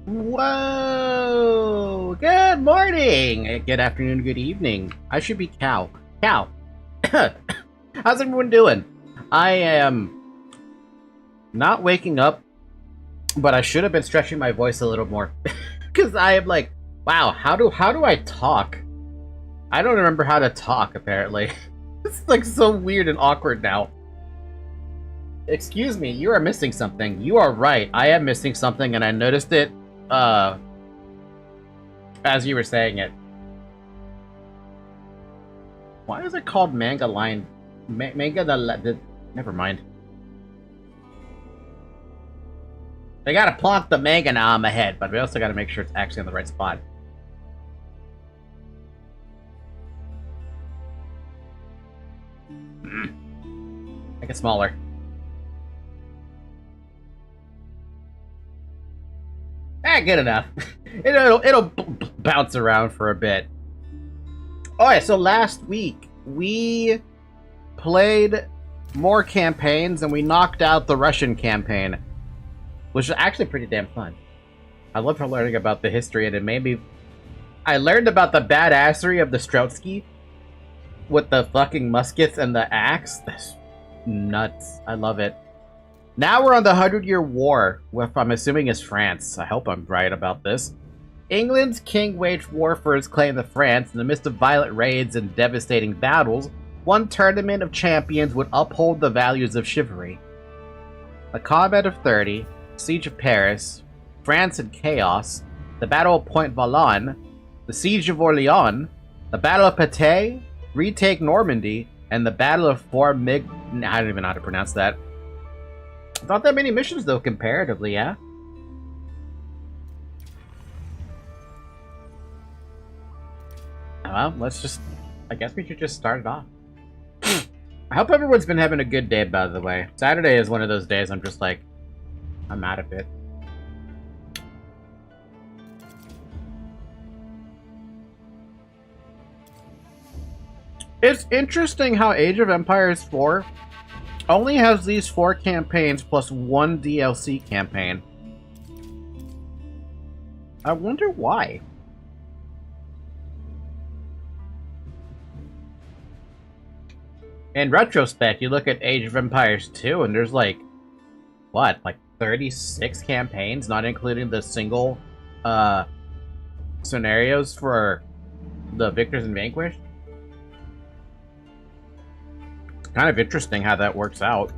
Whoa! Good morning! Good afternoon, good evening. I should be Cal. Cal! How's everyone doing? I am not waking up, but I should have been stretching my voice a little more. Because I am like, wow, how do I talk? I don't remember how to talk, apparently. It's like so weird and awkward now. Excuse me, you are missing something. You are right, I am missing something, and I noticed it as you were saying it. Why is it called manga line? Manga the never mind. They gotta plonk the manga now on my head, but we also gotta make sure it's actually on the right spot. Make it smaller. Good enough. It'll bounce around for a bit. Alright, so last week we played more campaigns and we knocked out the Russian campaign, which is actually pretty damn fun. I love learning about the history, and it made me... I learned about the badassery of the Strotsky with the fucking muskets and the axe. That's nuts. I love it. Now we're on the 100-Year War, which I'm assuming is France. I hope I'm right about this. England's king waged war for his claim to France in the midst of violent raids and devastating battles. One tournament of champions would uphold the values of chivalry. The Combat of 30, Siege of Paris, France and Chaos, the Battle of Point Valon, the Siege of Orleans, the Battle of Patay, Retake Normandy, and the Battle of Fort Mig... I don't even know how to pronounce that. Not that many missions, though, comparatively, yeah? Well, let's just... I guess we should just start it off. I hope everyone's been having a good day, by the way. Saturday is one of those days I'm just like... I'm out of it. It's interesting how Age of Empires 4 only has these 4 campaigns plus 1 DLC campaign. I wonder why. In retrospect, you look at Age of Empires 2 and there's like, what, like 36 campaigns, not including the single scenarios for the Victors and Vanquished? Kind of interesting how that works out.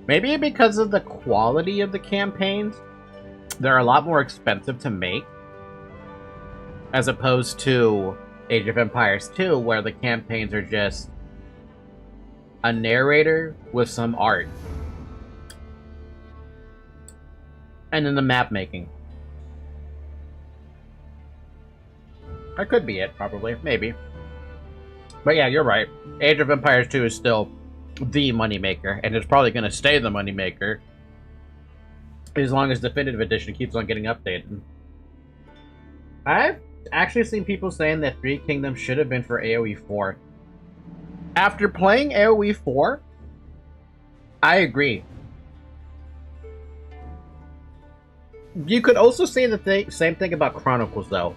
Maybe because of the quality of the campaigns, they're a lot more expensive to make, as opposed to Age of Empires 2, where the campaigns are just a narrator with some art. And then the map making. That could be it, probably. Maybe. But yeah, you're right. Age of Empires 2 is still the moneymaker, and it's probably going to stay the moneymaker as long as Definitive Edition keeps on getting updated. I've actually seen people saying that Three Kingdoms should have been for AoE 4. After playing AoE 4, I agree. You could also say the same thing about Chronicles, though.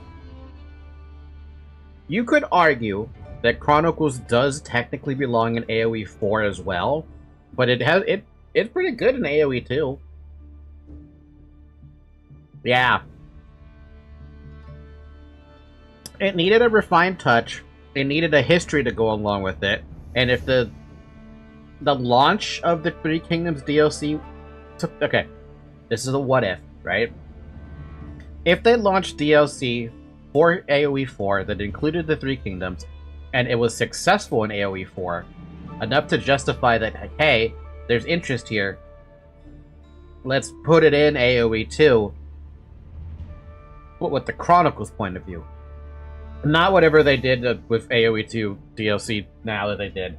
You could argue that Chronicles does technically belong in AoE 4 as well, but it's pretty good in AoE 2. Yeah. It needed a refined touch. It needed a history to go along with it. And if the launch of the Three Kingdoms DLC took... Okay, this is a what if, right? If they launched DLC for AoE 4 that included the Three Kingdoms, and it was successful in AoE 4, enough to justify that, hey, there's interest here, let's put it in AoE 2, but with the Chronicles point of view. Not whatever they did with AoE 2 DLC now that they did.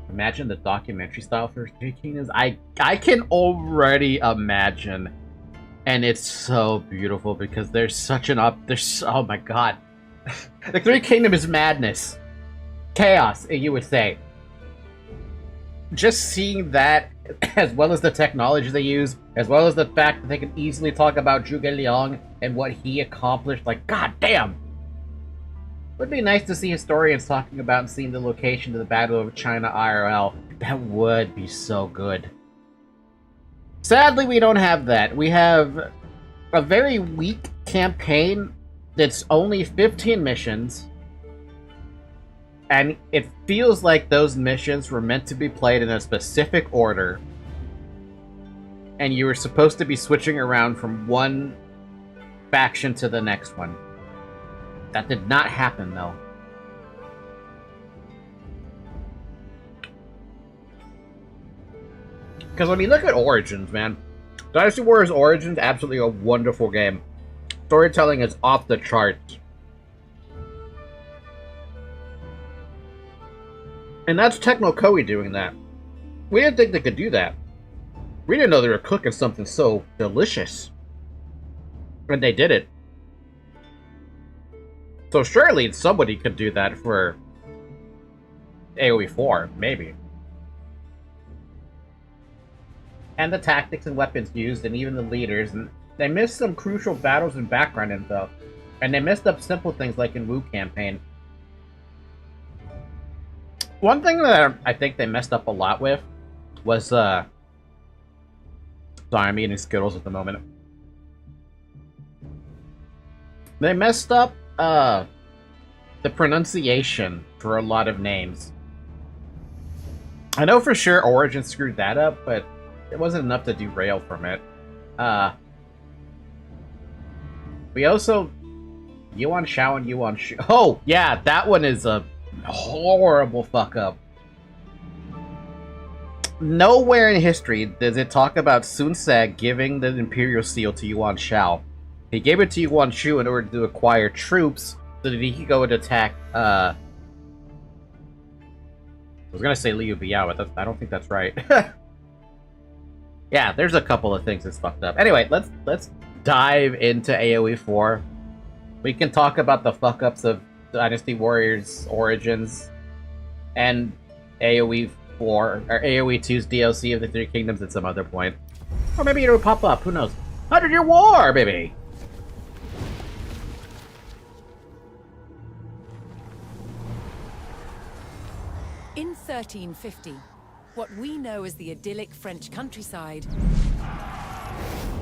Imagine the documentary style for Three Kingdoms. I can already imagine. And it's so beautiful because there's such an oh my god. The Three Kingdoms is madness. Chaos, you would say. Just seeing that, as well as the technology they use, as well as the fact that they can easily talk about Zhuge Liang and what he accomplished, like, god damn! Would be nice to see historians talking about and seeing the location of the Battle of China IRL. That would be so good. Sadly, we don't have that. We have a very weak campaign that's only 15 missions, and it feels like those missions were meant to be played in a specific order, and you were supposed to be switching around from one faction to the next one. That did not happen, though. Because when you look at Origins, man, Dynasty Warriors Origins, absolutely a wonderful game. Storytelling is off the charts. And that's Techno Koei doing that. We didn't think they could do that. We didn't know they were cooking something so delicious. And they did it. So surely somebody could do that for AoE 4, maybe. And the tactics and weapons used, and even the leaders, and they missed some crucial battles and background info. And they messed up simple things like in Wu Campaign. One thing that I think they messed up a lot with was, sorry, I'm eating Skittles at the moment. They messed up, the pronunciation for a lot of names. I know for sure Origin screwed that up, but it wasn't enough to derail from it. We also... Yuan Shao and Yuan Shu. Oh, yeah, that one is a horrible fuck-up. Nowhere in history does it talk about Sun Ce giving the Imperial Seal to Yuan Shao. He gave it to Yuan Shu in order to acquire troops so that he could go and attack, I was gonna say Liu Biao, but I don't think that's right. Yeah, there's a couple of things that's fucked up. Anyway, let's dive into AoE 4. We can talk about the fuck-ups of Dynasty Warriors Origins and AoE 4, or AoE 2's DLC of the Three Kingdoms at some other point. Or maybe it'll pop up, who knows? 100-Year War, baby! In 1350, what we know as the idyllic French countryside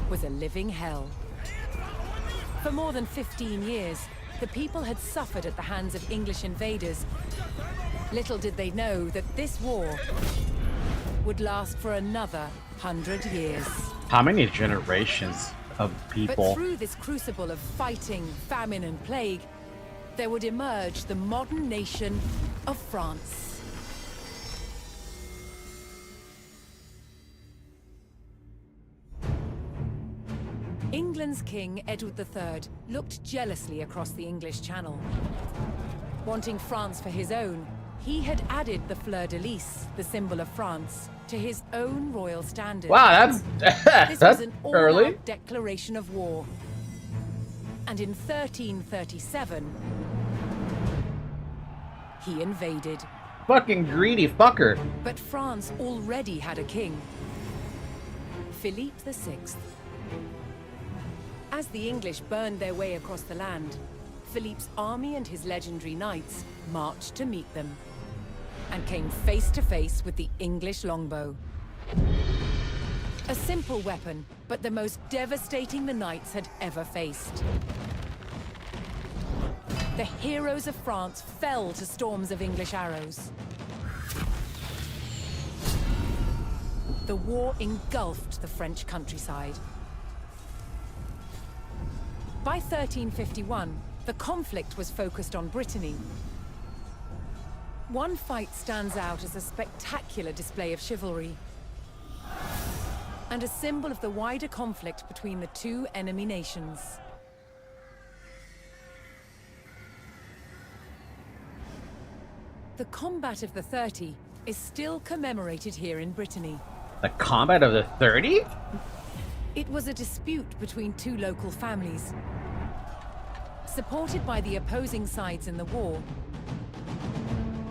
was a living hell. For more than 15 years, the people had suffered at the hands of English invaders. Little did they know that this war would last for another 100 years. How many generations of people? But through this crucible of fighting, famine, and plague, there would emerge the modern nation of France. England's King, Edward III, looked jealously across the English Channel. Wanting France for his own, he had added the fleur-de-lis, the symbol of France, to his own royal standard. Wow, This that's was an early. all-out declaration of war. And in 1337, he invaded. Fucking greedy fucker. But France already had a king, Philippe VI. As the English burned their way across the land, Philippe's army and his legendary knights marched to meet them and came face to face with the English longbow. A simple weapon, but the most devastating the knights had ever faced. The heroes of France fell to storms of English arrows. The war engulfed the French countryside. By 1351, the conflict was focused on Brittany. One fight stands out as a spectacular display of chivalry and a symbol of the wider conflict between the two enemy nations. The Combat of the 30 is still commemorated here in Brittany. The Combat of the 30? It was a dispute between two local families. Supported by the opposing sides in the war,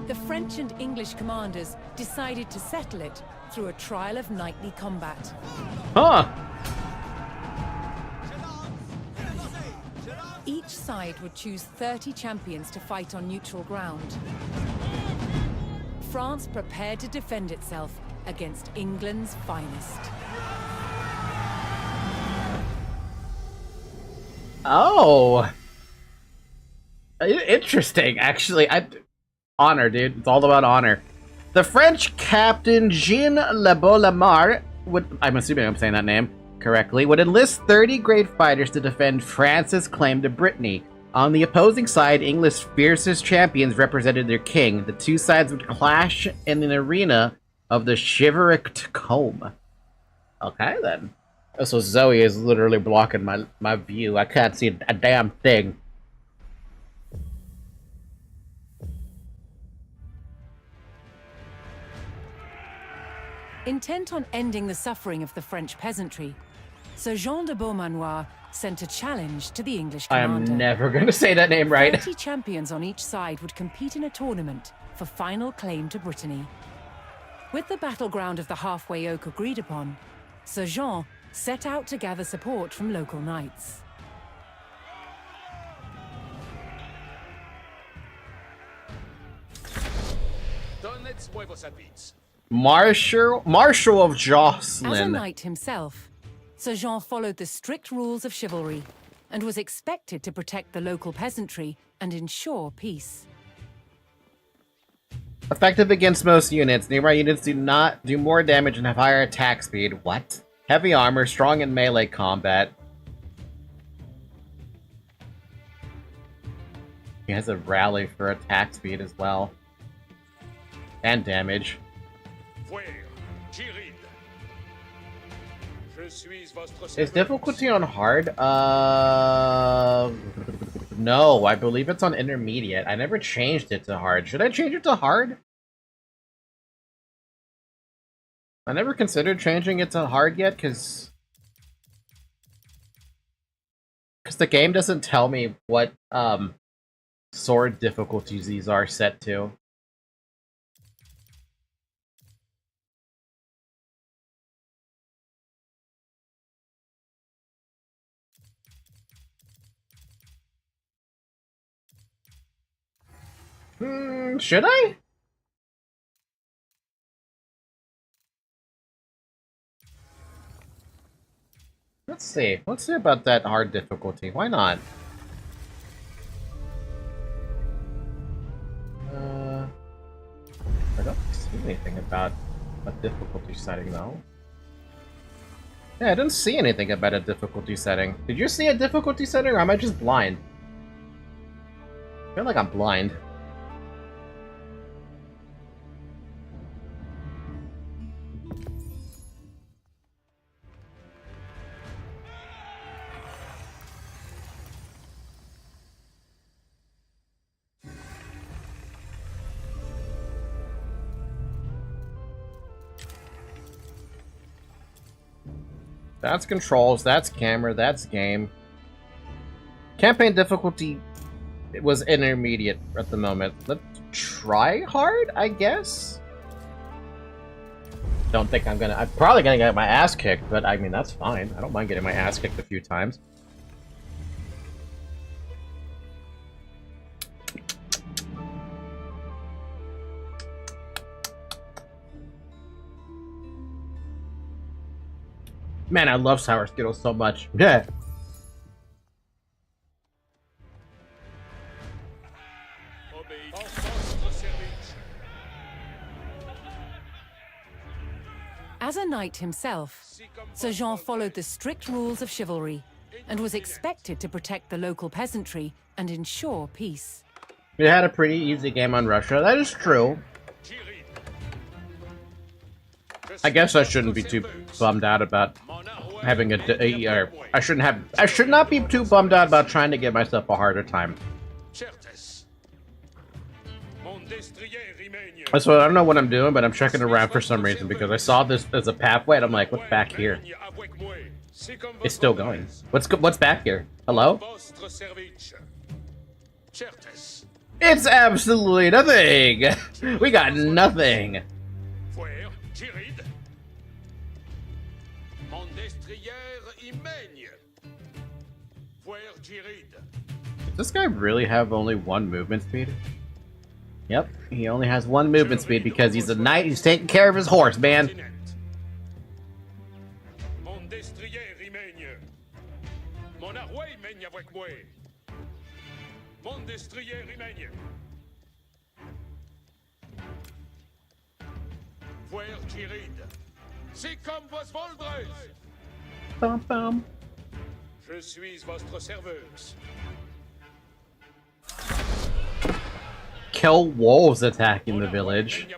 the French and English commanders decided to settle it through a trial of knightly combat. Huh. Each side would choose 30 champions to fight on neutral ground. France prepared to defend itself against England's finest. Oh. Interesting, actually. Honor, dude. It's all about honor. The French captain Jean Le Bolamar would, I'm assuming I'm saying that name correctly, would enlist 30 great fighters to defend France's claim to Brittany. On the opposing side, England's fiercest champions represented their king. The two sides would clash in an arena of the chivalric comb. Okay, then. So Zoe is literally blocking my view. I can't see a damn thing. Intent on ending the suffering of the French peasantry, Sir Jean de Beaumanoir sent a challenge to the English commander. I am never going to say that name right. 30 champions on each side would compete in a tournament for final claim to Brittany. With the battleground of the halfway oak agreed upon, Sir Jean set out to gather support from local knights. Marshal of Jocelyn. As a knight himself, Sir Jean followed the strict rules of chivalry and was expected to protect the local peasantry and ensure peace. Effective against most units. Nearby units do not do more damage and have higher attack speed. What? Heavy armor, strong in melee combat. He has a rally for attack speed as well. And damage. Is difficulty on hard? No, I believe it's on intermediate. I never changed it to hard. Should I change it to hard? I never considered changing it to hard yet, because the game doesn't tell me what sword difficulties these are set to. Should I? Let's see. Let's see about that hard difficulty. Why not? I don't see anything about a difficulty setting, though. Yeah, I didn't see anything about a difficulty setting. Did you see a difficulty setting, or am I just blind? I feel like I'm blind. That's controls, that's camera, that's game. Campaign difficulty was intermediate at the moment. Let's try hard, I guess? Don't think I'm probably gonna get my ass kicked, but I mean, that's fine. I don't mind getting my ass kicked a few times. Man, I love Sour Skittles so much. Yeah. As a knight himself, Sir Jean followed the strict rules of chivalry and was expected to protect the local peasantry and ensure peace. We had a pretty easy game on Russia. That is true. I guess I shouldn't be too bummed out about having I should not be too bummed out about trying to give myself a harder time. So I don't know what I'm doing, but I'm checking around for some reason because I saw this as a pathway and I'm like, what's back here? It's still going. What's back here? Hello? It's absolutely nothing! We got nothing! Does this guy really have only one movement speed? Yep, he only has one movement speed because he's a knight who's taking care of his horse, man. Bum bum. Je suis votre serveuse. Kill wolves attacking the village.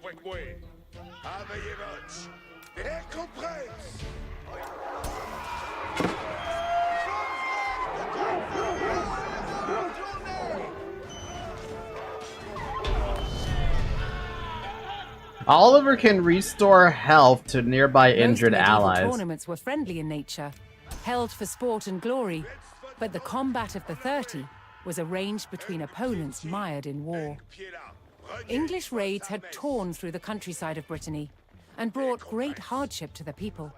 Oliver can restore health to nearby injured allies. Tournaments were friendly in nature, held for sport and glory, but the combat of the 30 was arranged between opponents mired in war. English raids had torn through the countryside of Brittany and brought great hardship to the people.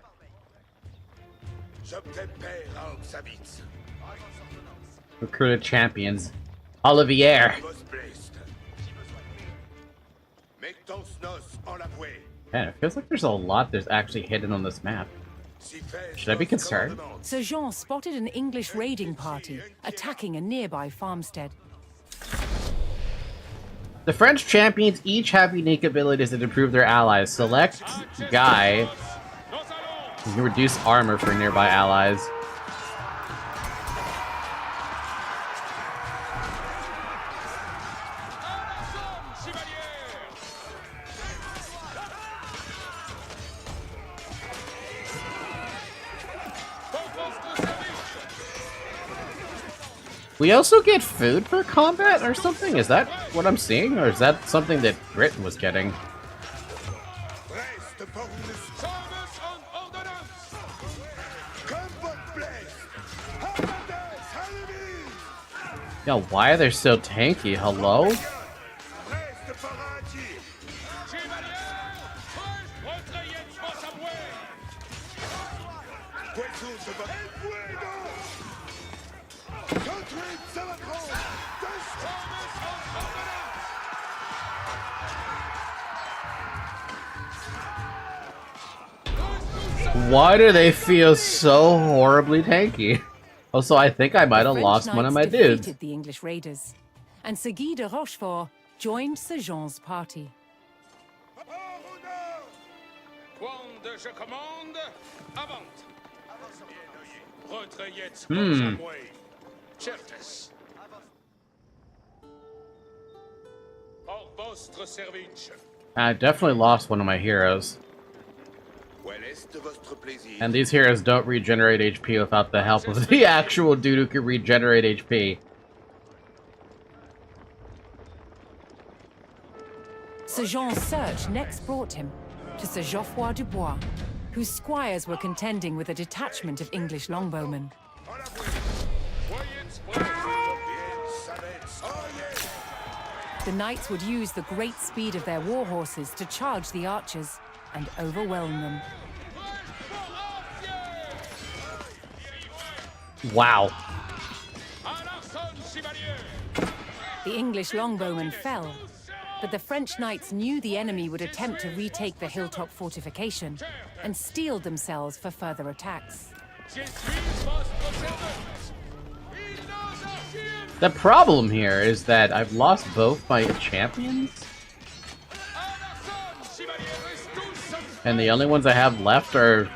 Recruited champions. Olivier. Man, it feels like there's a lot that's actually hidden on this map. Should I be concerned? Sir Jean spotted an English raiding party attacking a nearby farmstead. The French champions each have unique abilities that improve their allies. Select guy. You can reduce armor for nearby allies. We also get food for combat or something? Is that what I'm seeing? Or is that something that Britain was getting? Yo, why are they so tanky? Hello? Why do they feel so horribly tanky? Also, I think I might have lost one of my dudes. The English raiders, and Sir Guy de Rochefort joined Sir Jean's party. I definitely lost one of my heroes. And these heroes don't regenerate HP without the help of the actual dude who can regenerate HP. Sir Jean's search next brought him to Sir Geoffroy Dubois, whose squires were contending with a detachment of English longbowmen. The knights would use the great speed of their war horses to charge the archers and overwhelm them. Wow. The English longbowmen fell, but the French knights knew the enemy would attempt to retake the hilltop fortification and steeled themselves for further attacks. The problem here is that I've lost both my champions. And the only ones I have left are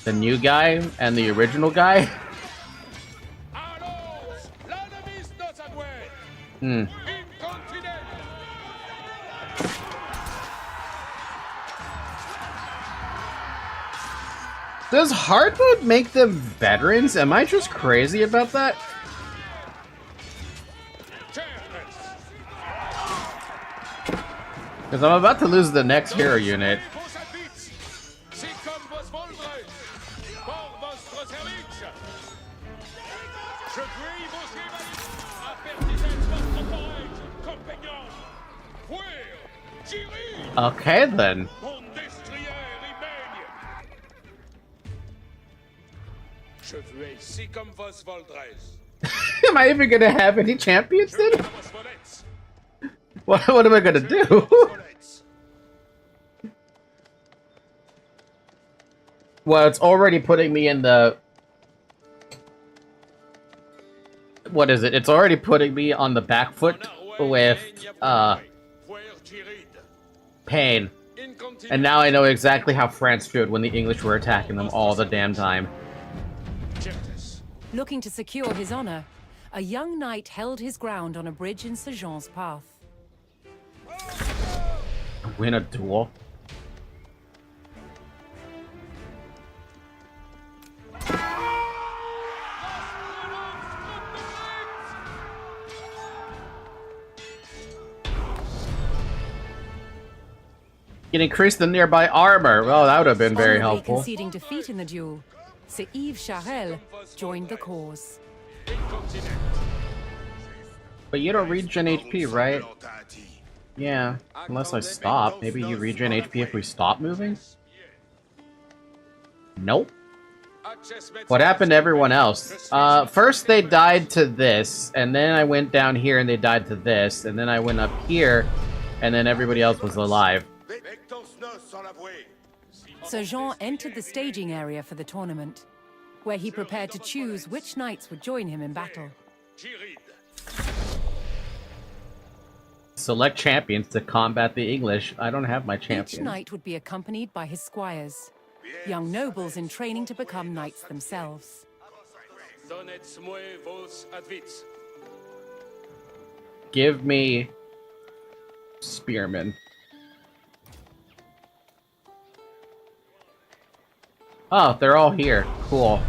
the new guy and the original guy. Does hard mode make them veterans? Am I just crazy about that? Because I'm about to lose the next hero unit. Okay, then. Am I even gonna have any champions then? What am I gonna do? Well, it's already putting me in the... What is it? It's already putting me on the back foot with, pain. And now I know exactly how France stood when the English were attacking them all the damn time. Looking to secure his honor, a young knight held his ground on a bridge in Sir Jean's path. Win a duel? It increased the nearby armor. Well, that would have been very helpful. Conceding defeat in the duel, Sir Yves Charel joined the cause. But you don't regen HP, right? Yeah, unless I stop. Maybe you regen HP if we stop moving? Nope. What happened to everyone else? First they died to this, and then I went down here and they died to this, and then I went up here, and then everybody else was alive. Sir Jean entered the staging area for the tournament, where he prepared to choose which knights would join him in battle. Select champions to combat the English. I don't have my Each champion. knight would be accompanied by his squires, young nobles in training to become knights themselves. Give me spearmen. Oh, they're all here. Cool.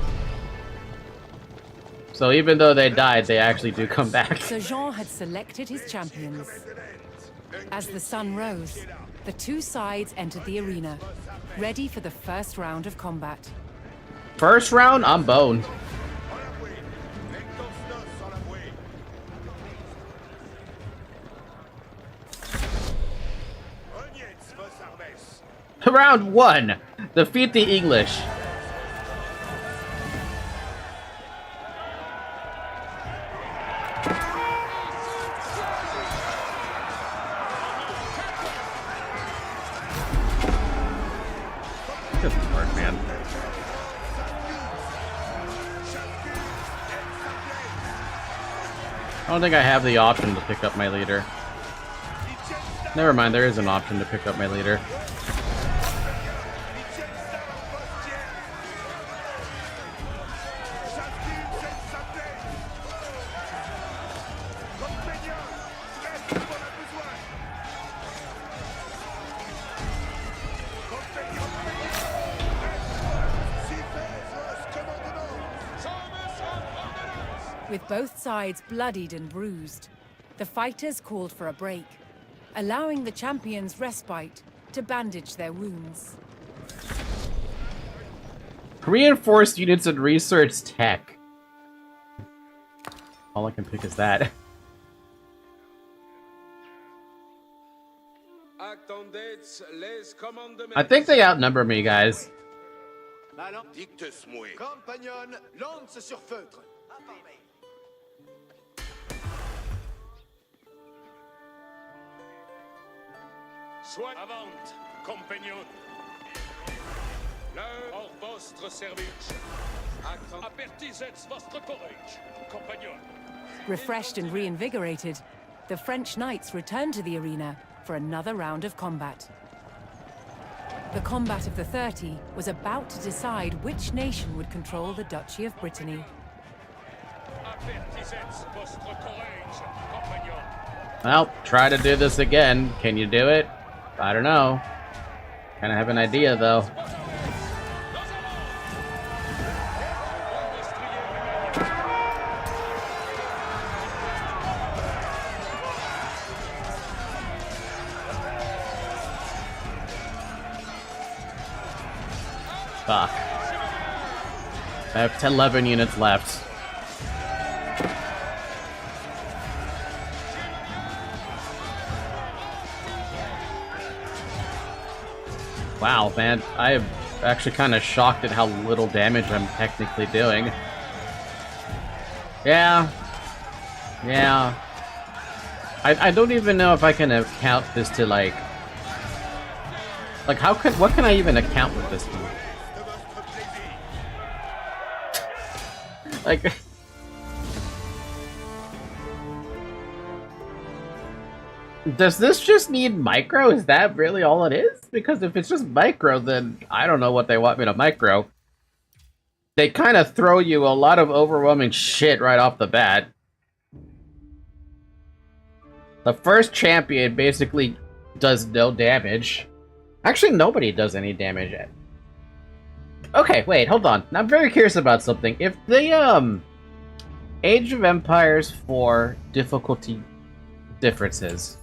So even though they died, they actually do come back. Sir Jean had selected his champions. As the sun rose, the two sides entered the arena, ready for the first round of combat. First round, I'm boned. Round 1. Defeat the English. Good work, man. I don't think I have the option to pick up my leader. Never mind, there is an option to pick up my leader. With both sides bloodied and bruised, the fighters called for a break, allowing the champions respite to bandage their wounds. Reinforced units and research tech. All I can pick is that. I think they outnumber me, guys. Compagnon, lance sur feutre. Soit avant, compagnon. L'heure hors votre service. Apertisez votre courage, compagnon. Refreshed and reinvigorated, the French knights returned to the arena for another round of combat. The combat of the 30 was about to decide which nation would control the Duchy of Brittany. Apertisez votre courage, compagnon. Well, try to do this again. Can you do it? I don't know. Kind of have an idea, though. Fuck. I have 11 units left. Wow, man, I'm actually kind of shocked at how little damage I'm technically doing. Yeah. I don't even know if I can account this to, like, what can I even account with this one? Like... Does this just need micro? Is that really all it is? Because if it's just micro, then I don't know what they want me to micro. They kind of throw you a lot of overwhelming shit right off the bat. The first champion basically does no damage. Actually, nobody does any damage yet. Okay, wait, hold on. I'm very curious about something. If the, Age of Empires 4 difficulty differences...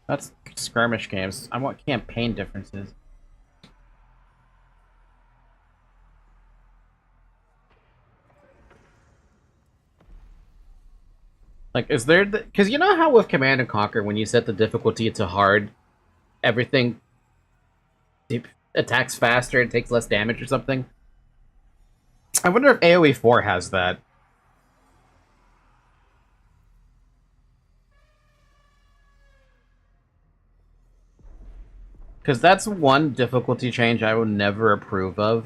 That's skirmish games. I want campaign differences. Like, is there... Because you know how with Command & Conquer, when you set the difficulty to hard, everything attacks faster and takes less damage or something? I wonder if AoE 4 has that. Because that's one difficulty change I would never approve of.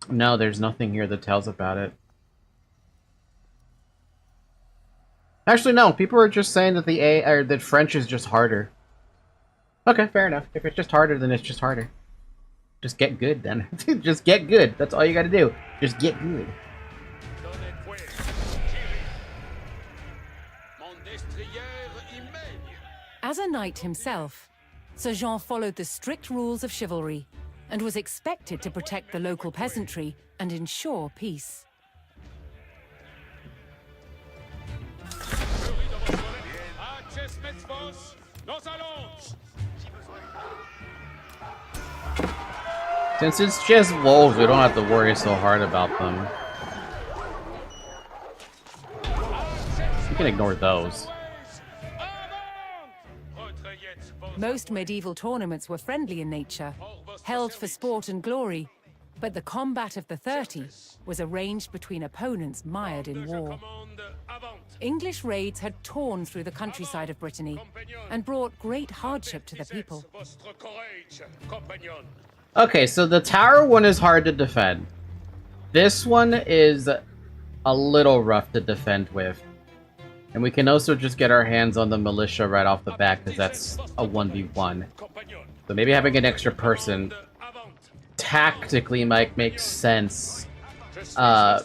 No, there's nothing here that tells about it. Actually, no. People are just saying that that French is just harder. Okay, fair enough. If it's just harder, then it's just harder. Just get good, then. Just get good. That's all you gotta do. Just get good. As a knight himself, Sir Jean followed the strict rules of chivalry and was expected to protect the local peasantry and ensure peace. Since it's just wolves, we don't have to worry so hard about them. We can ignore those. Most medieval tournaments were friendly in nature, held for sport and glory, but the combat of the 30 was arranged between opponents mired in war. English raids had torn through the countryside of Brittany and brought great hardship to the people. Okay, so the tower one is hard to defend. This one is a little rough to defend with. And we can also just get our hands on the militia right off the bat, because that's a 1v1. So maybe having an extra person tactically might make sense. To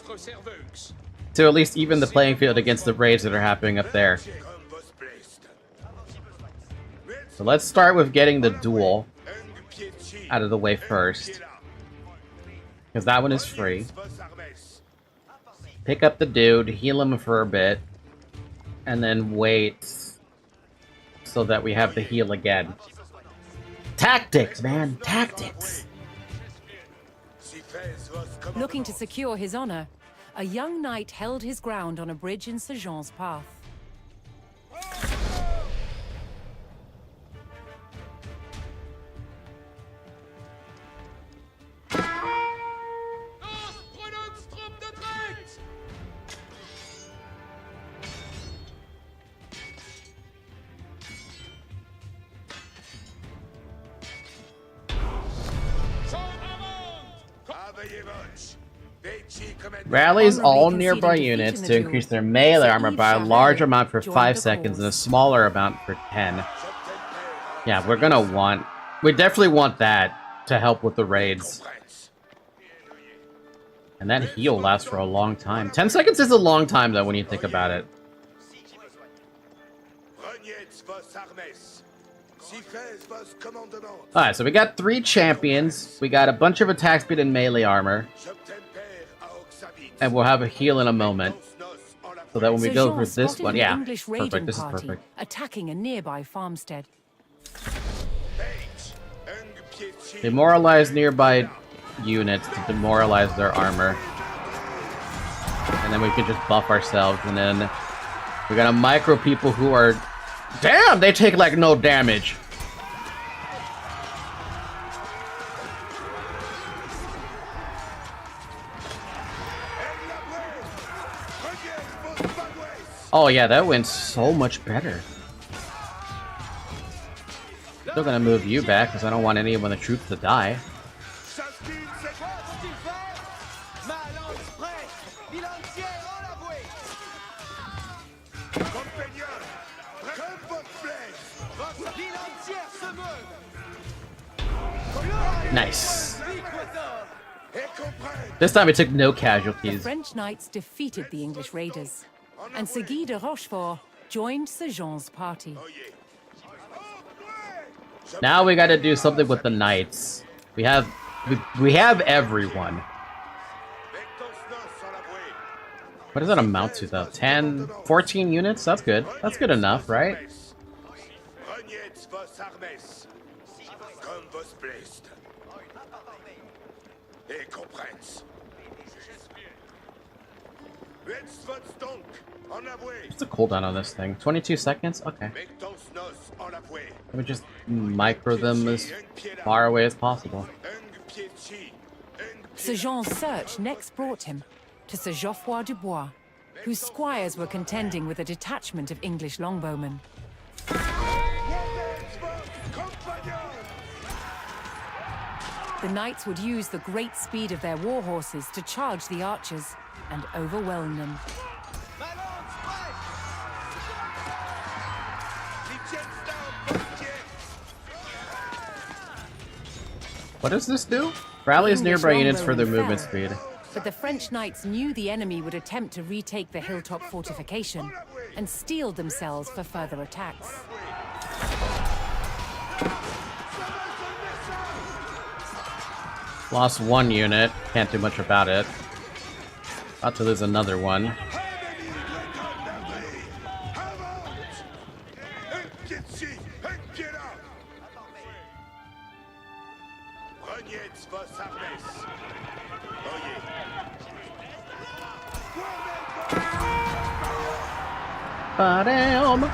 at least even the playing field against the raids that are happening up there. So let's start with getting the duel out of the way first. Because that one is free. Pick up the dude, heal him for a bit. And then wait so that we have the heal again. Tactics, man! Tactics! Looking to secure his honor, a young knight held his ground on a bridge in Sir Jean's path. Rallies all nearby units to increase their melee armor by a large amount for 5 seconds and a smaller amount for 10. Yeah, we definitely want that to help with the raids. And that heal lasts for a long time. 10 seconds is a long time, though, when you think about it. Alright, so we got 3 champions. We got a bunch of attack speed and melee armor. And we'll have a heal in a moment. So that when we go for this one, yeah, perfect, this is perfect. Attacking a nearby farmstead. Demoralize nearby units to demoralize their armor. And then we can just buff ourselves, and then we got a micro people who are... Damn, they take like no damage. Oh yeah, that went so much better. Still gonna move you back because I don't want any of the troops to die. Nice. This time it took no casualties. The French knights defeated the English raiders, and Sir Guy de Rochefort joined Sir Jean's party. Now we gotta do something with the knights. We have everyone. What does that amount to, though? 10, 14 units? That's good. That's good enough, right? What's the cooldown on this thing? 22 seconds? Okay. Let me just micro them as far away as possible. Sir Jean's search next brought him to Sir Geoffroy Dubois, whose squires were contending with a detachment of English longbowmen. The knights would use the great speed of their war horses to charge the archers and overwhelm them. What does this do? Rallies English nearby units for their longbowmen movement fell, speed. But the French knights knew the enemy would attempt to retake the hilltop fortification and steeled themselves for further attacks. Lost one unit. Can't do much about it. About to lose another one. Ba-dam.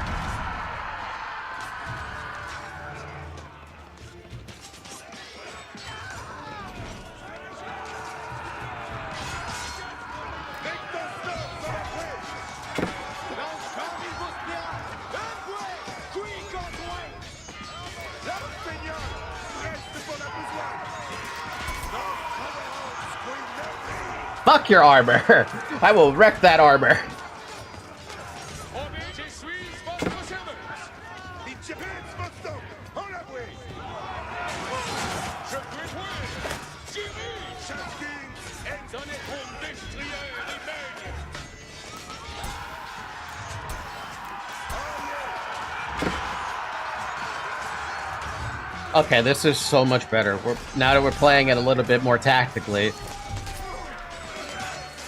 Fuck your armor! I will wreck that armor! Okay, this is so much better. Now that we're playing it a little bit more tactically.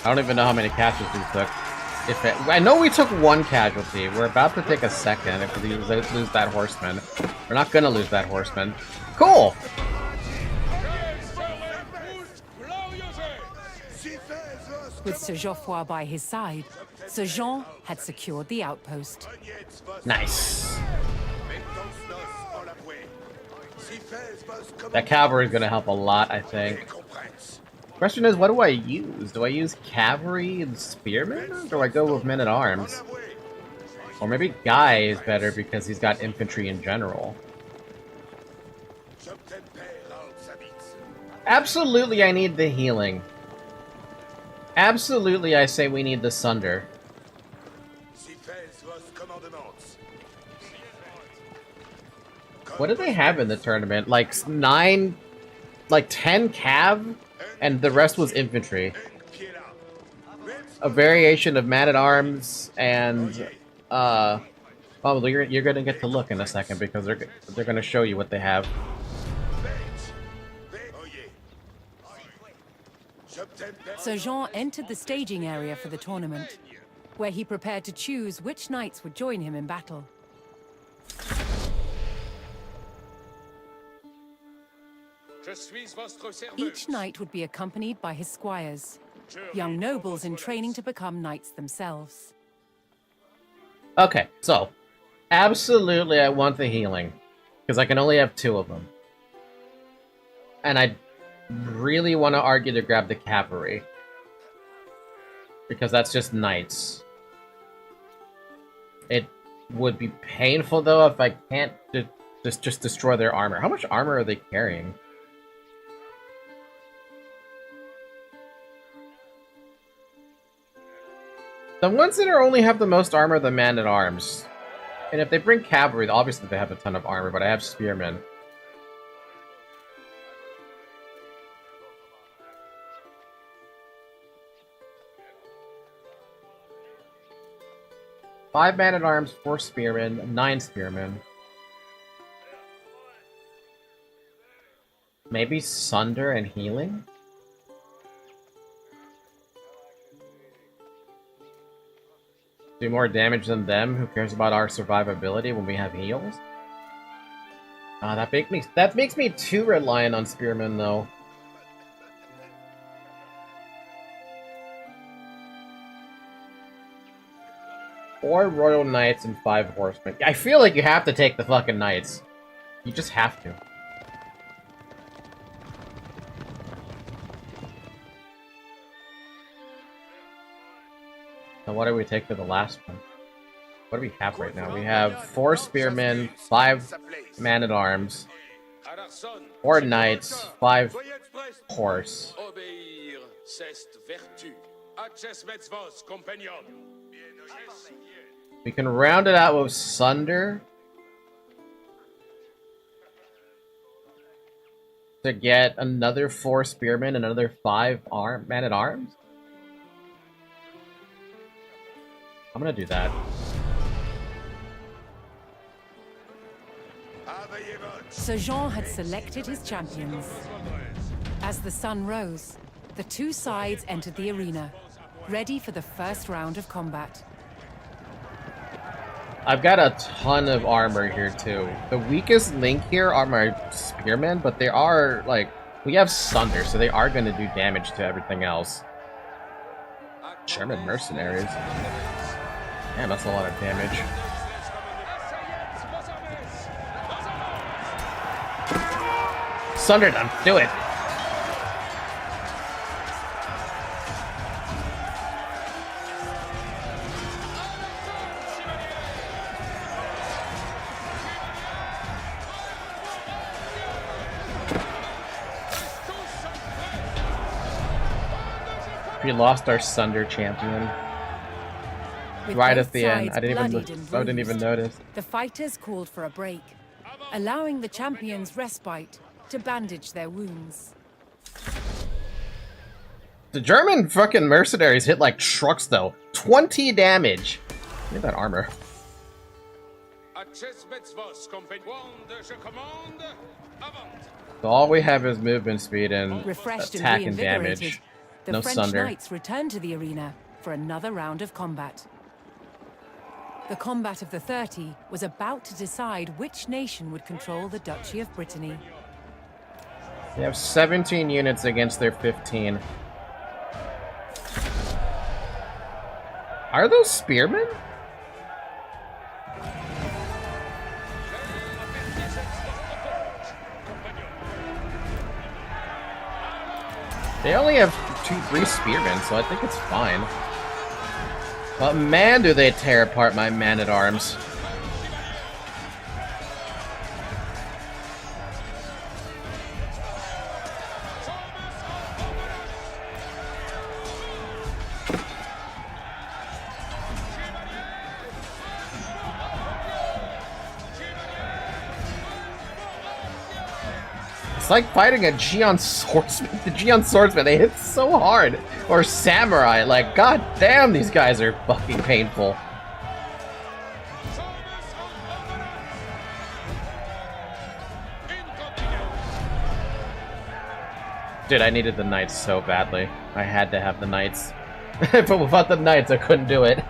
I don't even know how many casualties we took. I know we took one casualty. We're about to take a second if we lose that horseman. We're not gonna lose that horseman. Cool! With Sir Geoffroy by his side, Sir Jean had secured the outpost. Nice. That cavalry is gonna help a lot, I think. Question is, what do I use? Do I use cavalry and spearmen? Or do I go with men-at-arms? Or maybe Guy is better because he's got infantry in general. Absolutely, I need the healing. Absolutely, I say we need the Sunder. What do they have in the tournament? Like 10 cav? And the rest was infantry. A variation of man-at-arms and, oh, you're gonna get to look in a second because they're gonna show you what they have. Sir Jean entered the staging area for the tournament, where he prepared to choose which knights would join him in battle. Each knight would be accompanied by his squires, young nobles in training to become knights themselves. Okay, so, absolutely I want the healing, because I can only have 2 of them. And I really want to argue to grab the cavalry, because that's just knights. It would be painful, though, if I can't just destroy their armor. How much armor are they carrying? The ones that only have the most armor are the man-at-arms. And if they bring cavalry, obviously they have a ton of armor, but I have spearmen. Five man-at-arms, 4 spearmen, 9 spearmen. Maybe Sunder and healing? Do more damage than them? Who cares about our survivability when we have heals? That makes me too reliant on spearmen, though. Four royal knights and 5 horsemen. I feel like you have to take the fucking knights. You just have to. So what do we take for the last one? What do we have right now? We have 4 spearmen, 5 man-at-arms, 4 knights, 5 horse. Obéir, c'est vertu. Accesmets vos, compagnon. We can round it out with Sunder to get another 4 spearmen and another 5 man-at-arms. I'm gonna do that. Sir Jean had selected his champions. As the sun rose, the two sides entered the arena, ready for the first round of combat. I've got a ton of armor here too. The weakest link here are my spearmen, but they are, like, we have Sunder, so they are going to do damage to everything else. German mercenaries. Damn, that's a lot of damage. Sunder them, do it! We lost our Sunder champion. With Right both at the end. sides I didn't bloodied and even bruised, notice. The fighters called for a break, allowing the champions respite to bandage their wounds. The German fucking mercenaries hit like trucks though. 20 damage. Look at that armor. Accesmets vos, compagnon. Je commande. Avant. So all we have is movement speed and Refreshed attack and and reinvigorated, damage. the No French Sunder. knights returned to the arena for another round of combat. The combat of the 30 was about to decide which nation would control the Duchy of Brittany. They have 17 units against their 15. Are those spearmen? They only have 3 spearmen, so I think it's fine. But man, do they tear apart my man-at-arms. It's like fighting a Geon swordsman. The Geon swordsman, they hit so hard. Or samurai, like, god damn, these guys are fucking painful. Dude, I needed the knights so badly. I had to have the knights. But without the knights, I couldn't do it.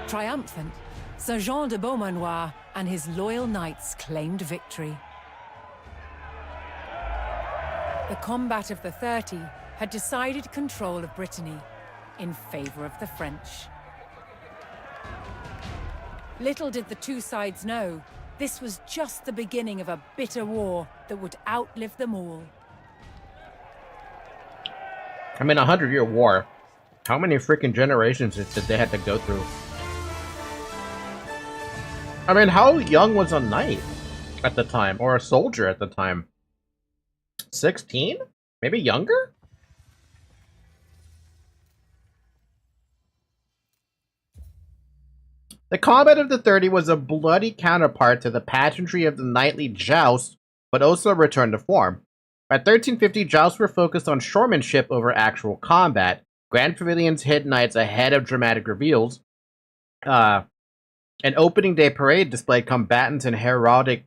Triumphant, Sir Jean de Beaumanoir and his loyal knights claimed victory. The combat of the 30 had decided control of Brittany in favor of the French. Little did the two sides know, this was just the beginning of a bitter war that would outlive them all. I mean, 100-year war. How many freaking generations did they have to go through? I mean, how young was a knight at the time? Or a soldier at the time? 16? Maybe younger? The combat of the 30 was a bloody counterpart to the pageantry of the knightly joust, but also returned to form. By 1350, jousts were focused on shoremanship over actual combat. Grand pavilions hid knights ahead of dramatic reveals. An opening day parade displayed combatants in heraldic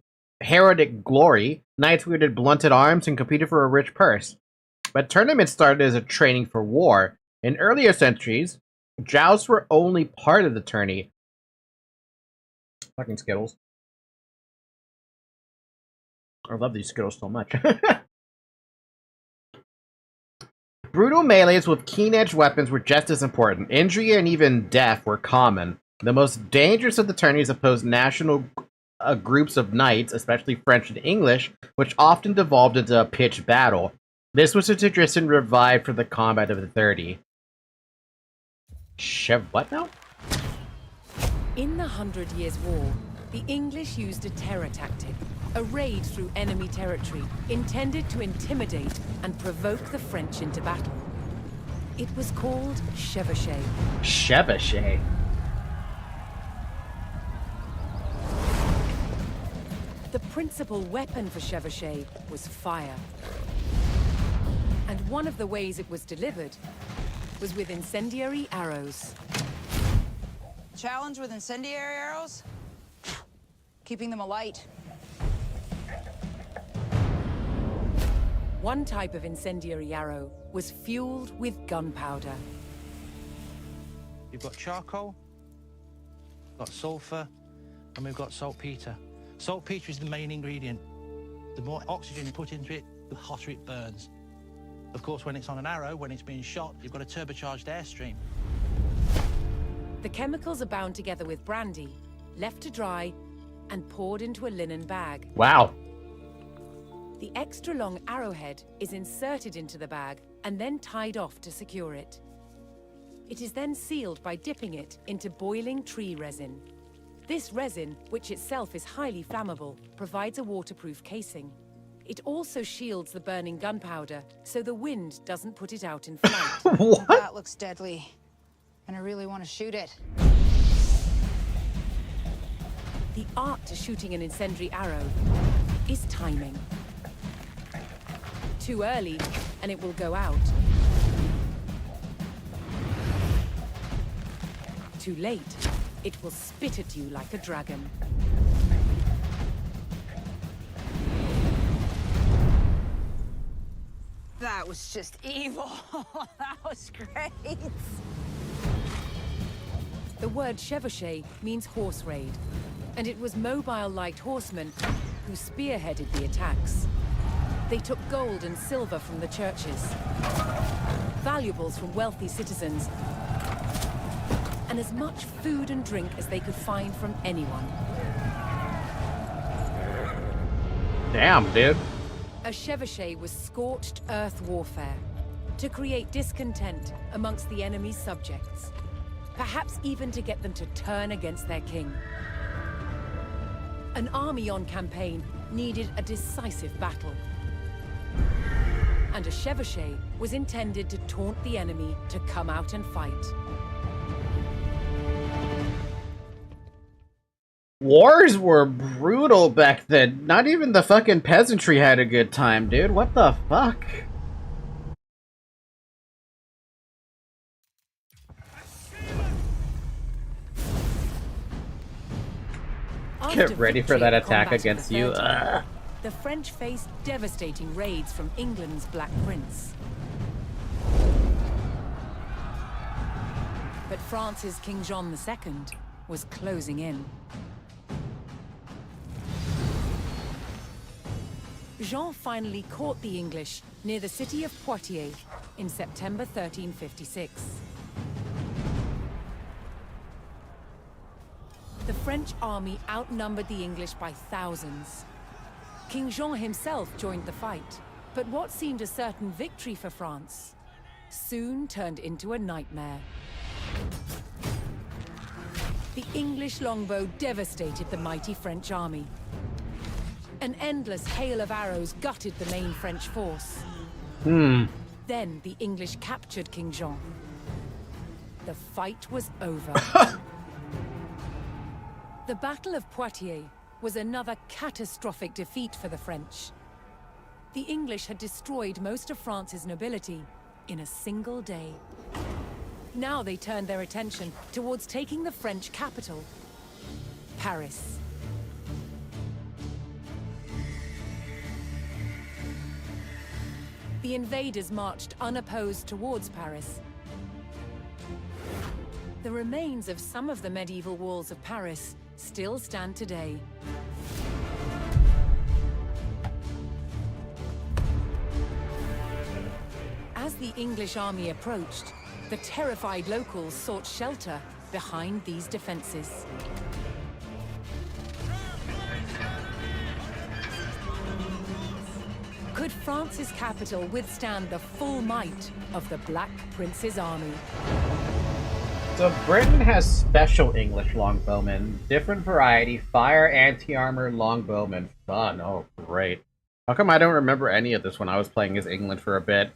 glory. Knights wielded blunted arms and competed for a rich purse. But tournaments started as a training for war. In earlier centuries, jousts were only part of the tourney. Fucking Skittles. I love these Skittles so much. Brutal melees with keen-edged weapons were just as important. Injury and even death were common. The most dangerous of the tourneys opposed national groups of knights, especially French and English, which often devolved into a pitched battle. This was a tradition revived for the combat of the 30. What now? In the 100 Years' War, the English used a terror tactic, a raid through enemy territory, intended to intimidate and provoke the French into battle. It was called chevauchée. Chevauchée. The principal weapon for chevauchée was fire. And one of the ways it was delivered was with incendiary arrows. Challenge with incendiary arrows? Keeping them alight. One type of incendiary arrow was fueled with gunpowder. You've got charcoal, got sulfur, and we've got saltpeter. Saltpeter is the main ingredient. The more oxygen you put into it, the hotter it burns. Of course, when it's on an arrow, when it's being shot, you've got a turbocharged airstream. The chemicals are bound together with brandy, left to dry, and poured into a linen bag. Wow. The extra long arrowhead is inserted into the bag and then tied off to secure it. It is then sealed by dipping it into boiling tree resin. This resin, which itself is highly flammable, provides a waterproof casing. It also shields the burning gunpowder, so the wind doesn't put it out in flight. What? That looks deadly. And I really want to shoot it. The art to shooting an incendiary arrow is timing. Too early, and it will go out. Too late, it will spit at you like a dragon. That was just evil. That was great. The word chevauchée means horse raid, and it was mobile light horsemen who spearheaded the attacks. They took gold and silver from the churches, valuables from wealthy citizens, and as much food and drink as they could find from anyone. Damn, dude. A chevauchée was scorched earth warfare to create discontent amongst the enemy's subjects, perhaps even to get them to turn against their king. An army on campaign needed a decisive battle. And a chevauchée was intended to taunt the enemy to come out and fight. Wars were brutal back then. Not even the fucking peasantry had a good time, dude. What the fuck? Get ready for that attack against you. Ugh. The French faced devastating raids from England's Black Prince. But France's King John II was closing in. Jean finally caught the English near the city of Poitiers in September 1356. The French army outnumbered the English by thousands. King Jean himself joined the fight, but what seemed a certain victory for France soon turned into a nightmare. The English longbow devastated the mighty French army. An endless hail of arrows gutted the main French force. Then the English captured King Jean. The fight was over. The Battle of Poitiers was another catastrophic defeat for the French. The English had destroyed most of France's nobility in a single day. Now they turned their attention towards taking the French capital, Paris. The invaders marched unopposed towards Paris. The remains of some of the medieval walls of Paris still stand today. As the English army approached, the terrified locals sought shelter behind these defenses. Could France's capital withstand the full might of the Black Prince's army? So Britain has special English longbowmen, different variety, fire, anti-armor longbowmen. Fun, oh great. How come I don't remember any of this when I was playing as England for a bit?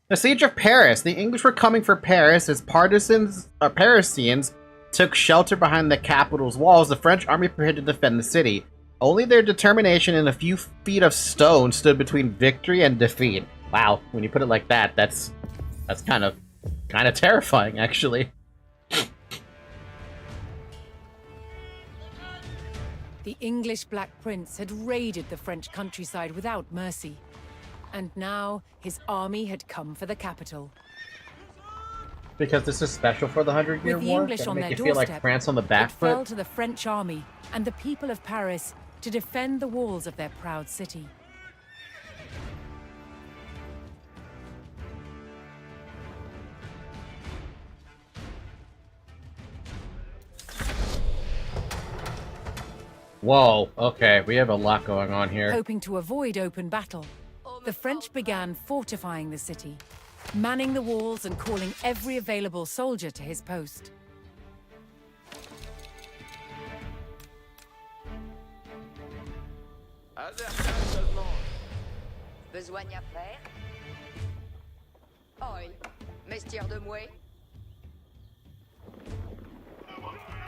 The Siege of Paris. The English were coming for Paris as Parisians took shelter behind the capital's walls. The French army prepared to defend the city. Only their determination and a few feet of stone stood between victory and defeat. Wow, when you put it like that, that's kind of terrifying, actually. The English Black Prince had raided the French countryside without mercy. And now, his army had come for the capital. Because this is special for the 100-Year With the War? English Gotta on make their you feel like doorstep, France on the back it fell foot? to the French army and the people of Paris to defend the walls of their proud city. Whoa, okay, we have a lot going on here. Hoping to avoid open battle, the French began fortifying the city, manning the walls and calling every available soldier to his post. Besogne à faire? Oil. Mestière de mouet?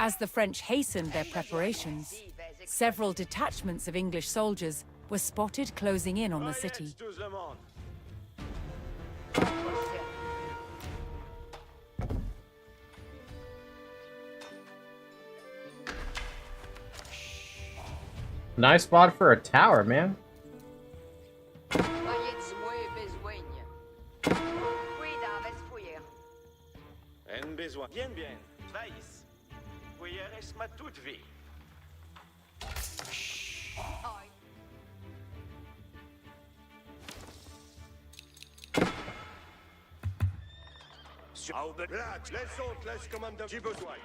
As the French hastened their preparations, several detachments of English soldiers were spotted closing in on the city. Nice spot for a tower, man. En besoin. Bien, bien. Vais. Puieres ma toute vie. Black, laisse commandant. J'ai besoin.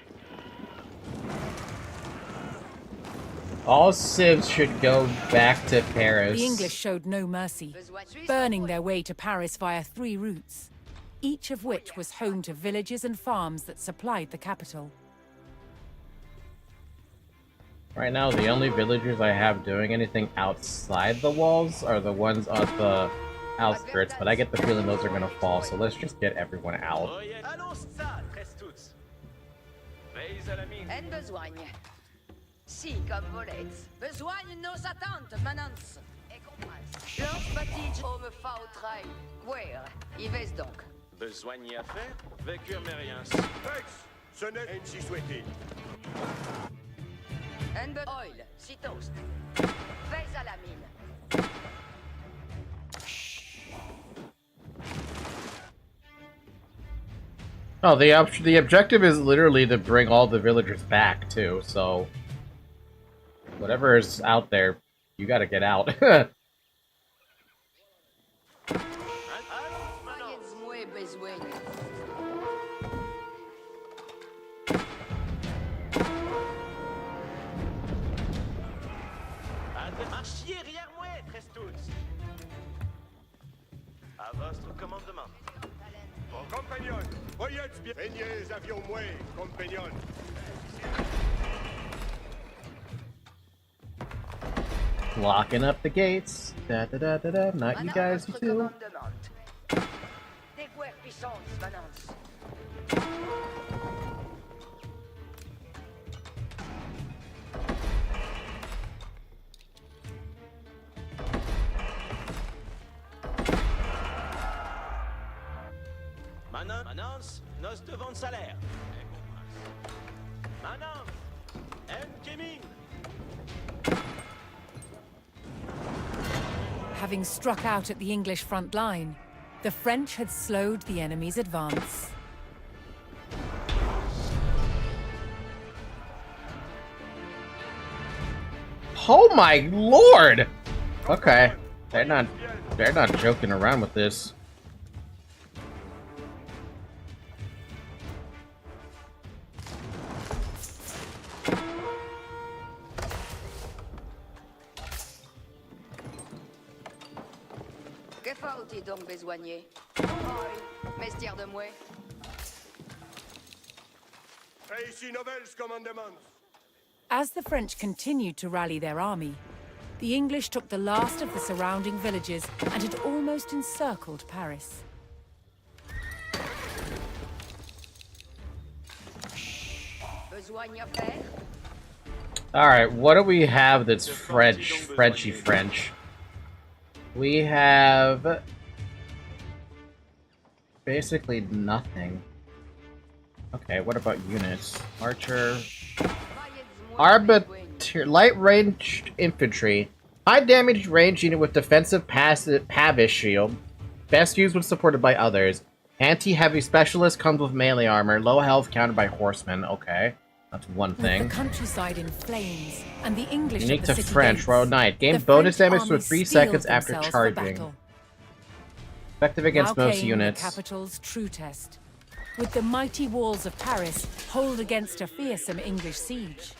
All civs should go back to Paris. The English showed no mercy, burning their way to Paris via 3 routes, each of which was home to villages and farms that supplied the capital. Right now, the only villagers I have doing anything outside the walls are the ones on the outskirts, but I get the feeling those are gonna fall, so let's just get everyone out. En besogne. Si, comme volets. Besogne nos attentes, manance. Et compresse. Lance batige, homme fa au trail. Queer, y vais donc. Besogne à faire? Vécure mériens. Vex, ce n'est ainsi souhaité. En be oil, si toast. Vais à la mine. Oh, the objective is literally to bring all the villagers back, too, so... Whatever is out there, you gotta get out. Marchiez derrière moi, Trestouz. À votre commandement. Mon compagnon, voyez bien. Peignez avions moi, compagnon. Locking up the gates. Da da da da da. Not you guys too. Manance, nos devons salaire. Manance, en gaming. Having struck out at the English front line, the French had slowed the enemy's advance. Oh my lord! Okay, they're not joking around with this. Que faut-il donc besoigner? Mestière de mouet. Fais ici novels commandement. As the French continued to rally their army, the English took the last of the surrounding villages and had almost encircled Paris. Besogne faire? Alright, what do we have that's Frenchy French? We have basically nothing. Okay, what about units? Archer, light ranged infantry, high damage range unit with defensive passive shield, best used when supported by others. Anti-heavy specialist comes with melee armor, low health countered by horsemen. Okay, that's one thing. With the countryside in flames and the English Unique at the to city French, gates, Royal Knight. Gain the bonus French damage for army 3 seconds steeled after themselves for charging. battle. Effective against Now most came units. The capital's true test. Would the mighty walls of Paris hold against a fearsome English siege?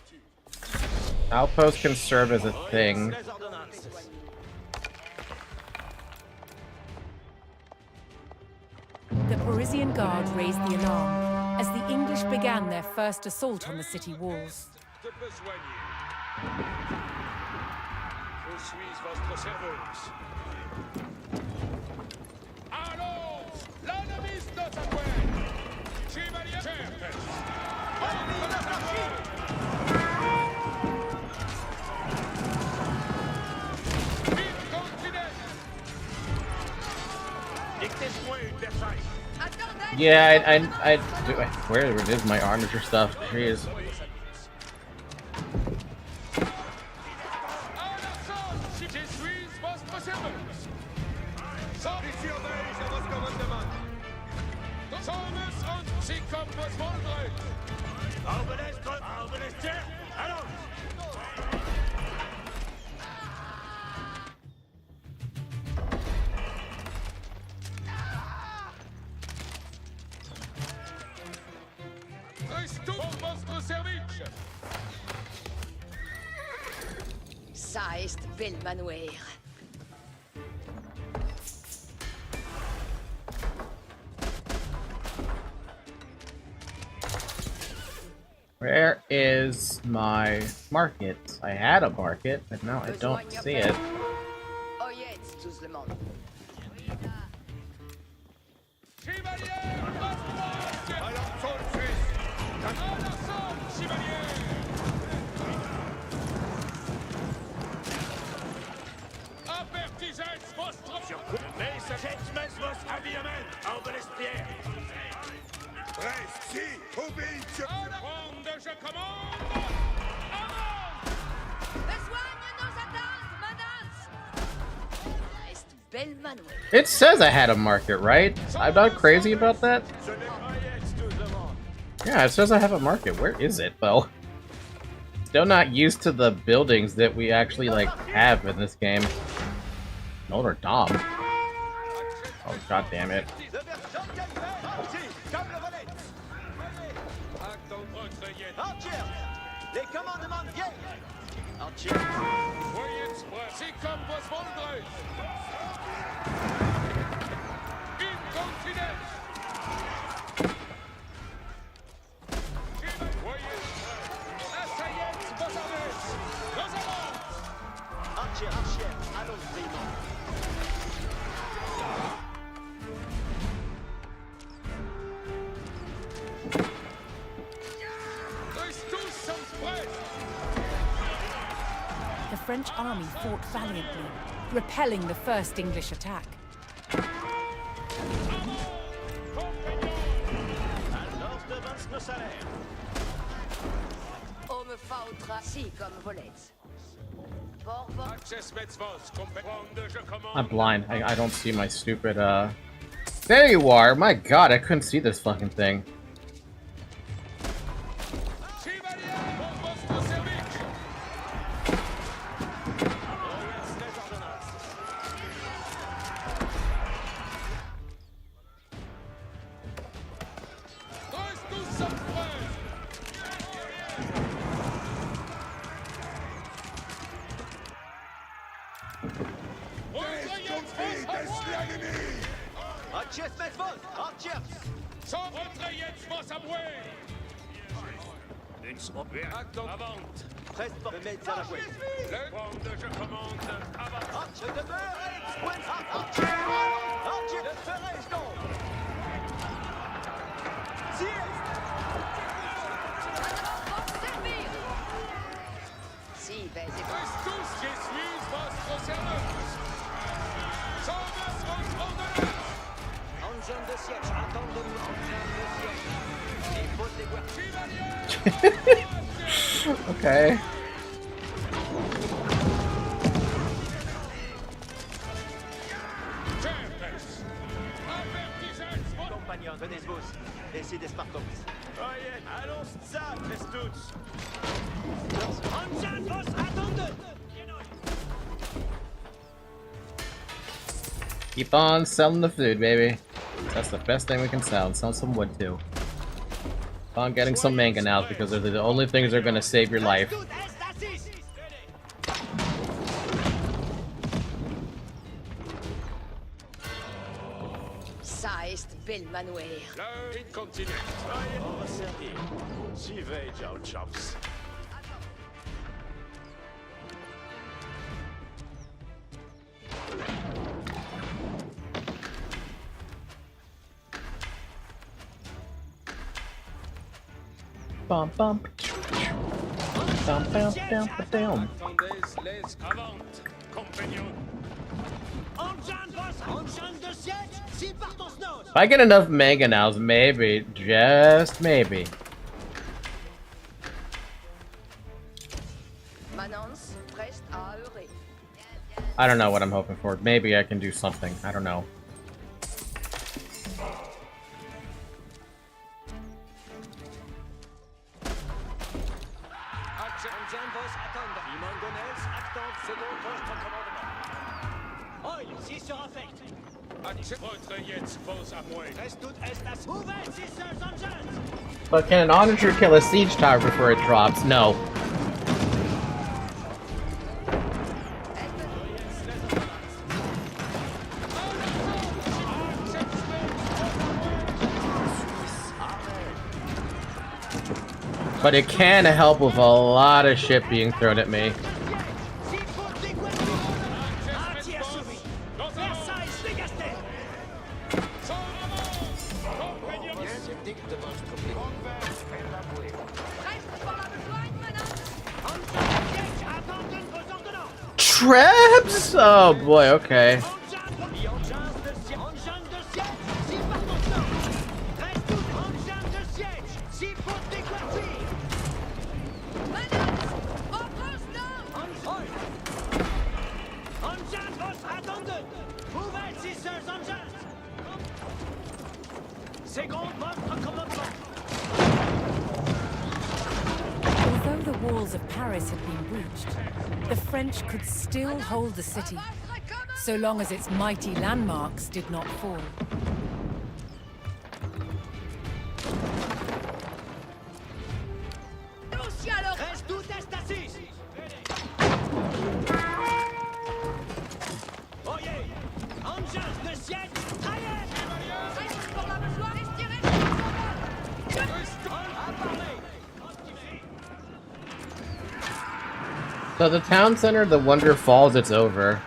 Outpost can serve as a thing. The Parisian Guard raised the alarm as the English began their first assault on the city walls. De besoigner. Je suis votre serveuse. Allons! L'ennemi de sa poêle! Chevalier Tempest! Yeah, I do. Where is my armature stuff? Jeez. Ça est bel manoir. Where is my market? I had a market, but now I don't see it. Oyez tous le monde. It says I had a market, right? I'm not crazy about that? Yeah, it says I have a market. Where is it, though? Still not used to the buildings that we actually, like, have in this game. Notre Dame. Oh, god damn it. The French army fought valiantly, repelling the first English attack. On me foutra si comme volets. I'm blind. I don't see my stupid, There you are! My god, I couldn't see this fucking thing. Avante. Reste pas mettre à la couette. Le commande, je commande. Avante. Je demeure le ferai-je donc. Si, vais-y. Tous, je suis votre serveur. Sauve votre ordonnance. Engin de siège, attendons-nous. Engin de siège. Et pose des guerres. Okay. Tempest. Avertissez votre Compagnons, venez-vous. Essayez des Spartans. Oye, allons ça, tous. Engin vos attendez. Keep on selling the food, baby. That's the best thing we can sell. And sell some wood too. Keep on getting some mangonels because they're the only things that are gonna save your life. Ça est bel manoir. L'heure continue. On va servir. J'y vais, Joe Chops. Bum bum. Bum bum bum bum. Attendez, les avante, compagnon. If I get enough mangonels, maybe, just maybe. Manance, preste à heurer. I don't know what I'm hoping for. Maybe I can do something. I don't know. Engin vos attendent. Limongonels, attendent second poste en commandement. Oil, si sera fait. Votre jetzt vos à moi. Reste tout estas. Ouvert, si sir, engins. But can an onager kill a siege tower before it drops? No. But it can help with a lot of shit being thrown at me. Traps? Oh boy, okay. Although the walls of Paris had been breached, the French could still hold the city, so long as its mighty landmarks did not fall. So the town center, the Wonder Falls, it's over.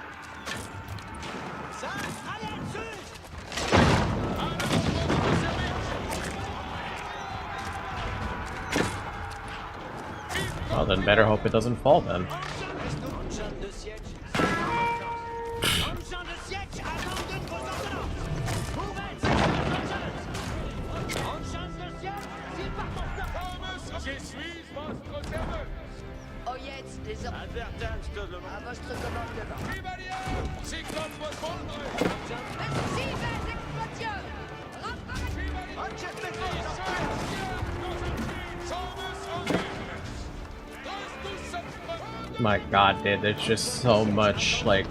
Well, then better hope it doesn't fall then. Je suis votre serveur. Oyez, les hommes. Advertance de le À votre commandement. Chevalier, cyclope votre ordre. Merci, mes explosions. My god, dude, there's just so much, like...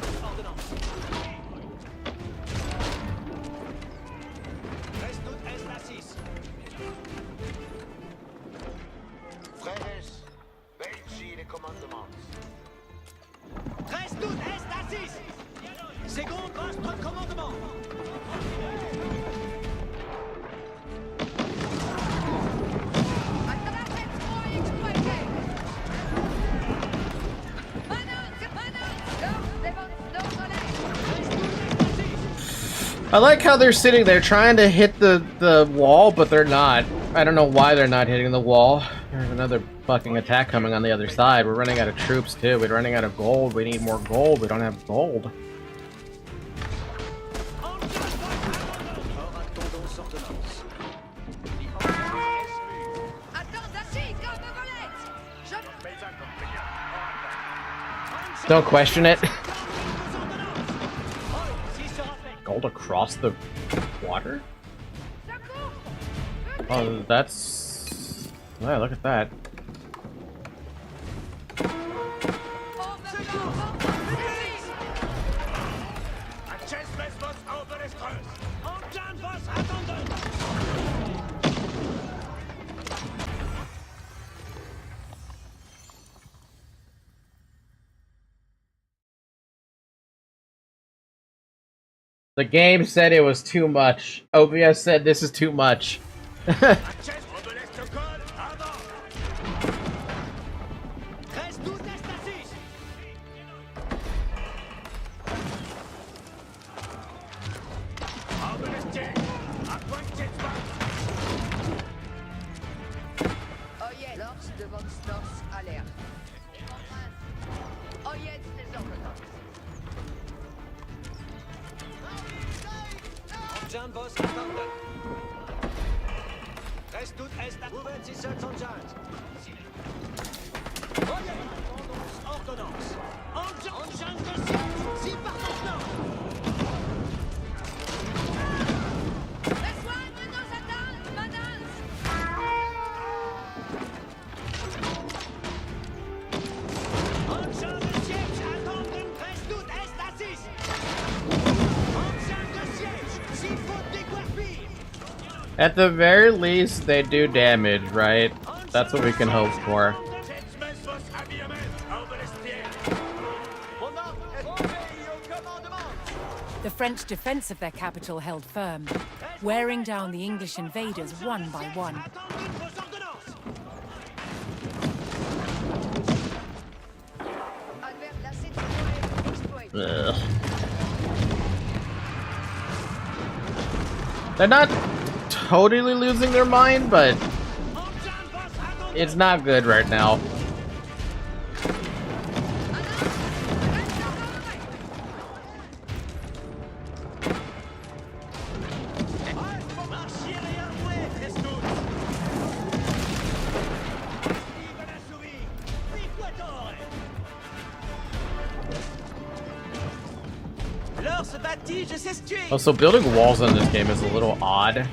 I like how they're sitting there trying to hit the wall, but they're not. I don't know why they're not hitting the wall. There's another fucking attack coming on the other side. We're running out of troops too. We're running out of gold. We need more gold. We don't have gold. Don't question it. Gold across the water? Oh, that's... Yeah, look at that. The game said it was too much. OBS said this is too much. At the very least, they do damage, right? That's what we can hope for. The French defense of their capital held firm, wearing down the English invaders one by one. Ugh. They're not totally losing their mind, but it's not good right now. Also, building walls in this game is a little odd.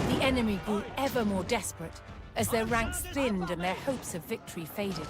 The enemy grew ever more desperate as their ranks thinned and their hopes of victory faded.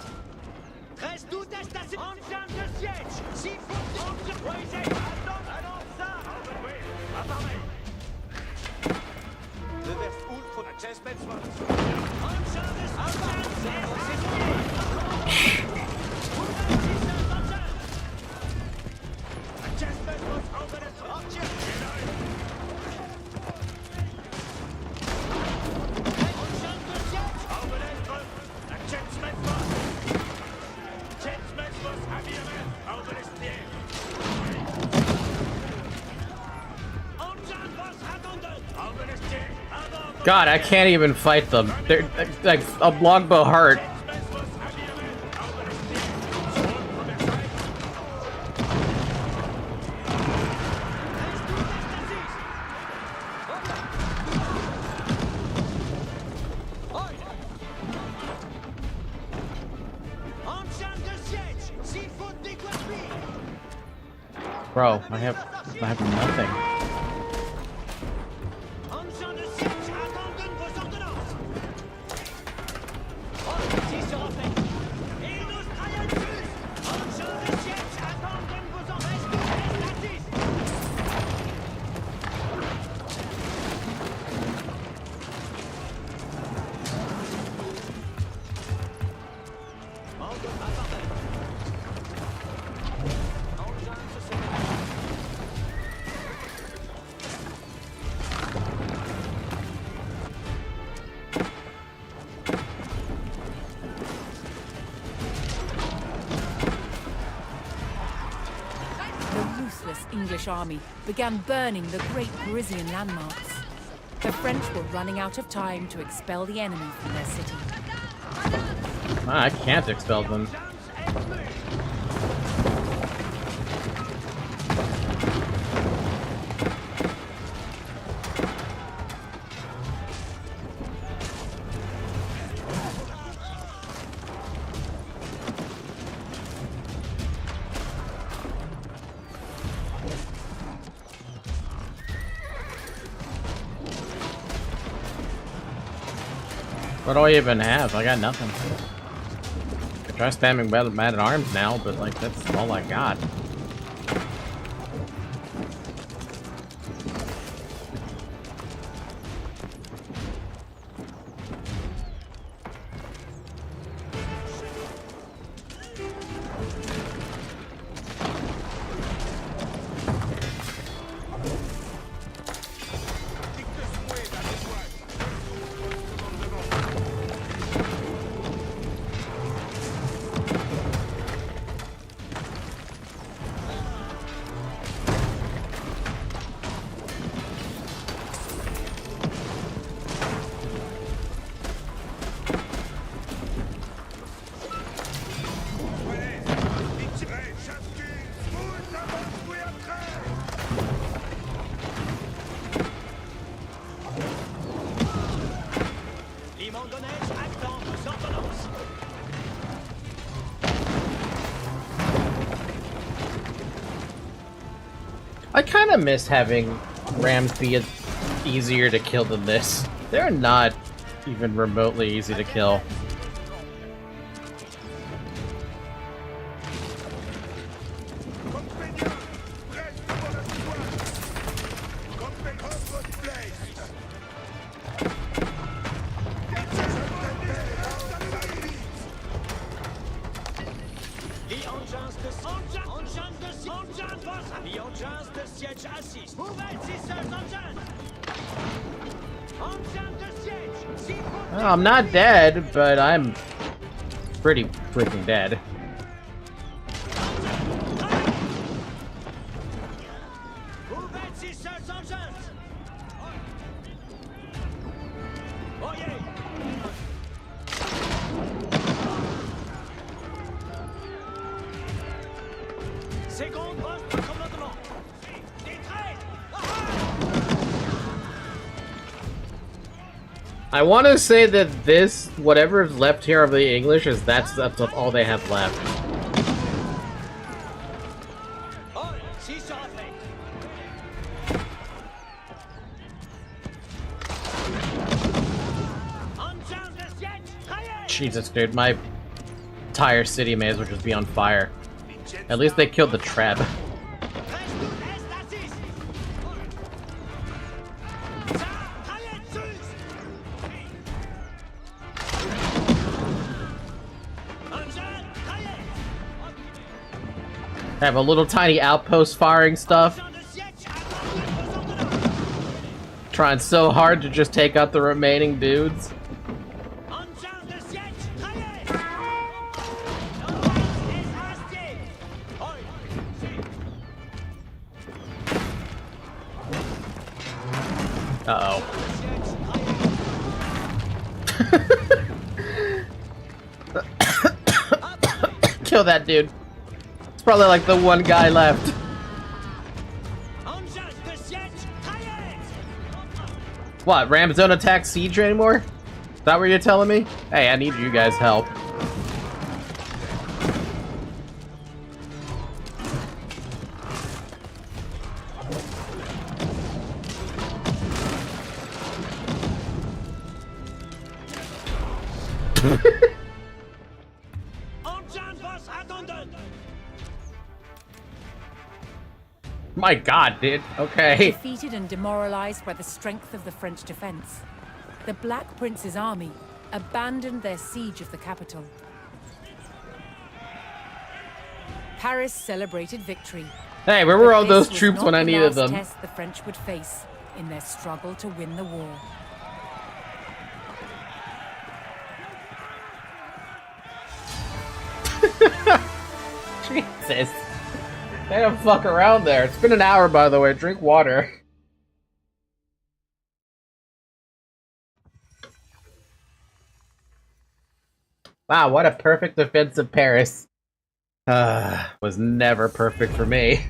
God, I can't even fight them. They're like a longbow heart. Bro, I have nothing. British army began burning the great Parisian landmarks. The French were running out of time to expel the enemy from their city. I can't expel them. What do I even have? I got nothing. I try spamming Man at Arms now, but like that's all I got. I kind of miss having rams be easier to kill than this. They're not even remotely easy to kill. Well, I'm not dead, but I'm pretty freaking dead. I want to say that this, whatever is left here of the English, is that's all they have left. Jesus, dude, my entire city may as well just be on fire. At least they killed the trap. Have a little tiny outpost firing stuff. Trying so hard to just take out the remaining dudes. Uh-oh. Kill that dude. Probably like the one guy left. What, rams don't attack siege anymore? Is that what you're telling me? Hey, I need you guys' help. My god, dude. Okay. Defeated and demoralized by the strength of the French defense, the Black Prince's army abandoned their siege of the capital. Paris celebrated victory. Hey, where were all those troops when I needed them? This was the last test the French would face in their struggle to win the war. Jesus. They don't fuck around there. It's been an hour, by the way. Drink water. Wow, what a perfect defense of Paris. Was never perfect for me.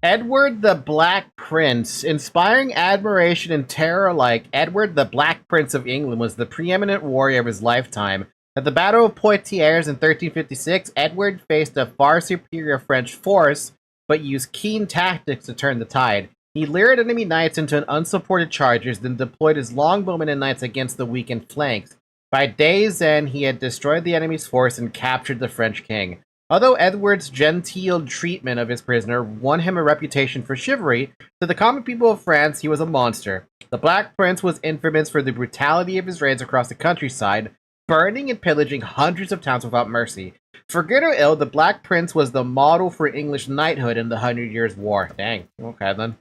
Edward the Black Prince. Inspiring admiration and terror alike, Edward the Black Prince of England was the preeminent warrior of his lifetime. At the Battle of Poitiers in 1356, Edward faced a far superior French force, but used keen tactics to turn the tide. He lured enemy knights into an unsupported charges, then deployed his longbowmen and knights against the weakened flanks. By day's end, he had destroyed the enemy's force and captured the French king. Although Edward's genteel treatment of his prisoner won him a reputation for chivalry, to the common people of France he was a monster. The Black Prince was infamous for the brutality of his raids across the countryside, burning and pillaging hundreds of towns without mercy. For good or ill, the Black Prince was the model for English knighthood in the 100 Years' War. Dang. Okay, then.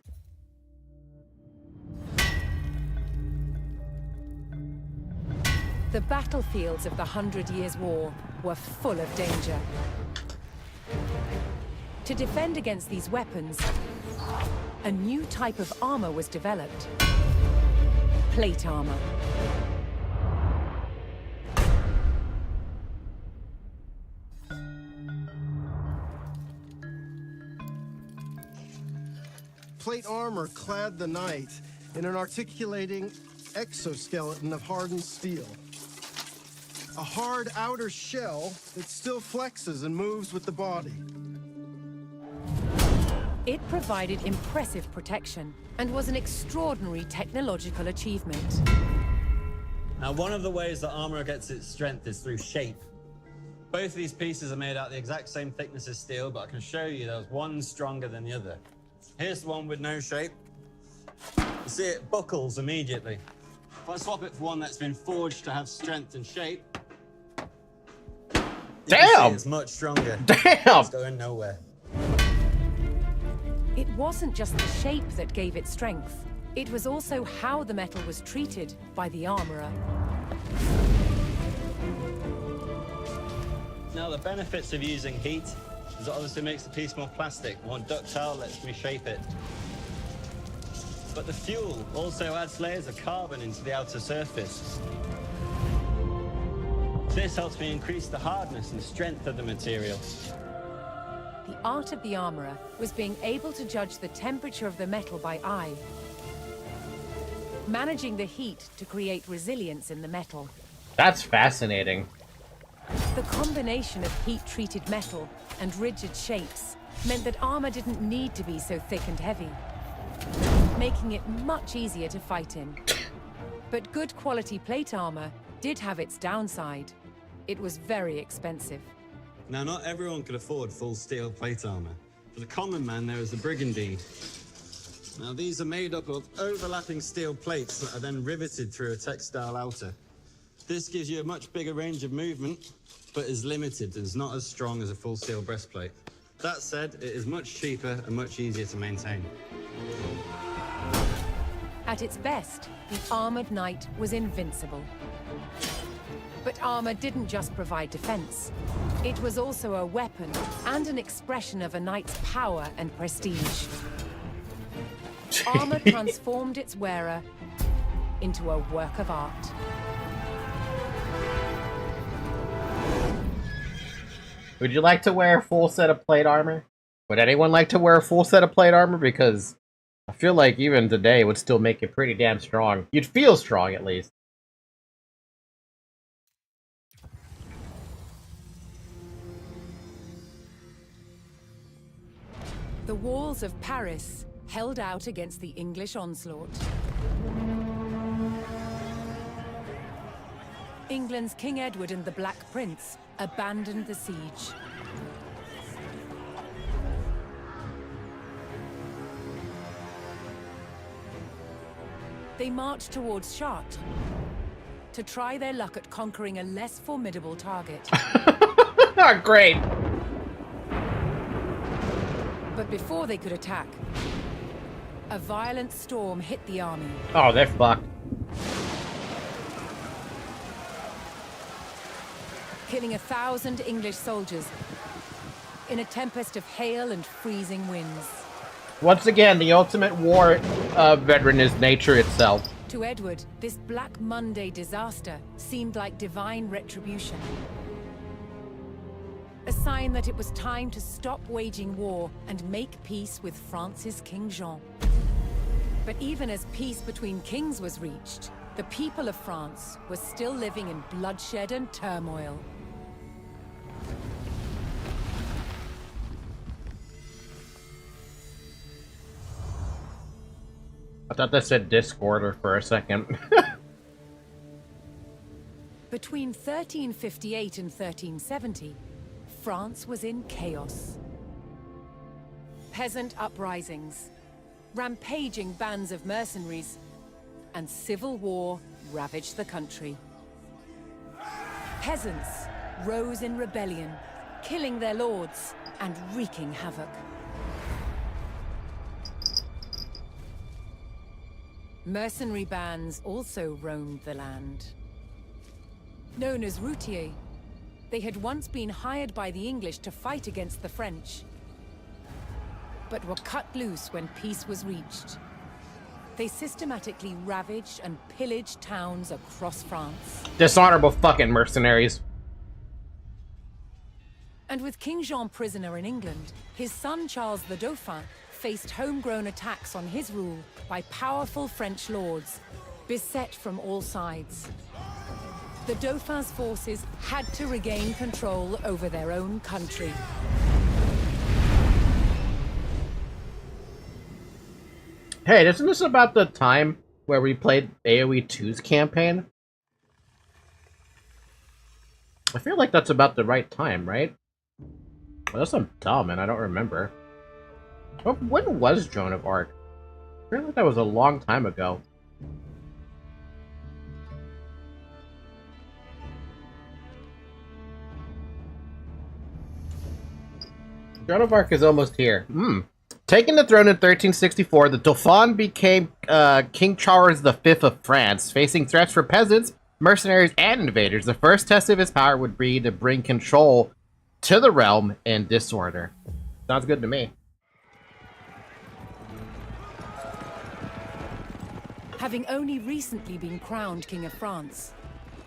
The battlefields of the 100 Years' War were full of danger. To defend against these weapons, a new type of armor was developed. Plate armor. Plate armor clad the knight in an articulating exoskeleton of hardened steel. A hard outer shell that still flexes and moves with the body. It provided impressive protection and was an extraordinary technological achievement. Now, one of the ways that armor gets its strength is through shape. Both of these pieces are made out the exact same thickness as steel, but I can show you there's one stronger than the other. Here's the one with no shape. You see it buckles immediately. If I swap it for one that's been forged to have strength and shape, damn, it's much stronger. Damn, it's going nowhere. It wasn't just the shape that gave it strength. It was also how the metal was treated by the armorer. Now, the benefits of using heat is it obviously makes the piece more plastic, more ductile, lets me shape it. But the fuel also adds layers of carbon into the outer surface. This helps me increase the hardness and strength of the material. The art of the armorer was being able to judge the temperature of the metal by eye, managing the heat to create resilience in the metal. That's fascinating. The combination of heat-treated metal and rigid shapes meant that armor didn't need to be so thick and heavy, making it much easier to fight in. But good quality plate armor did have its downside. It was very expensive. Now, not everyone could afford full steel plate armor. For the common man, there is the brigandine. Now, these are made up of overlapping steel plates that are then riveted through a textile outer. This gives you a much bigger range of movement, but is limited and is not as strong as a full steel breastplate. That said, it is much cheaper and much easier to maintain. At its best, the armored knight was invincible. But armor didn't just provide defense. It was also a weapon and an expression of a knight's power and prestige. Armor transformed its wearer into a work of art. Would you like to wear a full set of plate armor? Would anyone like to wear a full set of plate armor? Because I feel like even today it would still make you pretty damn strong. You'd feel strong, at least. The walls of Paris held out against the English onslaught. England's King Edward and the Black Prince abandoned the siege. They marched towards Chartres to try their luck at conquering a less formidable target. Great. But before they could attack, a violent storm hit the army. Oh, they're fucked. killing 1,000 English soldiers in a tempest of hail and freezing winds. Once again, the ultimate war veteran is nature itself. To Edward, this Black Monday disaster seemed like divine retribution. A sign that it was time to stop waging war and make peace with France's King Jean. But even as peace between kings was reached, the people of France were still living in bloodshed and turmoil. I thought that said disorder for a second. Between 1358 and 1370, France was in chaos. Peasant uprisings, rampaging bands of mercenaries, and civil war ravaged the country. Peasants rose in rebellion, killing their lords and wreaking havoc. Mercenary bands also roamed the land. Known as routiers, they had once been hired by the English to fight against the French, but were cut loose when peace was reached. They systematically ravaged and pillaged towns across France. Dishonorable fucking mercenaries. And with King Jean prisoner in England, his son Charles the Dauphin faced homegrown attacks on his rule by powerful French lords, beset from all sides. The Dauphin's forces had to regain control over their own country. Hey, isn't this about the time where we played AoE 2's campaign? I feel like that's about the right time, right? Unless I'm dumb and I don't remember. When was Joan of Arc? I feel like that was a long time ago. Joan of Arc is almost here. Taking the throne in 1364, the Dauphin became King Charles V of France. Facing threats from peasants, mercenaries, and invaders, the first test of his power would be to bring control to the realm in disorder. Sounds good to me. Having only recently been crowned King of France,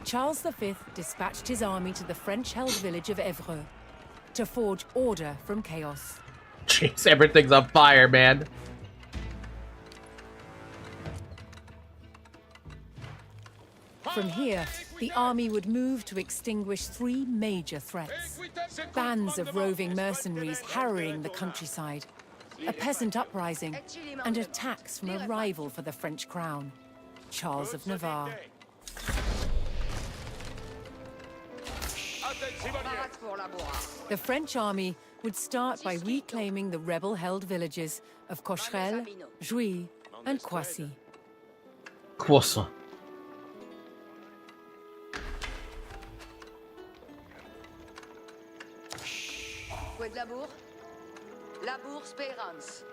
Charles V dispatched his army to the French-held village of Evreux to forge order from chaos. Jeez, everything's on fire, man. From here, the army would move to extinguish three major threats. Bands of roving mercenaries harrying the countryside, a peasant uprising, and attacks from a rival for the French crown, Charles of Navarre. The French army would start by reclaiming the rebel-held villages of Cocherel, Jouy, and Croissy. Croissant. Labour Spérance.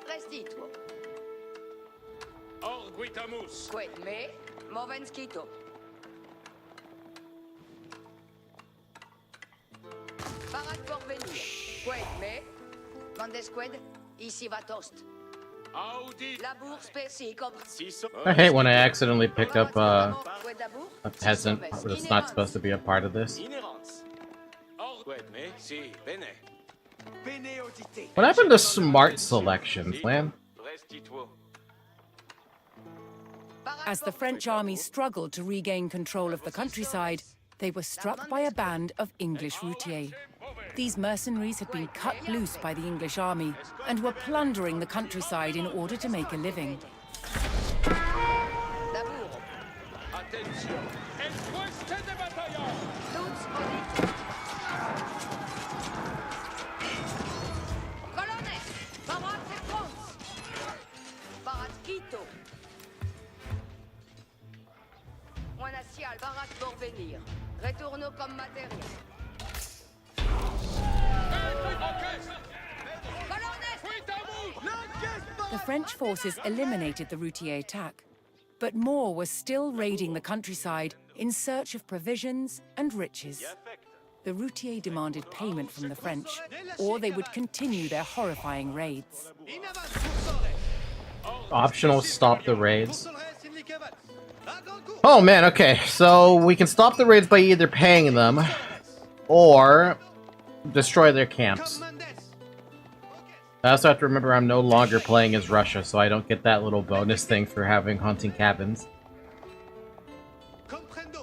Restito. Orguitamus. Quetme, Movenskito. Parat Porvenir. Quetme, Mondesqued, ici va toast. Audi. Labour Spécy, I hate when I accidentally pick up a peasant that's not supposed to be a part of this. What happened to smart selections, man? As the French army struggled to regain control of the countryside, they were struck by a band of English routiers. These mercenaries had been cut loose by the English army and were plundering the countryside in order to make a living. Retourno comme matériel. The French forces eliminated the routier attack, but more were still raiding the countryside in search of provisions and riches. The routier demanded payment from the French, or they would continue their horrifying raids. Optional stop the raids. Oh man, okay, so we can stop the raids by either paying them or destroy their camps. I also have to remember I'm no longer playing as Russia, so I don't get that little bonus thing for having hunting cabins.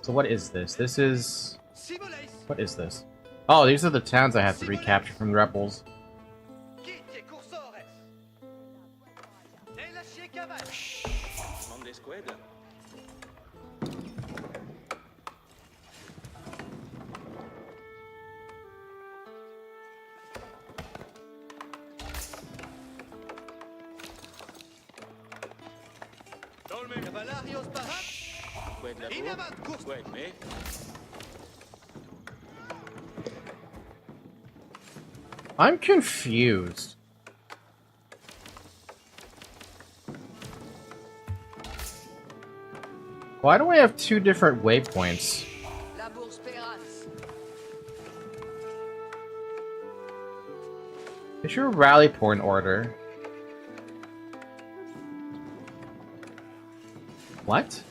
So what is this? This is... What is this? Oh, these are the towns I have to recapture from the rebels. I'm confused. Why do I have two different waypoints? Is your rally point order? What?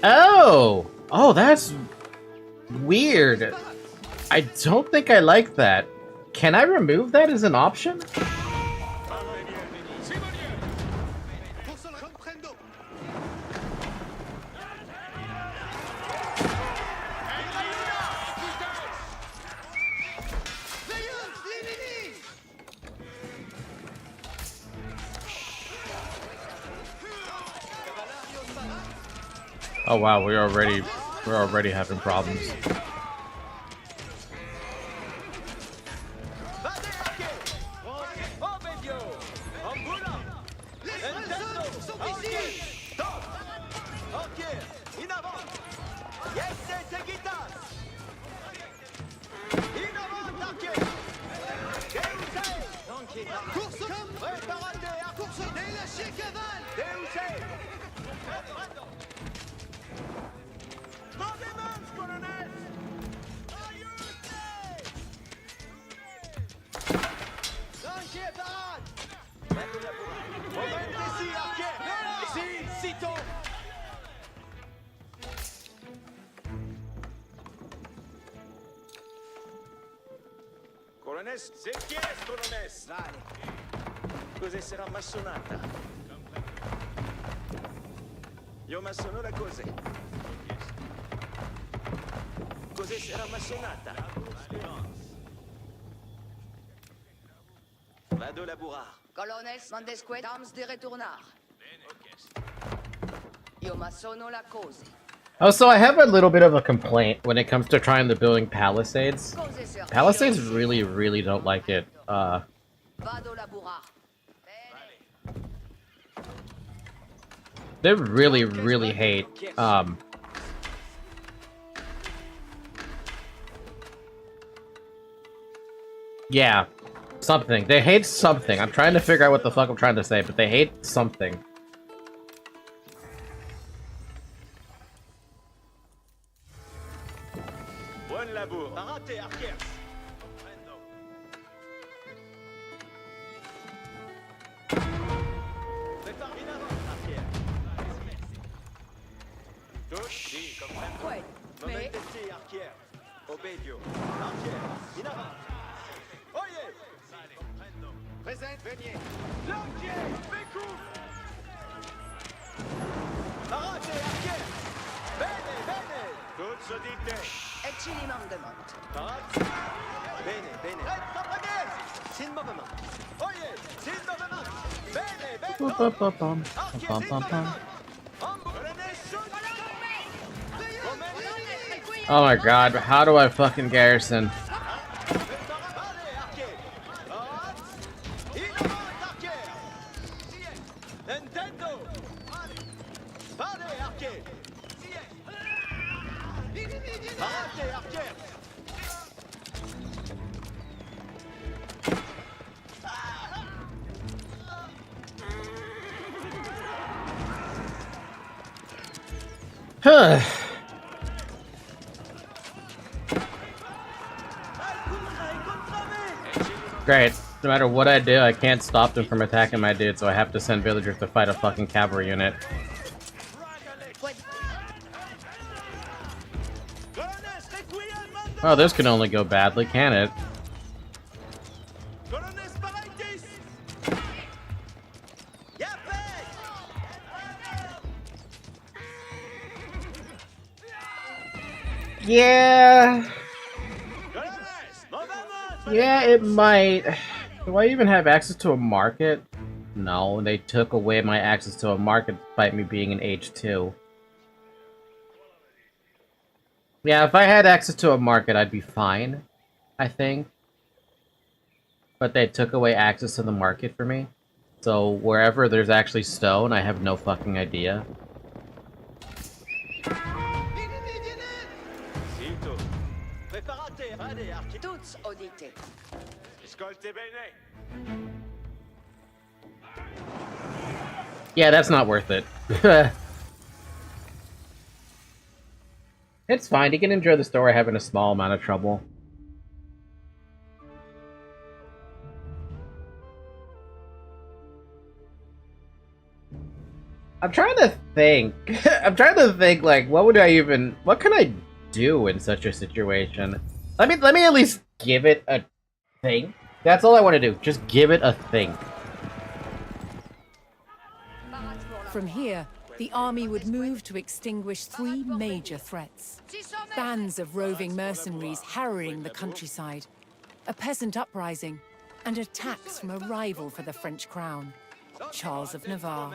Oh! Oh, that's weird. I don't think I like that. Can I remove that as an option? Oh wow, we're already having problems. Se chi è sto Colones? Cos'è sarà massonata? Io massono la cos'è? Cos'è sarà massonata? Vado laburar. Colones, mandesque dams de retornar. Io massono la cose. Oh, so I have a little bit of a complaint when it comes to trying to building palisades. Palisades really don't like it. They really hate, yeah, something. They hate something. I'm trying to figure out what the fuck I'm trying to say, but they hate something. Buon lavoro. Parate, Apegrixs. Prepare in avant, Apegrixs. Tous, sì, comprendo. Momentesi, Apegrixs. Obedio. Apegrixs, in avant. Oye! Present, veniez. L'Apegrixs, Bécou. Parate, Apegrixs. Bene, bene. Tutto dite. E ci li mandemont. Parate. Bene, bene. Sin movement. Oye, sin movement. Bene, bene. Oh my god, how do I fucking garrison? Huh. Great. No matter what I do, I can't stop them from attacking my dude, so I have to send villagers to fight a fucking cavalry unit. Oh, this can only go badly, can it? Yeah. Yeah, it might. Do I even have access to a market? No, they took away my access to a market despite me being an H2. Yeah, if I had access to a market, I'd be fine, I think. But they took away access to the market for me. So wherever there's actually stone, I have no fucking idea. Toutes auditées. Yeah, that's not worth it. It's fine, you can enjoy the story having a small amount of trouble. I'm trying to think. Like, what can I do in such a situation? Let me at least give it a think. That's all I want to do. Just give it a think. From here, the army would move to extinguish three major threats. Bands of roving mercenaries harrying the countryside, a peasant uprising, and attacks from a rival for the French crown, Charles of Navarre.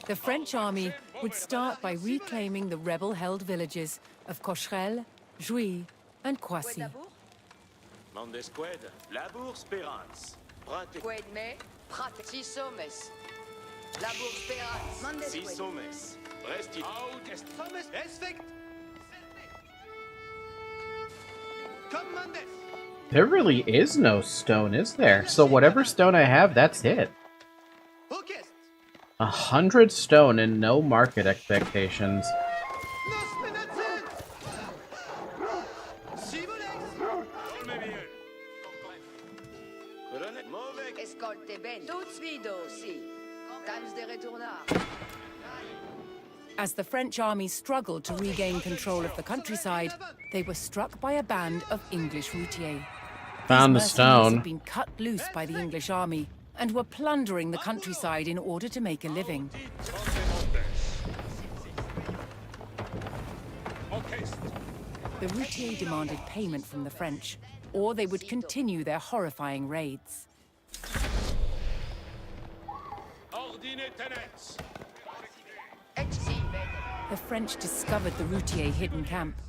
The French army would start by reclaiming the rebel-held villages of Cocherel, Jouy, and Croissy. There really is no stone, is there? So whatever stone I have, that's it. 100 stone and no market expectations. As the French army struggled to regain control of the countryside, they were struck by a band of English routiers. Found the These mercenaries stone. had been cut loose by the English army and were plundering the countryside in order to make a living. The routiers demanded payment from the French, or they would continue their horrifying raids. The French discovered the routier hidden camp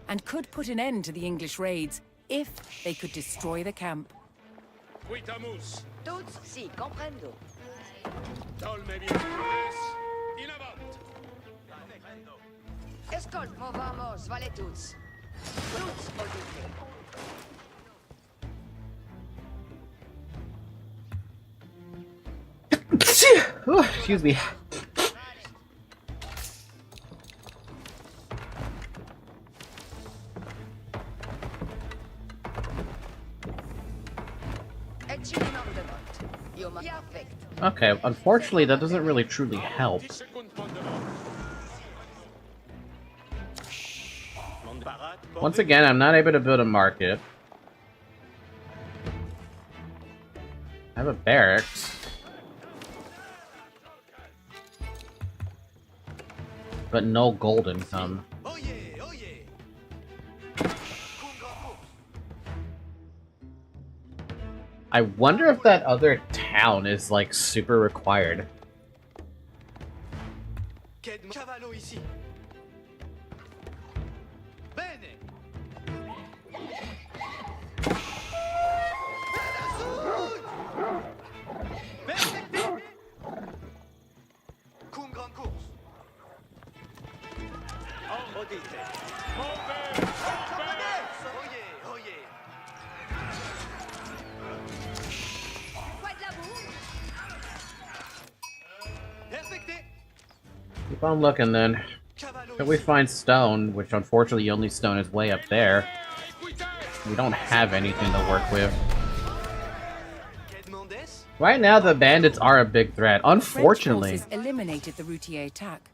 and could put an end to the English raids if they could destroy the camp. Toutes, si, comprendo. Escolte, vamos, vale toutes. Toutes auditées. Ooh, excuse me. Okay, unfortunately that doesn't really truly help. Once again, I'm not able to build a market. I have a barracks. But no gold income. I wonder if that other town is, like, super required. Keep on looking then. If we find stone, which unfortunately the only stone is way up there, we don't have anything to work with. Right now, the bandits are a big threat. Unfortunately. French forces eliminated the routier attack,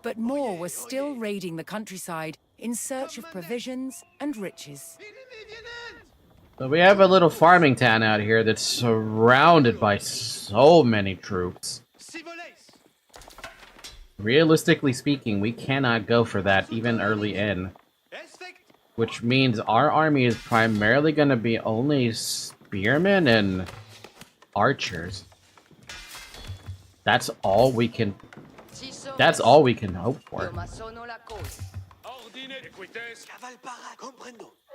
but more were still raiding the countryside in search of provisions and riches. So we have a little farming town out here that's surrounded by so many troops. Realistically speaking, we cannot go for that even early in. Which means our army is primarily going to be only spearmen and archers. That's all we can hope for.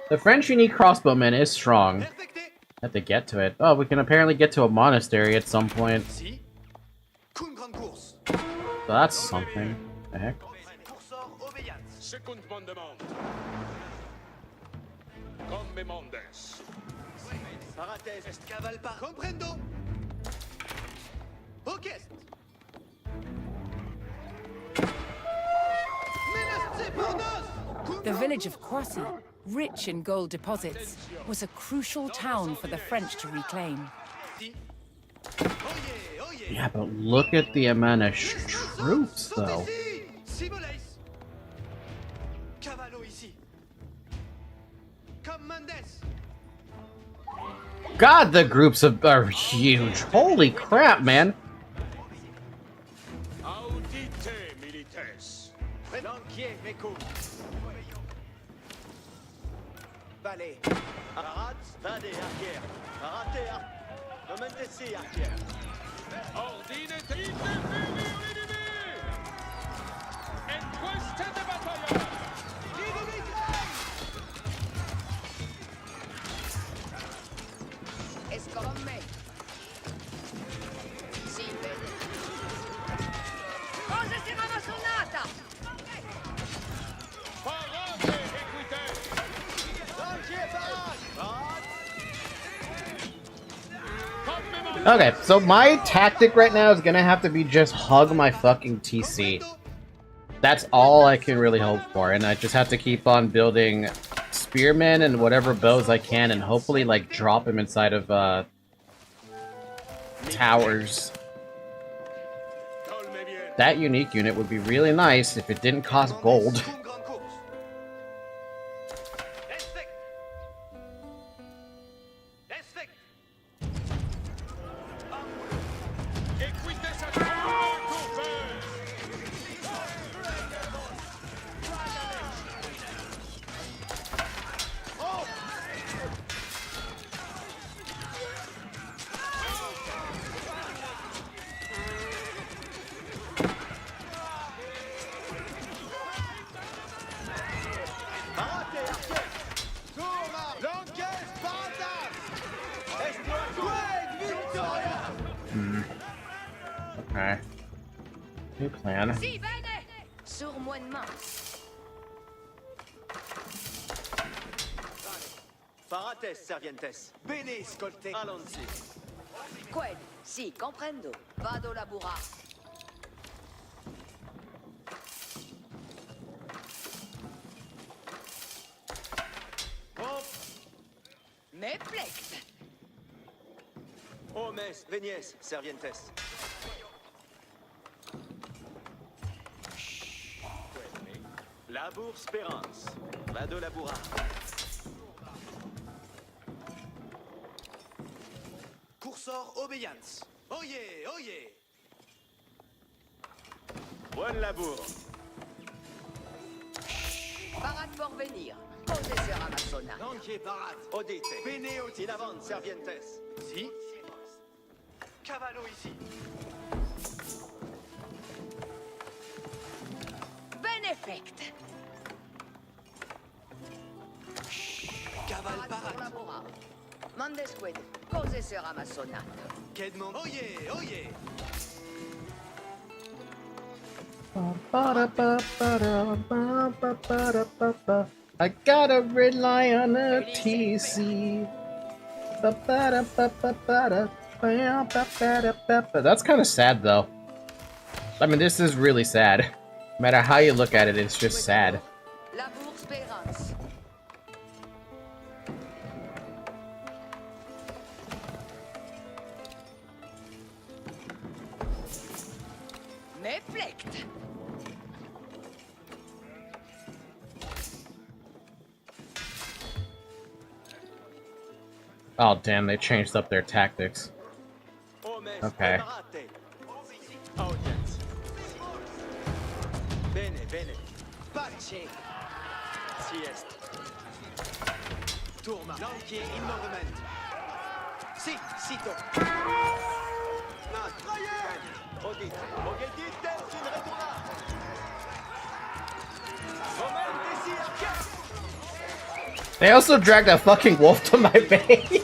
The French unique crossbowman is strong. Have to get to it. Oh, we can apparently get to a monastery at some point. So that's something. The heck? The village of Croissy, rich in gold deposits, was a crucial town for the French to reclaim. Yeah, but look at the amount of troops, though. God, the groups are huge. Holy crap, man. Okay, so my tactic right now is gonna have to be just hug my fucking TC. That's all I can really hope for, and I just have to keep on building spearmen and whatever bows I can, and hopefully, like, drop them inside of, towers. That unique unit would be really nice if it didn't cost gold. Okay. New plan. Sur moi de main. Parates, servientes. Bene, scolte. Allons-y. Quel? Si, comprendo. Vado labura. Me plex. Homes, venies, servientes. Labour spérance. Vado labura. Cursor obéissance. Oye, oye. Buen labour. Parade pour venir. Posez sur Amazona. Nanquier parade. Odite. Bene in avant, servientes. Si. Cavallo ici. Benefect. Caval parade. Mandesquid. Posez sur Amazona. Kedmon. Oye, oye. I gotta rely on a TC. That's kind of sad, though. I mean, this is really sad. No matter how you look at it, it's just sad. Labour Spérance. Meplecht. Oh damn, they changed up their tactics. Okay. Audience. Bene, bene. Pace. Siest. Turma. Lanchier in movement. Si, sito. Not. Odite. Ogedite, sin retourna. They also dragged a fucking wolf to my base.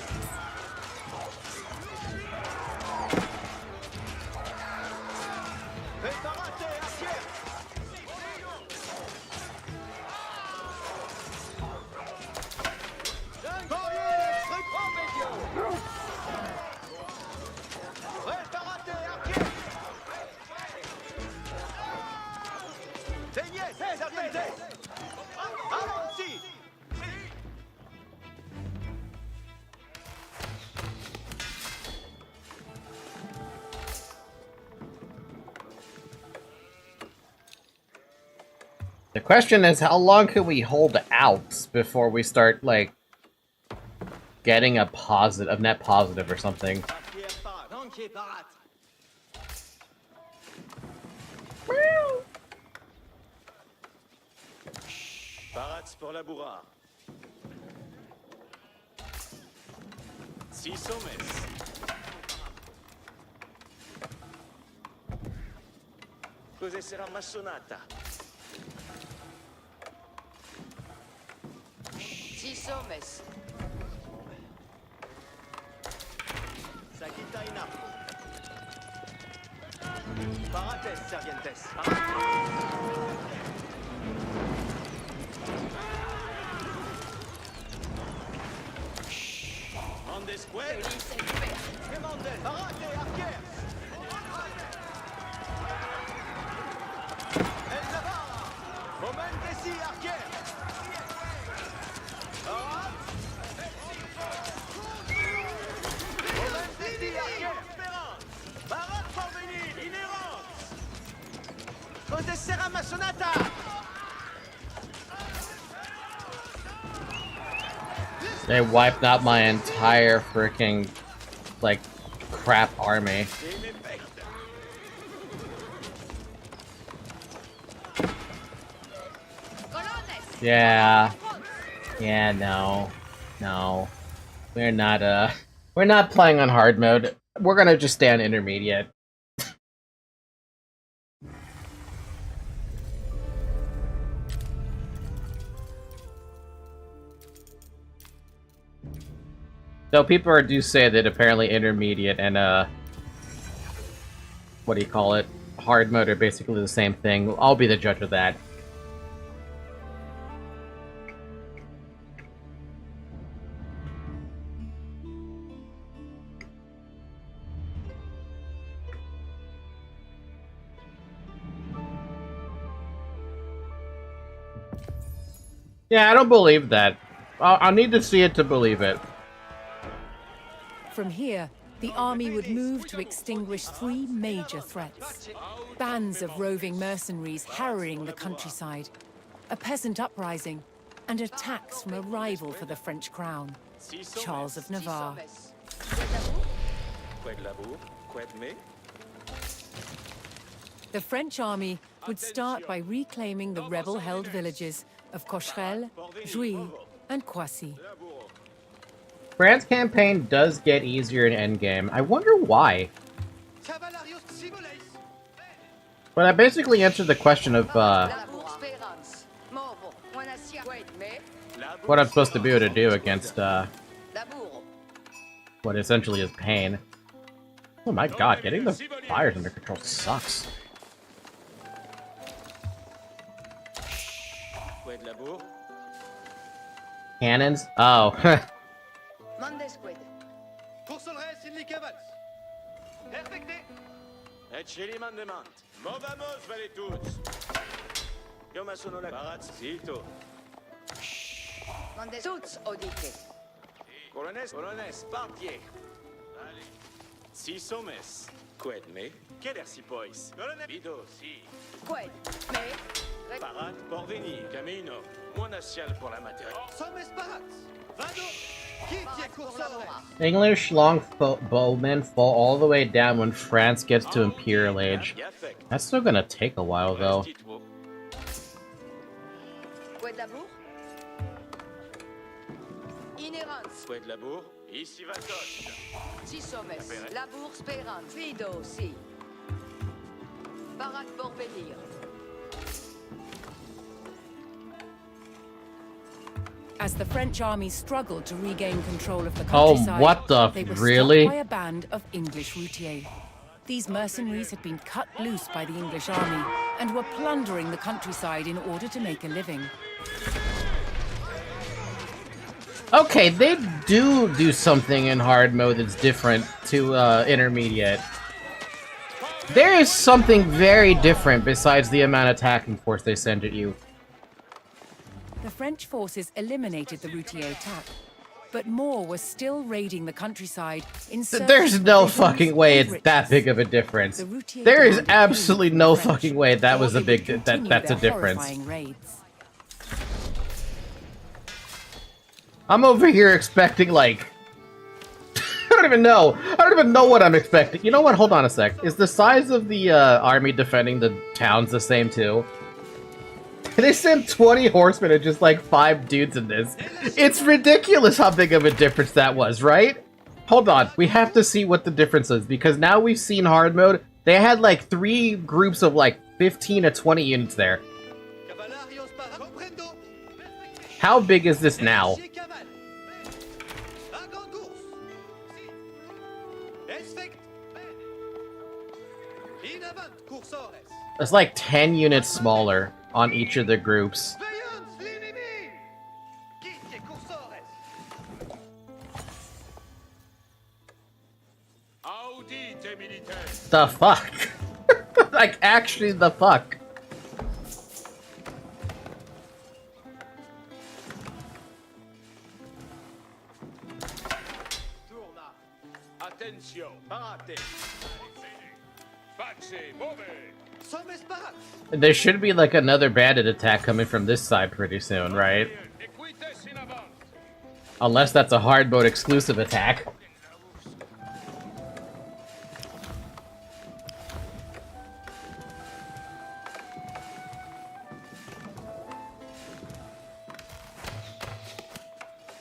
The question is, how long can we hold out before we start, like, getting a net positive or something? Parats pour la bourrard. 6 hommes. Cos'è sarà massonata? Six hommes. Saquita in arco. Parates, servientes. Andes square. Demande. Parate, arquer. El Navarra. Momente si, arquer. They wiped out my entire freaking, like, crap army. Yeah. Yeah, no. No. We're not playing on hard mode. We're gonna just stay on intermediate. So people do say that apparently intermediate and what do you call it? Hard mode are basically the same thing. I'll be the judge of that. Yeah, I don't believe that. I'll need to see it to believe it. From here, the army would move to extinguish three major threats. Bands of roving mercenaries harrying the countryside, a peasant uprising, and attacks from a rival for the French crown, Charles of Navarre. The French army would start by reclaiming the rebel-held villages of Cocherel, Jouy, and Croissy. France campaign does get easier in endgame. I wonder why. But I basically answered the question of what I'm supposed to be able to do against what essentially is pain. Oh my god, getting the fires under control sucks. Cannons? Oh. Et chez les mandements. Movamos, valez tous. Io sono la Barazzi, zitto. Quando tutti odite. Colonnes, partier. Si somes. Qued me? Quel si pois? Colonnes. Vido, si. Qued, me. Parat, porvenir. Camino. Monacial pour la matière. Sommes Barat! Vado! Qui cursores? English longbowmen fall all the way down when France gets to Imperial Age. That's still gonna take a while, though. Qued labour? Inhérence. Qued labour? Ici va coche. Si somes. Labour spérant. Vido, si. Parat porvenir. As the French army struggled to regain control of the Oh, countryside, what the they were really? stopped by a band of English routiers. These mercenaries had been cut loose by the English army and were plundering the countryside in order to make a living. Okay, they do something in hard mode that's different to intermediate. There is something very different besides the amount of attacking force they send at you. The French forces eliminated the routier attack, but more were still raiding the countryside in search There's of no provisions fucking way and it's that riches. big of a difference. The routiers There is demanded absolutely food no from the fucking French, way that was or a they big would continue that's a their difference. horrifying raids. I'm over here expecting like I don't even know. I don't even know what I'm expecting. You know what? Hold on a sec. Is the size of the army defending the towns the same too? They sent 20 horsemen and just like 5 dudes in this. It's ridiculous how big of a difference that was, right? Hold on. We have to see what the difference is because now we've seen hard mode. They had like 3 groups of like 15 to 20 units there. How big is this now? It's like 10 units smaller on each of the groups. Audite, militaire. The fuck? Like, actually, the fuck? Tourna. Attention. Parate. Baxe, move. Sommes Barat! There should be like another bandit attack coming from this side pretty soon, right? Equites in avant. Unless that's a hard mode exclusive attack.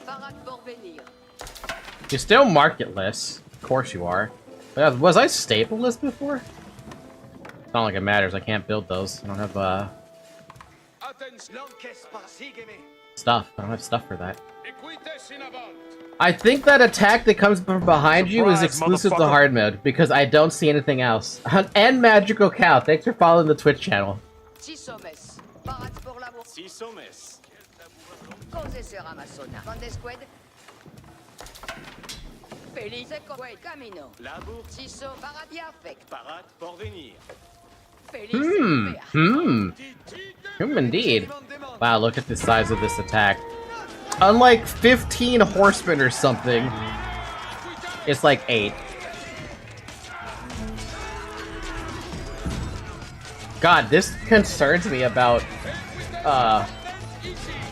Parat porvenir. You're still marketless. Of course you are. Was I stapleless before? It's not like it matters. I can't build those. I don't have Attention. stuff. I don't have stuff for that. Equites in avant. I think that attack that comes from behind you is Surprise, exclusive to motherfucker. hard mode because I don't see anything else. And Magical Cow, thanks for following the Twitch channel. Si somes. Parat pour labour. Si somes. Cose sera massona. Quando squad? Felice qued camino. Labour. Si so. Parat affect. Parat, porvenir. Indeed. Wow, look at the size of this attack. Unlike 15 horsemen or something, it's like 8. God, this concerns me about,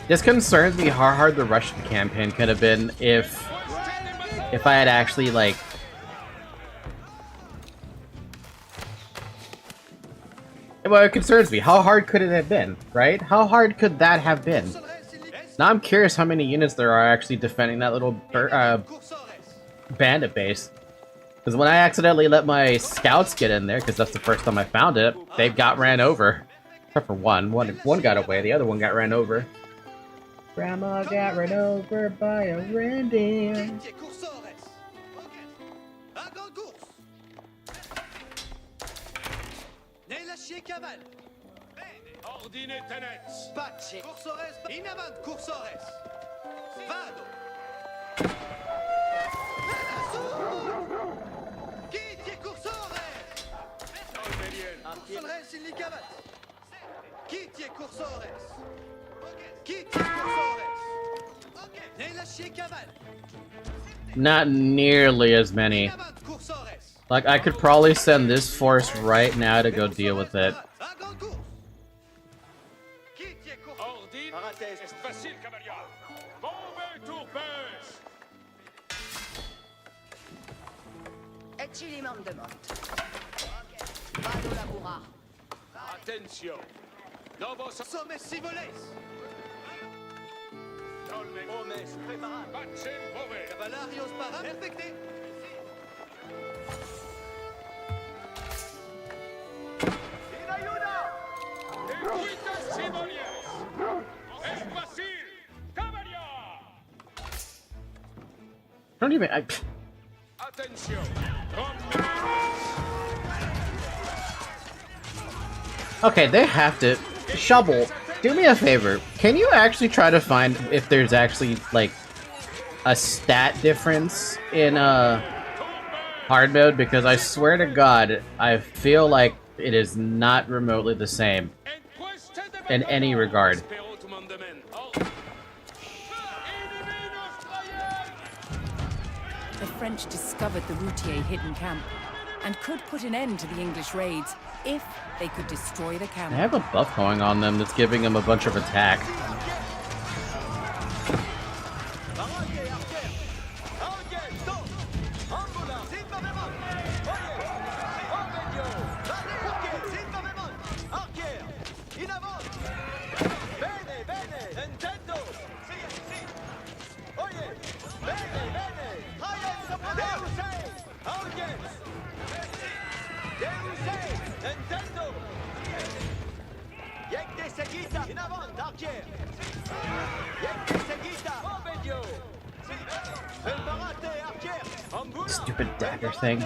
this concerns me how hard the Russian campaign could have been if I had actually, like, well, it concerns me. How hard could it have been, right? How hard could that have been? Now I'm curious how many units there are actually defending that little bandit base. Because when I accidentally let my scouts get in there, because that's the first time I found it, they got ran over. Except for one. One got away, the other one got ran over. Grandma got run over by a reindeer. Ordine tenets. Pace! Cursores! In avant, cursores! Vado! Chi cursores! Cursores in ligavat! Not nearly as many. Like, I could probably send this force right now to go deal with it. Attention. Novos sommes civiles. Omes preparad. Pacem bove. Cavalarios para. Perfecte. In ayuda. Equitas civilies. Es fácil. Cavallia. Don't even. Attention. Okay, they have to. Shovel, do me a favor. Can you actually try to find if there's actually, like, a stat difference in hard mode? Because I swear to God, I feel like it is not remotely the same in any regard. The French discovered the Routier hidden camp and could put an end to the English raids if they could destroy the camp. They have a buff going on them that's giving them a bunch of attack. Stupid dagger thing.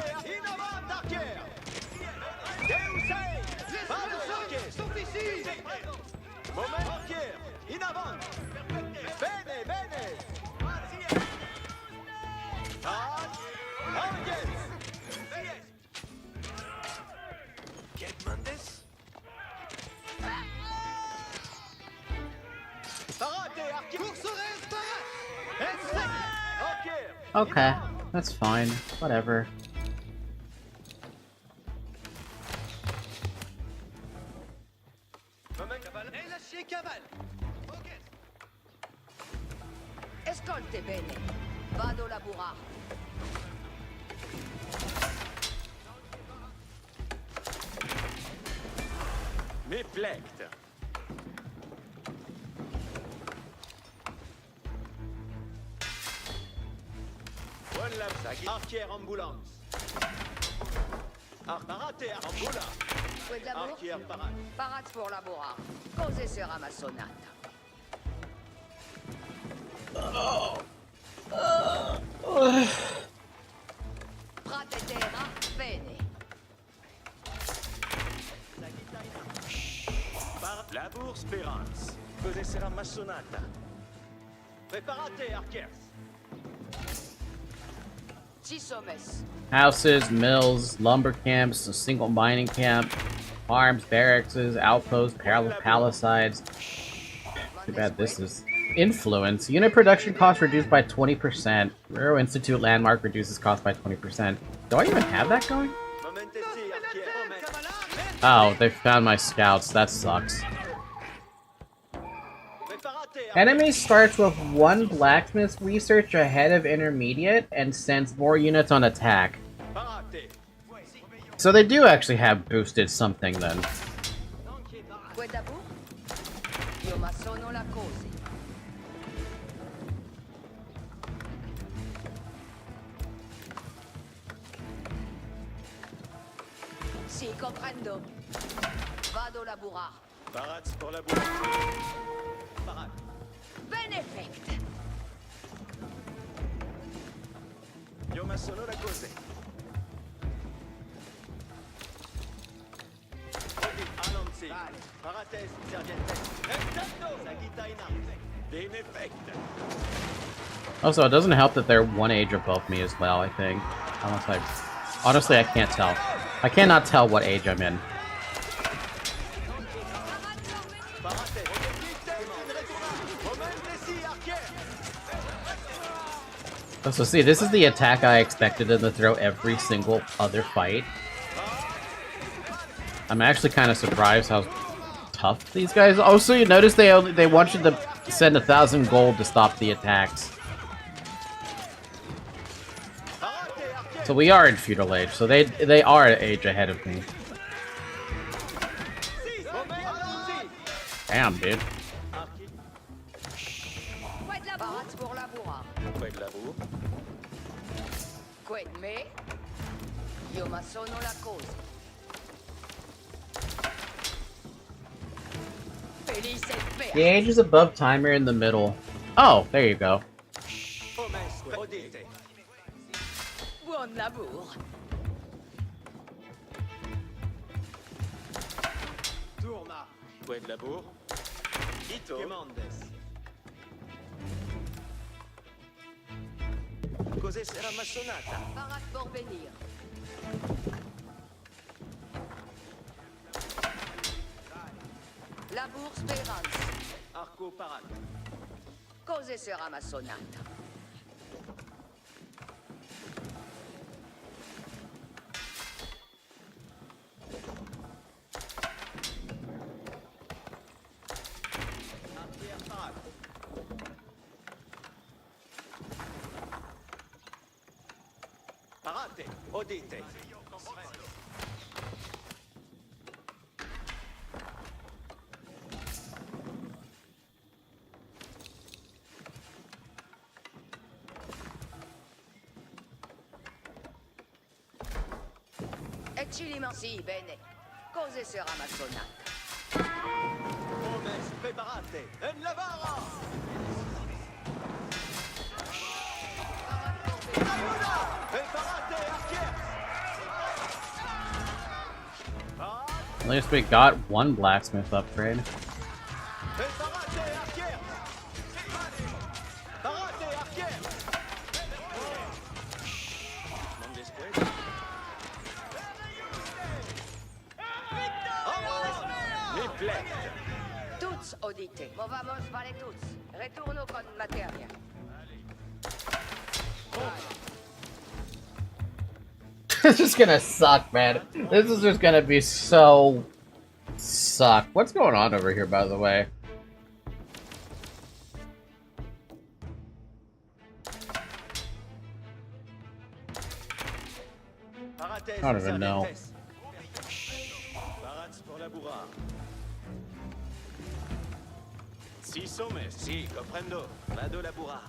Okay, that's fine. Whatever. Escolte bene. Vado lavorare. Neglect. Arquier ambulance. Parate ambulance. Fouet d'amour. Arquier parade. Parade pour lavorare. Cose sera ma sonata. Prate terra, bene. Labour Spérance. Cose sera ma sonata. Preparate, Arquiers. Ci sommes. Houses, mills, lumber camps, a single mining camp, farms, barracks, outposts, palisades. Too bad this is influence. Unit production cost reduced by 20%. Railroad Institute landmark reduces cost by 20%. Do I even have that going? Oh, they found my scouts. That sucks. Enemy starts with 1 blacksmith research ahead of intermediate and sends more units on attack. So they do actually have boosted something then. Fouet d'amour. Io ma sono la cose. Si, comprendo. Vado lavorare. Parade pour labour. Parade. Benefect. Io ma sono la cose. Annunzi. Parates, sergente. Intendo. Sagita in arte. Benefect. Also, it doesn't help that they're 1 age above me as well, I think. Honestly, I can't tell. I cannot tell what age I'm in. So see, this is the attack I expected them to throw every single other fight. I'm actually kind of surprised how tough these guys are. Also, you notice they want you to send 1,000 gold to stop the attacks. So we are in feudal age, so they are an age ahead of me. Damn, dude. The age is above timer in the middle. Oh, there you go. Buon labor. Tourna. Buen labor. Ito. Quemandes. Cos'è sarà massonata? Parat pour venir. Labour Spérance. Arco parat. Cos'è sarà massonata? Parate. Odite. Sì, bene. Cos'è sarà massonata? Omes, preparate. En lavara. Preparate, archers. At least we got one blacksmith upgrade. Preparate, archers. Parate, archers. Non después. Tuts, odite. Movamos vale tuts. Returno con materia. This is gonna suck, man. This is just gonna be so suck. What's going on over here, by the way? I don't even know. Si somes, si, comprendo. Vado laburar.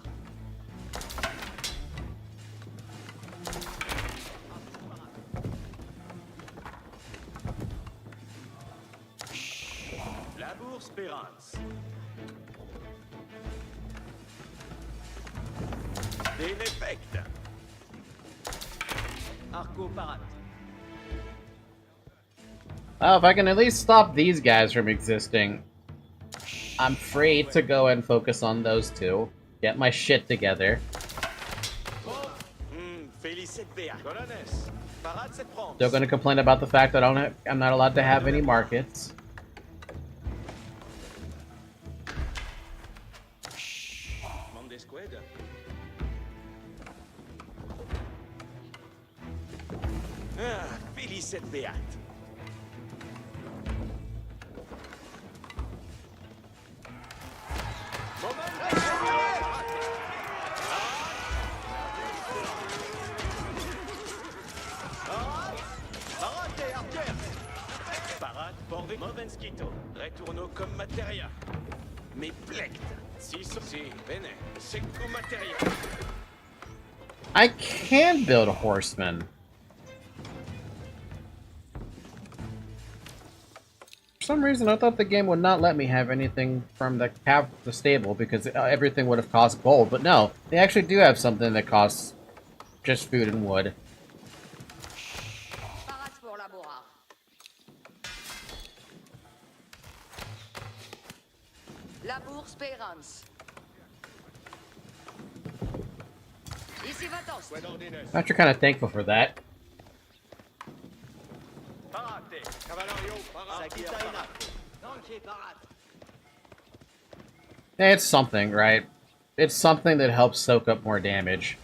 Labour Spérance. Den effect. Arco parat. Oh, if I can at least stop these guys from existing, I'm free to go and focus on those two. Get my shit together. Still gonna complain about the fact that I'm not allowed to have any markets. Returno comme materia. Me plect. Si, bene. Secco materia. I can build a horseman. For some reason, I thought the game would not let me have anything from the stable because everything would have cost gold. But no, they actually do have something that costs just food and wood. Labour Spérance. Ici va tost. I'm actually kind of thankful for that. Parate. Cavalario. It's something, right? It's something that helps soak up more damage.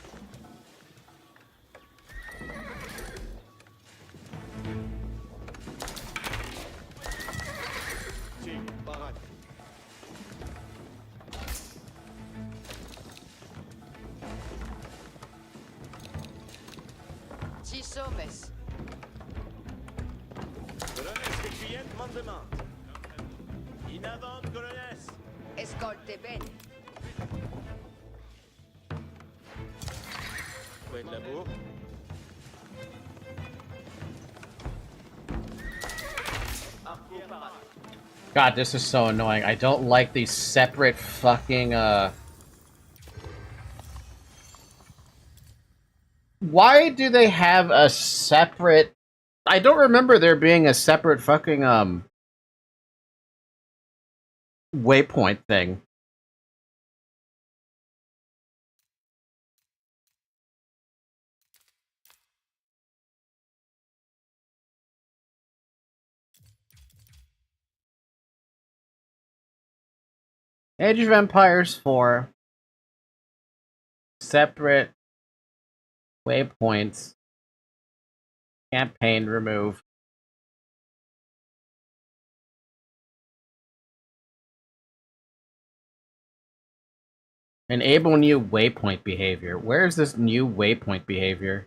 Somes. Colonnes, que client m'en demande. In avant, colonnes. Escolte bene. Point de labour. God, this is so annoying. I don't like these separate fucking, Why do they have a separate... I don't remember there being a separate fucking, waypoint thing. Age of Empires 4. Separate waypoints. Campaign remove. Enable new waypoint behavior. Where is this new waypoint behavior?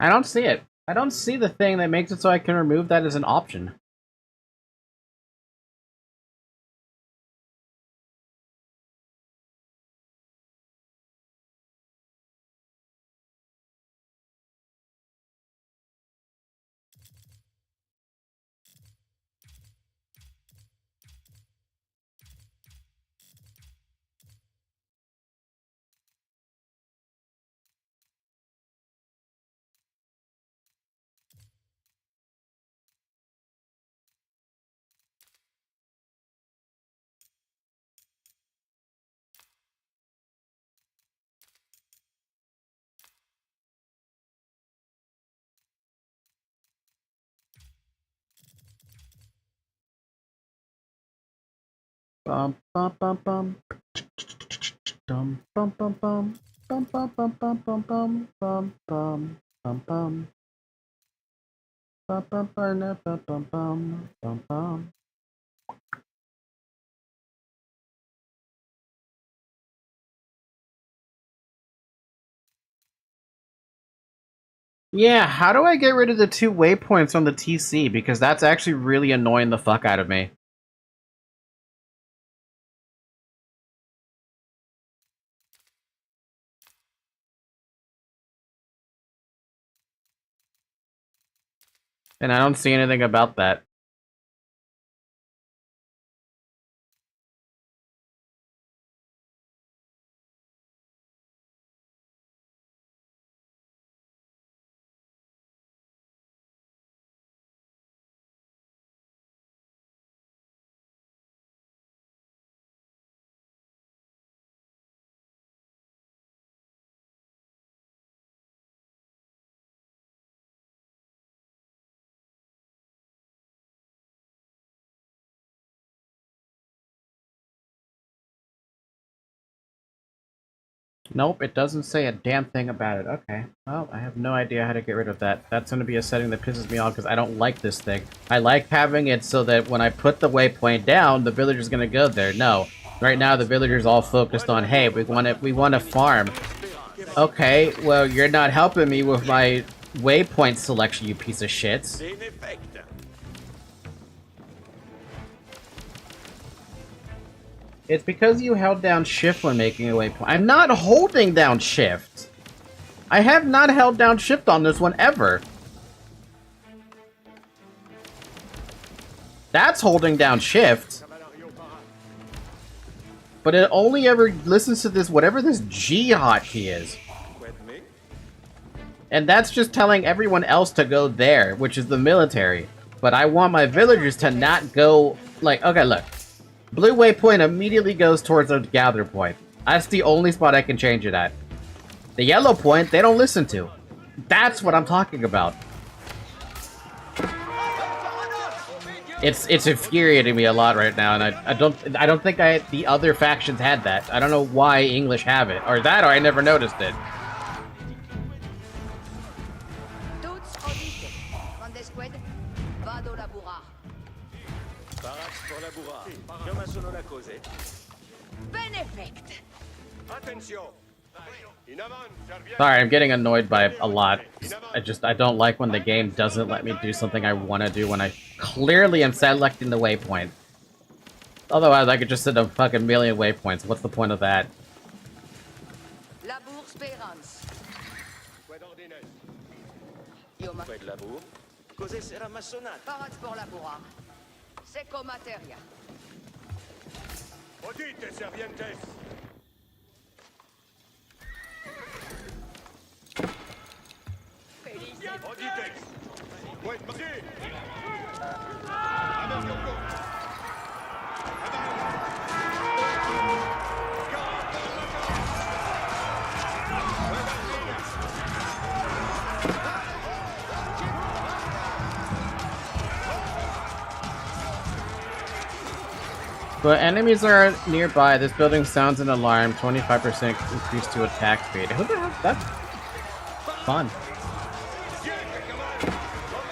I don't see it. I don't see the thing that makes it so I can remove that as an option. Bum bum bum bum. Dum bum bum bum. Bum bum bum bum bum bum bum bum bum bum. Bum bum bum bum bum bum bum bum. Yeah, how do I get rid of the 2 waypoints on the TC? Because that's actually really annoying the fuck out of me. And I don't see anything about that. Nope, it doesn't say a damn thing about it. Okay. Well, I have no idea how to get rid of that. That's going to be a setting that pisses me off because I don't like this thing. I like having it so that when I put the waypoint down, the villager's going to go there. No. Right now, the villager's all focused on, hey, we want to farm. Okay, well, you're not helping me with my waypoint selection, you piece of shit. It's because you held down shift when making a waypoint. I'm not holding down shift. I have not held down shift on this one ever. That's holding down shift. But it only ever listens to this, whatever this G hotkey is. And that's just telling everyone else to go there, which is the military. But I want my villagers to not go, like, okay, look. Blue waypoint immediately goes towards a gather point. That's the only spot I can change it at. The yellow point, they don't listen to. That's what I'm talking about. It's infuriating me a lot right now, and I don't think the other factions had that. I don't know why English have it, or that, or I never noticed it. Sorry, I'm getting annoyed by it a lot. I don't like when the game doesn't let me do something I want to do when I clearly am selecting the waypoint. Otherwise, I could just set a fucking million waypoints. What's the point of that? But enemies are nearby. This building sounds an alarm. 25% increase to attack speed. Who the hell? That's fun.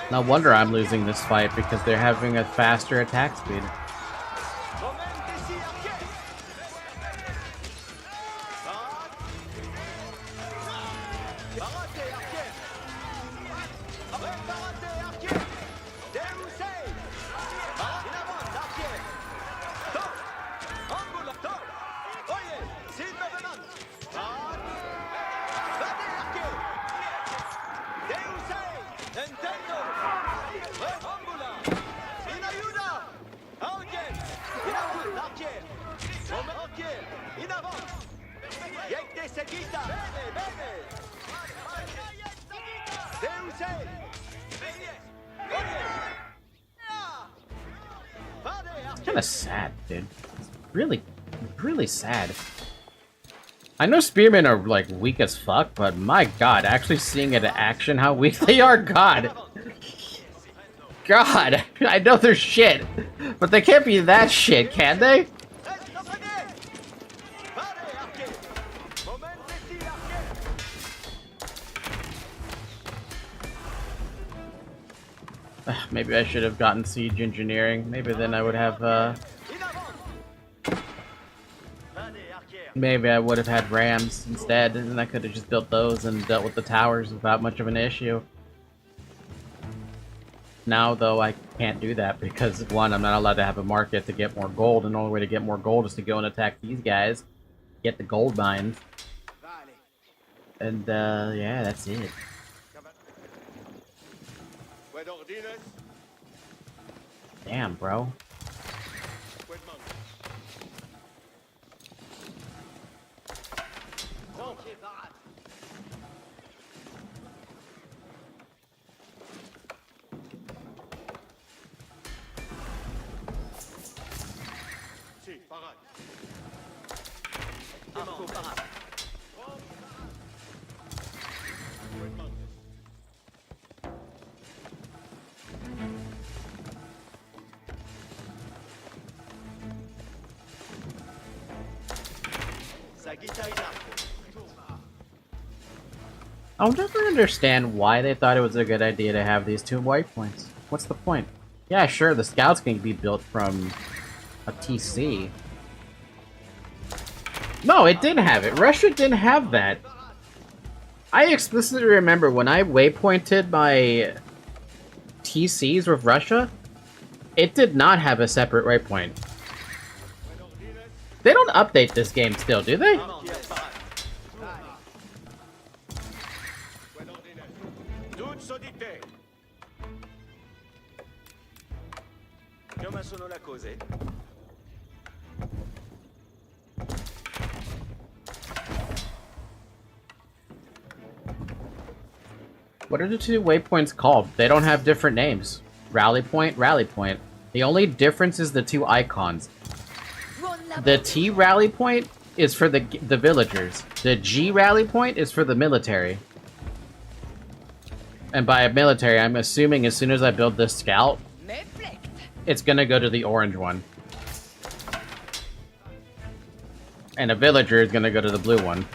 No wonder I'm losing this fight, because they're having a faster attack speed. Kinda sad, dude. It's really sad. I know spearmen are, like, weak as fuck, but my god, actually seeing it in action, how weak they are, god! God! I know they're shit, but they can't be that shit, can they? Maybe I should have gotten siege engineering. Maybe then I would have, maybe I would have had rams instead, and I could have just built those and dealt with the towers without much of an issue. Now, though, I can't do that because, one, I'm not allowed to have a market to get more gold, and the only way to get more gold is to go and attack these guys, get the gold mines. And, yeah, that's it. Damn, bro. I'll never understand why they thought it was a good idea to have these two waypoints. What's the point? Yeah, sure, the scouts can be built from a TC. No, it didn't have it. Russia didn't have that. I explicitly remember when I waypointed my TCs with Russia, it did not have a separate waypoint. They don't update this game still, do they? Come sono le cose? What are the two waypoints called? They don't have different names. Rally point, rally point. The only difference is the two icons. The T rally point is for the villagers. The G rally point is for the military. And by military, I'm assuming as soon as I build this scout, it's gonna go to the orange one. And a villager is gonna go to the blue one.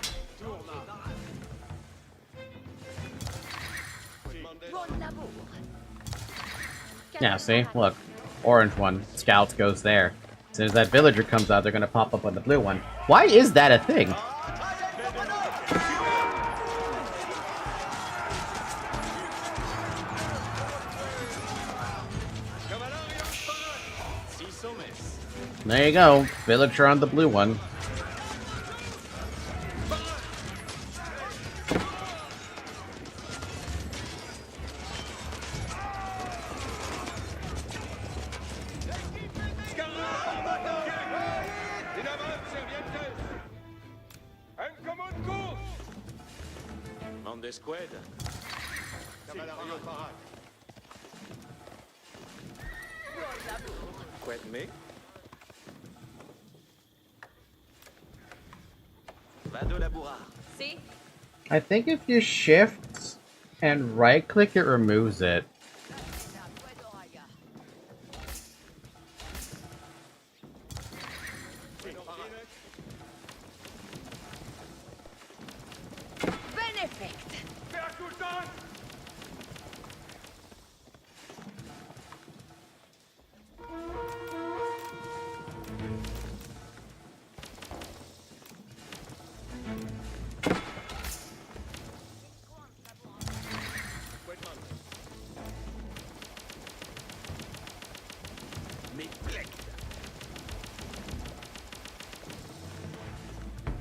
Yeah, see? Look. Orange one. Scouts goes there. As soon as that villager comes out, they're gonna pop up on the blue one. Why is that a thing? There you go. Villager on the blue one. I think if you shift and right click, it removes it.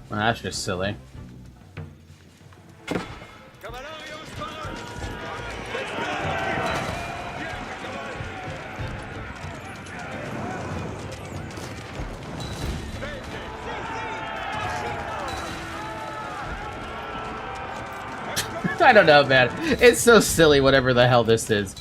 Well, that's just silly. I don't know, man. It's so silly, whatever the hell this is.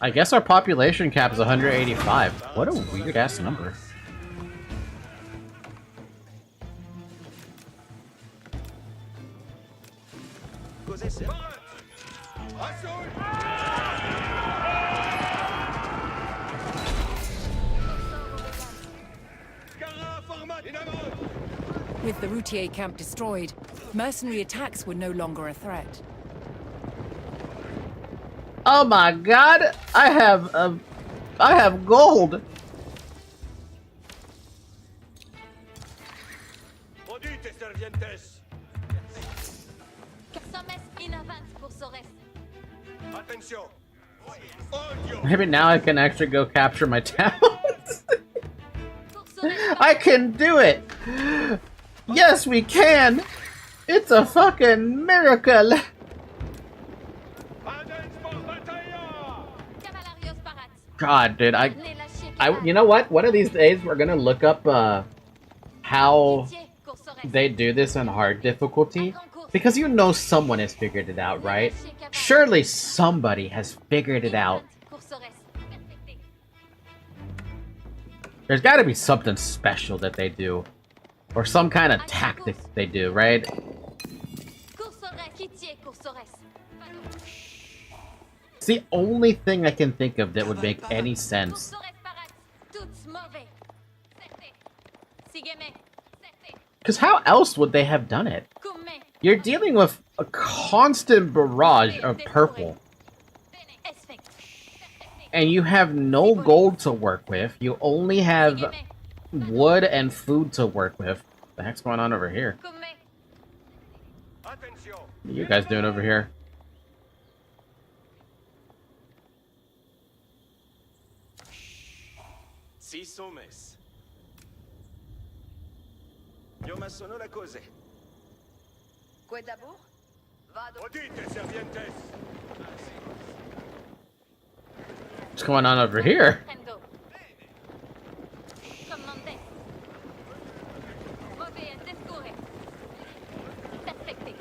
I guess our population cap is 185. What a weird ass number. With the Routier camp destroyed, mercenary attacks were no longer a threat. Oh my god! I have gold! Maybe now I can actually go capture my towns. I can do it! Yes, we can! It's a fucking miracle! God, dude, you know what? One of these days we're gonna look up how they do this on hard difficulty, because you know someone has figured it out, right? Surely somebody has figured it out. There's got to be something special that they do, or some kind of tactic they do, right? It's the only thing I can think of that would make any sense. Because how else would they have done it? You're dealing with a constant barrage of purple. And you have no gold to work with. You only have wood and food to work with. What the heck's going on over here? What are you guys doing over here? Si somes. Io ma sono la cose. Quoi d'abord? Vado. Odite, servientes. What's going on over here? Prendo. Commandez. Movez, descurre. Perfecte.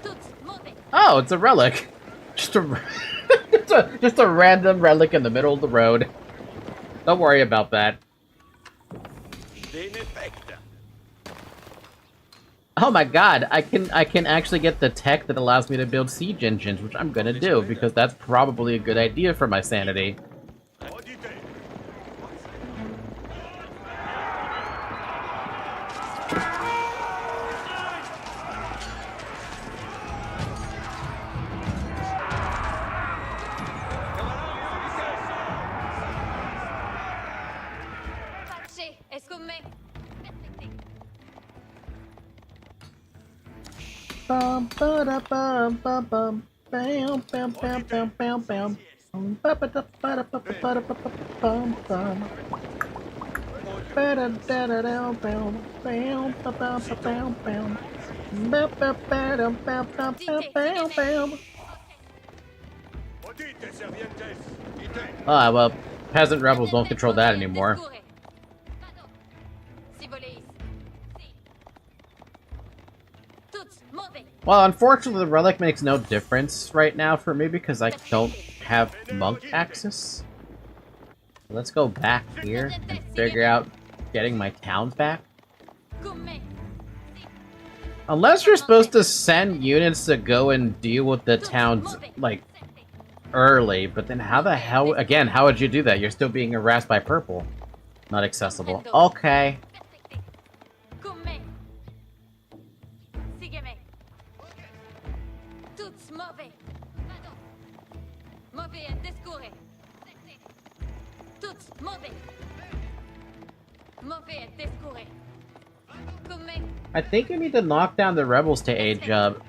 Toutes, movez. Oh, it's a relic. Just a, just a random relic in the middle of the road. Don't worry about that. Oh my god, I can actually get the tech that allows me to build siege engines, which I'm gonna do, because that's probably a good idea for my sanity. Pace, escomme. Perfecte. Bum, ba-da, bum, bum, bum. Bam, bam, bam, bam, bam, bam. Ba-ba-da, ba-da, ba-ba-da, ba-ba-bum, bum. Ba-da-da-da-da, bam, bam, ba-bam, ba-bam, bam. Ba-ba-ba-dum, bam, bam, bam, bam, bam. Odite, servientes. Ite. Ah, well, peasant rebels don't control that anymore. Descurre. Vado. Si voleis. Si. Toutes, movez. Well, unfortunately, the relic makes no difference right now for me because I don't have monk access. Let's go back here and figure out getting my towns back. Come. Unless you're supposed to send units to go and deal with the towns, like, early, but then how the hell, again, how would you do that? You're still being harassed by purple. Not accessible. Okay. Come. Sigue-me. Toutes, movez. Vado. Movez, descurre. Toutes, movez. Movez, descurre. Come. I think you need to knock down the rebels to age up.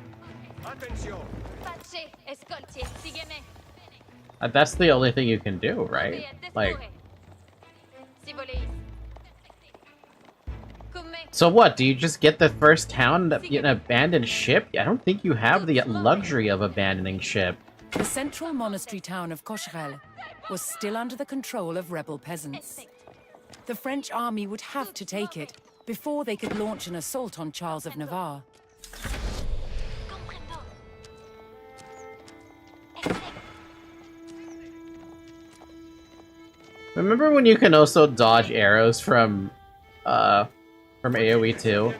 Attention. Pace, escoltier, sigue-me. That's the only thing you can do, right? Like, Si voleis. Come. so what? Do you just get the first town in an abandoned ship? I don't think you have the luxury of abandoning ship. The central monastery town of Cocherel was still under the control of rebel peasants. The French army would have to take it before they could launch an assault on Charles of Navarre. Comprendo. Remember when you can also dodge arrows from AoE 2?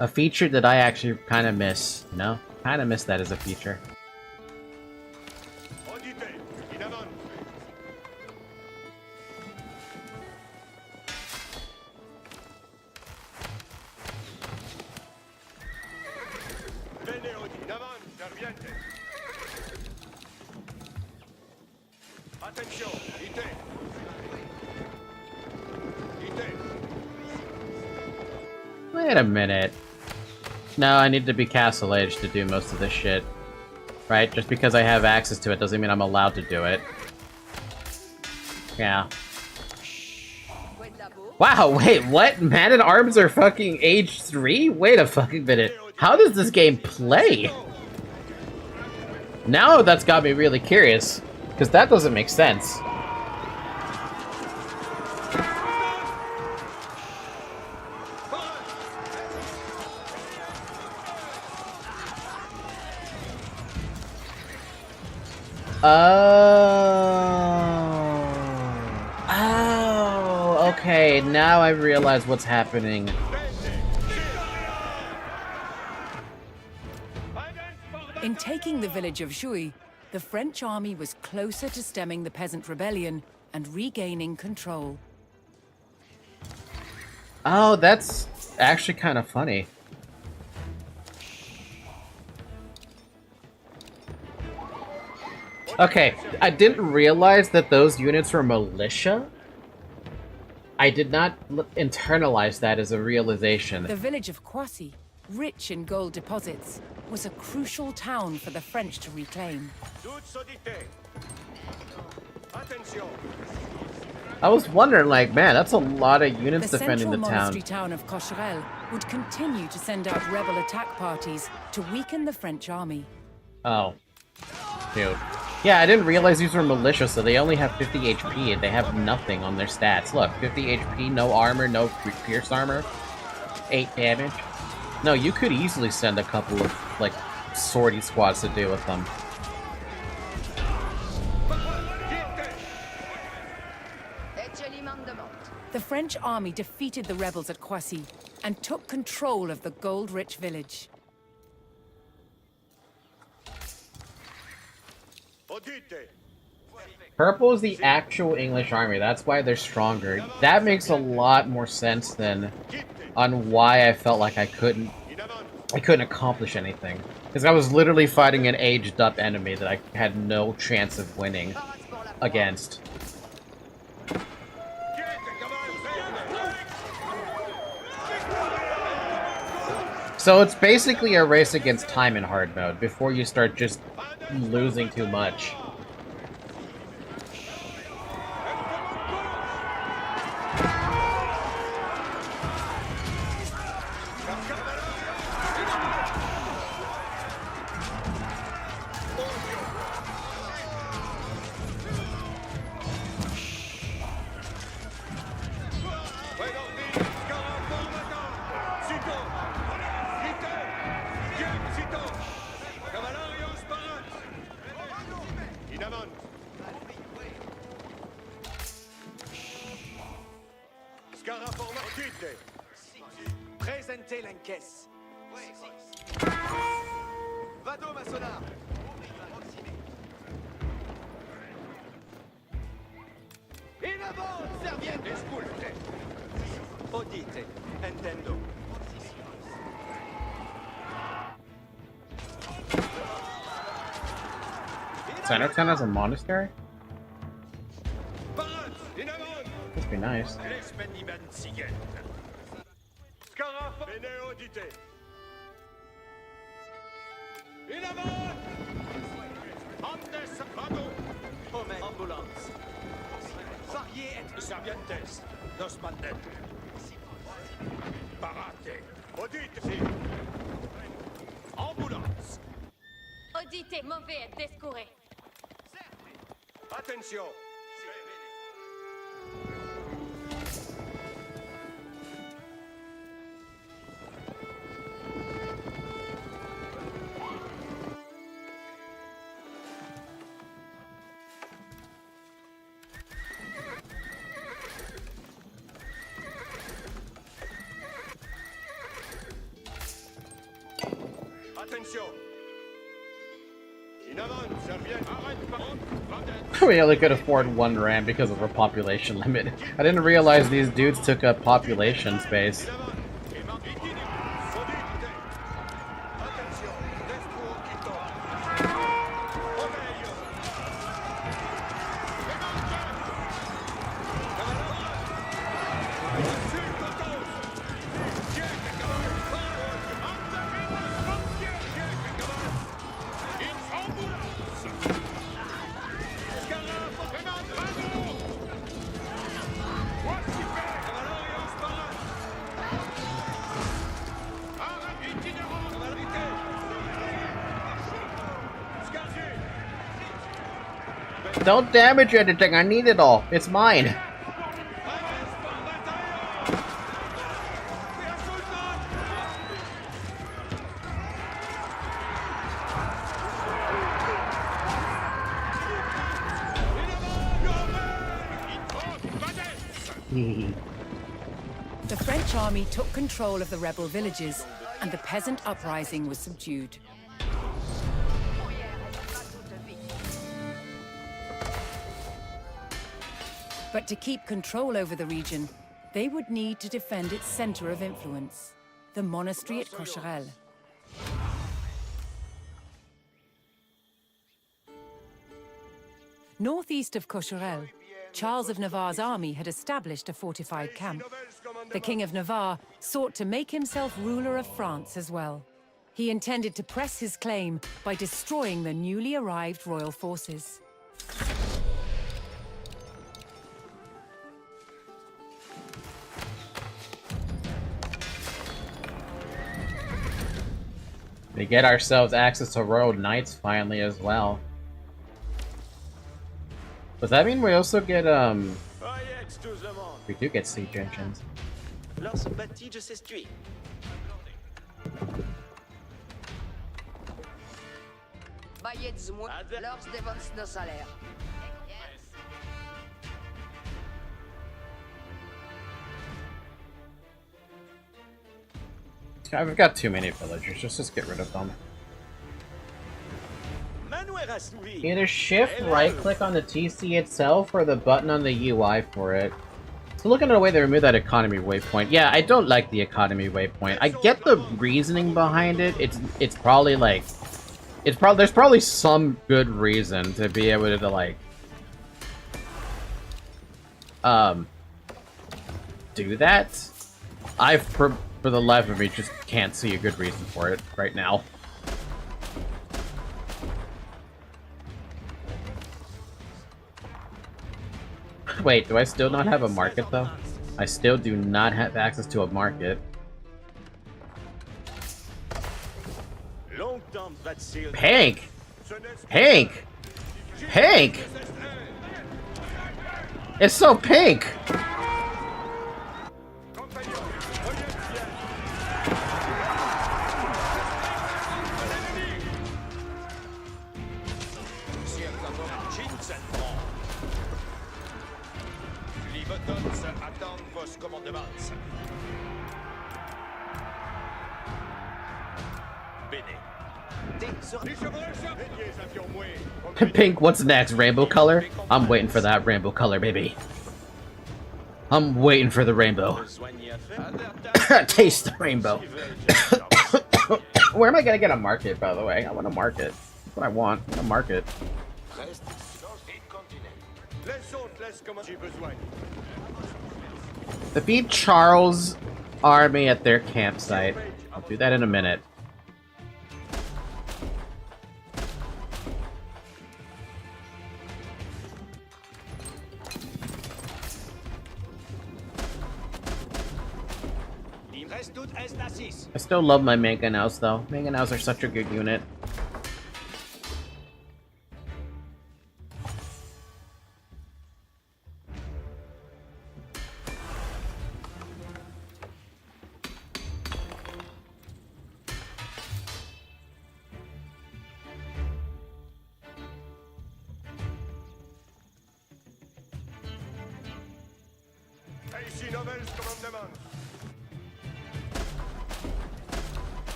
A feature that I actually kind of miss, you know? Kind of miss that as a feature. Odite, in avant. Vene, Odi, in avant, servientes. Attention, ite. Ite. Wait a minute. No, I need to be Castle Age to do most of this shit. Right? Just because I have access to it doesn't mean I'm allowed to do it. Yeah. Quoi d'abord? Wow, wait, what? Man-at-Arms are fucking age 3? Wait a fucking minute. How does this game play? Now that's got me really curious. Because that doesn't make sense. Oh, okay, now I realize what's happening. In taking the village of Jouy, the French army was closer to stemming the peasant rebellion and regaining control. Oh, that's actually kind of funny. Okay, I didn't realize that those units were militia. I did not internalize that as a realization. The village of Croissy, rich in gold deposits, was a crucial town for the French to reclaim. Toutes, Odite. Attention. I was wondering, like, man, that's a lot of units The defending central the monastery town. town of Cocherel would continue to send out rebel attack parties to weaken the French army. Oh. Dude. Yeah, I didn't realize these were militia, so they only have 50 HP and they have nothing on their stats. Look, 50 HP, no armor, no pierce armor, 8 damage. No, you could easily send a couple of, like, sortie squads to deal with them. The French army defeated the rebels at Croissy and took control of the gold-rich village. Purple is the actual English army, that's why they're stronger. That makes a lot more sense than on why I felt like I couldn't accomplish anything. Because I was literally fighting an aged-up enemy that I had no chance of winning against. So it's basically a race against time in hard mode before you start just losing too much. Présentez l'encaisse. Vado, maçonnard. In avant, serviette. Esculte. Odite. Intendo. Centertown has a monastery? Must be nice. In avant! Andes, vado! Homem, ambulance. Varier et Servientes, dos bandet. Parate. Odite, si. Ambulance. Odite, mauvais et descouré. Attention. Attention. In avant, serviette. Arrête, parade. We only could afford one ram because of our population limit. I didn't realize these dudes took up population space. Don't damage anything, I need it all. It's mine. The French army took control of the rebel villages, and the peasant uprising was subdued. But to keep control over the region, they would need to defend its center of influence, the monastery at Cocherel. Northeast of Cocherel, Charles of Navarre's army had established a fortified camp. The King of Navarre sought to make himself ruler of France as well. He intended to press his claim by destroying the newly arrived royal forces. We get ourselves access to Royal Knights finally as well. Does that mean we also get, we do get siege engines. Lance bâti s'estuie. Baillez-moi, lors dévance nos salaires. We've got too many villagers. Just get rid of them. Either shift right click on the TC itself or the button on the UI for it. So looking at a way they remove that economy waypoint. Yeah, I don't like the economy waypoint. I get the reasoning behind it. It's probably like there's probably some good reason to be able to like do that. For the life of me, just can't see a good reason for it right now. Wait, do I still not have a market, though? I still do not have access to a market. Hank! Hank! Hank! It's so pink! Pink, what's next? Rainbow color? I'm waiting for that rainbow color, baby. I'm waiting for the rainbow. Taste the rainbow. Where am I gonna get a market, by the way? I want a market. That's what I want. I want a market. Defeat Charles' army at their campsite. I'll do that in a minute. I still love my mangonels though. Mangonels are such a good unit.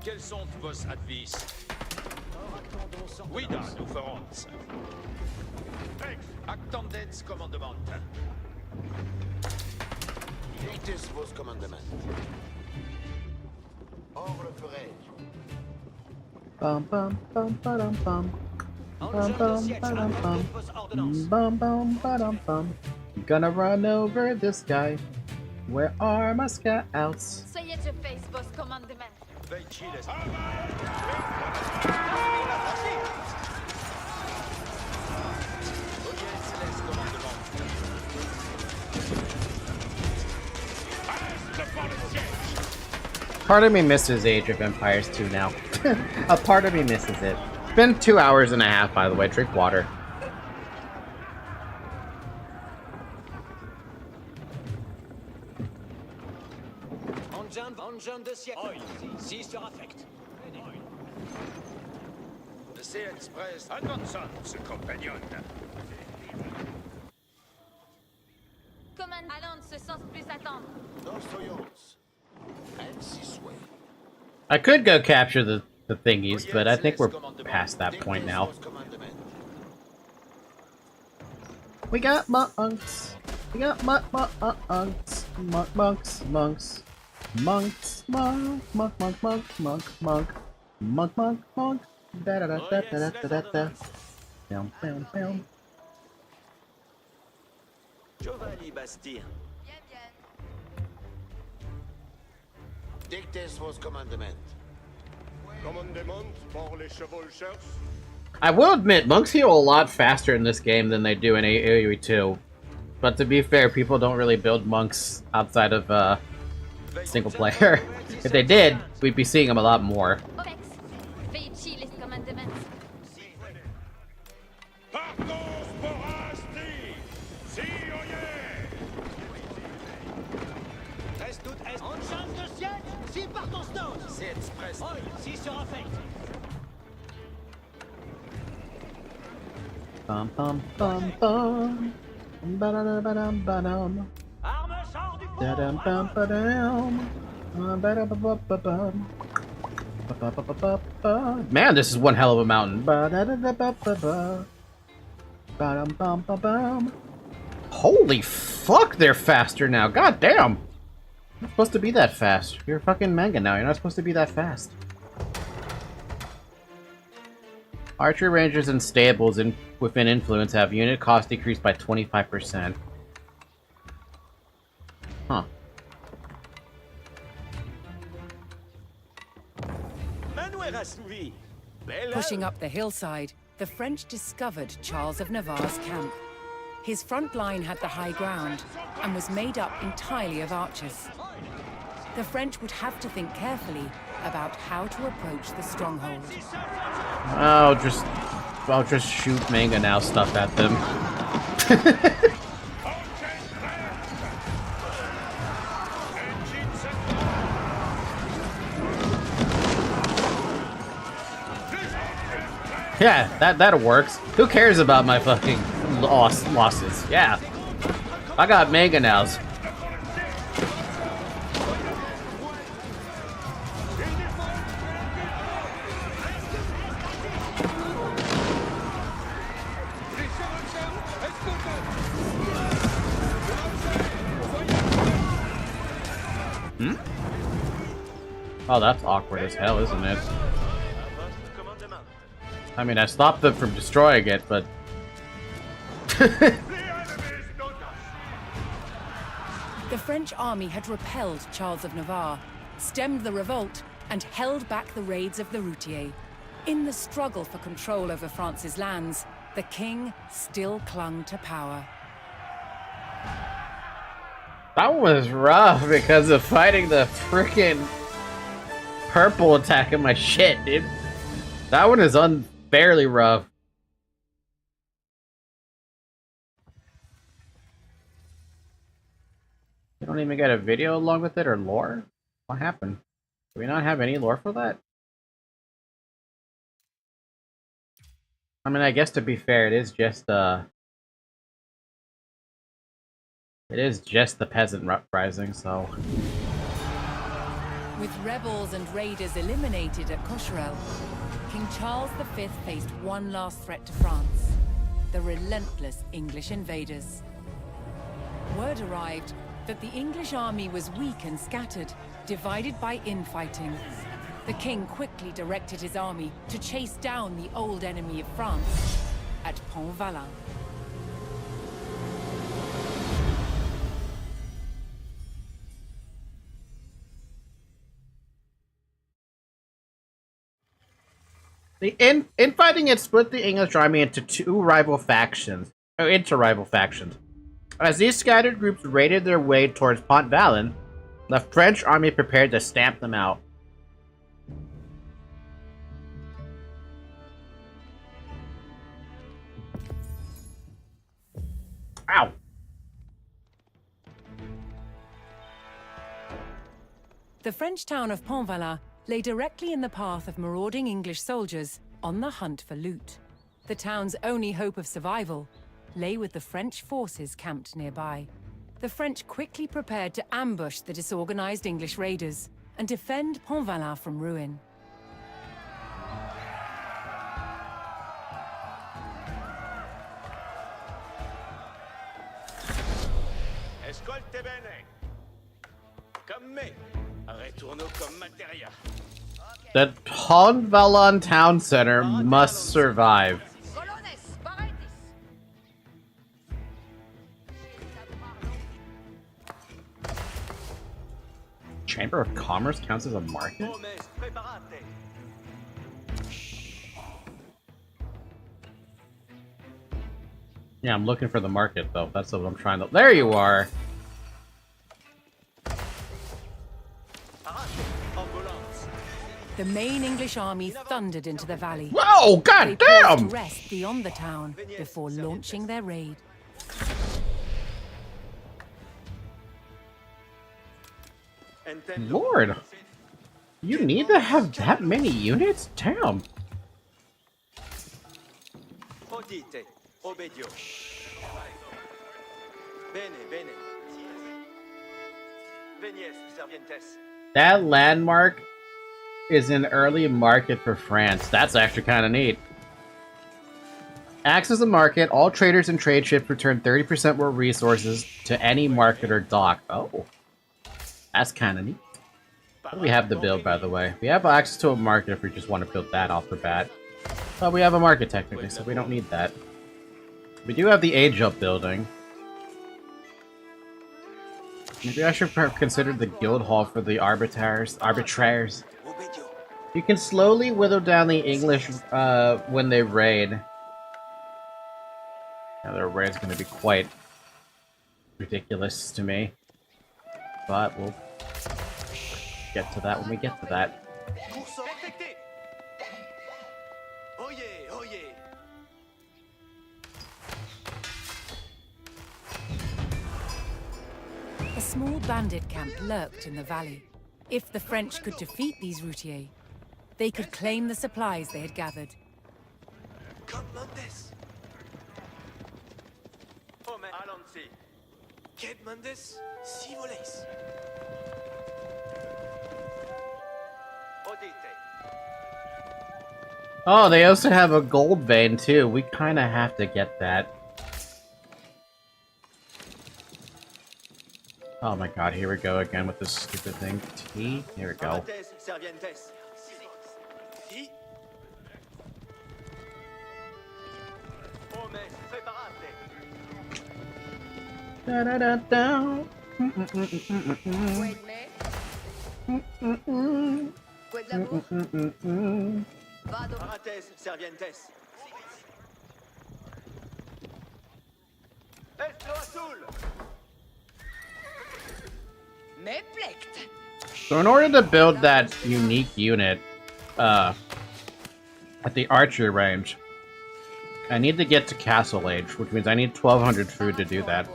Quels sont vos advices? Oui, da, nous ferons ça. Attendez commandement. Dictez vos commandements. Ordre ferai-je. Bum bum bum ba-dum bum. Bum bum ba-dum bum. Bum bum ba-dum bum. Gonna run over this guy. Where are my scouts? Soyez je face vos commandements. Part of me misses Age of Empires 2 now. A part of me misses it. It's been 2 hours and a half, by the way. Drink water. C'est express. Attention, ce compagnon. Command allons ce sens plus attendre. I could go capture the thingies, but I think we're past that point now. We got monks. We got monks. Monks. Monks. Monks. Monks. Monk. Monk. Monk. Monk. Monk. Monk. Monk. Monk. Monk. Da da da da da da da da. Down. Down. Down. Giovanni Bastien. Dictez vos commandements. Commandement pour les chevaucheurs. I will admit, monks heal a lot faster in this game than they do in AoE 2. But to be fair, people don't really build monks outside of single player. If they did, we'd be seeing them a lot more. Bum bum bum bum. Ba-da-da-ba-dum ba-dum. Da-dum bum ba-dum. Ba-da-ba-ba-ba-bum. Ba-ba-ba-ba-ba. Man, this is one hell of a mountain. Ba-da-da-da-ba-ba-ba. Ba-dum bum ba-bum. Holy fuck, they're faster now. God damn. You're not supposed to be that fast. You're a fucking manga now. You're not supposed to be that fast. Archery rangers and stables within influence have unit cost decreased by 25%. Huh. Pushing up the hillside, the French discovered Charles of Navarre's camp. His front line had the high ground and was made up entirely of archers. The French would have to think carefully about how to approach the stronghold. I'll just shoot manga now stuff at them. Yeah, that works. Who cares about my fucking losses? Yeah. I got manga nows. Oh, that's awkward as hell, isn't it? I mean, I stopped them from destroying it, but... The French army had repelled Charles of Navarre, stemmed the revolt, and held back the raids of the Routiers. In the struggle for control over France's lands, the king still clung to power. That was rough because of fighting the frickin' purple attacking my shit, dude. That one is unfairly rough. You don't even get a video along with it or lore? What happened? Do we not have any lore for that? I mean, I guess to be fair, it is just the peasant uprising, so. With rebels and raiders eliminated at Cocherel, King Charles V faced one last threat to France: the relentless English invaders. Word arrived that the English army was weak and scattered, divided by infighting. The king quickly directed his army to chase down the old enemy of France at Pont-Valin. The infighting had split the English army into rival factions. As these scattered groups raided their way towards Pont-Valin, the French army prepared to stamp them out. Ow! The French town of Pont-Valin lay directly in the path of marauding English soldiers on the hunt for loot. The town's only hope of survival lay with the French forces camped nearby. The French quickly prepared to ambush the disorganized English raiders and defend Pont-Valin from ruin. Ascolte bene. Comme me. Retourno comme materia. The Pont-Valin town center must survive. Chamber of Commerce counts as a market? Yeah, I'm looking for the market though. That's what I'm trying to. There you are. The main English army thundered into the valley. Whoa, They god paused to damn! rest beyond the town before launching their raid. Lord, you need to have that many units? Damn. Udite, obedio. Bene, bene. Venies, servientes. That landmark is an early market for France. That's actually kind of neat. Acts as a market, all traders and trade ships return 30% more resources to any market or dock. Oh, that's kind of neat. What do we have to build, by the way? We have access to a market if we just want to build that off the bat. But we have a market technically, so we don't need that. We do have the age up building. Maybe I should consider the guild hall for the arbitraires. You can slowly whittle down the English when they raid. Now their raid's going to be quite ridiculous to me. But we'll get to that when we get to that. A small bandit camp lurked in the valley. If the French could defeat these routiers, they could claim the supplies they had gathered. Commandes. Allons-y. Commandes, si voleis. Odite. Oh, they also have a gold vein too. We kind of have to get that. Oh my god, here we go again with this stupid thing. T? Here we go. Servientes. Si. Homes, preparate. Da da da da. Parates, servientes. Estro azul. So in order to build that unique unit at the archery range, I need to get to castle age, which means I need 1200 food to do that.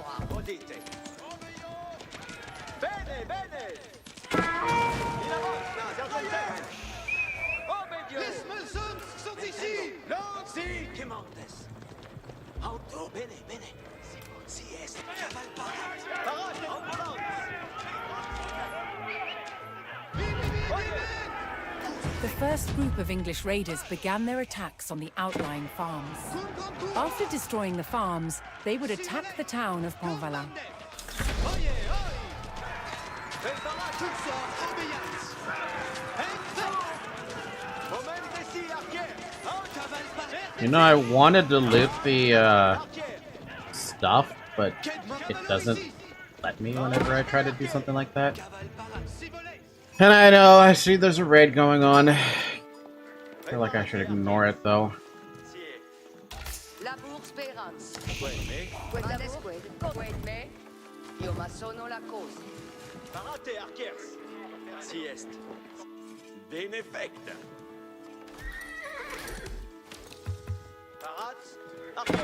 The first group of English raiders began their attacks on the outlying farms. After destroying the farms, they would attack the town of Pontvalin. You know, I wanted to loot the stuff, but it doesn't let me whenever I try to do something like that. And I know, I see there's a raid going on. I feel like I should ignore it, though. Parate, archers. Si est. Benefect. Parats, archers,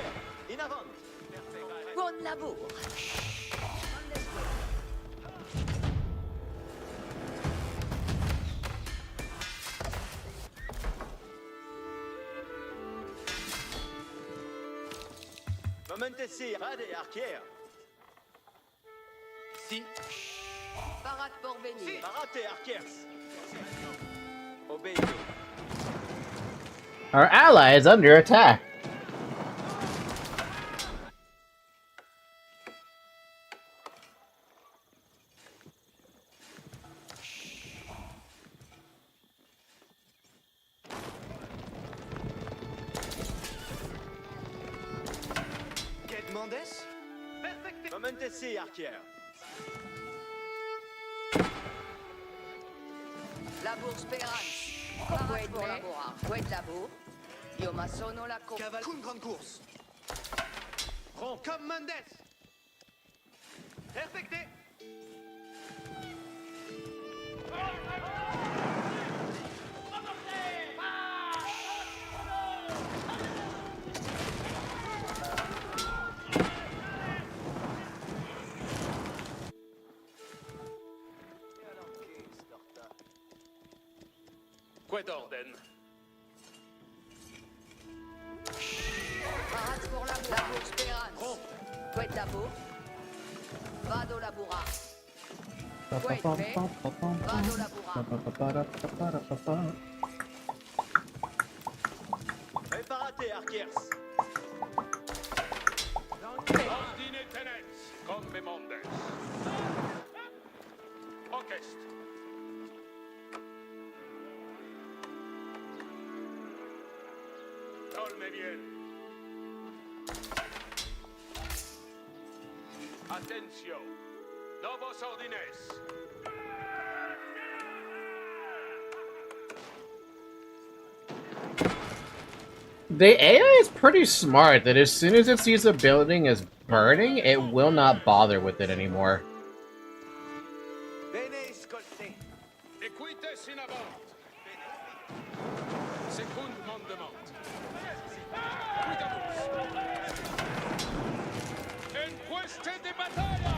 in avant. Bon labour. Momentesi, rade, archers. Si. Parat pour venir. Parate, archers. Obéis. Our ally is under attack. Mendes? Perfect. Momentesi, archers. Labour Sperance. Parat pour laborar. Quet labour. Io ma sono la co. Caval. Une grande course. Prends comme Mendes. Perfecté. Quoi d'ordine? Parade pour la bourre Spérance. Quet d'abo. Vado labura. Quet fait. Vado labura. Préparate, Arkiers. Ordine tenens, come mondes. Orchestre. Dolme bien. Attention. Novos ordines. The AI is pretty smart that as soon as it sees a building is burning, it will not bother with it anymore. Bene ascolté. Equites in avant. Secund mandement. Quitamos. En pueste de batalla.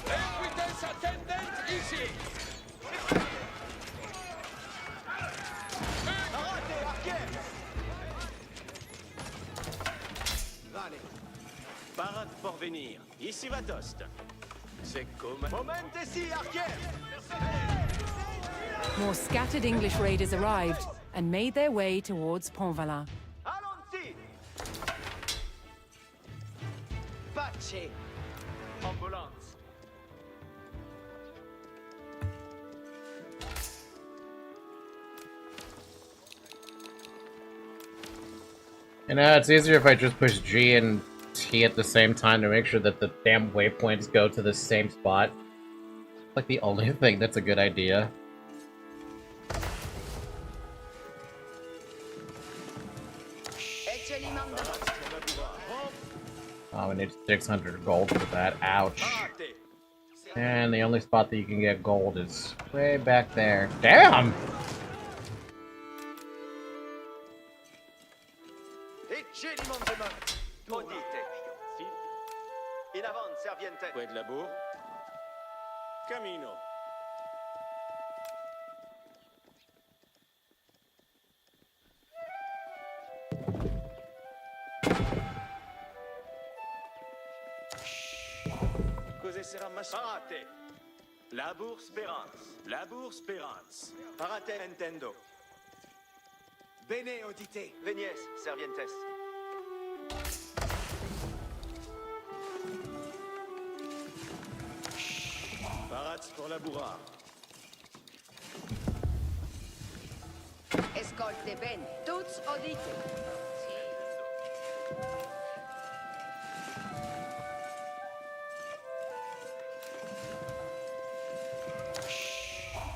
Equites attendent ici. Parate, Arkiers. Vale. Parade pour venir. Ici va toast. C'est comme... Moment ici, Arkiers. More scattered English raiders arrived and made their way towards Pontvalin. Allons-y. Pace. Ambulance. You know, it's easier if I just push G and T at the same time to make sure that the damn waypoints go to the same spot. Like the only thing that's a good idea. Oh, we need 600 gold for that. Ouch. Parate. And the only spot that you can get gold is way back there. Damn! Ecce mandement. Maudite. In avant, serviente. Quid labour. Camino. Cos'è sera mas... Parate. Labour Spérance. Labour Spérance. Parate intendo. Bene audite. Venies, servientes. Parats pour labourar. Escolte bene. Tuts audite.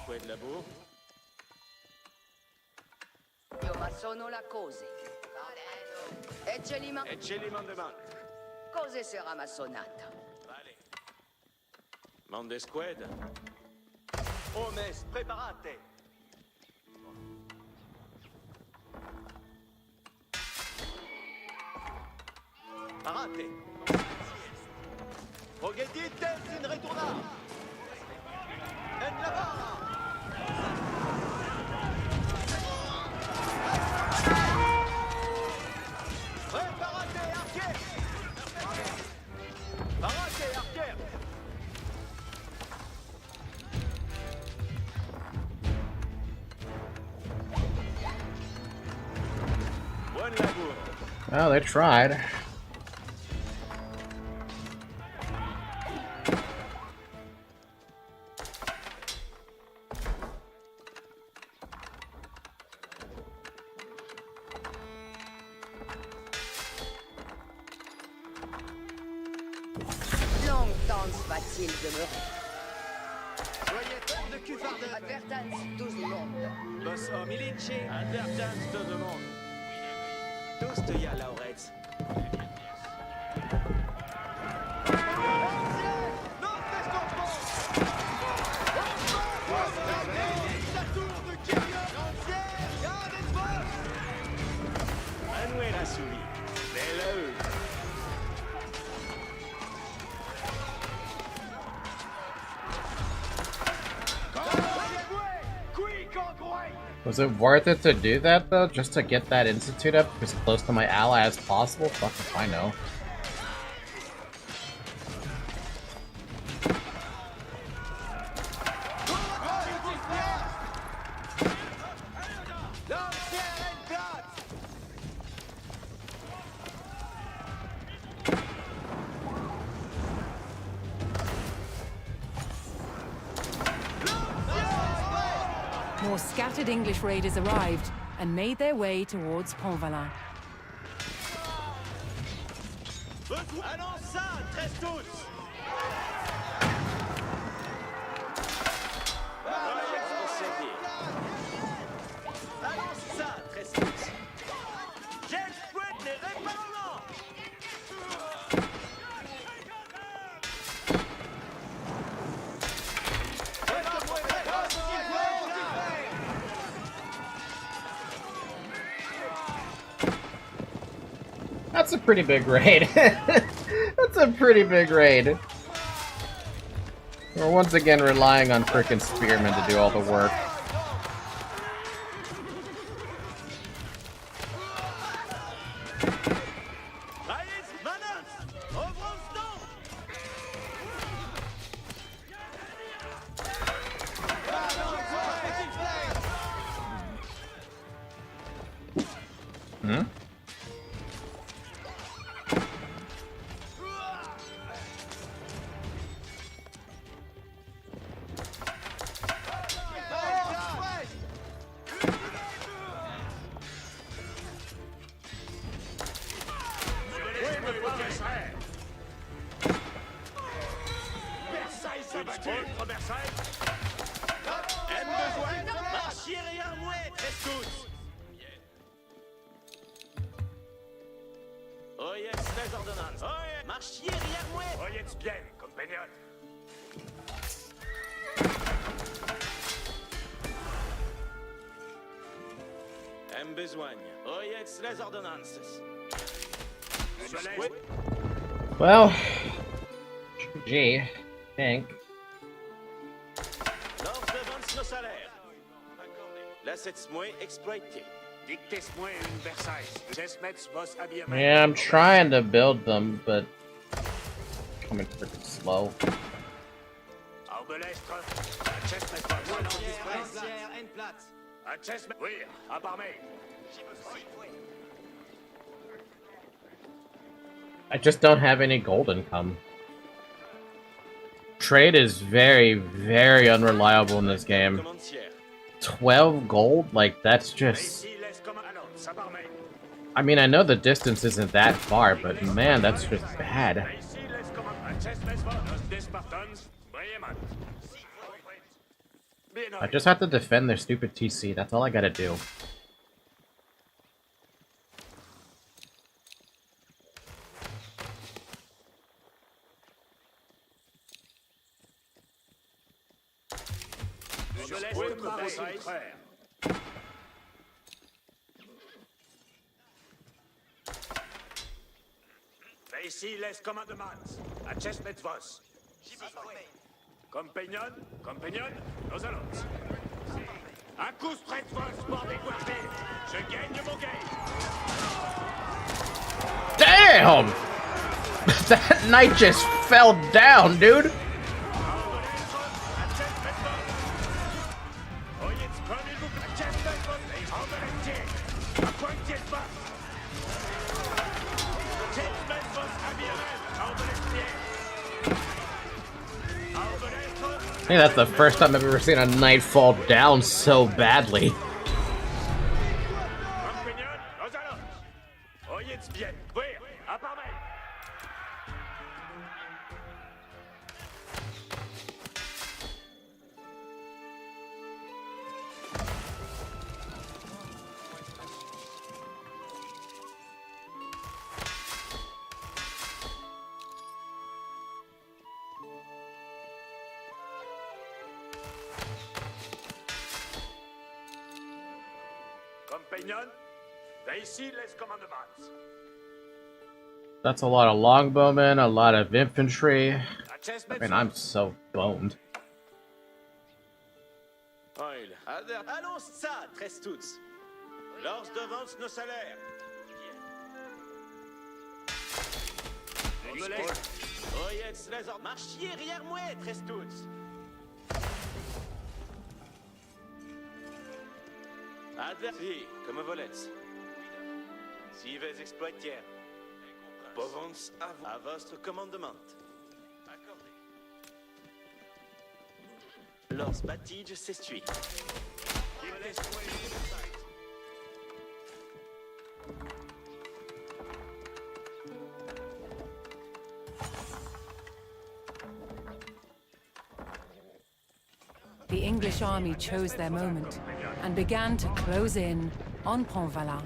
Quid labour. Io ma sono la cose. Ecce li man... Ecce li mandement. Cose sarà massonata. Vale. Mandes quid. Homes, preparate. Parate. Ogedite sin retornar. En la barra. Preparate, arquer. Parate, arquer. Buon lavoro. Well, they tried. Longtemps va-t-il demeurer? Soyez hors de cuvardeux. Advertance, tout le monde. Bos milice. Advertance de demande. Tous te y a, Lauretz. Non, assouvi. Belle œuvre. Was it worth it to do that though, just to get that institute up as close to my ally as possible? Fuck if I know. More scattered English raiders arrived and made their way towards Pont-Valin. Allons ça, très tous. Allons ça, très tous. J'exploite les répalements. That's a pretty big raid. That's a pretty big raid. We're once again relying on frickin' spearmen to do all the work. Hmm? Well, GG, I think. Yeah, I'm trying to build them, but coming freaking slow. I just don't have any gold income. Trade is very, very unreliable in this game. 12 gold? Like, that's just... I mean, I know the distance isn't that far, but man, that's just bad. I just have to defend their stupid TC, that's all I gotta do. Ici les commandements. Acest met vos. Compagnon, nous allons. Un coup straight vos pour déguarder. Je gagne mon game. Damn! That knight just fell down, dude! I think that's the first time I've ever seen a knight fall down so badly. Ici les commandements. That's a lot of longbowmen, a lot of infantry. I mean, I'm so boned. Allons ça, très tous. Lors devance nos salaires. Oyez les ordres. Marchiez arrière moi, très tous. Adverti, comme volets. Si vous exploitiez, povons à votre commandement. Accordé. Lors batige s'essuie. The English army chose their moment and began to close in on Pontvala.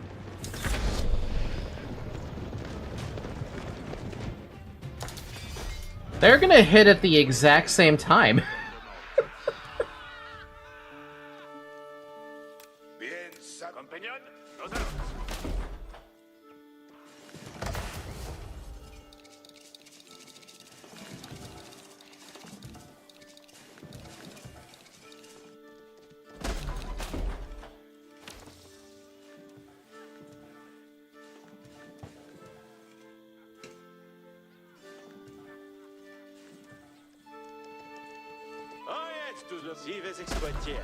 They're gonna hit at the exact same time. Bien, ça, compagnon, nos allons. Si vous exploitiez.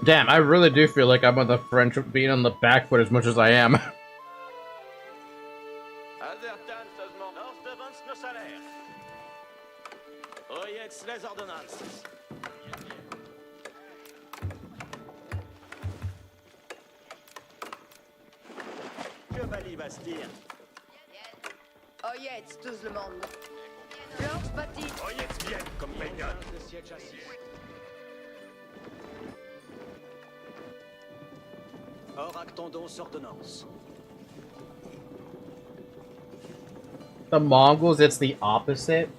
Damn, I really do feel like I'm on the French being on the back foot as much as I am. Advertance lors devance nos salaires. Oyez les ordonnances. Que Bali Bastille. Oyez tous le monde. Lors bâti. Oyez bien, compagnon. Or actons ordonnance. The Mongols, it's the opposite.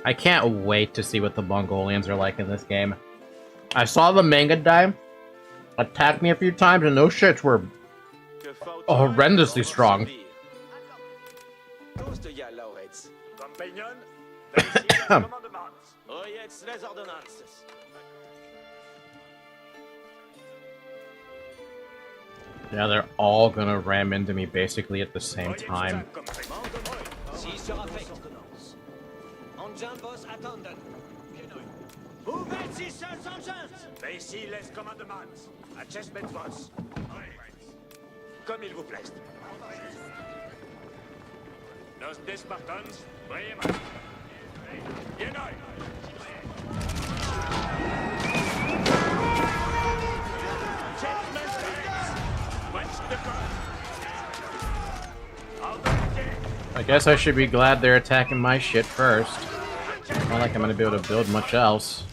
I can't wait to see what the Mongolians are like in this game. I saw the Mangudai attack me a few times, and those shits were horrendously strong. Compagnon, ici les commandements. Oyez les ordonnances. Yeah, they're all gonna ram into me basically at the same time. Si sera fait. Engin vos attendent. Ouvert si seuls engins. Ici les commandements. Adjustment vos. Comme il vous plaise. Nos Spartans, vraiment. Bien I guess I should be glad they're attacking my shit first. Not like I'm gonna be able to build much else.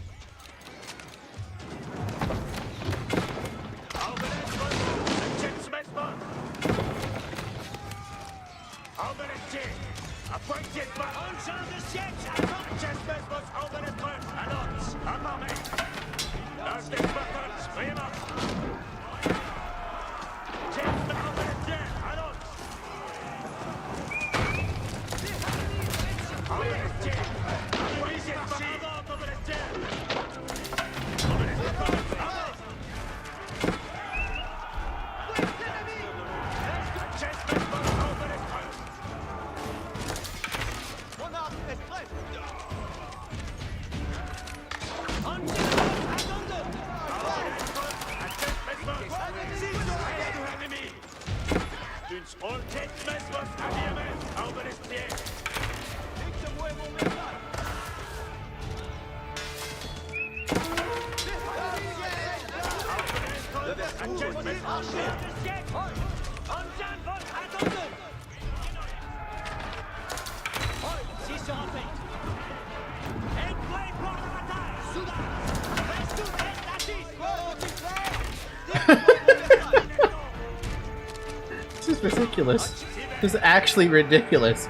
This is ridiculous. This is actually ridiculous.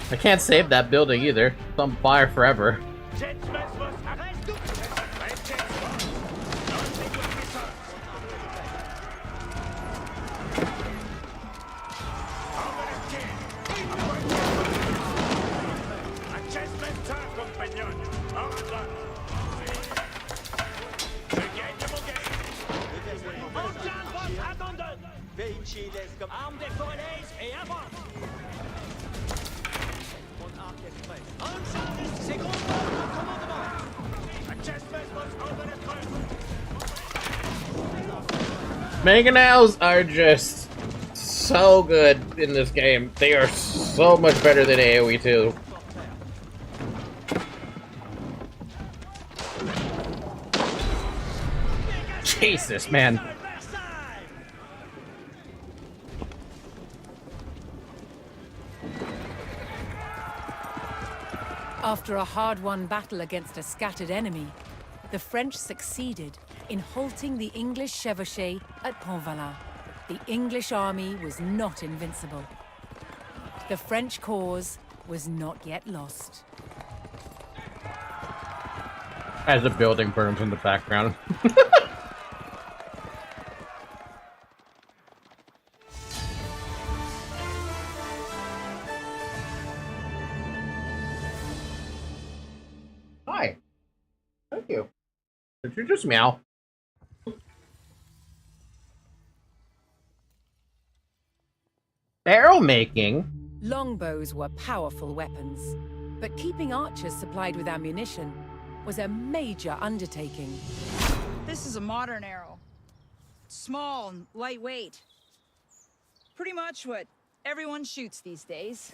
I can't save that building either. It's on fire forever. Mangonels are just so good in this game. They are so much better than AoE 2. Jesus, man. After a hard-won battle against a scattered enemy, the French succeeded in halting the English chevauchée at Pontvalin. The English army was not invincible. The French cause was not yet lost. As a building burns in the background. Hi. Thank you. Did you just meow? Arrow making? Longbows were powerful weapons, but keeping archers supplied with ammunition was a major undertaking. This is a modern arrow. Small and lightweight. Pretty much what everyone shoots these days.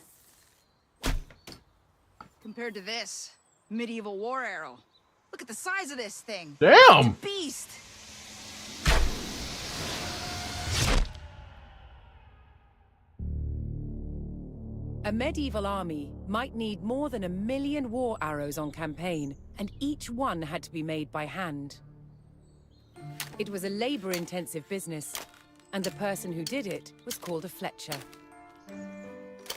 Compared to this medieval war arrow. Look at the size of this thing. Damn! It's a beast! A medieval army might need more than 1 million war arrows on campaign, and each one had to be made by hand. It was a labor-intensive business, and the person who did it was called a fletcher.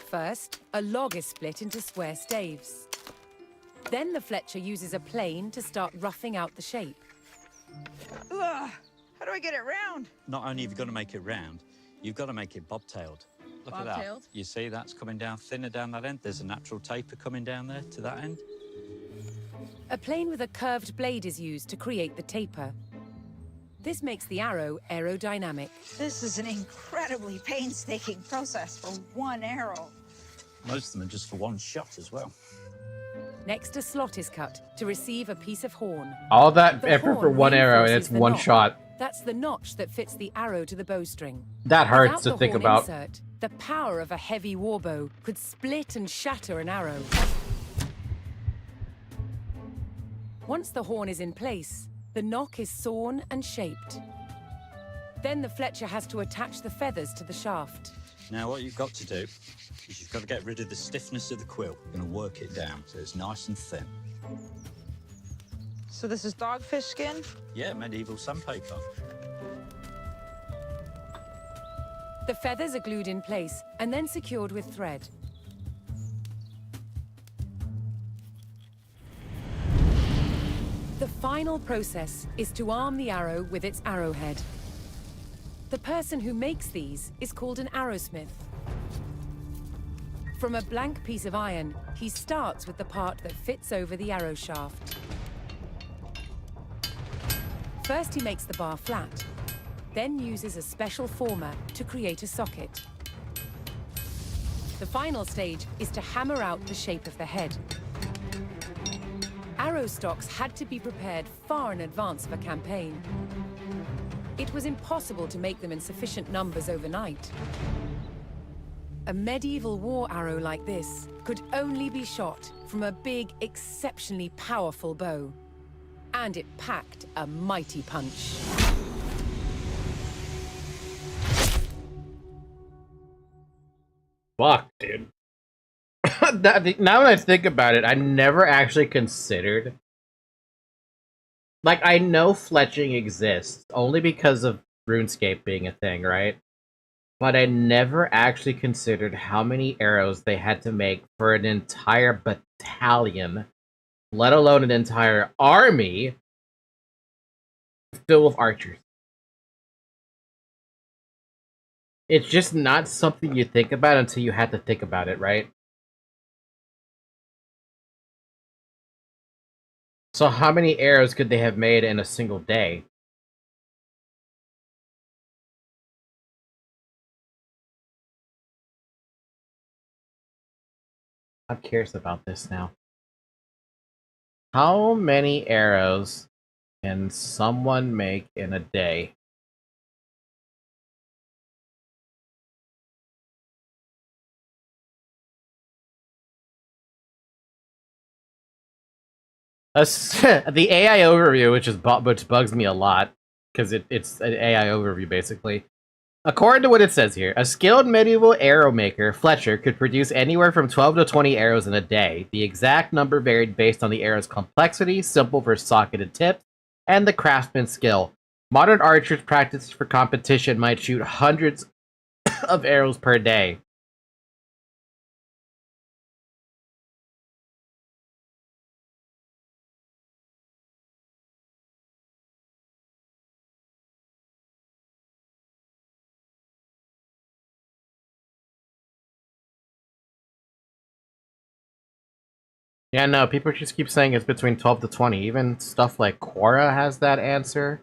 First, a log is split into square staves. Then the fletcher uses a plane to start roughing out the shape. Ugh, how do I get it round? Not only have you got to make it round, you've got to make it bobtailed. Look at that. Bobtailed? You see that's coming down thinner down that end? There's a natural taper coming down there to that end. A plane with a curved blade is used to create the taper. This makes the arrow aerodynamic. This is an incredibly painstaking process for one arrow. Most of them are just for one shot as well. Next, a slot is cut to receive a piece of horn. All that The effort for horn one arrow and reinforces it's the one notch. shot. That's the notch that fits the arrow to the bowstring. That hurts Without to the think horn about. Insert, the power of a heavy warbow could split and shatter an arrow. Once the horn is in place, the nock is sawn and shaped. Then the fletcher has to attach the feathers to the shaft. Now what you've got to do is you've got to get rid of the stiffness of the quill. You're going to work it down so it's nice and thin. So this is dogfish skin? Yeah, medieval sandpaper. The feathers are glued in place and then secured with thread. The final process is to arm the arrow with its arrowhead. The person who makes these is called an arrowsmith. From a blank piece of iron, he starts with the part that fits over the arrow shaft. First he makes the bar flat, then uses a special former to create a socket. The final stage is to hammer out the shape of the head. Arrow stocks had to be prepared far in advance of a campaign. It was impossible to make them in sufficient numbers overnight. A medieval war arrow like this could only be shot from a big, exceptionally powerful bow. And it packed a mighty punch. Fuck, dude. Now that I think about it, I never actually considered. Like, I know fletching exists only because of RuneScape being a thing, right? but I never actually considered how many arrows they had to make for an entire battalion, let alone an entire army filled with archers. It's just not something you think about until you have to think about it, right? So how many arrows could they have made in a single day? I'm curious about this now. How many arrows can someone make in a day? The AI overview, which bugs me a lot, because it's an AI overview, basically. According to what it says here, a skilled medieval arrow maker, Fletcher, could produce anywhere from 12 to 20 arrows in a day. The exact number varied based on the arrow's complexity, simple versus socketed tips, and the craftsman's skill. Modern archers practiced for competition might shoot hundreds of arrows per day. Yeah, no, people just keep saying it's between 12 to 20. Even stuff like Quora has that answer.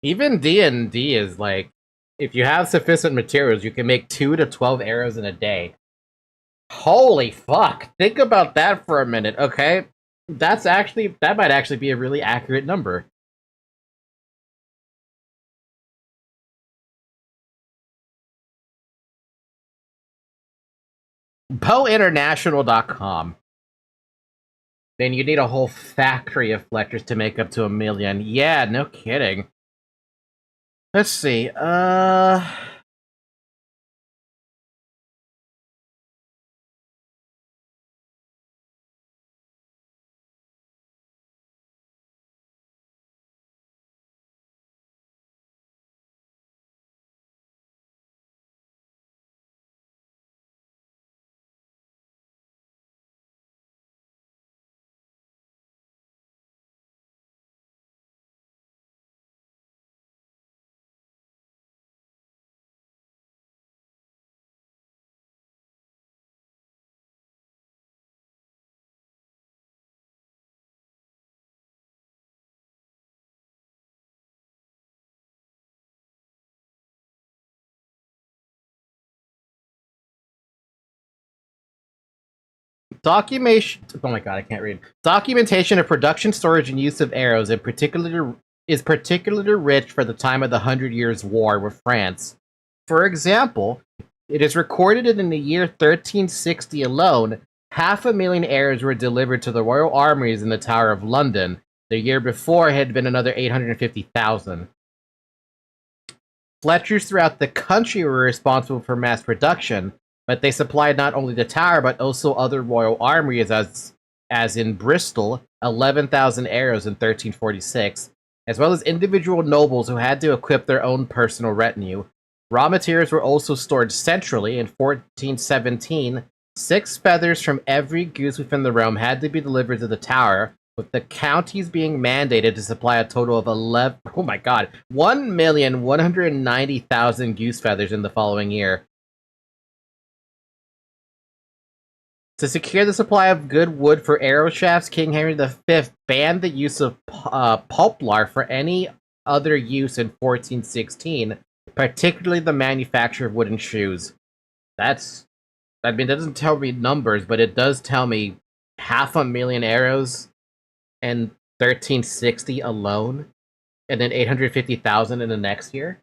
Even D&D is like, if you have sufficient materials, you can make 2 to 12 arrows in a day. Holy fuck! Think about that for a minute, okay? That might actually be a really accurate number. BowInternational.com. Then you need a whole factory of Fletchers to make up to 1 million. Yeah, no kidding. Let's see, documentation. Oh my god, I can't read. Documentation of production, storage, and use of arrows, is particularly rich for the time of the 100 Years' War with France. For example, it is recorded in the year 1360 alone, 500,000 arrows were delivered to the royal armories in the Tower of London. The year before had been another 850,000. Fletchers throughout the country were responsible for mass production, but they supplied not only the tower but also other royal armories, as in Bristol, 11,000 arrows in 1346, as well as individual nobles who had to equip their own personal retinue. Raw materials were also stored centrally. In 1417, 6 feathers from every goose within the realm had to be delivered to the tower, with the counties being mandated to supply a total of 1,190,000 goose feathers in the following year. To secure the supply of good wood for arrow shafts, King Henry V banned the use of poplar for any other use in 1416, particularly the manufacture of wooden shoes. That doesn't tell me numbers, but it does tell me 500,000 arrows in 1360 alone, and then 850,000 in the next year.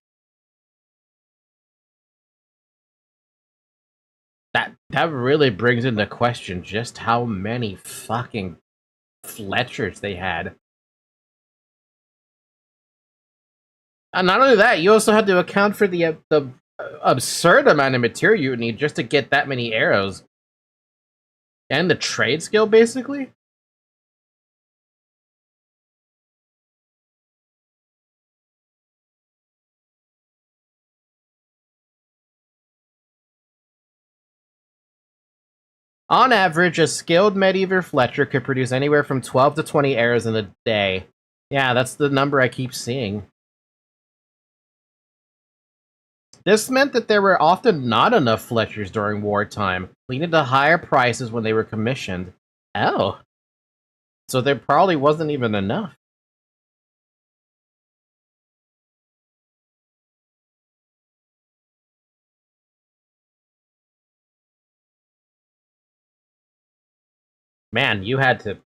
That really brings into question just how many fucking Fletchers they had. And not only that, you also had to account for the absurd amount of material you would need just to get that many arrows. And the trade skill, basically? On average, a skilled medieval Fletcher could produce anywhere from 12 to 20 arrows in a day. Yeah, that's the number I keep seeing. This meant that there were often not enough Fletchers during wartime, leading to higher prices when they were commissioned. Oh. So there probably wasn't even enough. Man, you had to...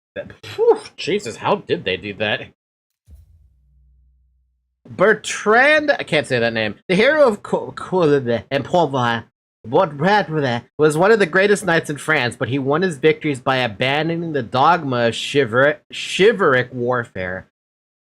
Whew, Jesus, how did they do that? Bertrand... I can't say that name. The hero of Courbevoie and Pontvoy was one of the greatest knights in France, but he won his victories by abandoning the dogma of chivalric warfare.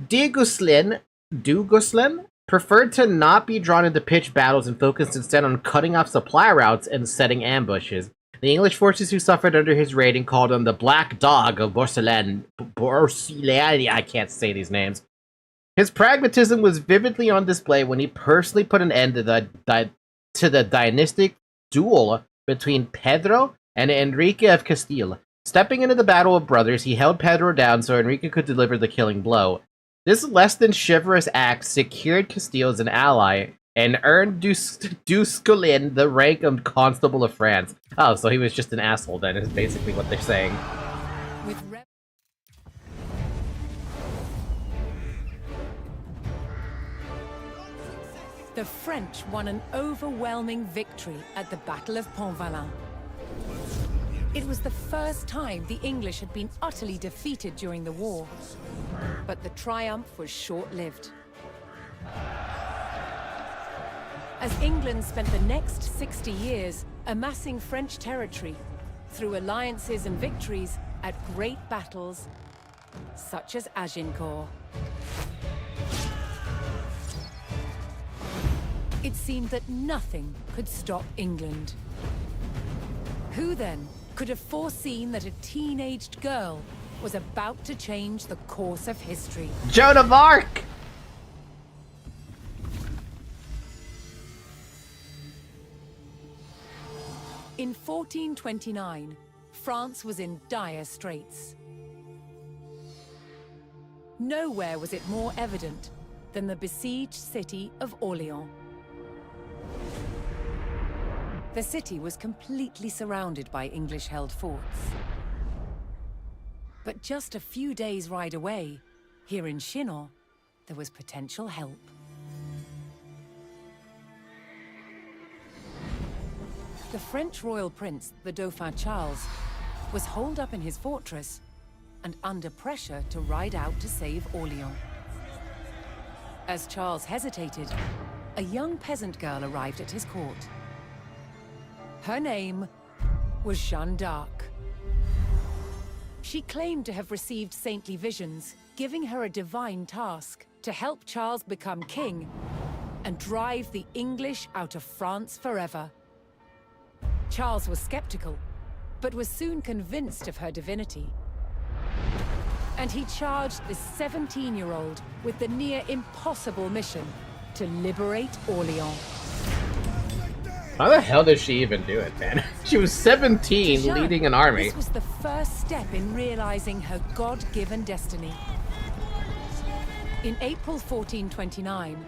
Du Guesclin preferred to not be drawn into pitched battles and focused instead on cutting off supply routes and setting ambushes. The English forces who suffered under his raiding called him the Black Dog of Borcelane. I can't say these names. His pragmatism was vividly on display when he personally put an end to the dynastic duel between Pedro and Enrique of Castile. Stepping into the Battle of Brothers, he held Pedro down so Enrique could deliver the killing blow. This less than chivalrous act secured Castile as an ally and earned Du Guesclin the rank of Constable of France. Oh, so he was just an asshole then, is basically what they're saying. The French won an overwhelming victory at the Battle of Pontvalin. It was the first time the English had been utterly defeated during the war. But the triumph was short-lived. As England spent the next 60 years amassing French territory through alliances and victories at great battles such as Agincourt. It seemed that nothing could stop England. Who then could have foreseen that a teenaged girl was about to change the course of history? Joan of Arc! In 1429, France was in dire straits. Nowhere was it more evident than the besieged city of Orléans. The city was completely surrounded by English-held forts. But just a few days' ride away, here in Chinon, there was potential help. The French royal prince, the Dauphin Charles, was holed up in his fortress and under pressure to ride out to save Orléans. As Charles hesitated, a young peasant girl arrived at his court. Her name was Jeanne d'Arc. She claimed to have received saintly visions, giving her a divine task to help Charles become king and drive the English out of France forever. Charles was skeptical, but was soon convinced of her divinity. And he charged this 17-year-old with the near impossible mission to liberate Orléans. How the hell did she even do it, man? She was 17, Jeanne, leading an army. This was the first step in realizing her God-given destiny. In April 1429,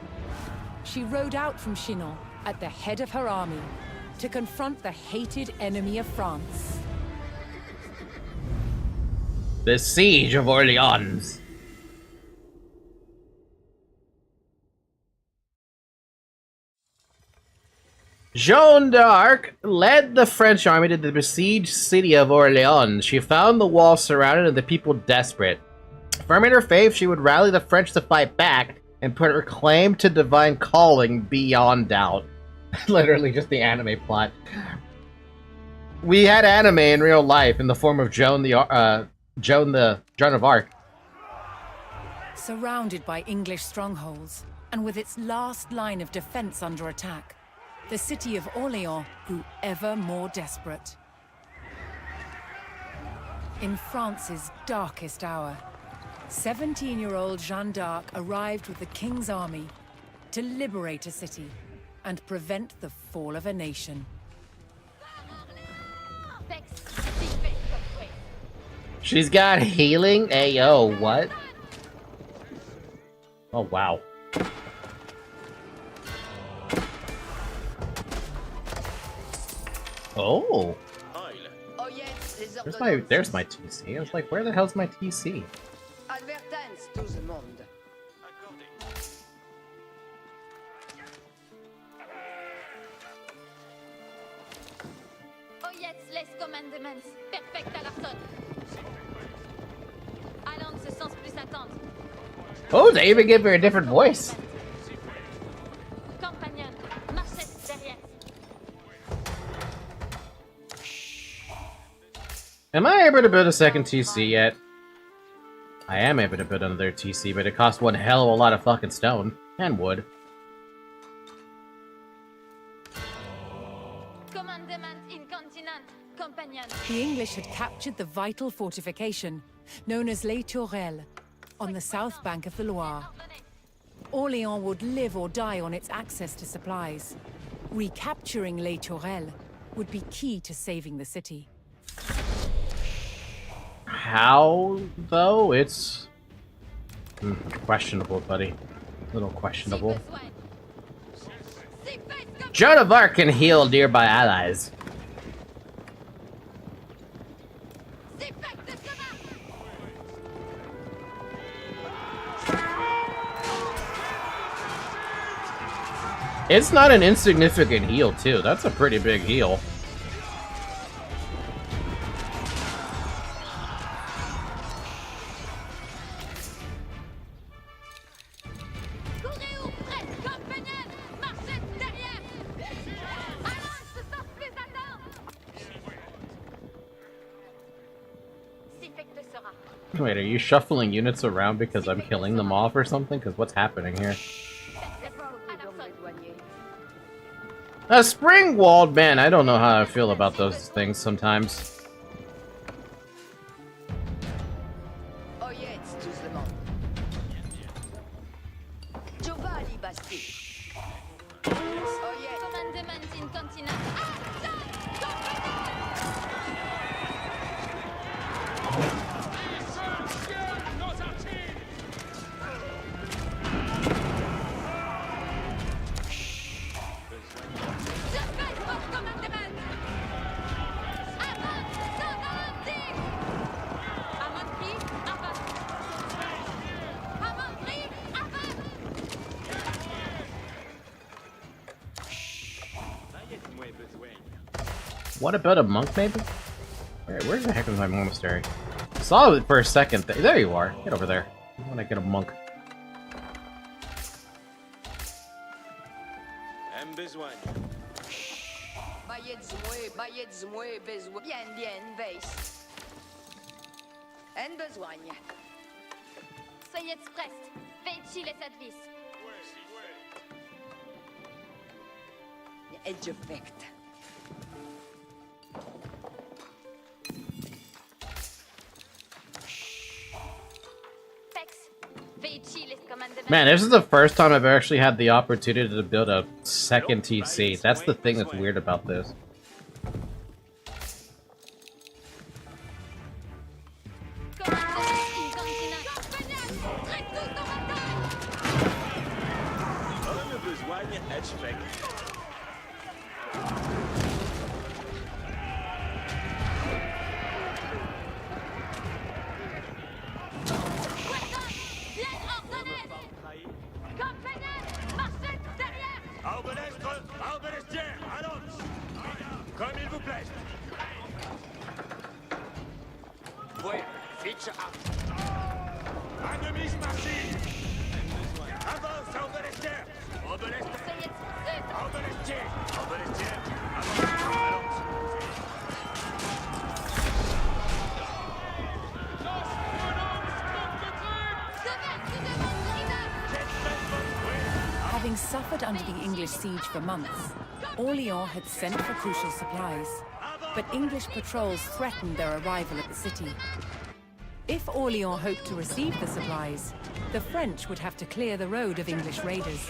she rode out from Chinon at the head of her army to confront the hated enemy of France. The Siege of Orleans. Joan d'Arc led the French army to the besieged city of Orleans. She found the walls surrounded and the people desperate. Firm in her faith, she would rally the French to fight back and put her claim to divine calling beyond doubt. Literally just the anime plot. We had anime in real life in the form of Joan of Arc. Surrounded by English strongholds, and with its last line of defense under attack, the city of Orléans grew ever more desperate. In France's darkest hour, 17-year-old Jeanne d'Arc arrived with the king's army to liberate a city and prevent the fall of a nation. She's got healing? Hey, yo, what? Oh, wow. Oh. There's my TC. I was like, where the hell's my TC? Advertence to the monde. Oyets les commandements. Perfect à la sonne. Allons ce sens plus attendre. Oh, they even give her a different voice. Compagnon, marchette derrière. Am I able to build a second TC yet? I am able to build another TC, but it costs one hell of a lot of fucking stone. And wood. Commandement incontinent, compagnon. The English had captured the vital fortification, known as Les Tourelles, on the south bank of the Loire. Orléans would live or die on its access to supplies. Recapturing Les Tourelles would be key to saving the city. How, though? It's questionable, buddy. A little questionable. Joan of Arc can heal nearby allies. It's not an insignificant heal, too. That's a pretty big heal. Wait, are you shuffling units around because I'm killing them off or something? Because what's happening here? A spring-walled man, I don't know how I feel about those things sometimes. What about a monk, maybe? Alright, where the heck is my monastery? I saw it for a second. There you are. Get over there. I want to get a monk. Soyez prest. Veici les advis. Edge effect. Man, this is the first time I've actually had the opportunity to build a second TC. That's the thing that's weird about this. Having suffered under the English siege for months, Orléans had sent for crucial supplies. but English patrols threatened their arrival at the city. If Orléans hoped to receive the supplies, the French would have to clear the road of English raiders.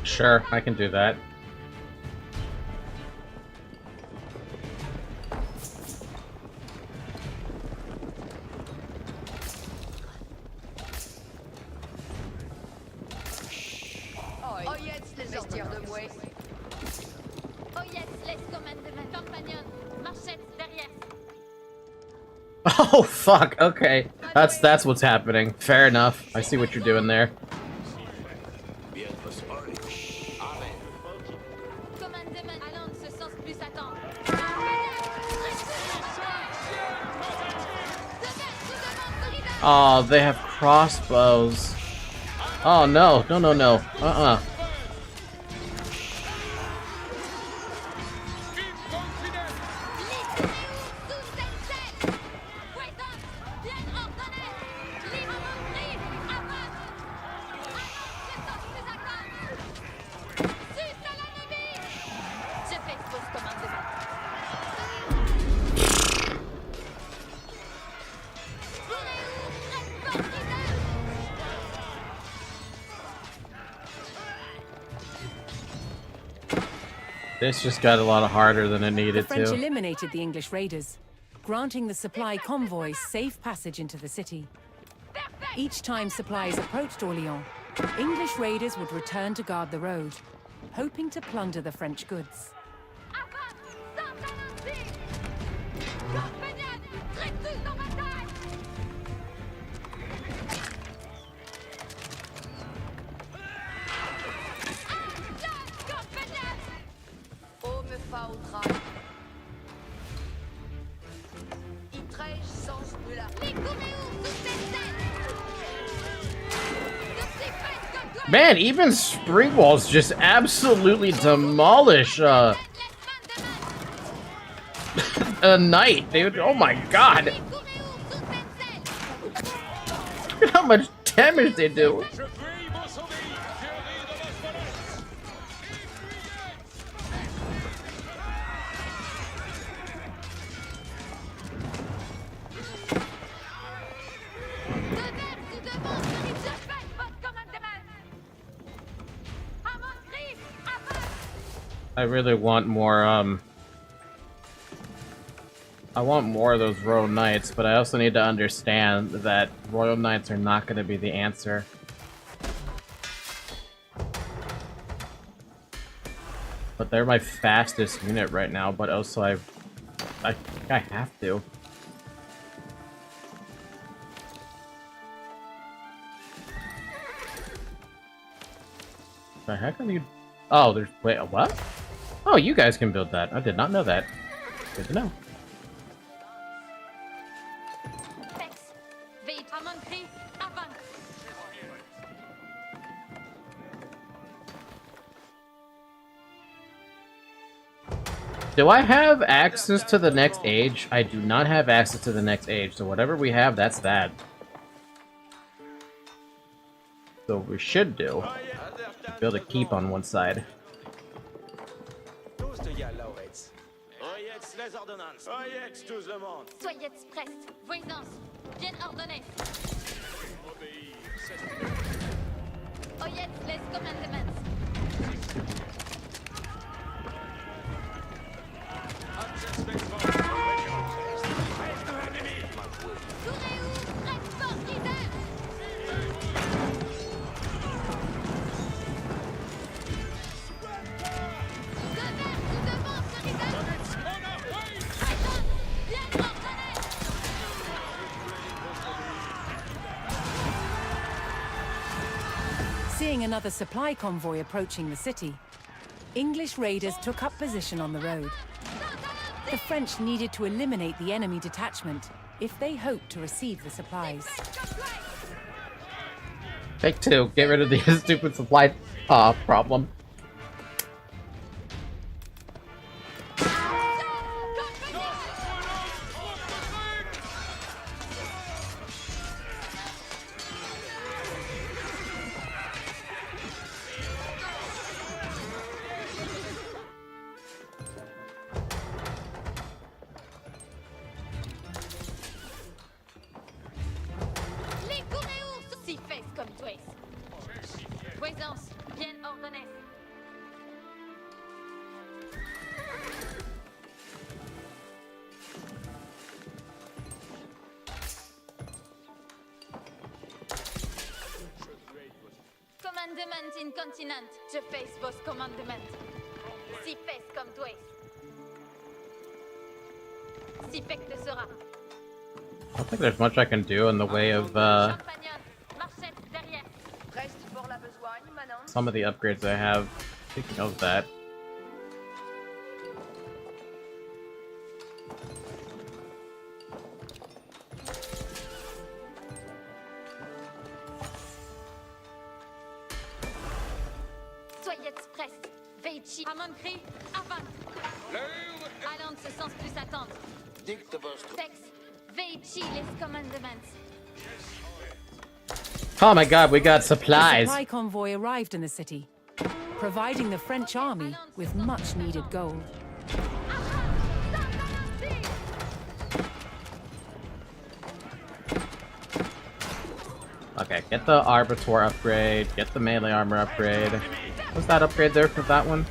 Sure, I can do that. Oh, jetzt les vestiaires de mouet. Oh yes, les commandements. Compagnon, marchette derrière. Oh fuck, okay. That's what's happening. Fair enough. I see what you're doing there. Commandement, allons ce sens plus attendre. Oh, they have crossbows. Oh no, no, no, no. This just got a lot harder than it The needed French to. eliminated the English raiders, granting the supply convoy safe passage into the city. Each time supplies approached Orléans, English raiders would return to guard the road, hoping to plunder the French goods. Oh, me fa au travail. Il trèche sans là. Les Man, even spring walls just absolutely demolish a knight, dude. Oh my god. Look at how much damage they do. I really want more, I want more of those Royal Knights, but I also need to understand that Royal Knights are not going to be the answer. But they're my fastest unit right now, but also I think I have to. The heck are you? Oh, there's... Wait, what? Oh, you guys can build that. I did not know that. Good to know. Do I have access to the next age? I do not have access to the next age, so whatever we have, that's that. So we should do. Build a keep on one side. Soyez prêts. Voisance, bien ordonnée. Oyez les commandements. Seeing another supply convoy approaching the city, English raiders took up position on the road. The French needed to eliminate the enemy detachment if they hoped to receive the supplies. Take two. Get rid of the stupid supply problem. incontinent. Je fais vos commandements. Si fais comme toi. Si fait que sera. I don't think there's much I can do in the way of Champagnon, marchette derrière. Reste pour la besogne, Manon. some of the upgrades I have. Speaking of that. Soyez express. Veichi. À mon cri, avant. Allons ce sens plus attendre. Tex. Veichi les commandements. Oh my god, we got The supplies! supply convoy arrived in the city, providing the French army with much-needed gold. Okay, get the Arbiter upgrade, get the melee armor upgrade. What's that upgrade there for that one?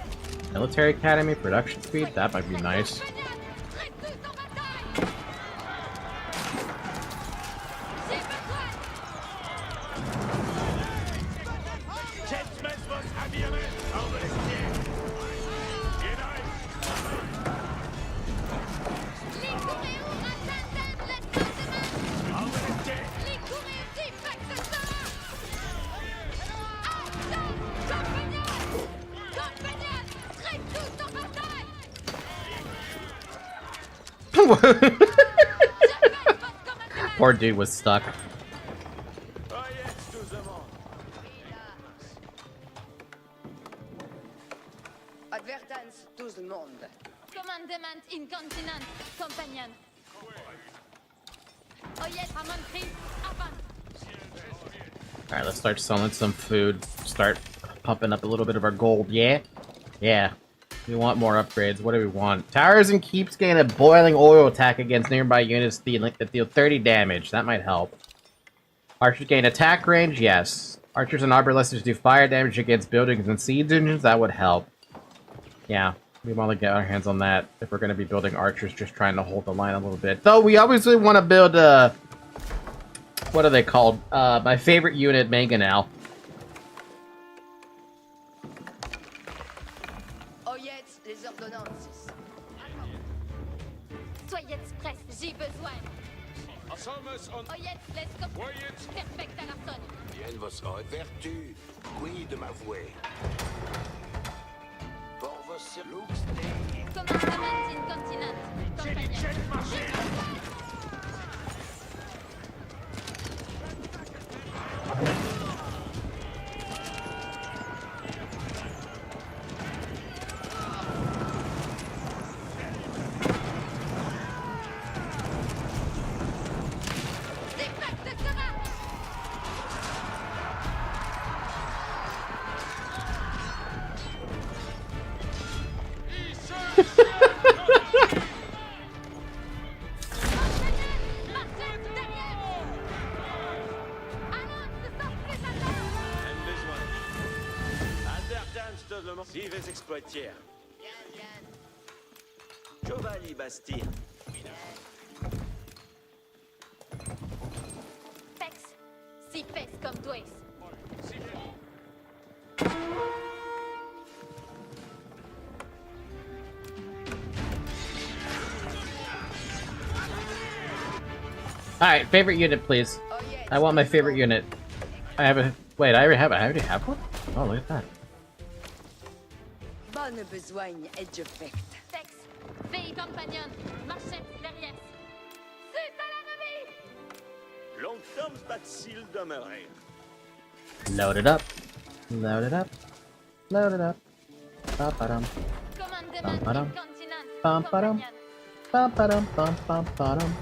Military Academy, production speed? That might be nice. Poor dude was stuck. Advertence, tout le monde. Commandement incontinent, compagnon. Oyez à mon cri, avant. Alright, let's start selling some food. Start pumping up a little bit of our gold, yeah? Yeah. We want more upgrades. What do we want? Towers and keeps gain a boiling oil attack against nearby units that deal 30 damage. That might help. Archers gain attack range? Yes. Archers and arbalesters do fire damage against buildings and siege engines? That would help. Yeah, we want to get our hands on that if we're going to be building archers, just trying to hold the line a little bit. Though we obviously want to build, what are they called? My favorite unit, Mangonel. Oyez les ordonnances. Soyez express, j'ai besoin. Oyez les perfect à la sonne. Bien votre vertu, oui de m'avouer. Pour vos looks, Commandement incontinent, compagnon. Si vous exploitiez. Giovanni Bastille. Pex, si fais comme toi. Alright, favorite unit, please. I want my favorite unit. I have a... Wait, I already have one? Oh, look at that. Bonne besogne et je fais. Tex, veille compagnon, marchette derrière. C'est à l'ennemi! Longtemps bat-il demeurer. Load it up. Load it up. Load it up. Ba-ba-dum. Commandement Bum-ba-dum. incontinent, Bum-ba-dum. compagnon. Bum-ba-dum. Bum-bum-ba-dum.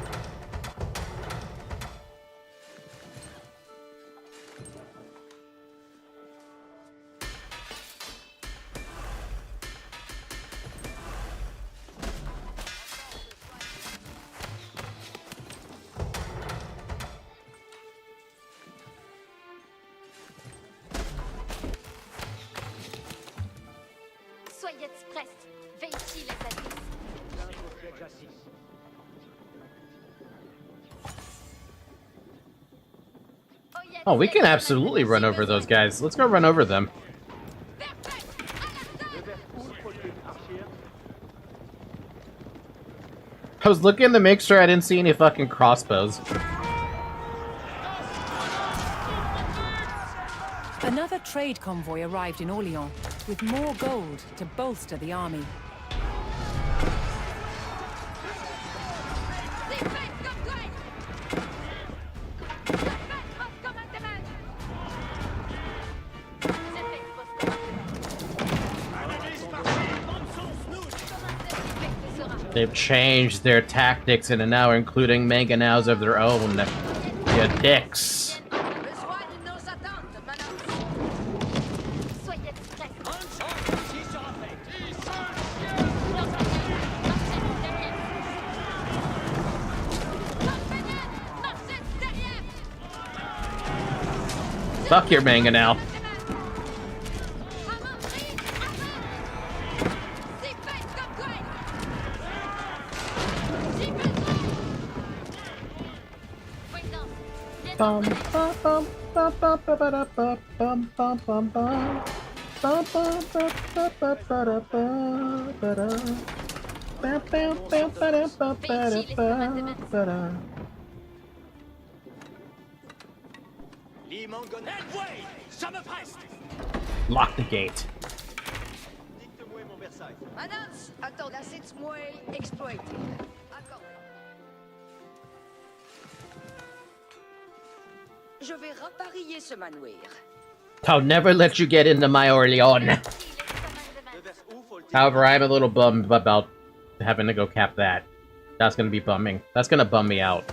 Soyez express, veille les assises. Oh, we can absolutely run over those guys. Let's go run over them. I was looking to make sure I didn't see any fucking crossbows. Another trade convoy arrived in Orléans with more gold to bolster the army. They've changed their tactics and are now including mangonels of their own. You dicks. Fuck your mangonel. Bum bum bum bum bum bum bum bum bum bum bum. Bum bum bum bum bum bum bum. Bam bam bam bam bam bam bam. Lock the gate. Manance, attends, là c'est moi exploité. D'accord. Je vais reparier ce manoir. I'll never let you get into my Orléans. However, I'm a little bummed about having to go cap that. That's gonna be bumming. That's gonna bum me out.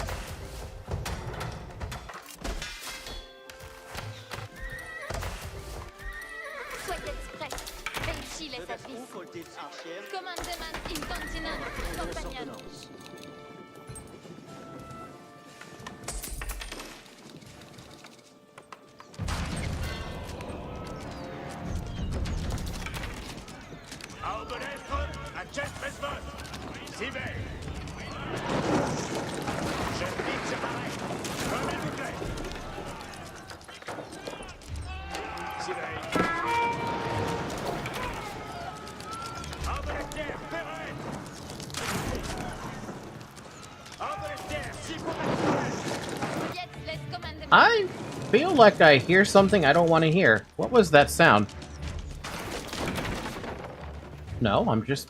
I feel like I hear something I don't want to hear. What was that sound? No, I'm just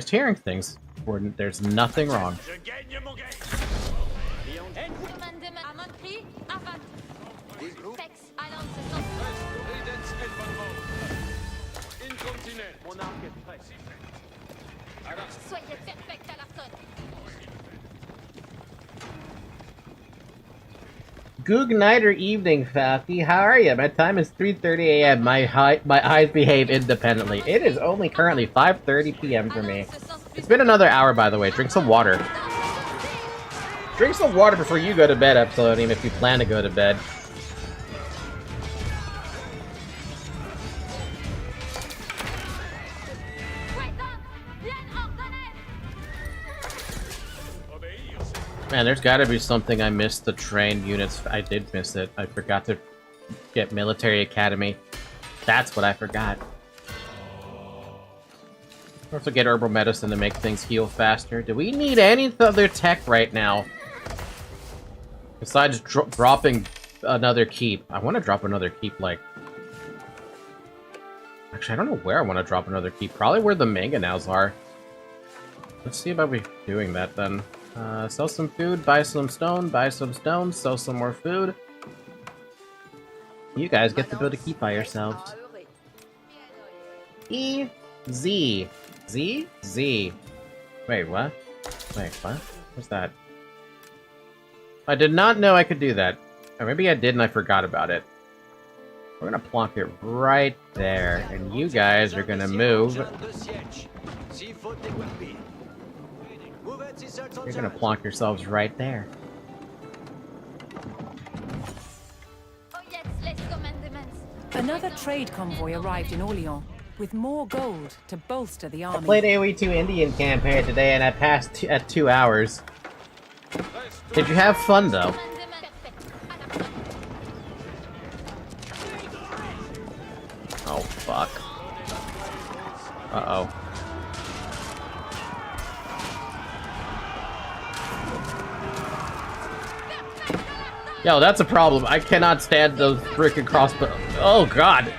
hearing things. There's nothing wrong. Good night or evening, Falky. How are you? My time is 3:30 a.m. My eyes behave independently. It is only currently 5:30 p.m. for me. It's been another hour, by the way. Drink some water. Drink some water before you go to bed, Uploading, if you plan to go to bed. Man, there's gotta be something I missed the train units. I did miss it. I forgot to get Military Academy. That's what I forgot. I also get herbal medicine to make things heal faster. Do we need any other tech right now? Besides dropping another keep. I want to drop another keep, like... Actually, I don't know where I want to drop another keep. Probably where the mangonels are. Let's see about we doing that, then. Sell some food, buy some stone, sell some more food. You guys get to build a keep by yourselves. E, Z. Z? Z. Wait, what? Wait, what? What's that? I did not know I could do that. Or maybe I did and I forgot about it. We're gonna plonk it right there, and you guys are gonna move. You're gonna plonk yourselves right there. Another trade convoy arrived in Orléans with more gold to bolster the army. I played AoE 2 Indian campaign today and I passed at 2 hours. Did you have fun though? Oh fuck. Uh-oh. Yo, that's a problem. I cannot stand those freaking crossbow. Oh god.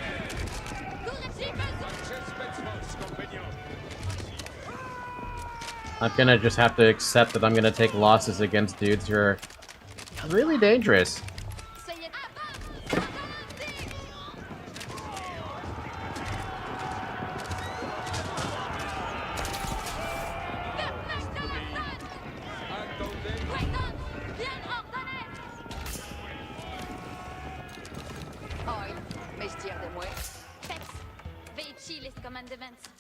I'm gonna just have to accept that I'm gonna take losses against dudes who are really dangerous.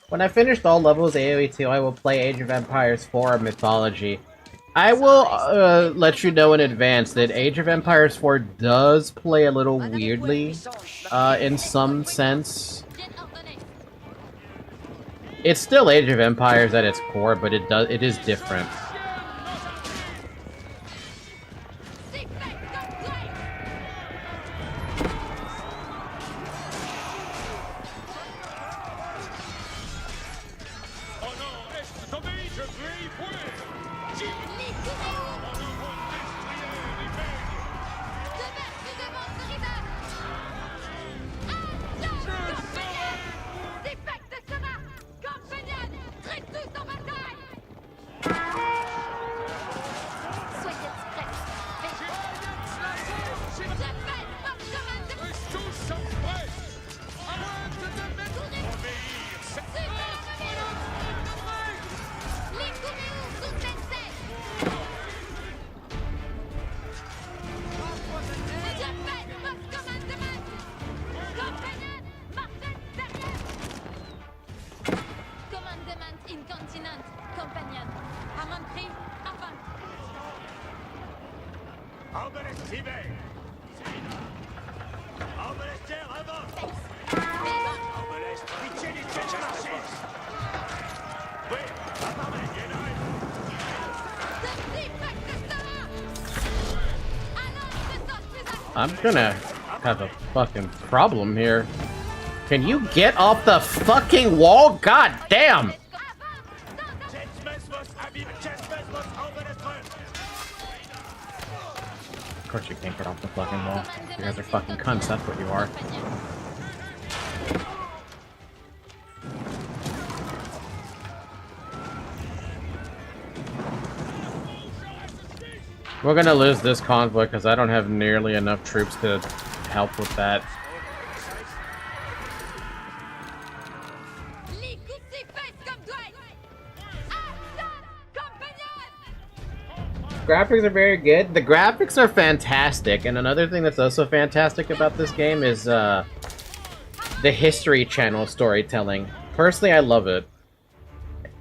When I finished all levels AoE 2, I will play Age of Empires 4 Mythology. I will let you know in advance that Age of Empires 4 does play a little weirdly, in some sense. It's still Age of Empires at its core, but it is different. I'm gonna have a fucking problem here. Can you get off the fucking wall? God damn! Of course you can't get off the fucking wall. You guys are fucking cunts, that's what you are. We're gonna lose this convoy because I don't have nearly enough troops to help with that. Graphics are very good. The graphics are fantastic, and another thing that's also fantastic about this game is the History Channel storytelling. Personally, I love it.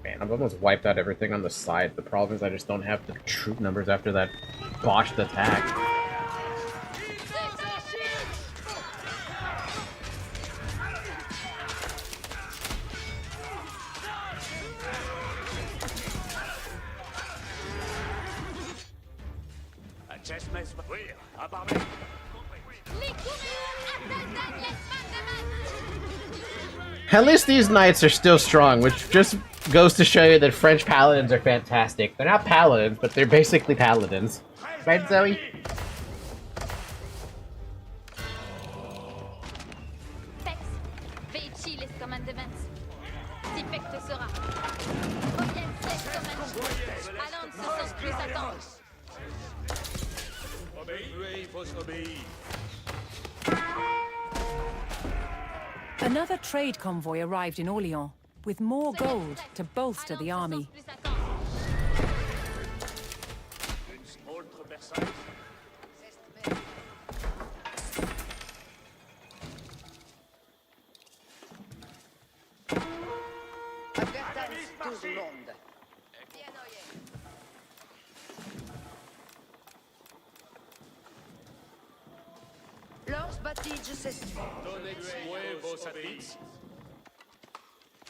Man, I've almost wiped out everything on the side. The problem is I just don't have the troop numbers after that botched attack. At least these knights are still strong, which just goes to show you that French paladins are fantastic. They're not paladins, but they're basically paladins. Right, Zoe? Another trade convoy arrived in Orléans, with more gold to bolster the army.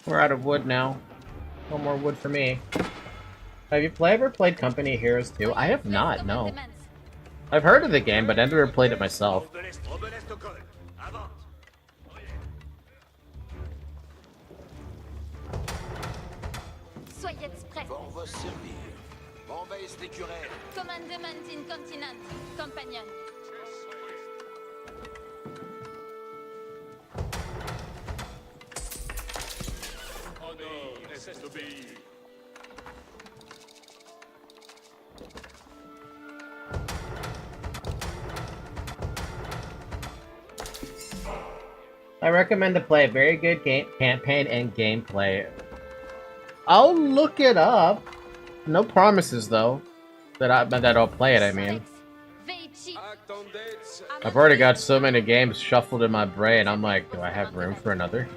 We're out of wood now. No more wood for me. Have you ever played Company Heroes 2? I have not, no. I've heard of the game, but I've never played it myself. I recommend to play. Very good game campaign and gameplay. I'll look it up. No promises though. That I'll play it. I mean, I've already got so many games shuffled in my brain. I'm like, do I have room for another?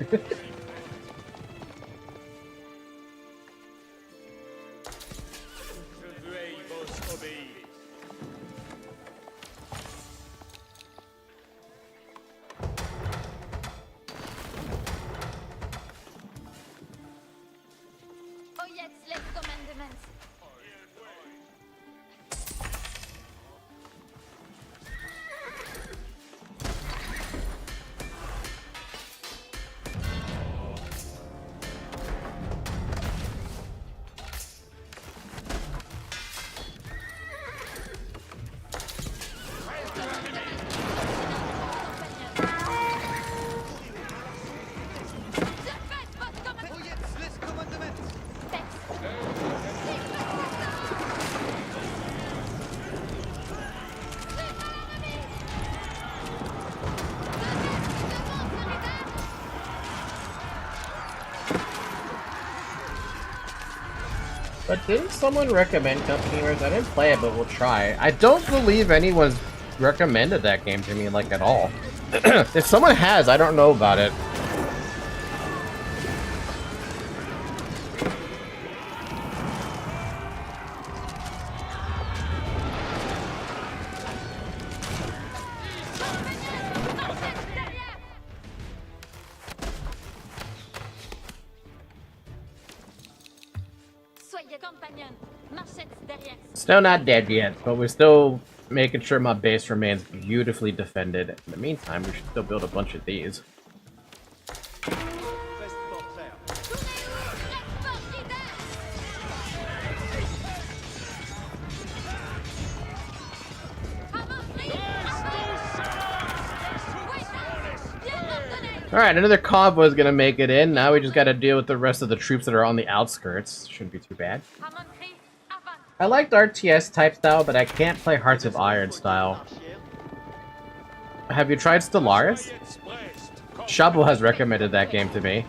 But didn't someone recommend Company Heroes? I didn't play it, but we'll try. I don't believe anyone's recommended that game to me, like, at all. If someone has, I don't know about it. Still not dead yet, but we're still making sure my base remains beautifully defended. In the meantime, we should still build a bunch of these. Alright, another convoy is gonna make it in. Now we just gotta deal with the rest of the troops that are on the outskirts. Shouldn't be too bad. I liked RTS type style, but I can't play Hearts of Iron style. Have you tried Stellaris? Shabo has recommended that game to me.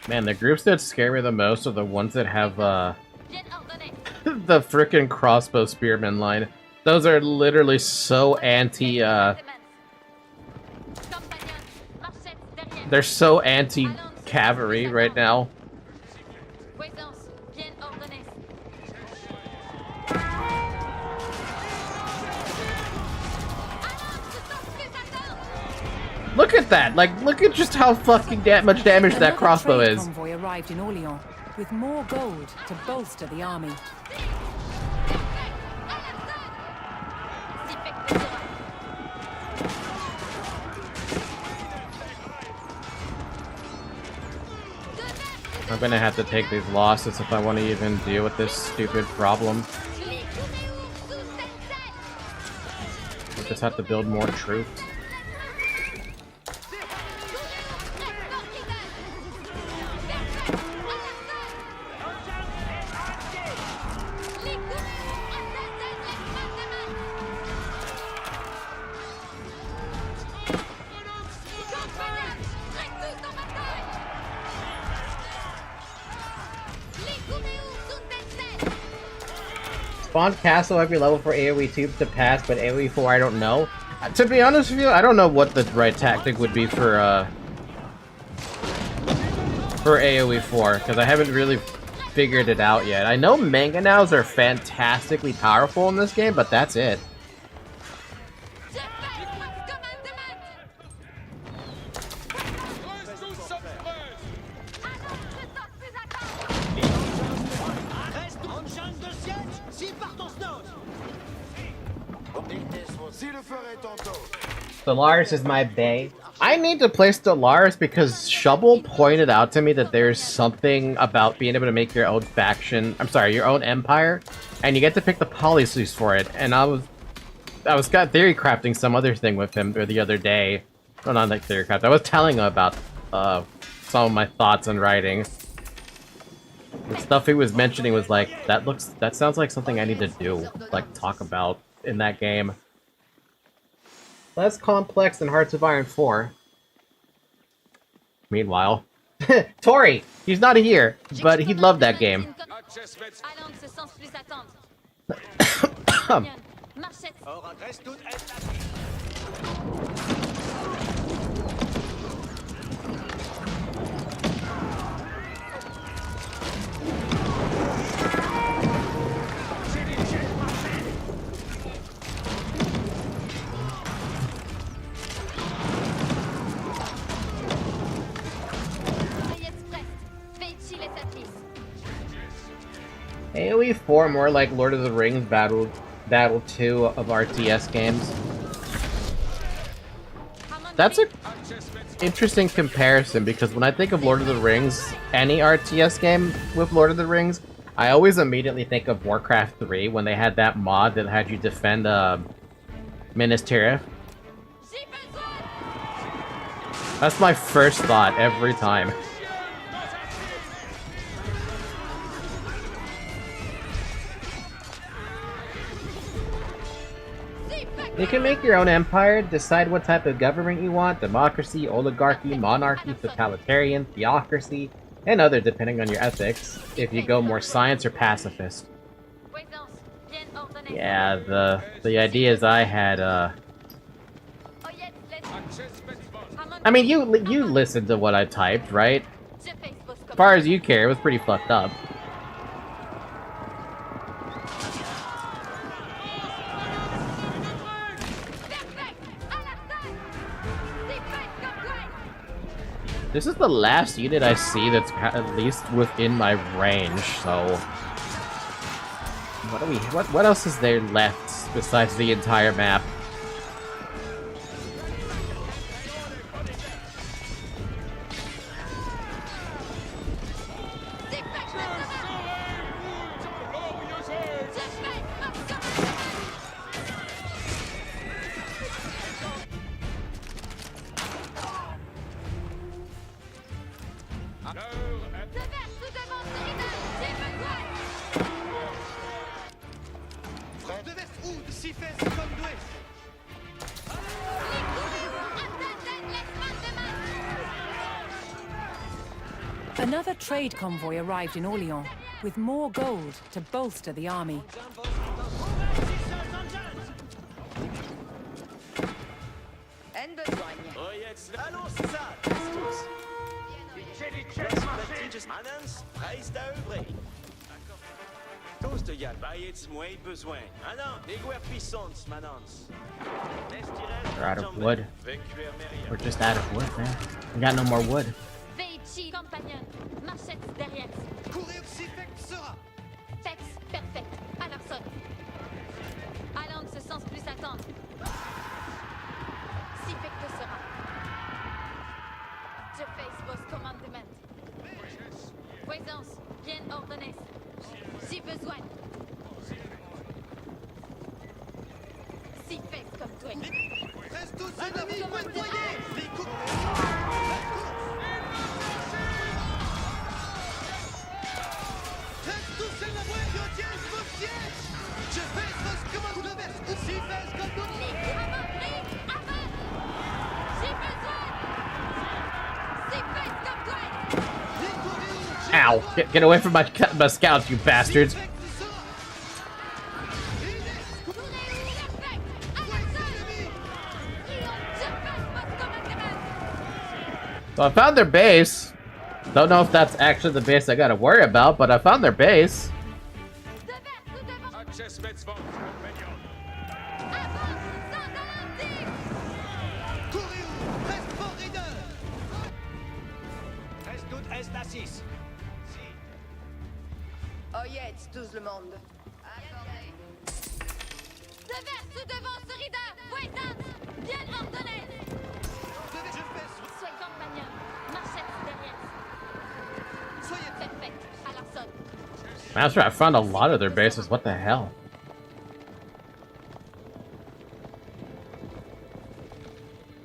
Man, the groups that scare me the most are the ones that have, the frickin' crossbow spearman line. Those are literally so anti, they're so anti-cavalry right now. Look at that! Like, look at just how fucking much damage that crossbow is. Another convoy arrived in Orleans with more gold to bolster the army. I'm gonna have to take these losses if I want to even deal with this stupid problem. I just have to build more troops. Spawn castle every level for AoE 2 to pass, but AoE 4 I don't know. To be honest with you, I don't know what the right tactic would be for AoE 4, because I haven't really figured it out yet. I know Manganaos are fantastically powerful in this game, but that's it. Stellaris is my bae. I need to play Stellaris because Shovel pointed out to me that there's something about being able to make your own faction. I'm sorry, your own empire, and you get to pick the policies for it. And I was got theory crafting some other thing with him the other day. Well, not like theory craft. I was telling him about some of my thoughts on writing. The stuff he was mentioning was like, that sounds like something I need to do, like talk about in that game. Less complex than Hearts of Iron 4. Meanwhile, Tori, he's not here, but he'd love that game. AoE 4 more like Lord of the Rings Battle 2 of RTS games. That's an interesting comparison because when I think of Lord of the Rings, any RTS game with Lord of the Rings, I always immediately think of Warcraft 3 when they had that mod that had you defend Minas Tirith. That's my first thought every time. You can make your own empire, decide what type of government you want, democracy, oligarchy, monarchy, totalitarian, theocracy, and other depending on your ethics, if you go more science or pacifist. Yeah, the ideas I had, I mean, you listened to what I typed, right? As far as you care, it was pretty fucked up. This is the last unit I see that's at least within my range, so... What else is there left besides the entire map? Another trade convoy arrived in Orléans, with more gold to bolster the army. We're out of wood. We're just out of wood, man. We got no more wood. Compagnon, machette derrière. Courir si Fex sera. Fex, perfect. À leur sonne. Allons ce sens plus attendre. Si Fex le sera. Je fais vos commandements. Présence, bien ordonnée. Si besoin. Si Fex comme toi. Reste tous ennemis pointoyés. Les coups. Ow! Get away from my scouts, you bastards! So I found their base. Don't know if that's actually the base I gotta worry about, but I found their base. Oyez tous le monde. Devers sous devant ce rideau. Voisins, bien ordonnés. Soyez compagnon. Marchette derrière. Soyez perfect. À la sonne. That's right, I found a lot of their bases. What the hell?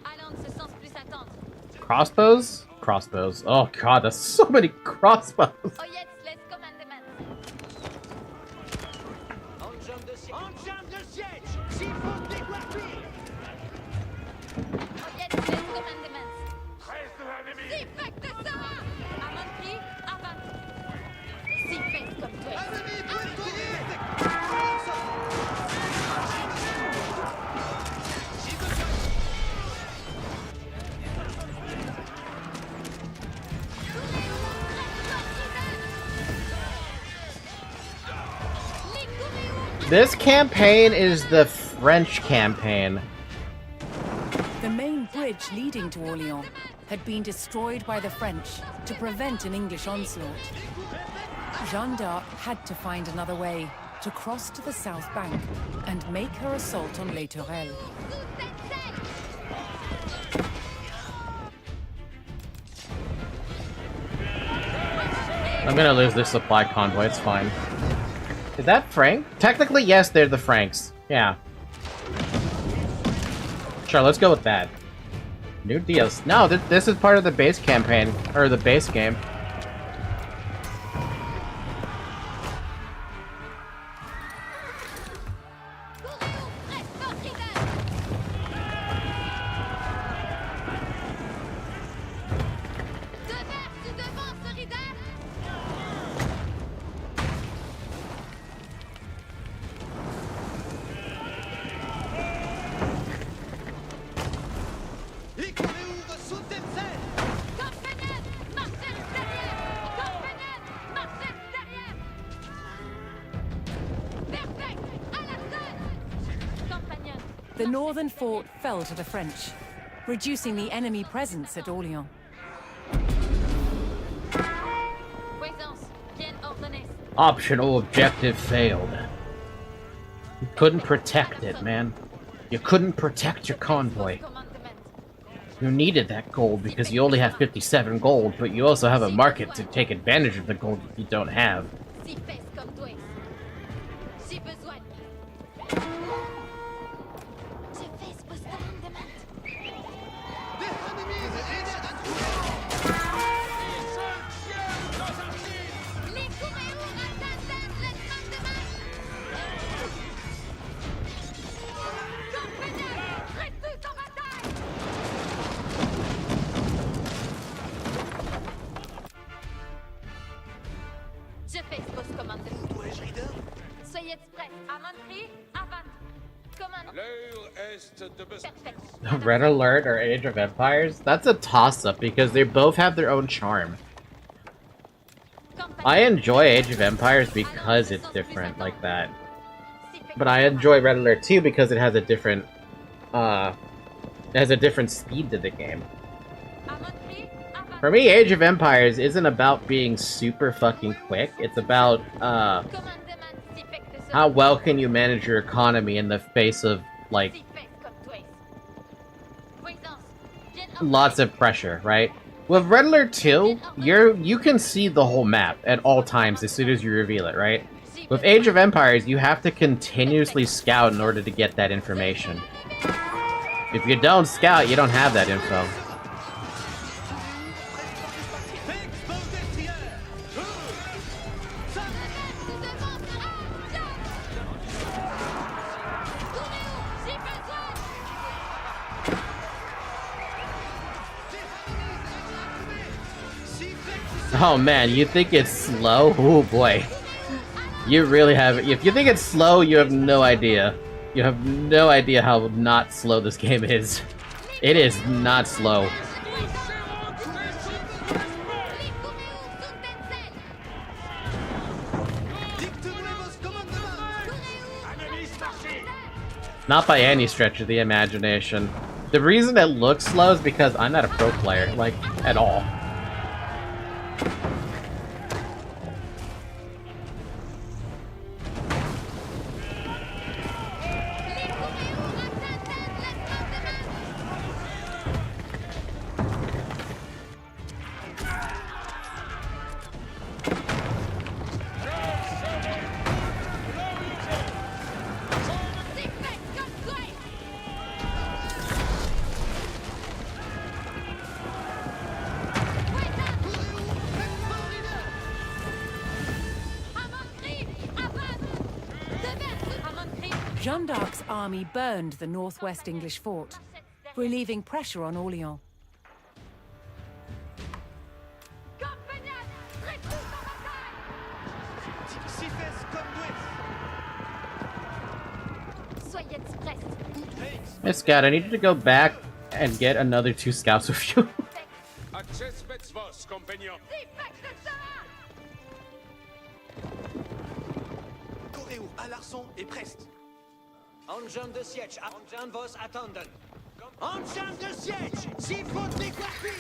Allons, ce sens plus attendre. Crossbows? Crossbows. Oh god, that's so many crossbows. Oyez, les commandements. Enjambe de siège. S'il faut déguerpir. Oyez, les commandements. Reste l'ennemi. Si fait que ça. À mon prix, avant. Si fait comme toi. This campaign is the French campaign. The main bridge leading to Orléans had been destroyed by the French to prevent an English onslaught. Jeanne d'Arc had to find another way to cross to the south bank and make her assault on Les Tourelles. I'm gonna lose this supply convoy, it's fine. Is that Frank? Technically, yes, they're the Franks. Yeah. Sure, let's go with that. New deals. No, this is part of the base campaign, or the base game. The northern fort fell to the French, reducing the enemy presence at Orléans. Optional objective failed. You couldn't protect it, man. You couldn't protect your convoy. You needed that gold because you only have 57 gold, but you also have a market to take advantage of the gold you don't have. Red Alert or Age of Empires? That's a toss-up because they both have their own charm. I enjoy Age of Empires because it's different like that. But I enjoy Red Alert too because it has a different speed to the game. For me, Age of Empires isn't about being super fucking quick. It's about how well can you manage your economy in the face of like lots of pressure, right? With Red Alert 2, you can see the whole map at all times as soon as you reveal it, right? With Age of Empires, you have to continuously scout in order to get that information. If you don't scout, you don't have that info. Oh man, you think it's slow? Oh boy. You really have... If you think it's slow, you have no idea. You have no idea how not slow this game is. It is not slow. Not by any stretch of the imagination. The reason it looks slow is because I'm not a pro player, like, at all. Jeanne d'Arc's army burned the northwest English fort, relieving pressure on Orléans. Hey, Scout, I need you to go back and get another 2 scouts with you. Engin de siège, engin vos attenden. Engin de siège, s'il faut décoiffer.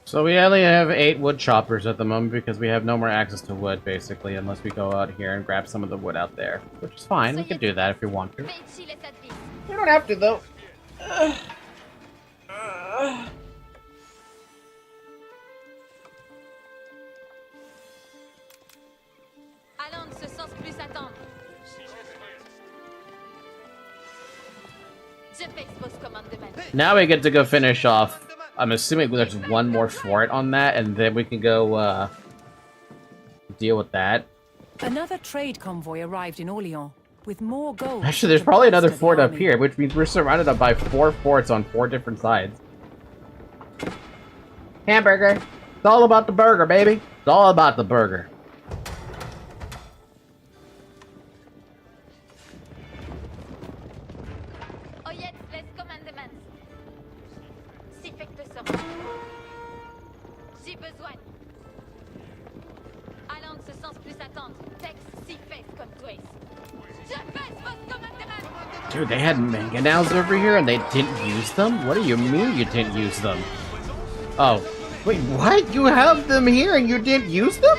So we only have 8 wood choppers at the moment because we have no more access to wood, basically, unless we go out here and grab some of the wood out there. Which is fine, we can do that if we want to. We don't have to, though. Allons, ce sens plus attendre. Je fais vos commandements. Now we get to go finish off. I'm assuming there's one more fort on that, and then we can go, deal with that. Another trade convoy arrived in Orléans, with more gold. Actually, there's probably another fort up here, which means we're surrounded by 4 forts on 4 different sides. Hamburger. It's all about the burger, baby. It's all about the burger. Dude, they had mangonels over here and they didn't use them? What do you mean you didn't use them? Oh. Wait, what? You have them here and you didn't use them?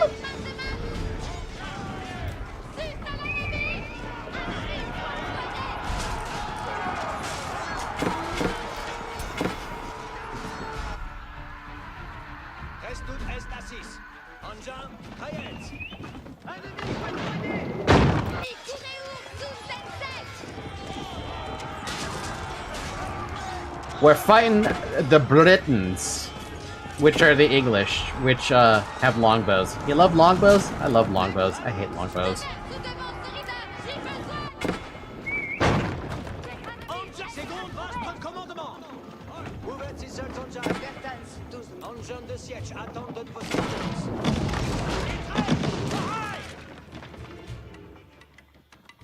We're fighting the Britons, which are the English, which have longbows. You love longbows? I love longbows. I hate longbows.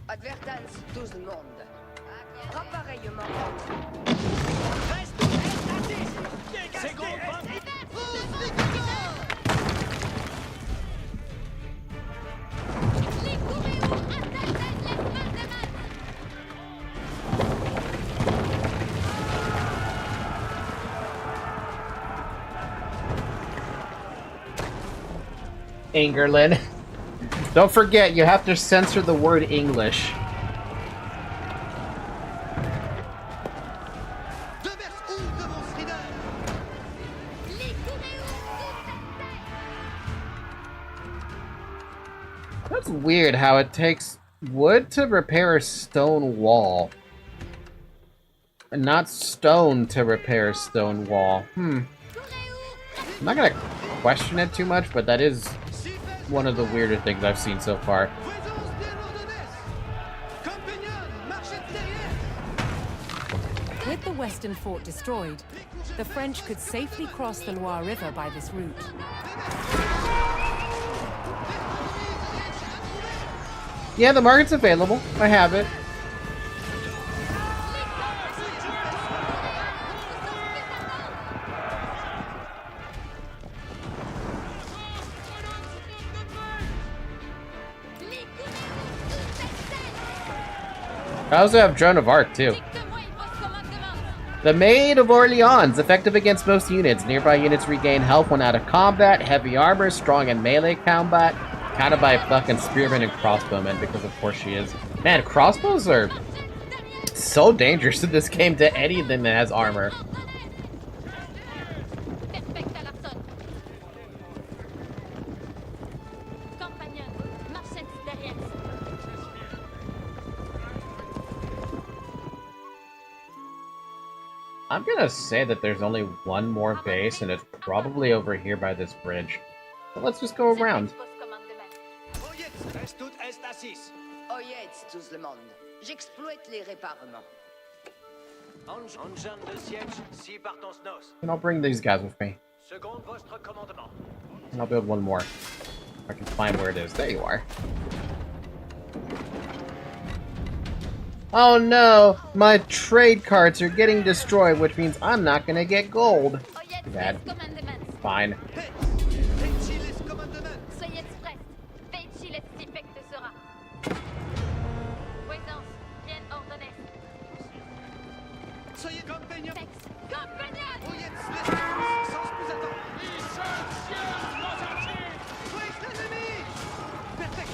Advertance, tout le monde. Appareillement. Angerlin. Don't forget, you have to censor the word English. That's weird how it takes wood to repair a stone wall. And not stone to repair a stone wall. I'm not gonna question it too much, but that is one of the weirder things I've seen so far. With the western fort destroyed, the French could safely cross the Loire River by this route. Yeah, the market's available. I have it. I also have Joan of Arc, too. The Maid of Orleans, effective against most units. Nearby units regain health when out of combat, heavy armor, strong in melee combat, countered by fucking spearmen and crossbowmen, because of course she is. Man, crossbows are so dangerous in this game to anything that has armor. Perfect à l'arson. Compagnon, marchette derrière. I'm gonna say that there's only one more base, and it's probably over here by this bridge. So let's just go around. Reste tout est assis. Oyez tout le monde. J'exploite les réparements. Engin de siège, si partons nos. And I'll bring these guys with me. Seconde votre commandement. And I'll build one more. If I can find where it is. There you are. Oh no! My trade carts are getting destroyed, which means I'm not gonna get gold. Bad. Fine. Soyez prêts. Veichi les effects sera. Présence, bien ordonnée. Soyez compagnons. Compagnon! Oyez les sans plus attendre. Where's l'ennemi? Perfect.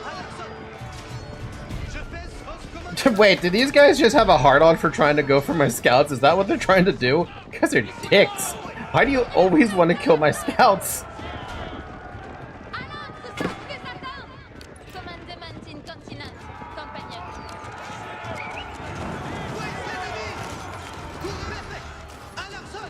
Anderson. Je fais vos commandes. Wait, do these guys just have a hard-on for trying to go for my scouts? Is that what they're trying to do? You guys are dicks. Why do you always want to kill my scouts? Commandement incontinent. Compagnon. Where's l'ennemi? Perfect. Anderson.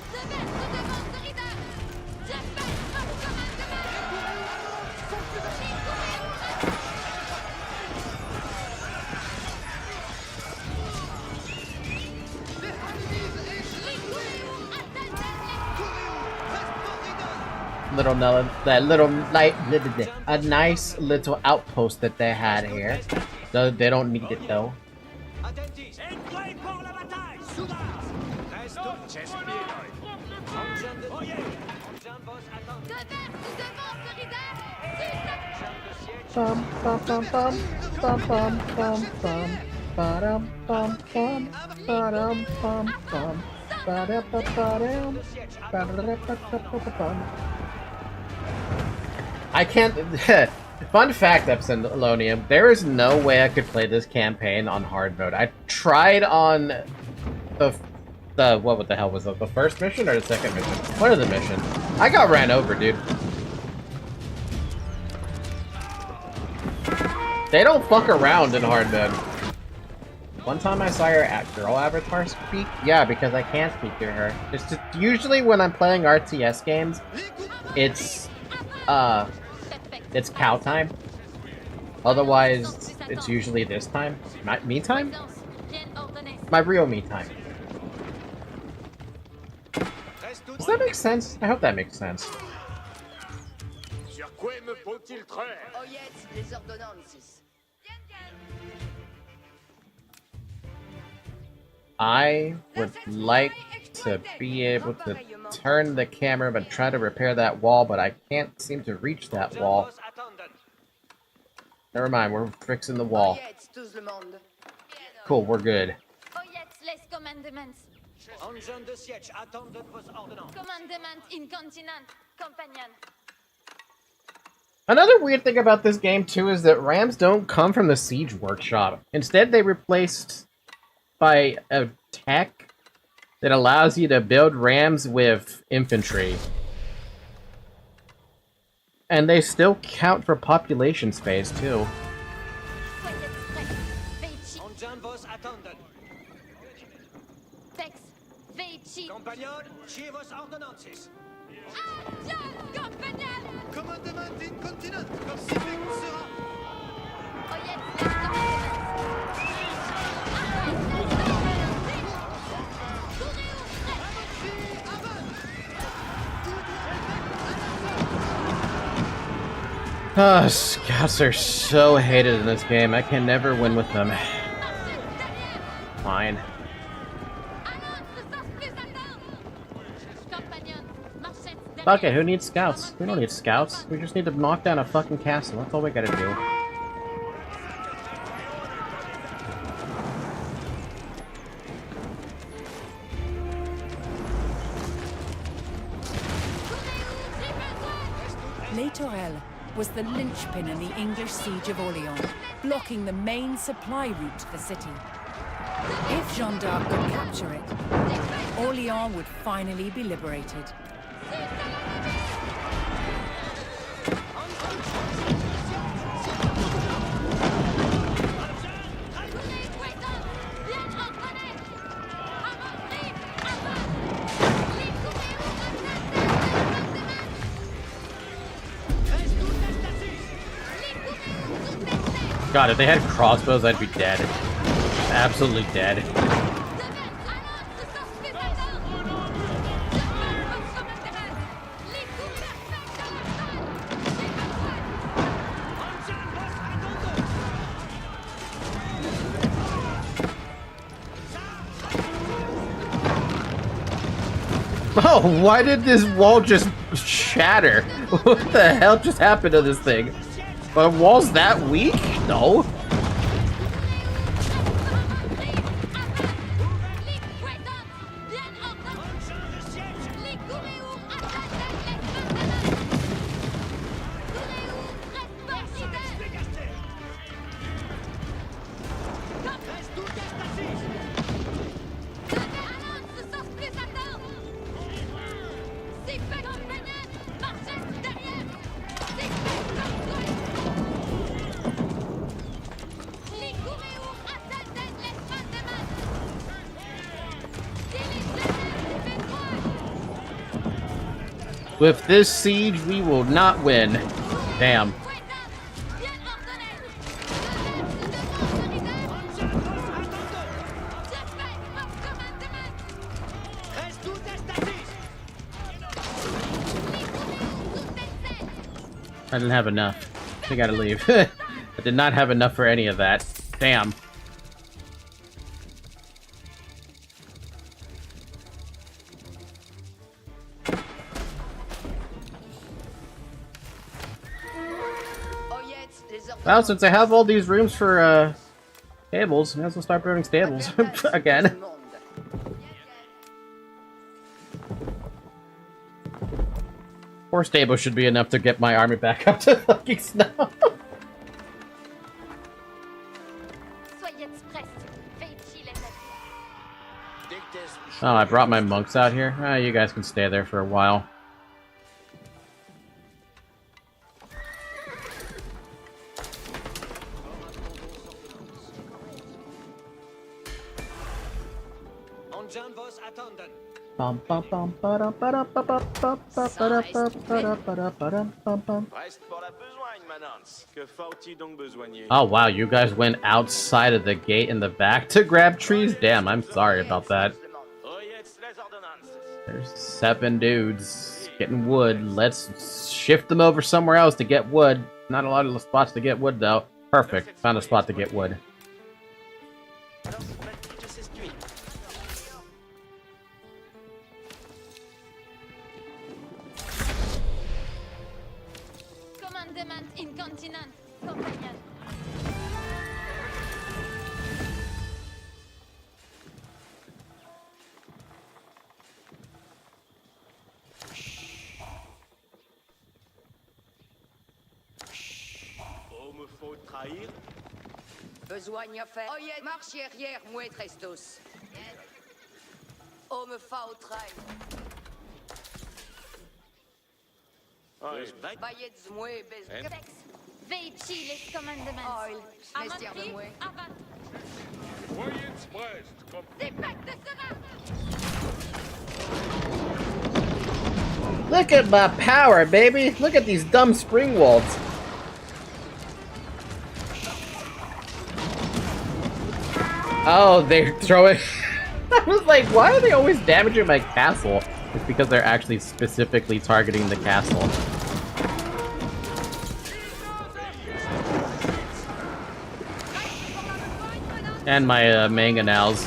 Little that little light, a nice little outpost that they had here. So they don't need it though. Attentis. Prêt pour la bataille. Soudard. Reste tout j'espionne. Engin de siège. Engin vos attentes. Bum bum bum bum bum bum bum bum ba-dum bum bum ba-dum bum bum ba-da-ba-ba-dum ba-da-da-ba-ba-ba-bum. I can't. Fun fact, Epsilonium, there is no way I could play this campaign on hard mode. I tried on the what the hell was it? The first mission or the second mission? One of the missions. I got ran over, dude. They don't fuck around in hard mode. One time I saw your girl avatar speak. Yeah, because I can't speak to her. It's just, usually when I'm playing RTS games, it's cow time. Otherwise, it's usually this time. Me time? My real me time. Does that make sense? I hope that makes sense. Sur quoi me faut-il traire? Oyez les ordonnances. I would like to be able to turn the camera but try to repair that wall, but I can't seem to reach that wall. Never mind, we're fixing the wall. Cool, we're good. Oyez les commandements. Engin de siège, attendez vos ordonnances. Commandement incontinent. Compagnon. Another weird thing about this game, too, is that rams don't come from the Siege Workshop. Instead, they replaced by a tech that allows you to build rams with infantry. And they still count for population space, too. Engin vos attendez. Tex, Veichi. Compagnon, chiez vos ordonnances. Compagnon. Commandement incontinent. Comme si fait sera. Oyez les commandements. Scouts are so hated in this game. I can never win with them. Fine. Fuck it, who needs scouts? We don't need scouts. We just need to knock down a fucking castle. That's all we gotta do. Les Tourelles was the linchpin in the English siege of Orleans, blocking the main supply route to the city. If Jeanne d'Arc could capture it, Orléans would finally be liberated. God, if they had crossbows, I'd be dead. Absolutely dead. Oh, why did this wall just shatter? What the hell just happened to this thing? The wall's that weak? No. With this siege, we will not win. Damn. I didn't have enough. I gotta leave. I did not have enough for any of that. Damn. Well, since I have all these rooms for stables, I might as well start building stables again. 4 stables should be enough to get my army back up to fucking snow. Oh, I brought my monks out here. You guys can stay there for a while. Reste pour la besogne, Manance. Que faut-il donc besoigner? Oh wow, you guys went outside of the gate in the back to grab trees? Damn, I'm sorry about that. There's 7 dudes getting wood. Let's shift them over somewhere else to get wood. Not a lot of spots to get wood though. Perfect, found a spot to get wood. Besogne faire. Oh, yeah, marche arrière, moi, Trestos. Oh, me fa au train. Baillets, moi, bez. VTuber, les commandements. Oh, vestiaire de moi. Look at my power, baby! Look at these dumb spring walls. Oh, they're throwing... I was like, why are they always damaging my castle? It's because they're actually specifically targeting the castle. And my mangonels.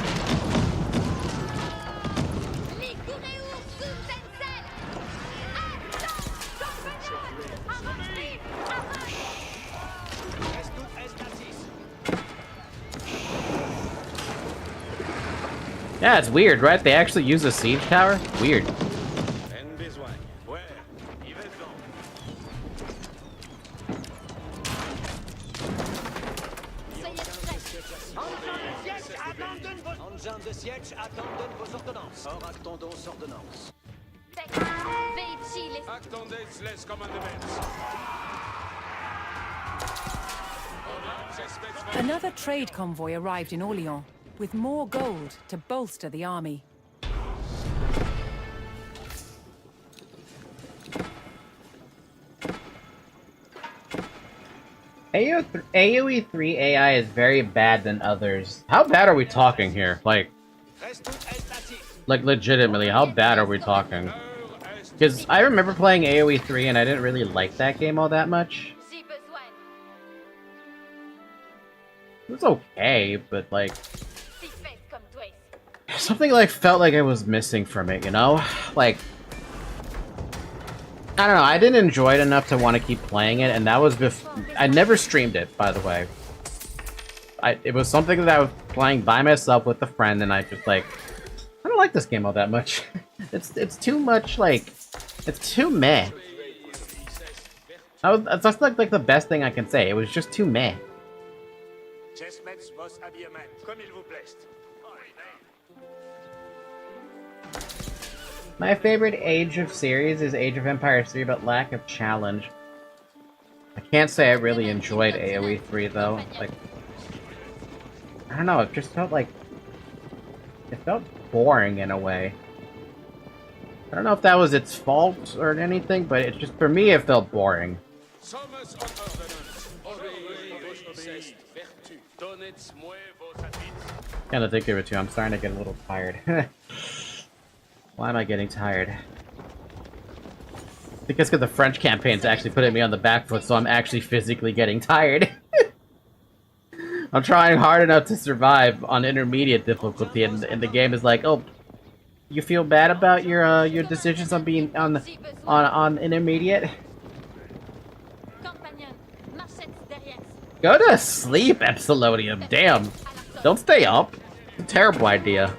Yeah, it's weird, right? They actually use a siege tower? Weird. Engins de siège attendent vos ordonnances. Or attendons ordonnances. Attendez les commandements. Another trade convoy arrived in Orléans with more gold to bolster the army. AoE 3 AI is very bad than others. How bad are we talking here? Like legitimately, how bad are we talking? Because I remember playing AoE 3 and I didn't really like that game all that much. It was okay, but like something like felt like I was missing from it, you know? Like I don't know, I didn't enjoy it enough to want to keep playing it, and that was I never streamed it, by the way. It was something that I was playing by myself with a friend, and I just like, I don't like this game all that much. It's too much, like, it's too meh. That's like the best thing I can say. It was just too meh. My favorite Age of series is Age of Empires 3, but lack of challenge. I can't say I really enjoyed AoE 3 though. Like, I don't know, it just felt like it felt boring in a way. I don't know if that was its fault or anything, but it just for me it felt boring. Kind of think of it too. I'm starting to get a little tired. Why am I getting tired? I think it's because the French campaign's actually putting me on the back foot, so I'm actually physically getting tired. I'm trying hard enough to survive on intermediate difficulty, and the game is like, oh, you feel bad about your decisions on being on intermediate? Go to sleep, Epsilonium. Damn. Don't stay up. It's a terrible idea.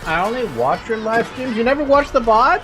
I only watch your live streams. You never watch the VOD?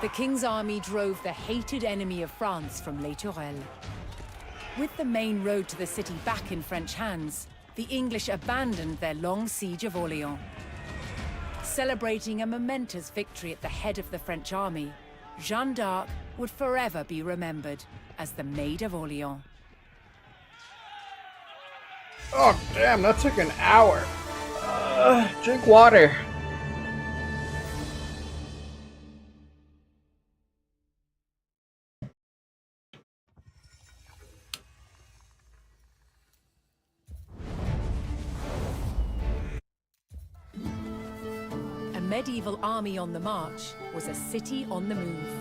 The King's army drove the hated enemy of France from Les Tourelles. With the main road to the city back in French hands, the English abandoned their long siege of Orléans. Celebrating a momentous victory at the head of the French army, Jeanne d'Arc would forever be remembered as the Maid of Orléans. Oh, damn, that took an hour. Drink water. A medieval army on the march was a city on the move.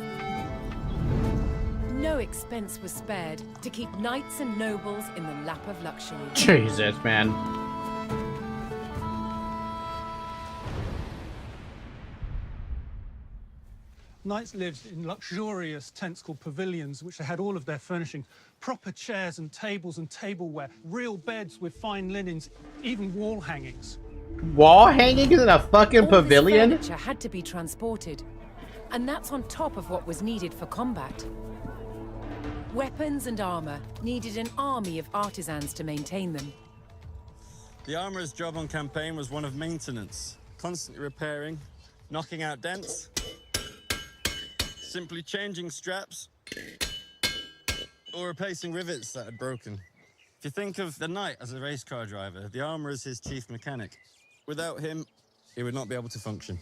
No expense was spared to keep knights and nobles in the lap of luxury. Jesus, man. Knights lived in luxurious tents called pavilions, which they had all of their furnishing, proper chairs and tableware, real beds with fine linens, even wall hangings. Wall hanging in a fucking pavilion? All this furniture had to be transported, and that's on top of what was needed for combat. Weapons and armor needed an army of artisans to maintain them. The armorer's job on campaign was one of maintenance, constantly repairing, knocking out dents, simply changing straps, or replacing rivets that had broken. If you think of the knight as a race car driver, the armorer is his chief mechanic. Without him, he would not be able to function.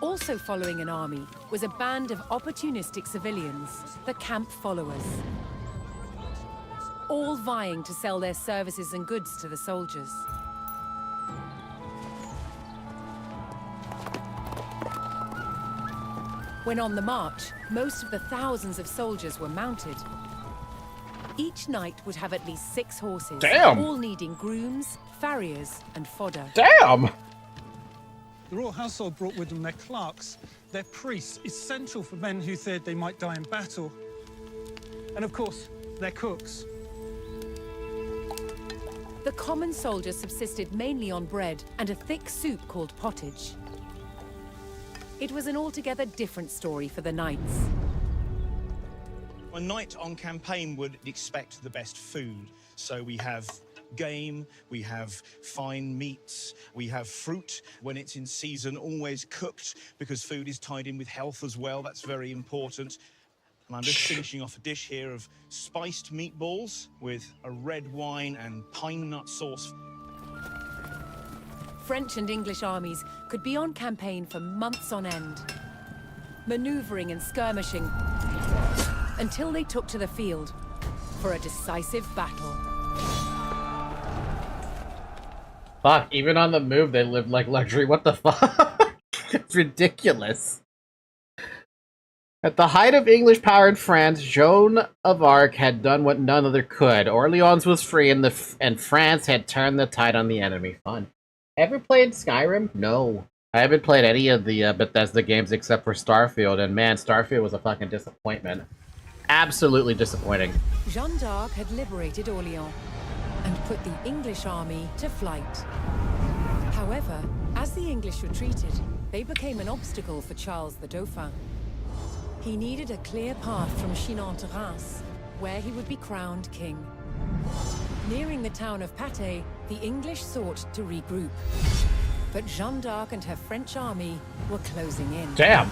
Also following an army was a band of opportunistic civilians, the camp followers. All vying to sell their services and goods to the soldiers. When on the march, most of the thousands of soldiers were mounted. Each knight would have at least 6 horses, Damn. all needing grooms, farriers, and fodder. Damn! The royal household brought with them their clerks, their priests, essential for men who feared they might die in battle. And of course, their cooks. The common soldier subsisted mainly on bread and a thick soup called pottage. It was an altogether different story for the knights. A knight on campaign would expect the best food. So we have game, we have fine meats, we have fruit when it's in season, always cooked, because food is tied in with health as well. That's very important. And I'm just finishing off a dish here of spiced meatballs with a red wine and pine nut sauce. French and English armies could be on campaign for months on end, maneuvering and skirmishing until they took to the field for a decisive battle. Fuck, even on the move they lived like luxury. What the fuck? It's ridiculous. At the height of English power in France, Joan of Arc had done what none other could. Orleans was free and France had turned the tide on the enemy. Fun. Ever played Skyrim? No. I haven't played any of the Bethesda games except for Starfield, and man, Starfield was a fucking disappointment. Absolutely disappointing. Jeanne d'Arc had liberated Orleans and put the English army to flight. However, as the English retreated, they became an obstacle for Charles the Dauphin. He needed a clear path from Chinon to Reims, where he would be crowned king. Nearing the town of Patay, the English sought to regroup. But Jeanne d'Arc and her French army were closing in. Damn!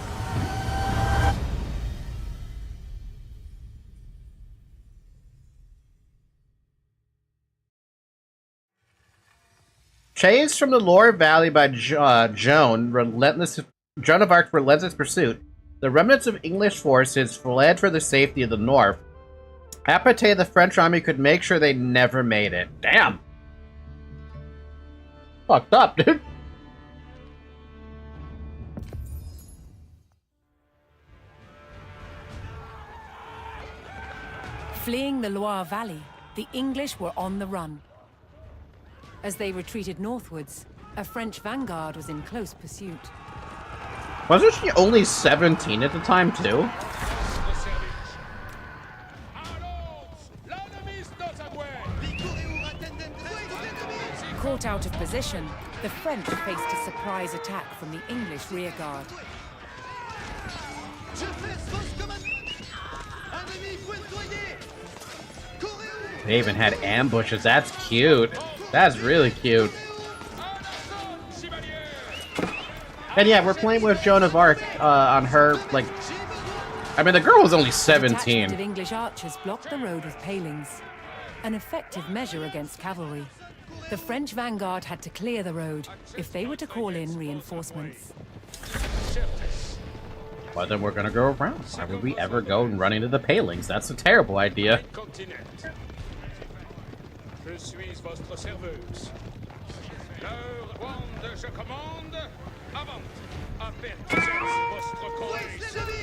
Chased from the Loire Valley by Joan of Arc's relentless pursuit, the remnants of English forces fled for the safety of the north. At Patay, the French army could make sure they never made it. Damn! Fucked up, dude. Fleeing the Loire Valley, the English were on the run. As they retreated northwards, a French vanguard was in close pursuit. Wasn't she only 17 at the time, too? Caught out of position, the French faced a surprise attack from the English rearguard. They even had ambushes. That's cute. That's really cute. And yeah, we're playing with Joan of Arc on her, like... I mean, the girl was only 17. A detachment of English archers blocked the road with palings, an effective measure against cavalry. The French vanguard had to clear the road if they were to call in reinforcements. Well, then we're gonna go around. Why would we ever go and run into the palings? That's a terrible idea. Je suis votre serveuse. L'heure ronde, je commande. Avant. Apegrixs, votre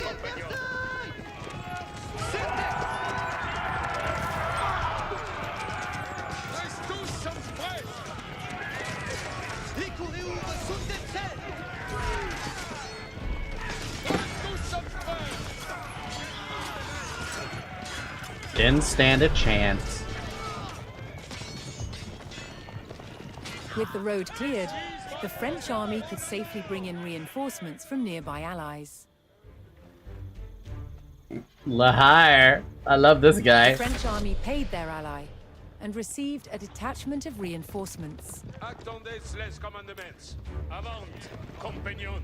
compagnon. Reste tous sommes prêts. Reste tous sommes prêts. Didn't stand a chance. With the road cleared, the French army could safely bring in reinforcements from nearby allies. Lahire. I love this guy. The French army paid their ally and received a detachment of reinforcements. Attendez les commandements. Avant, compagnon.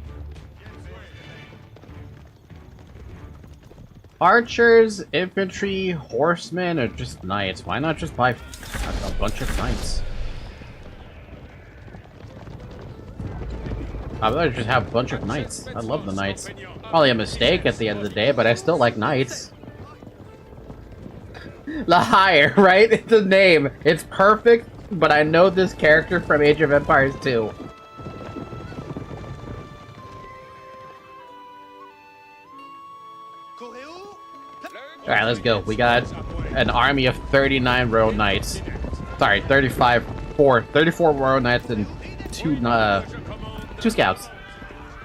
Archers, infantry, horsemen, or just knights? Why not just buy a bunch of knights? I'd rather just have a bunch of knights. I love the knights. Probably a mistake at the end of the day, but I still like knights. The higher, right? It's the name. It's perfect, but I know this character from Age of Empires 2. Alright, let's go. We got an army of 39 royal knights. Sorry, 34 royal knights and two scouts.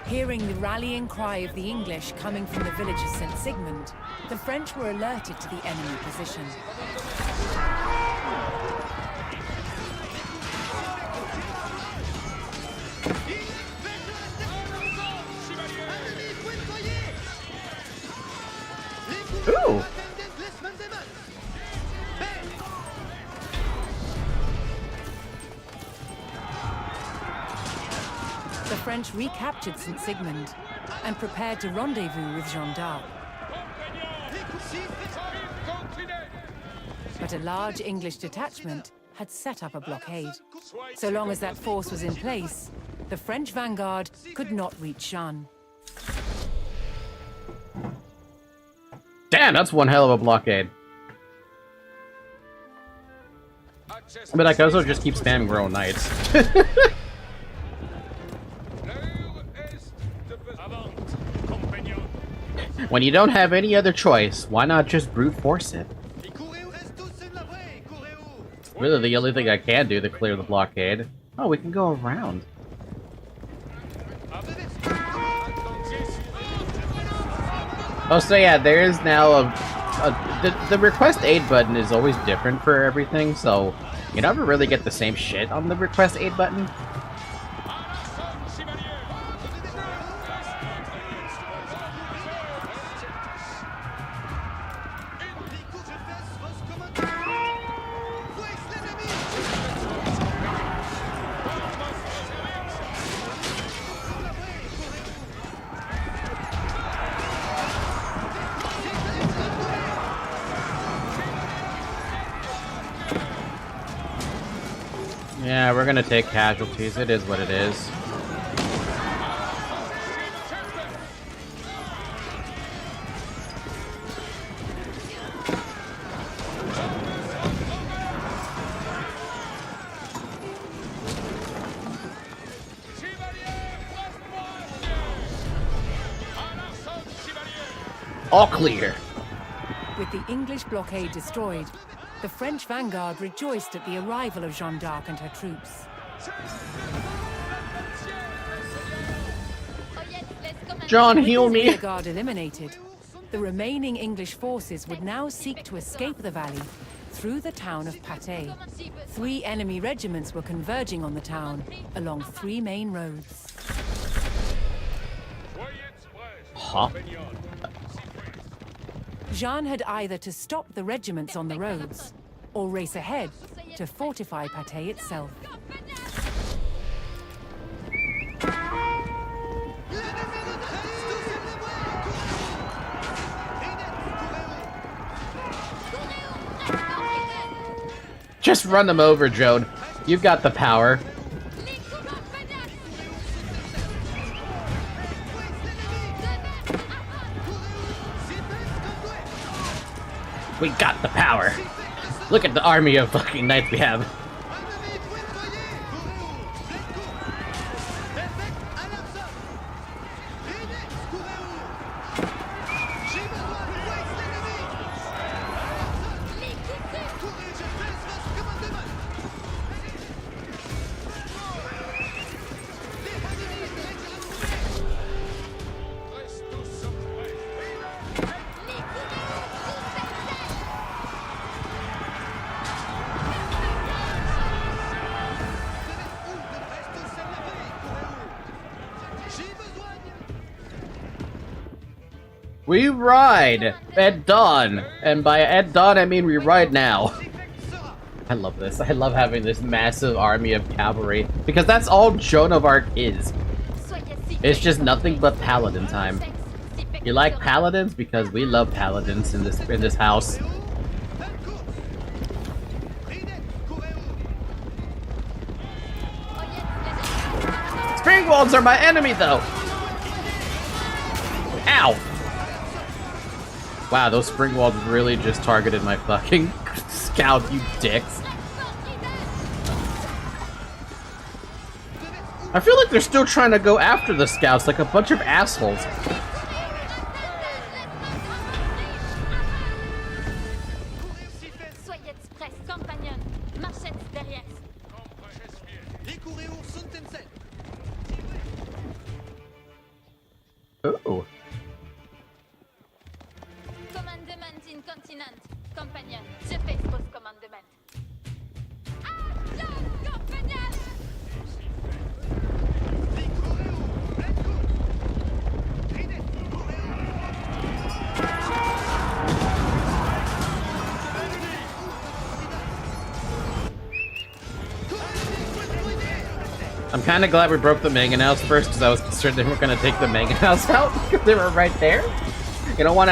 Hearing the rallying cry of the English coming from the village of St. Sigmund, the French were alerted to the enemy position. Ooh! The French recaptured St. Sigmund and prepared to rendezvous with Jeanne d'Arc. But a large English detachment had set up a blockade. So long as that force was in place, the French vanguard could not reach Jeanne. Damn, that's one hell of a blockade. But I can also just keep spamming royal knights. When you don't have any other choice, why not just brute force it? Really the only thing I can do to clear the blockade. Oh, we can go around. Oh, so yeah, there is now the request aid button is always different for everything, so you never really get the same shit on the request aid button. Yeah, we're gonna take casualties. It is what it is. All clear. With the English blockade destroyed, the French vanguard rejoiced at the arrival of Jeanne d'Arc and her troops. John, heal me! With the guard eliminated, the remaining English forces would now seek to escape the valley through the town of Patay. 3 enemy regiments were converging on the town along 3 main roads. Huh? Jeanne had either to stop the regiments on the roads, or race ahead to fortify Patay itself. Just run them over, Joan. You've got the power. We got the power. Look at the army of fucking knights we have. We ride at dawn, and by at dawn I mean we ride now. I love this. I love having this massive army of cavalry, because that's all Joan of Arc is. It's just nothing but paladin time. You like paladins? Because we love paladins in this house. Springwalds are my enemy, though! Ow! Wow, those Springwalds really just targeted my fucking scout, you dicks. I feel like they're still trying to go after the scouts like a bunch of assholes. Ooh. Commandement incontinent. Compagnon, je fais post commandement. Action, compagnon! I'm kind of glad we broke the mangonels first because I was concerned they weren't going to take the mangonels out because they were right there. You don't want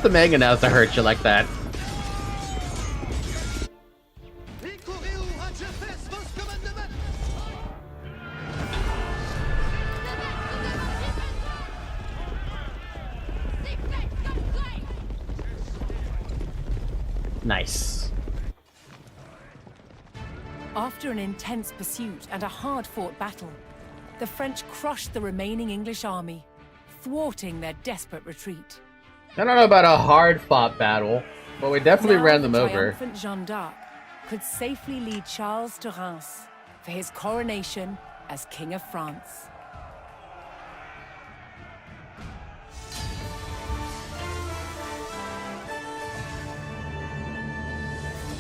the mangonels to hurt you like that. Nice. After an intense pursuit and a hard-fought battle, the French crushed the remaining English army, thwarting their desperate retreat. I don't know about a hard-fought battle, but we definitely ran them over. Triumphant Jeanne d'Arc could safely lead Charles to Reims for his coronation as King of France.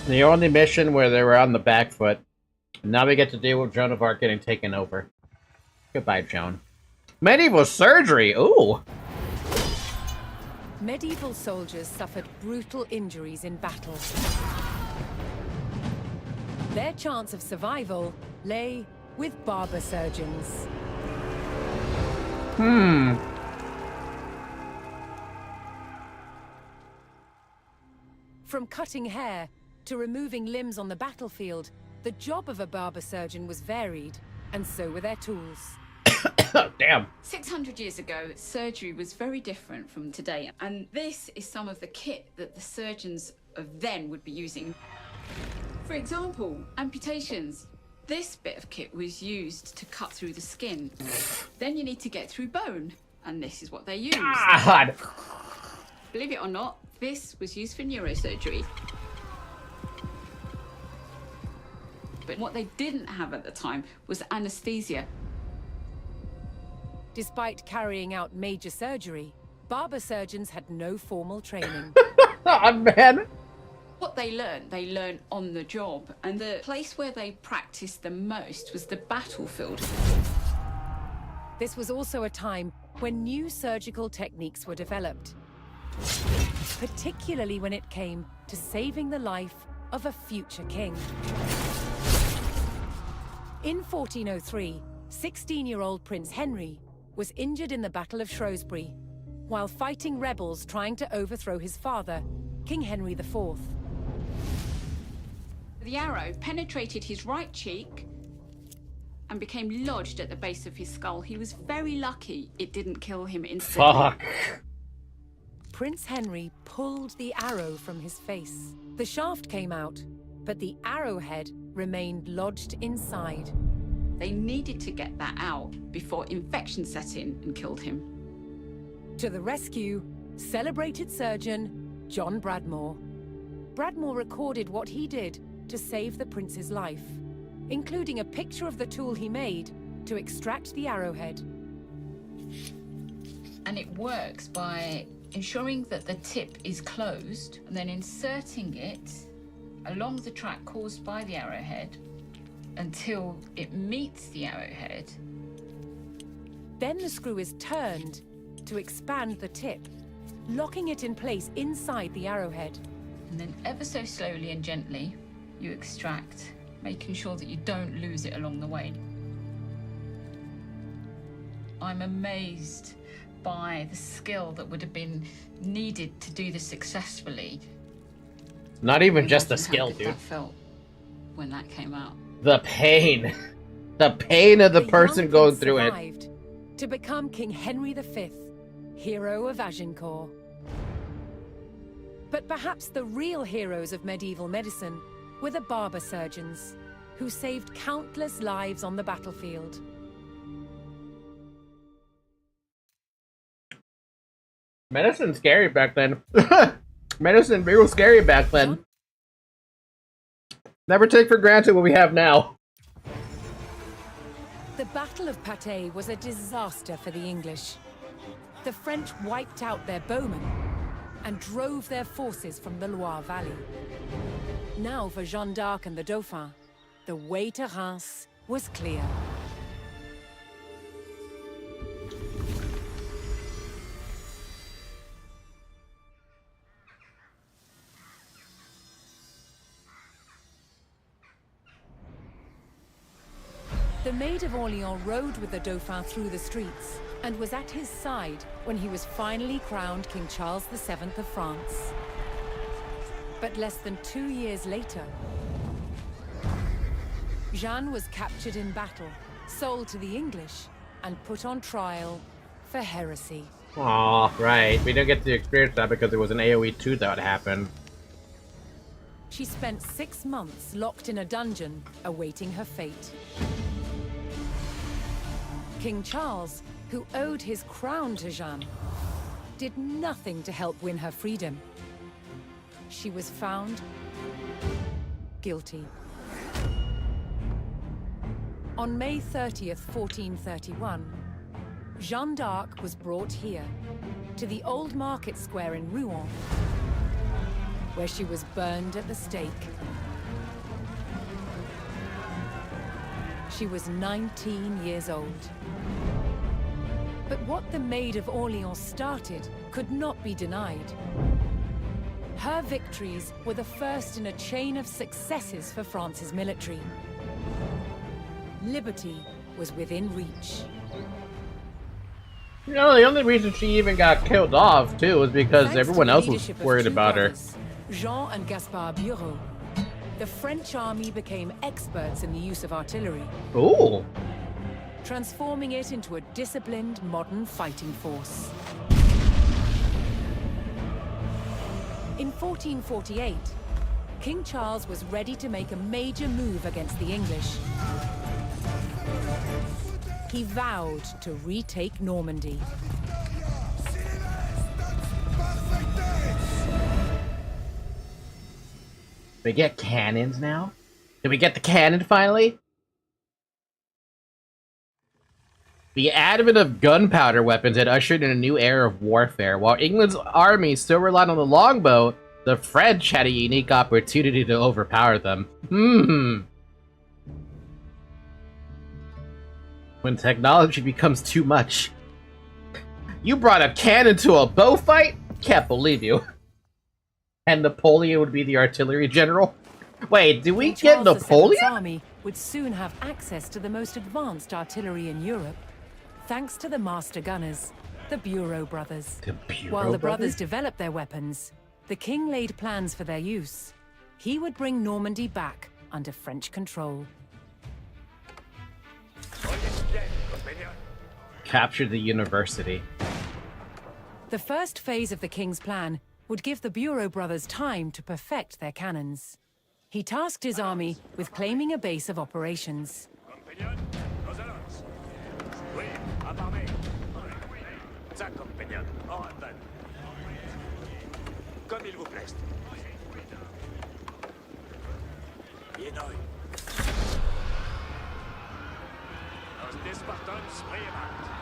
The only mission where they were on the back foot. Now we get to deal with Joan of Arc getting taken over. Goodbye, Joan. Medieval surgery! Ooh! Medieval soldiers suffered brutal injuries in battle. Their chance of survival lay with barber surgeons. From cutting hair to removing limbs on the battlefield, the job of a barber surgeon was varied, and so were their tools. Damn. 600 years ago, surgery was very different from today, and this is some of the kit that the surgeons of then would be using. For example, amputations. This bit of kit was used to cut through the skin. Then you need to get through bone, and this is what they used. God. Believe it or not, this was used for neurosurgery. But what they didn't have at the time was anesthesia. Despite carrying out major surgery, barber surgeons had no formal training. Oh, man! What they learned on the job, and the place where they practiced the most was the battlefield. This was also a time when new surgical techniques were developed, particularly when it came to saving the life of a future king. In 1403, 16-year-old Prince Henry was injured in the Battle of Shrewsbury while fighting rebels trying to overthrow his father, King Henry IV. The arrow penetrated his right cheek and became lodged at the base of his skull. He was very lucky it didn't kill him instantly. Fuck. Prince Henry pulled the arrow from his face. The shaft came out, but the arrowhead remained lodged inside. They needed to get that out before infection set in and killed him. To the rescue, celebrated surgeon John Bradmore. Bradmore recorded what he did to save the prince's life, including a picture of the tool he made to extract the arrowhead. And it works by ensuring that the tip is closed and then inserting it along the track caused by the arrowhead until it meets the arrowhead. Then the screw is turned to expand the tip, locking it in place inside the arrowhead. And then ever so slowly and gently, you extract, making sure that you don't lose it along the way. I'm amazed by the skill that would have been needed to do this successfully. Not even just the skill, dude. That felt when that came out. The pain. The pain of the young person king going through it. survived to become King Henry V, hero of Agincourt. But perhaps the real heroes of medieval medicine were the barber surgeons, who saved countless lives on the battlefield. Medicine's scary back then. Medicine real scary back then. Never take for granted what we have now. The Battle of Patay was a disaster for the English. The French wiped out their bowmen and drove their forces from the Loire Valley. Now for Jeanne d'Arc and the Dauphin, the way to Reims was clear. The Maid of Orleans rode with the Dauphin through the streets and was at his side when he was finally crowned King Charles VII of France. But less than 2 years later, Jeanne was captured in battle, sold to the English, and put on trial for heresy. Aw, right. We didn't get to experience that because it was an AoE 2 that happened. She spent 6 months locked in a dungeon, awaiting her fate. King Charles, who owed his crown to Jeanne, did nothing to help win her freedom. She was found guilty. On May 30th, 1431, Jeanne d'Arc was brought here, to the old market square in Rouen, where she was burned at the stake. She was 19 years old. But what the Maid of Orleans started could not be denied. Her victories were the first in a chain of successes for France's military. Liberty was within reach. You know, the only reason she even got killed off, too, was because Thanks everyone to the else was leadership of worried two about her. brothers, Jean and Gaspard Bureau, the French army became experts in the use of artillery, Ooh. transforming it into a disciplined, modern fighting force. In 1448, King Charles was ready to make a major move against the English. He vowed to retake Normandy. We get cannons now? Did we get the cannon finally? The advent of gunpowder weapons had ushered in a new era of warfare. While England's army still relied on the longbow, the French had a unique opportunity to overpower them. When technology becomes too much. You brought a cannon to a bow fight? Can't believe you. And Napoleon would be the artillery general? Wait, do we get Charles VII's Napoleon? army would soon have access to the most advanced artillery in Europe, thanks to the master gunners, the Bureau brothers. While the brothers developed their weapons, the king laid plans for their use. He would bring Normandy back under French control. Capture the university. The first phase of the king's plan would give the Bureau brothers time to perfect their cannons. He tasked his army with claiming a base of operations. Comme il vous plaise. Aus des Spartans Bremen.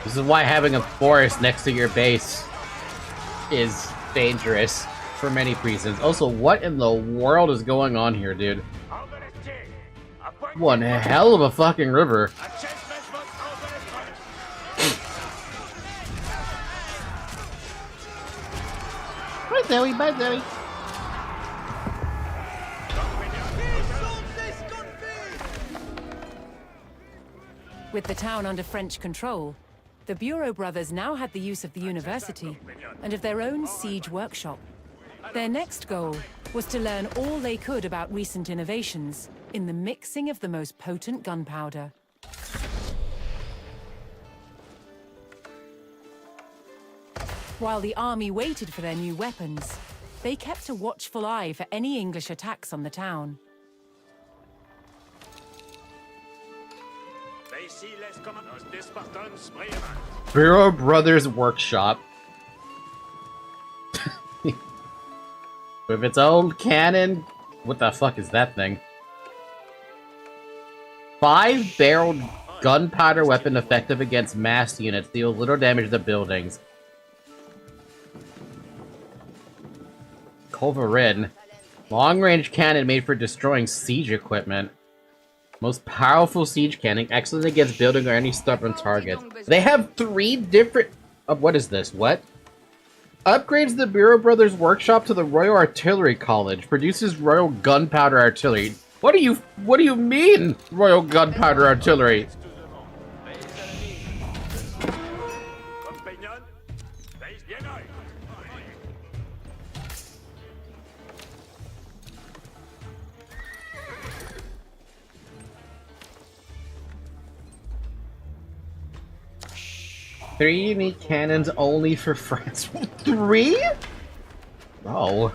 This is why having a forest next to your base is dangerous for many reasons. Also, what in the world is going on here, dude? One hell of a fucking river. Zoe. Bye, Zoe. With the town under French control, the Bureau brothers now had the use of the university and of their own siege workshop. Their next goal was to learn all they could about recent innovations in the mixing of the most potent gunpowder. While the army waited for their new weapons, they kept a watchful eye for any English attacks on the town. Bureau Brothers Workshop. With its own cannon. What the fuck is that thing? 5-barreled gunpowder weapon effective against massed units. Deals little damage to buildings. Culverin. Long-range cannon made for destroying siege equipment. Most powerful siege cannon. Excellent against building or any stubborn target. They have 3 different... what is this? What? Upgrades the Bureau Brothers Workshop to the Royal Artillery College. Produces Royal Gunpowder Artillery. What do you mean, Royal Gunpowder Artillery? Three unique cannons only for France. 3? Oh.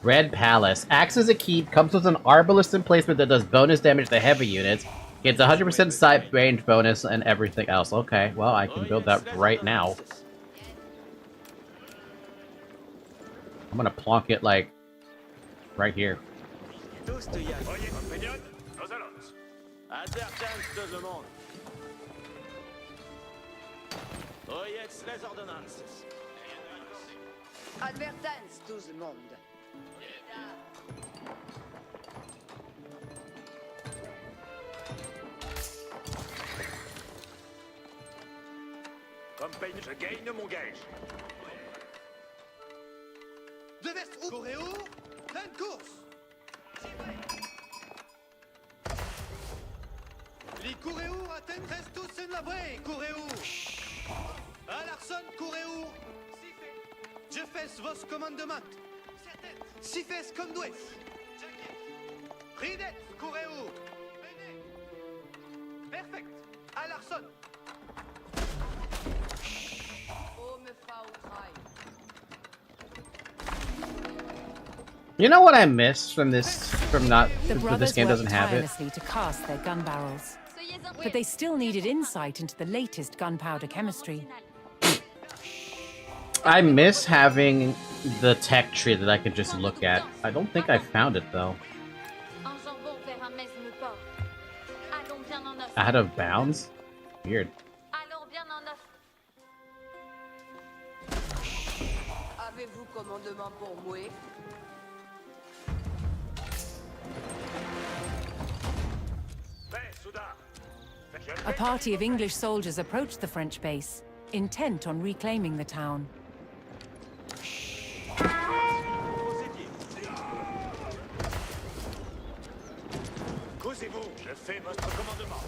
Red Palace. Acts as a keep, comes with an arbalist emplacement that does bonus damage to heavy units, gets 100% sight range bonus, and everything else. Okay, well, I can build that right now. I'm gonna plonk it, like, right here. Advertance, tout le monde. Compagnie, je gagne mon gage. De veste ou coréo, plein de course. Les coréo atteignent tous en la vraie, coréo. À l'arson, coréo. Je fais vos commandements. Si fais comme dois. Ridet, coréo. Perfect. À l'arson. You know what I miss from this? The this brothers game doesn't worked have it. tirelessly to cast their gun barrels, but they still needed insight into the latest gunpowder chemistry. I miss having the tech tree that I could just look at. I don't think I found it though. Out of bounds? Weird. Avez-vous commandement pour moi? A party of English soldiers approached the French base, intent on reclaiming the town. Causez-vous, je fais votre commandement.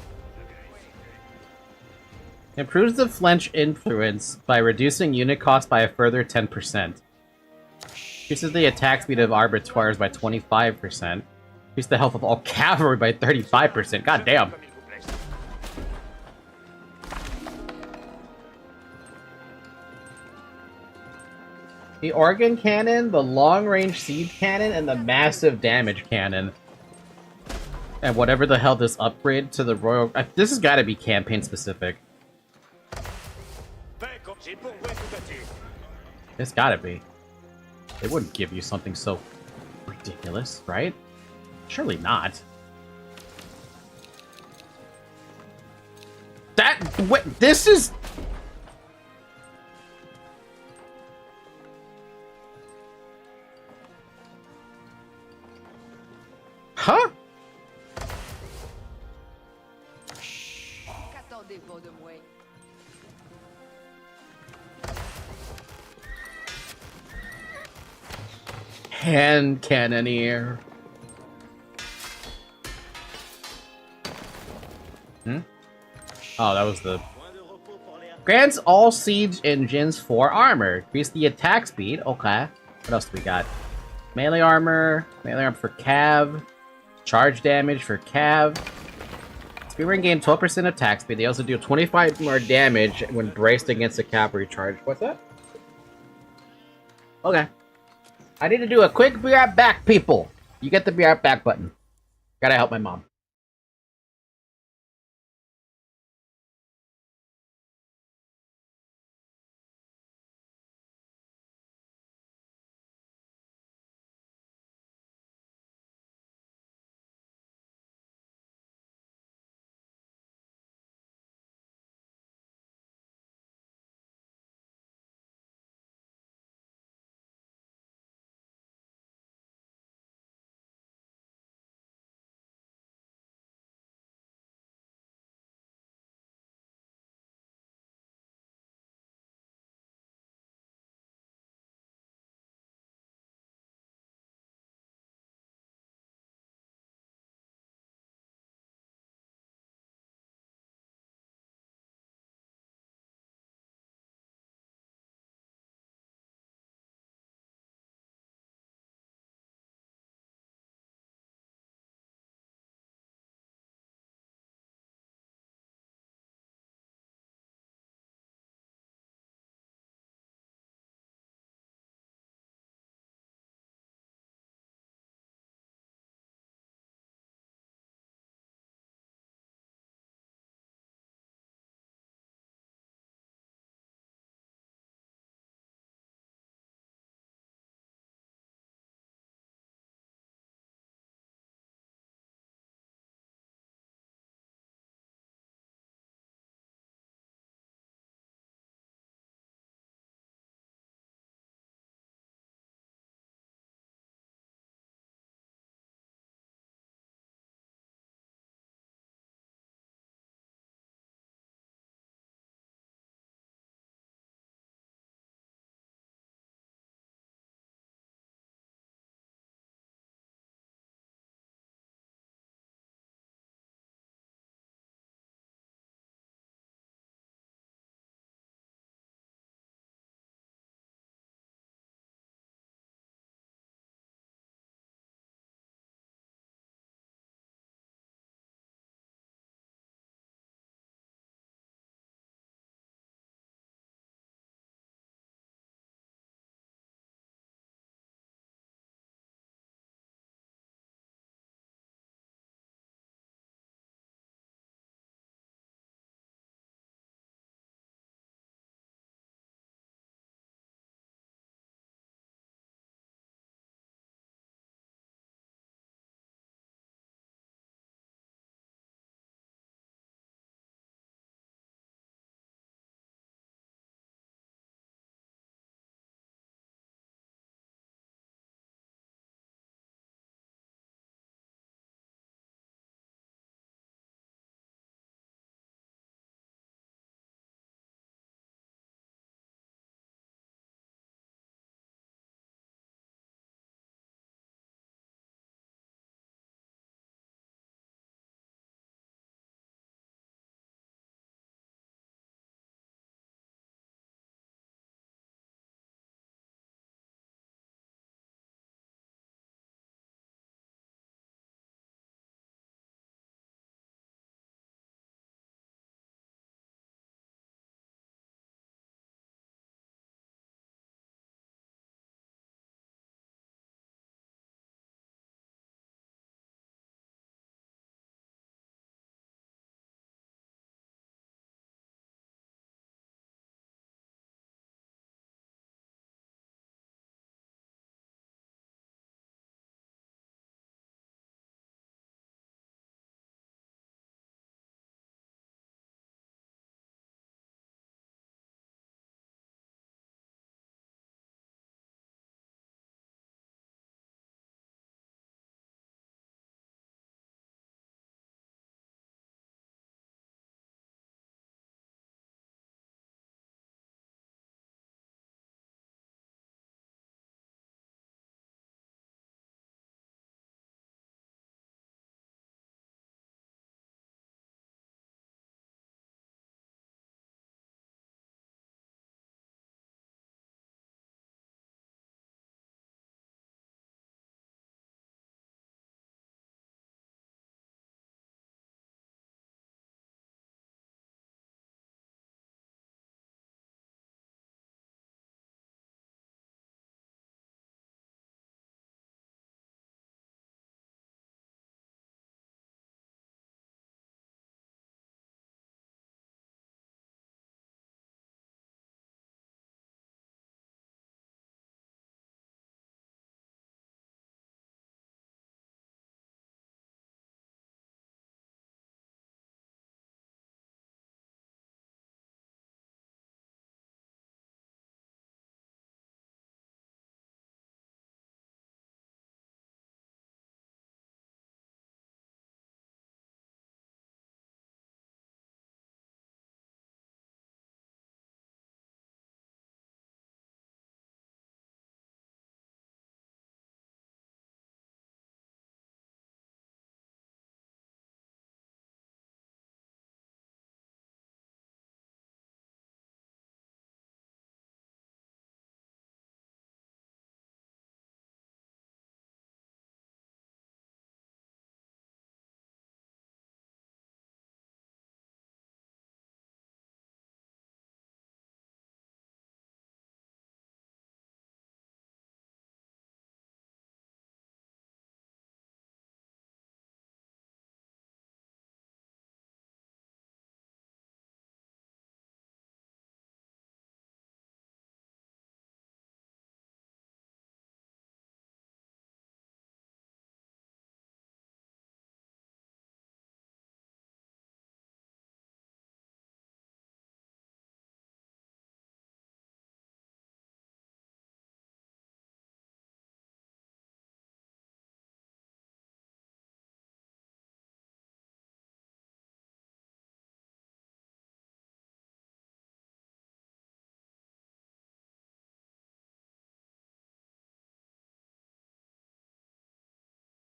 Improves the French influence by reducing unit cost by a further 10%. Increases the attack speed of arbiters by 25%. Increases the health of all cavalry by 35%. God damn. The organ cannon, the long-range siege cannon, and the massive damage cannon. And whatever the hell this upgrade to the royal... this has got to be campaign specific. It's gotta be. They wouldn't give you something so ridiculous, right? Surely not. What? This is... Huh? Qu'attendez-vous de moi? Hand cannoneer. Oh, that was the... Grants all siege engines 4 armor. Increase the attack speed. Okay. What else do we got? Melee armor for Cav. Charge damage for Cav. Speedrun gain 12% attack speed. They also do 25 more damage when braced against a cavalry charge. What's that? Okay. I need to do a quick be right back, people. You get the be right back button. Gotta help my mom.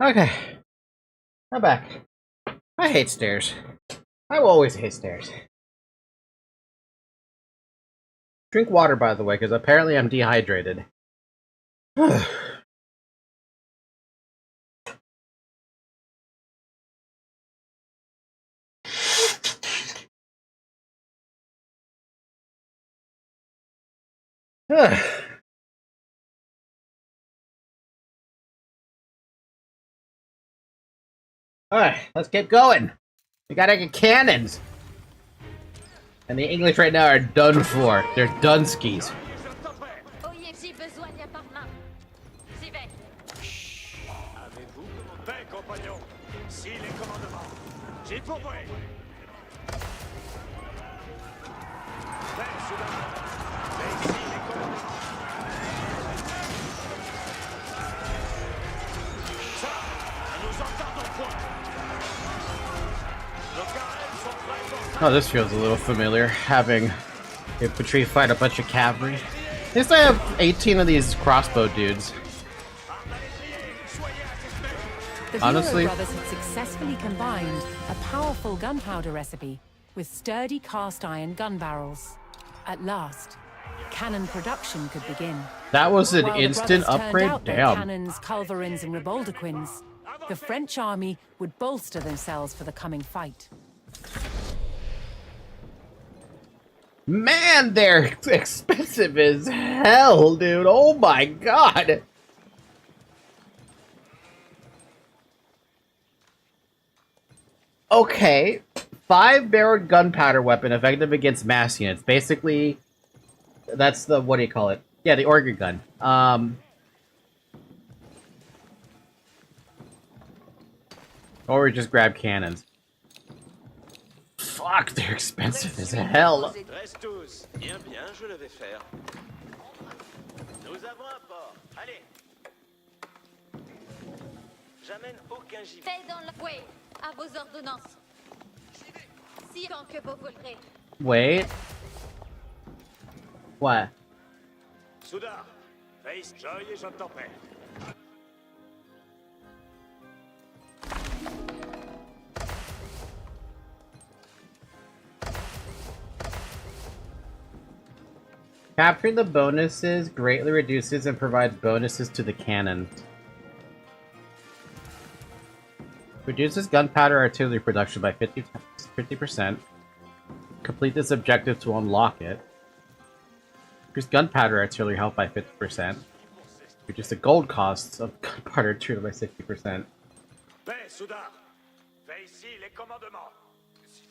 Okay. I'm back. I hate stairs. I will always hate stairs. Drink water, by the way, because apparently I'm dehydrated. Alright, let's keep going. We gotta get cannons. And the English right now are done for. They're Dunskies. Oh, this feels a little familiar, having infantry fight a bunch of cavalry. At least I have 18 of these crossbow dudes. The Honestly, Bureau brothers had successfully combined a powerful gunpowder recipe with sturdy cast iron gun barrels. At last, cannon production could begin. that was an While the instant brothers turned upgrade? out their Damn. cannons, culverins, and reboldaquins, the French army would bolster themselves for the coming fight. Man, they're expensive as hell, dude. Oh my god. Okay. 5-barreled gunpowder weapon effective against mass units. Basically, that's the, what do you call it? Yeah, the organ gun. Or we just grab cannons. Fuck, they're expensive as hell. Reste tous. Bien, bien, je le vais faire. Nous avons un port. Allez. J'amène aucun gibier. Fais dans le... Oui, à vos ordonnances. Si tant que vous voudrez. Wait. What? Soudard, face, joy et je t'en prie. Capturing the bonuses greatly reduces and provides bonuses to the cannon. Reduces gunpowder artillery production by 50%. Complete this objective to unlock it. Increase gunpowder artillery health by 50%. Reduce the gold costs of gunpowder artillery by 60%.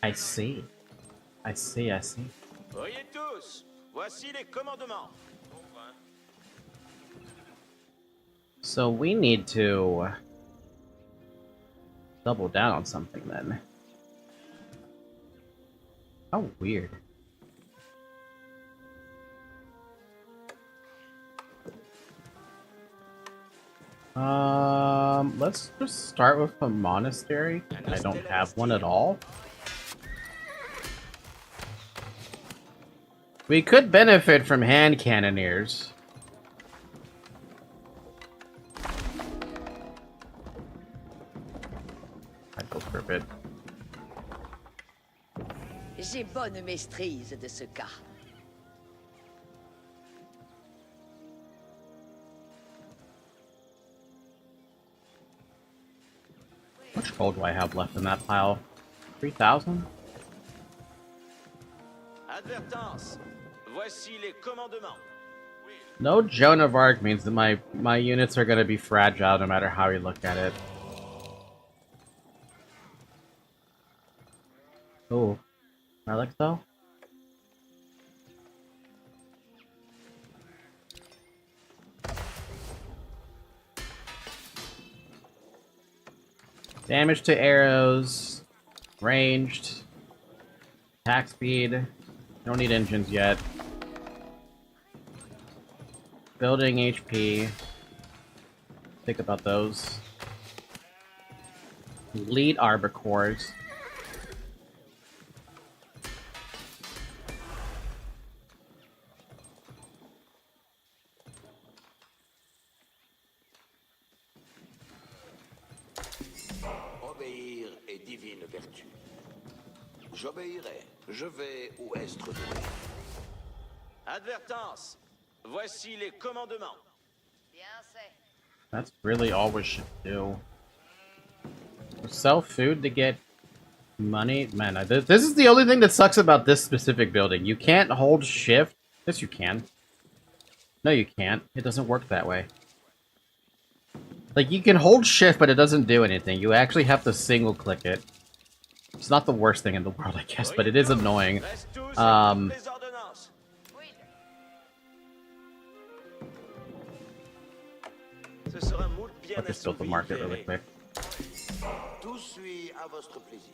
I see. I see, I see. Voyez tous. Voici les commandements. So we need to double down on something then. How weird. Let's just start with a monastery. I don't have one at all. We could benefit from hand cannoneers. I'd go for a bit. J'ai bonne maîtrise de ce cas. How much gold do I have left in that pile? 3,000? Advertence. Voici les commandements. No Joan of Arc means that my units are gonna be fragile no matter how you look at it. Oh, relic though? Damage to arrows, ranged, attack speed. Don't need engines yet. Building HP. Think about those. Lead arbor cores. J'obéirai. Je vais où est donné. Advertence. Voici les commandements. Bien c'est. That's really all we should do. Sell food to get money? Man, this is the only thing that sucks about this specific building. You can't hold shift. Yes, you can. No, you can't. It doesn't work that way. Like, you can hold shift, but it doesn't do anything. You actually have to single click it. It's not the worst thing in the world, I guess, but it is annoying. I just built the market really quick. Tout suit à votre plaisir.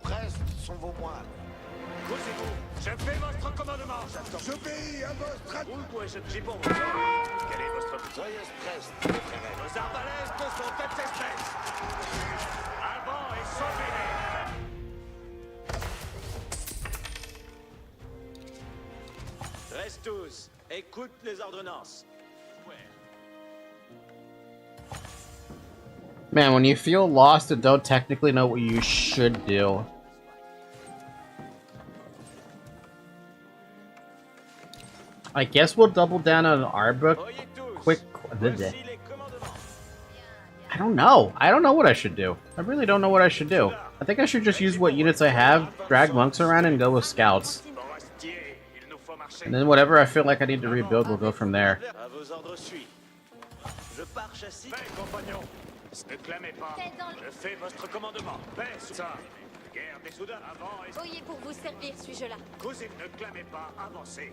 Prestes sont vos moines. Causez-vous. Je fais votre commandement. J'obéis à votre... Où est-ce que j'ai pour vous? Quel est votre... Soyez prestes, mes frères. Nos arbalètes sont toutes espèces. Avant et sauvez-les. Reste tous. Écoute les ordonnances. Man, when you feel lost and don't technically know what you should do. I guess we'll double down on our book. Quick. I don't know. I don't know what I should do. I really don't know what I should do. I think I should just use what units I have, drag monks around, and go with scouts. And then whatever I feel like I need to rebuild, we'll go from there. Ne clamez pas. Je fais votre commandement. Paix, ça. Guerre des Soudains. Avant et... Oyez pour vous servir, suis-je là. Causez, ne clamez pas. Avancez.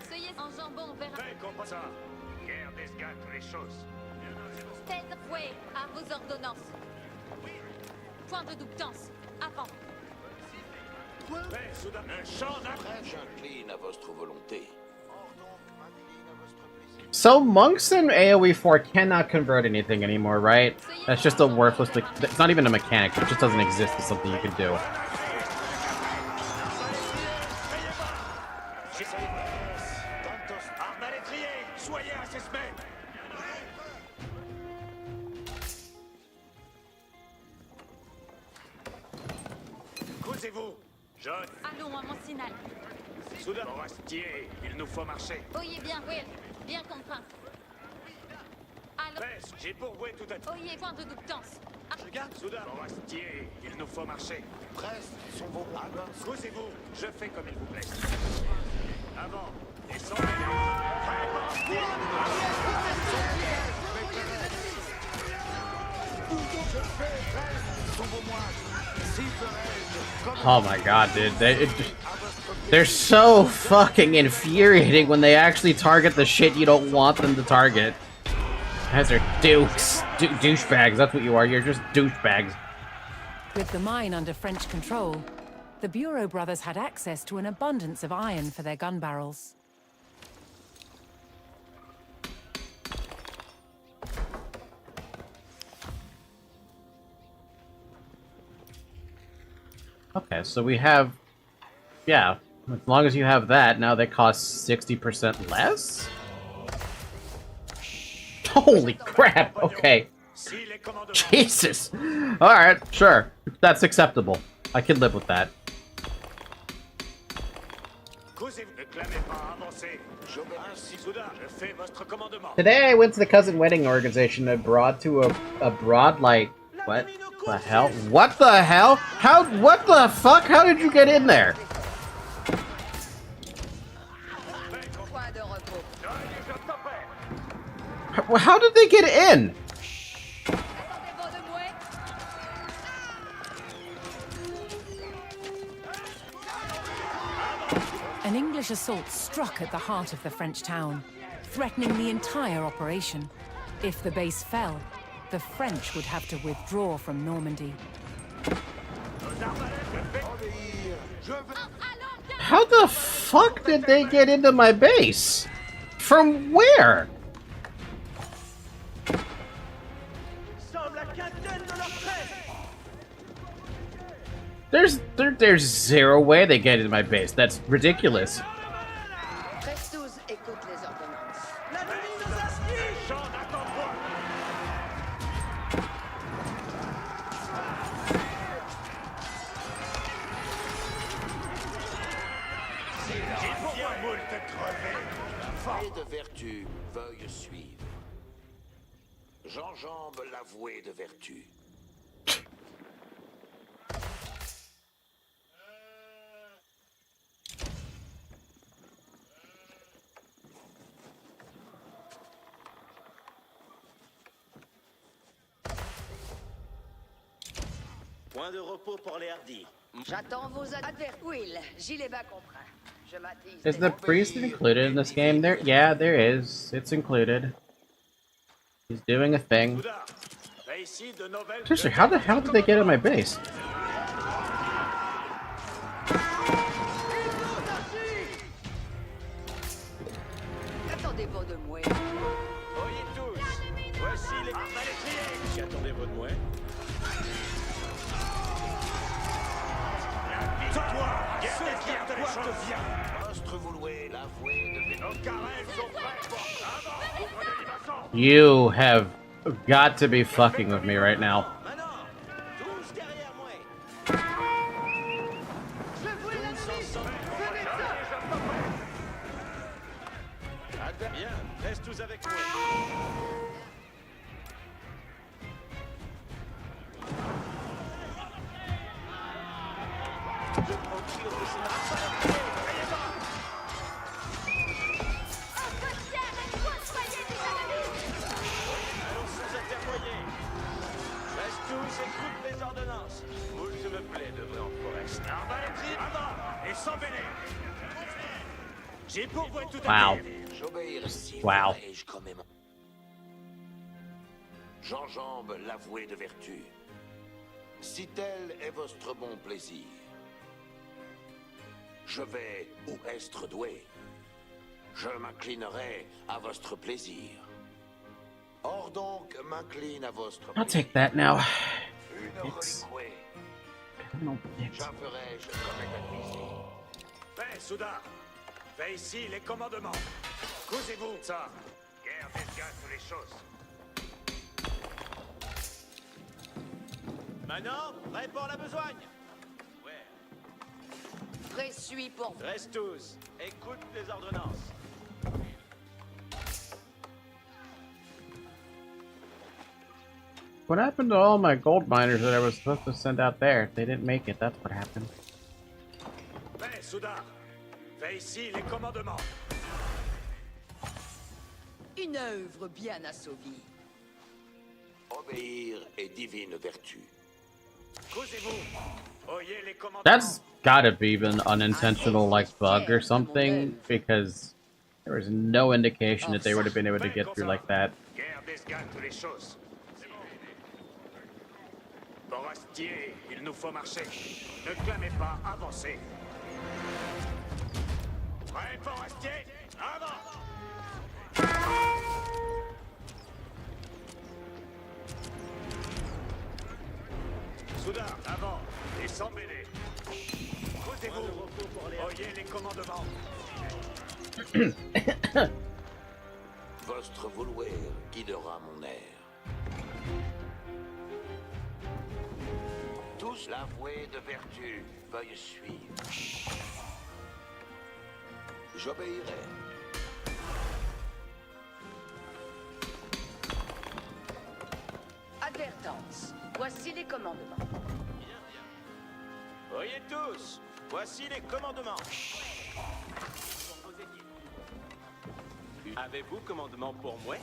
Soyez en jambon vers... Paix, compas ça. Guerre des gars, toutes les choses. Tête, ouais, à vos ordonnances. Point de double-tance. Avant. Paix, Soudain. Un champ d'arrêt. J'incline à votre volonté. So monks in AoE 4 cannot convert anything anymore, right? That's just a worthless... It's not even a mechanic. It just doesn't exist as something you can do. Causez-vous. John. Allons à mon signal. Soudain. Forestier, il nous faut marcher. Oyez bien, Will. Bien contraint. Alors... J'ai pourvoué tout à l'heure. Oyez, point de double-tance. Je garde. Soudain. Forestier, il nous faut marcher. Prestes sont vos moines. Causez-vous. Je fais comme il vous plaît. Avant. Descendez. Oh my god, dude. They're so fucking infuriating when they actually target the shit you don't want them to target. Guys are dukes. Douchebags, that's what you are. You're just douchebags. With the mine under French control, the Bureau brothers had access to an abundance of iron for their gun barrels. Okay, so we have... Yeah, as long as you have that, now they cost 60% less? Holy crap, okay. Jesus! Alright, sure. That's acceptable. I can live with that. Today I went to the cousin wedding organization and brought to a broad, like... What the hell? What the hell? How? What the fuck? How did you get in there? How did they get in? An English assault struck at the heart of the French town, threatening the entire operation. If the base fell, the French would have to withdraw from Normandy. How the fuck did they get into my base? From where? There's zero way they get into my base. That's ridiculous. vertu veuille suivre. J'enjambe l'avoué de vertu. Point de repos pour les hardis. J'attends vos adversaires. Will, gilet bas comprend. Je m'attise. Is the priest included in this game? There, yeah, there is. It's included. He's doing a thing. Seriously, how the hell did they get in my base? Qu'attendez-vous de moi? Oyez tous, voici les malétriers. Qu'attendez-vous de moi? La victoire, ceux qui à quoi je viens. Vostre vouloué, l'avoué de vertu. Nos carrels sont prêts pour avant. Ouvre de l'ivasson. You have got to be fucking with me right now. Tous derrière moi. Bien, reste tous avec moi. Je procure de ces Allons sans intermoyer. Reste tous, écoute les ordonnances. Moule, je me plais, devrait en forest. Arbalétrie, avant, et sans mêler. J'ai pourvoi tout à Wow. fait. J'obéirai si Wow. ferai-je comme aimant. J'enjambe l'avoué de vertu. Si tel est votre bon plaisir, je vais où est doué. Je m'inclinerai à votre plaisir. Or donc, m'incline à votre I'll take that now. Une It's reliquée. criminal bit. J'en ferai-je comme est advisé. Fais, Souda. Fais ici les commandements. Causez-vous, ça. Guerre d'esgate sur les choses. Maintenant, prêt pour la besogne. Ouais. Présuis pour vous. Reste tous. Écoute les ordonnances. What happened to all my gold miners that I was supposed to send out there? They didn't make it, that's what happened. Fais, Souda. Fais ici les commandements. Une œuvre bien assouvie. Obéir est divine vertu. Causez-vous. Oyez les commandements. That's gotta be an unintentional, like, bug or something, because there was no indication that they would have been able to get through like that. Guerre d'esgate sur les choses. Forestier, il nous faut marcher. Ne clamez pas, avancez. Prêt, forestier? Avant! Soudain, avant, et sans mêler. Causez-vous. Oyez les commandements. Votre vouloir guidera mon air. Tous l'avoué de vertu veuille suivre. J'obéirai. Advertance. Voici les commandements. Bien, bien. Oyez tous. Voici les commandements. Avez-vous commandement pour moi?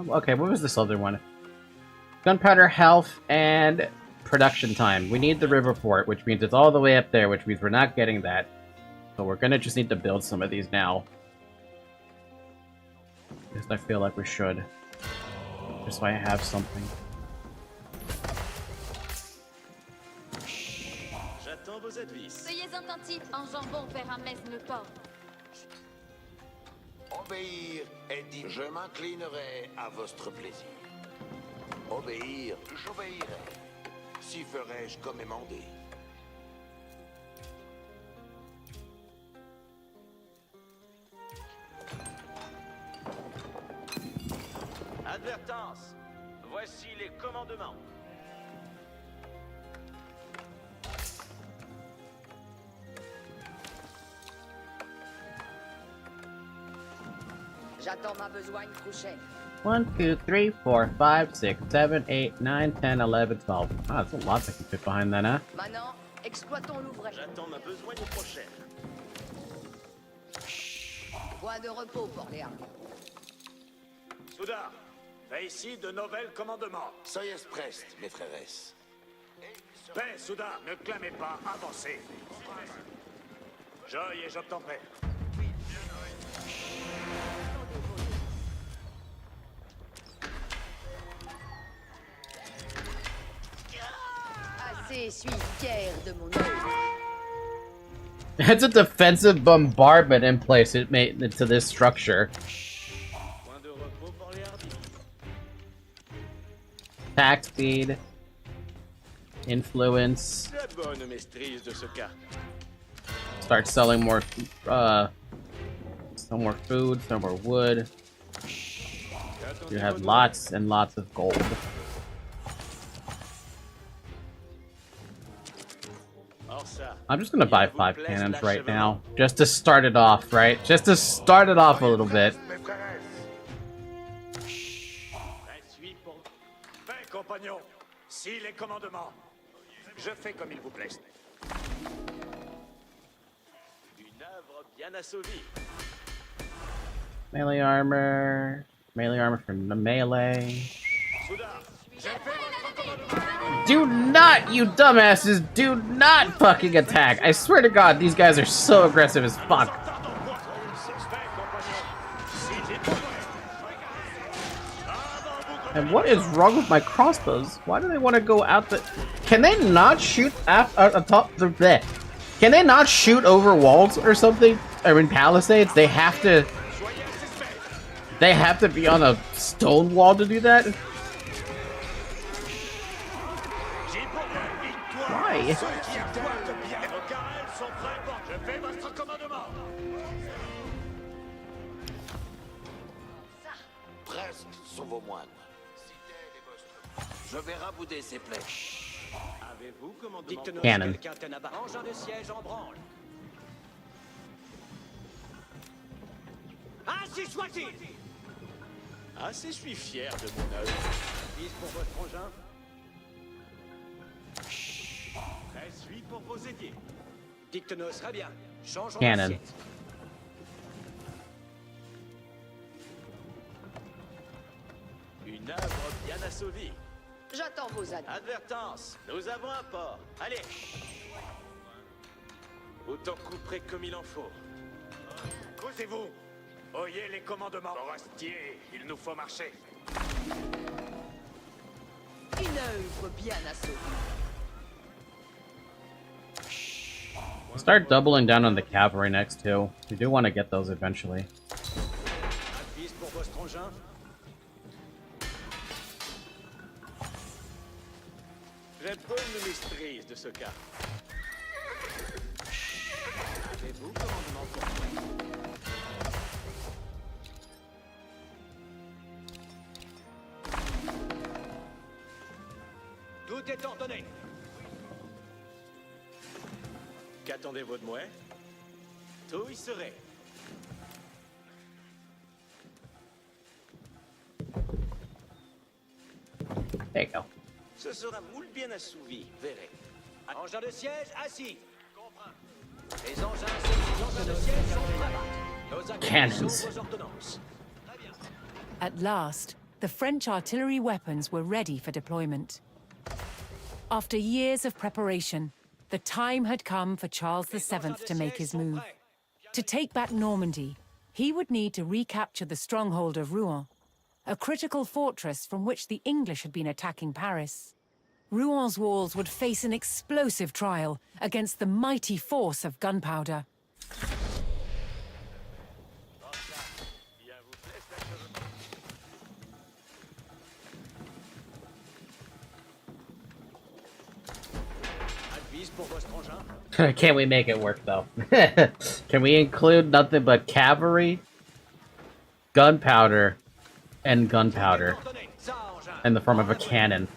Okay, what was this other one? Gunpowder health and production time. We need the river port, which means it's all the way up there, which means we're not getting that. So we're gonna just need to build some of these now. At least I feel like we should. Just so I have something. J'attends vos advices. Soyez attentifs, en jambon vers un mesme port. Obéir est dit. Je m'inclinerai à votre plaisir. Obéir, j'obéirai. Si ferai-je comme émandé. Advertance. Voici les commandements. J'attends ma besogne prochaine. 1, 2, 3, 4, 5, 6, 7, 8, 9, 10, 11, 12. Ah, that's a lot that can fit behind that, huh? Maintenant, exploitons l'ouvrage. J'attends ma besogne prochaine. Point de repos pour Léa. Soudain, fais ici de nouvelles commandements. Soyez prest, mes frères. Paix, Soudain, ne clamez pas, avancez. Joy et j'obtempère. Assez, suis fier de mon œuvre. It's a defensive bombardment in place it made into this structure. Attack speed, influence. La bonne maîtrise de ce cas. Start selling more, some more food, some more wood. You have lots and lots of gold. I'm just gonna buy 5 cannons right now, just to start it off, right? Just to start it off a little bit. Compagnon, si les commandements, je fais comme il vous plaise. Une œuvre bien assouvie. Melee armor from the melee. Do not, you dumbasses, do not fucking attack. I swear to God, these guys are so aggressive as fuck. And what is wrong with my crossbows? Why do they want to go out the... Can they not shoot atop the... Bleh. Can they not shoot over walls or something? I mean, palisades? They have to... They have to be on a stone wall to do that? Why? Presque sont vos moines. Je vais rabouder ces plaies. Avez-vous commandement? Cannon. Engin de siège en branle. Ainsi soit-il. Assez suis fier de mon œuvre. Vise pour votre engin. Très suis pour vos édiers. Dictenos, très bien. Changeons Cannon. d'assiette. Une œuvre bien assouvie. J'attends vos avis. Advertance, nous avons un port. Allez. Autant couper comme il en faut. Causez-vous. Oyez les commandements. Forestier, il nous faut marcher. Une œuvre bien assouvie. Start doubling down on the cavalry next too. We do want to get those eventually. Vise pour votre engin. J'ai bonne maîtrise de ce cas. Avez-vous commandement pour moi? Tout est ordonné. Qu'attendez-vous de moi? Tout y serait. There you go. Ce sera moule bien assouvi, verrez. Engin de siège assis. Les engins de siège sont là-bas. Cannons. Vos ordonnances. At last, the French artillery weapons were ready for deployment. After years of preparation, the time had come for Charles VII to make his move. To take back Normandy, he would need to recapture the stronghold of Rouen, a critical fortress from which the English had been attacking Paris. Rouen walls would face an explosive trial against the mighty force of gunpowder. Can we make it work though? Can we include nothing but cavalry, gunpowder, and gunpowder in the form of a cannon?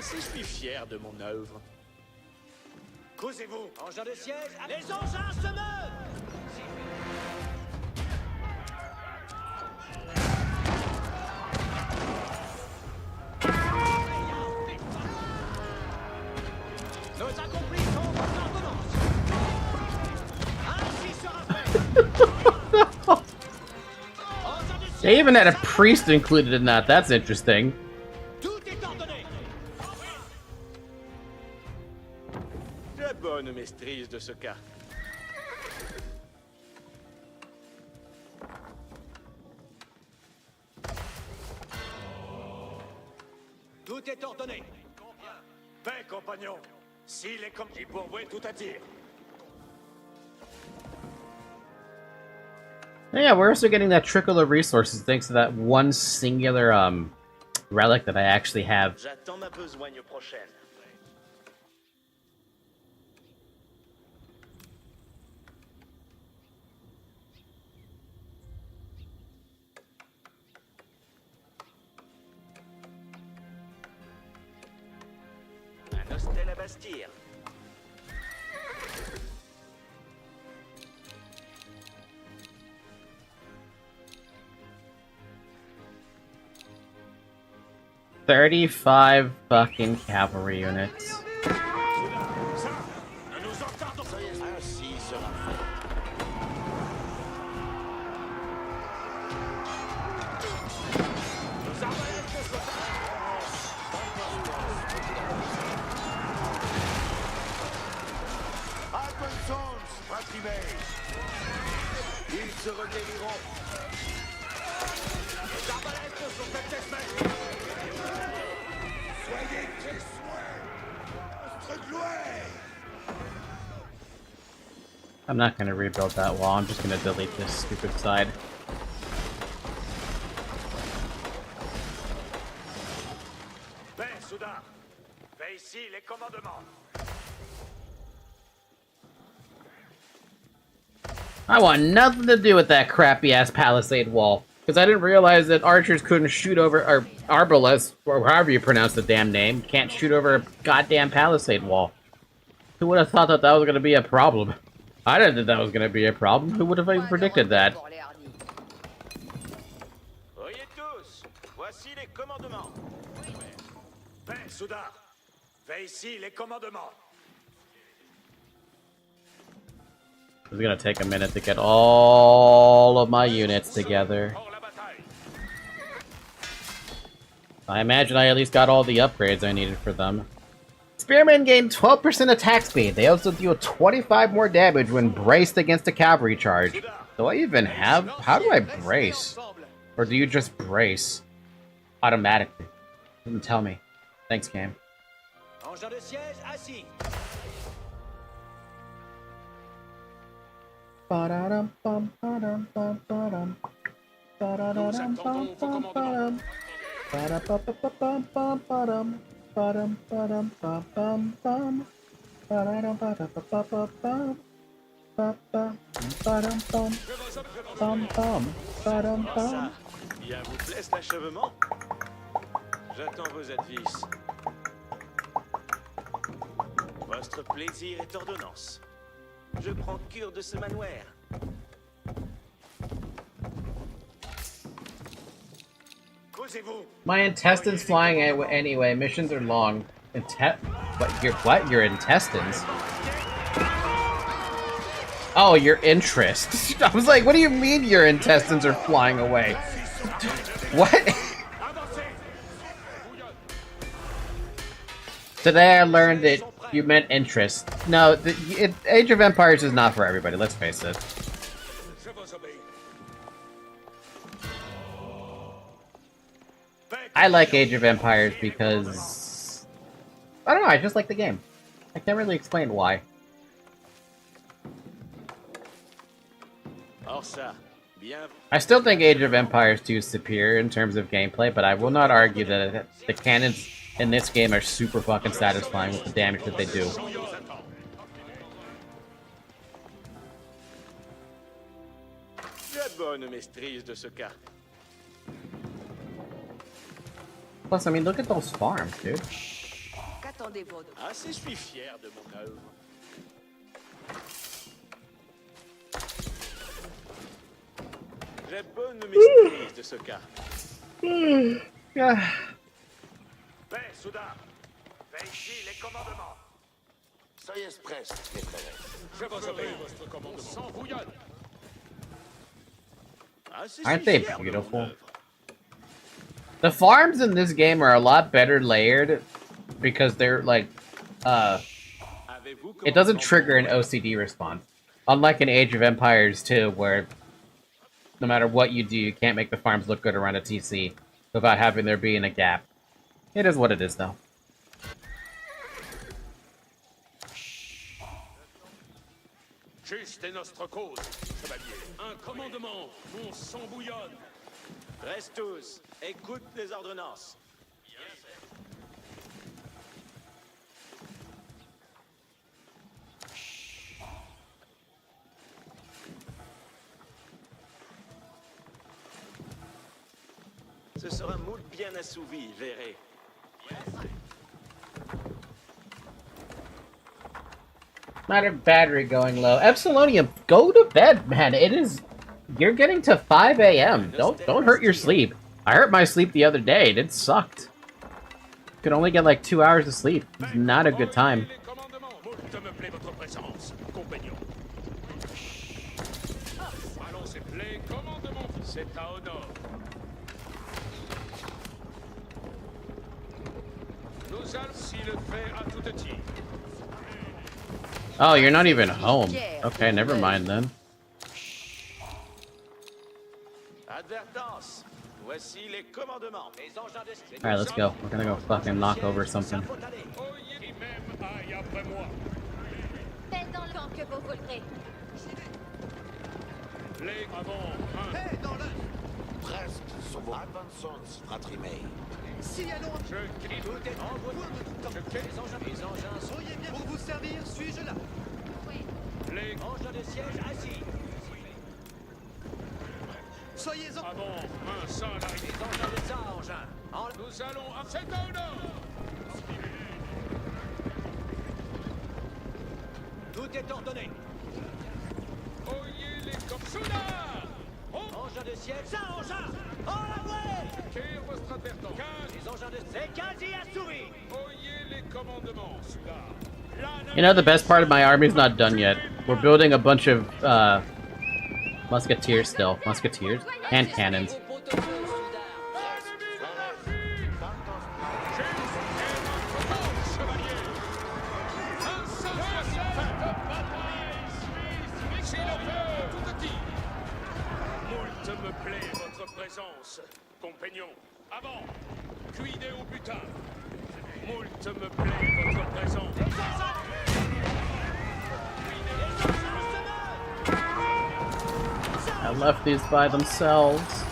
si je suis fier de mon œuvre. Causez-vous. Engins de siège, les engins se meuvent. Nos accomplis sont vos ordonnances. Ainsi sera fait. They even had a priest included in that. That's interesting. Tout est ordonné. Très bonne maîtrise de ce cas. Tout est ordonné. Paix, compagnon. S'il est comme... J'y pourvois tout attire. Yeah, we're also getting that trickle of resources thanks to that one singular relic that I actually have. J'attends ma besogne prochaine. Un hostel à bâtir. $35 fucking cavalry units. Ainsi sera fait. Attention, Patrimé. Ils se reguériront. Les arbalètes sont faites. Soyez tes souhaits, monstre gloire. I'm not gonna rebuild that wall, I'm just gonna delete this stupid side. Paix, soudain. Fais ici les commandements. I want nothing to do with that crappy-ass palisade wall. Because I didn't realize that archers couldn't shoot over, or arbalest, or however you pronounce the damn name, can't shoot over a goddamn palisade wall. Who would have thought that that was going to be a problem? I didn't think that was going to be a problem. Who would have even predicted that? Oyez tous, voici les commandements. Paix, soudain. Fais ici les commandements. It's going to take a minute to get all of my units together. I imagine I at least got all the upgrades I needed for them. Spearmen gain 12% attack speed. They also deal 25 more damage when braced against a cavalry charge. Do I even have... How do I brace? Or do you just brace automatically? Doesn't tell me. Thanks, game. Engins de siège, assis. Bien vous plaise l'achèvement? J'attends vos advices. Votre plaisir est ordonnance. Je prends cure de ce manoir. My intestines flying anyway. Missions are long. What? Your intestines? Oh, your interest. I was like, what do you mean your intestines are flying away? What? Today I learned that you meant interest. No, Age of Empires is not for everybody, let's face it. I like Age of Empires because... I don't know, I just like the game. I can't really explain why. I still think Age of Empires 2 is superior in terms of gameplay, but I will not argue that the cannons in this game are super fucking satisfying with the damage that they do. Très bonne maîtrise de ce cas. Plus, I mean, look at those farms, dude. Attendez vos... Ainsi, je suis fier de mon œuvre. J'ai bonne maîtrise de ce cas. Fais, soudain. Fais ici les commandements. Soyez prêts, maîtresse. Je vous obéis, votre commandement. On s'en bouillonne. Ainsi, je Aren't suis they fier de mon beautiful? œuvre. The farms in this game are a lot better layered because they're like, it doesn't trigger an OCD response. Unlike in Age of Empires 2, where no matter what you do, you can't make the farms look good around a TC without having there being a gap. It is what it is, though. Juste est notre cause, chevalier. Un commandement, on s'en bouillonne. Reste tous, écoute les ordonnances. Ce sera moult bien assouvi, verrez. Matter of battery going low. Epsilonium, go to bed, man. It is... You're getting to 5 a.m. Don't hurt your sleep. I hurt my sleep the other day. It sucked. Could only get like 2 hours of sleep. It's not a good time. Oh, you're not even home. Okay, never mind then. Advertance. Voici les commandements. Alright, let's go. We're gonna go fucking knock over something. Faites dans le camp que vous voudrez. Les avant. Hé, dans le... Presque sont vos avançons, fratrie May. Si, allons... Je crie. Tout est en route. Les engins. Soyez bien pour vous servir, suis-je là? Les engins de siège assis. Soyez-en. avant. Un salarié. Les engins de ça, engins. Nous allons à cet honneur. Tout est ordonné. Oyez les comme soudain. Engins de siège, ça, engins. En la voie. Tire votre advertance. Les engins de c'est quasi assouvi. Oyez les commandements, soudain. You know, the best part of my army's not done yet. We're building a bunch of, musketeers still. Musketeers? Hand cannons. Moult me plaît votre présence, compagnon. Avant, cuidez au butin. Moult me plaît votre présence. I left these by themselves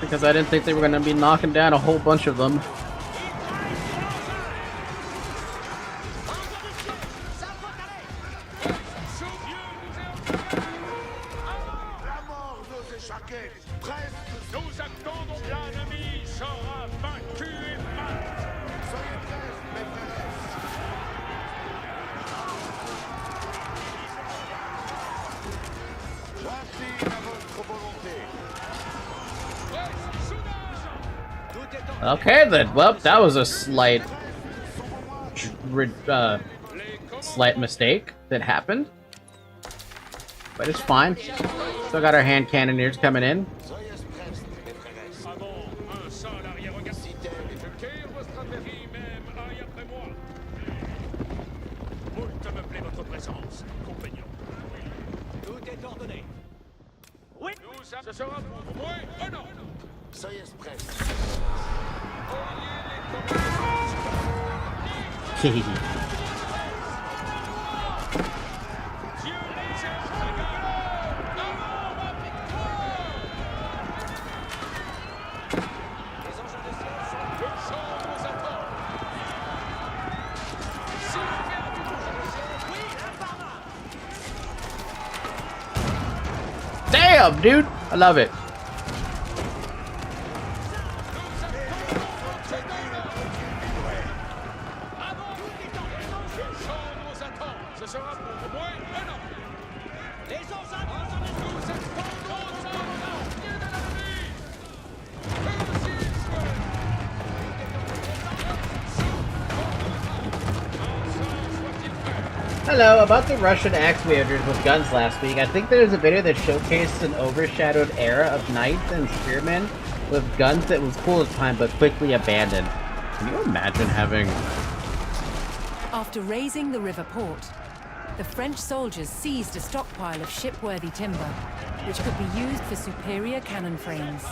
because I didn't think they were going to be knocking down a whole bunch of them. Nous attendons bien, ami, sera vaincu et mat. Soyez prêts, maîtresse. Voici à votre volonté. Okay then, well, that was a slight mistake that happened. But it's fine. Still got our hand cannoneers coming in. Tout est ordonné. Oui. Ce sera pour moi. Oh non. Soyez prêts. Damn, dude! I love it. Hello, about the Russian axe wielders with guns last week. I think there's a video that showcased an overshadowed era of knights and spearmen with guns that was cool at the time but quickly abandoned. Can you imagine having... After raising the river port, the French soldiers seized a stockpile of shipworthy timber, which could be used for superior cannon frames.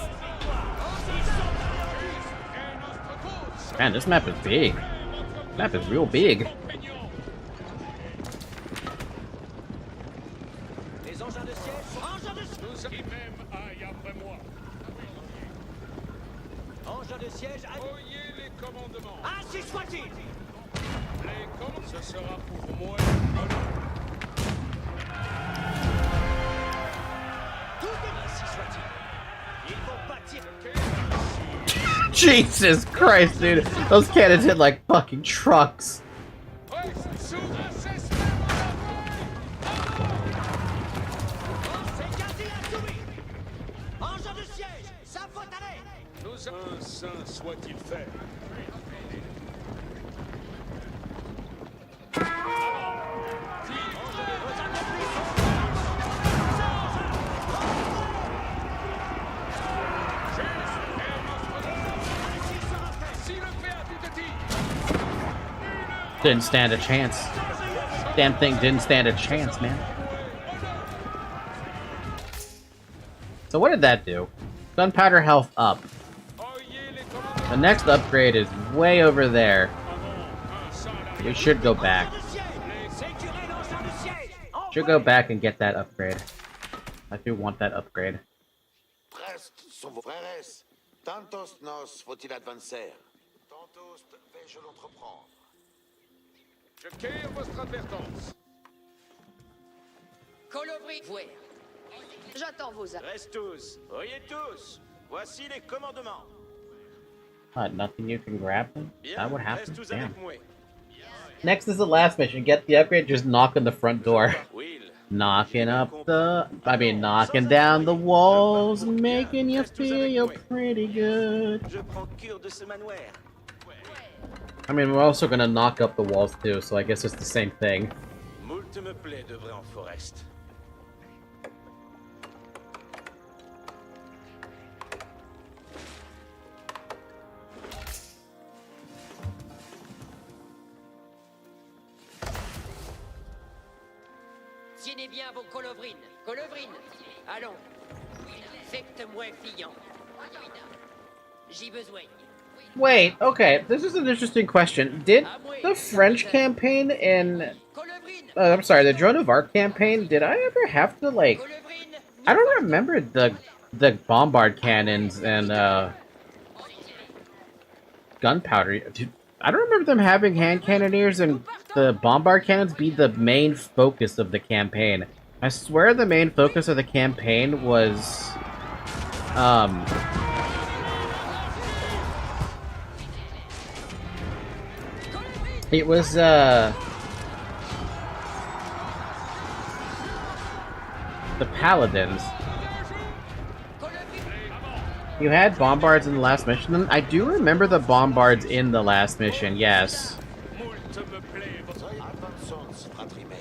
Man, this map is big. This map is real big. Engin de siège, oyez les commandements. Ainsi soit-il. Les commandes, ce sera pour moi. Tout est ainsi soit-il. Ils vont bâtir. Jesus Christ, dude. Those cannons hit like fucking trucks. Saint soit-il fait. Didn't stand a chance. Damn thing didn't stand a chance, man. So what did that do? Gunpowder health up. The next upgrade is way over there. We should go back. Should go back and get that upgrade. I do want that upgrade. Presque sont vos frères. Tantos nos faut-il advancer. Tantos vais-je l'entreprendre. Je cueille votre advertance. Colobri, vouer. J'attends vos ordres. Reste tous. Oyez tous. Voici les commandements. Nothing you can grab them? That would happen? Reste tous Damn. avec moi. Next is the last mission. Get the upgrade, just knock on the front door. Knocking down the walls, making you feel pretty good. Je prends cure de ce manoir. I mean, we're also gonna knock up the walls too, so I guess it's the same thing. Moult me plaît de vrai en forest. Tienez bien vos colovrines. Colovrines, allons. Faites-moi fiant. J'y besoin. Wait, okay, this is an interesting question. Did the French campaign in... I'm sorry, the Joan of Arc campaign, did I ever have to, like... I don't remember the bombard cannons and, gunpowder. I don't remember them having hand cannoneers and the bombard cannons be the main focus of the campaign. I swear the main focus of the campaign was... It was, the Paladins. You had bombards in the last mission? I do remember the bombards in the last mission, yes.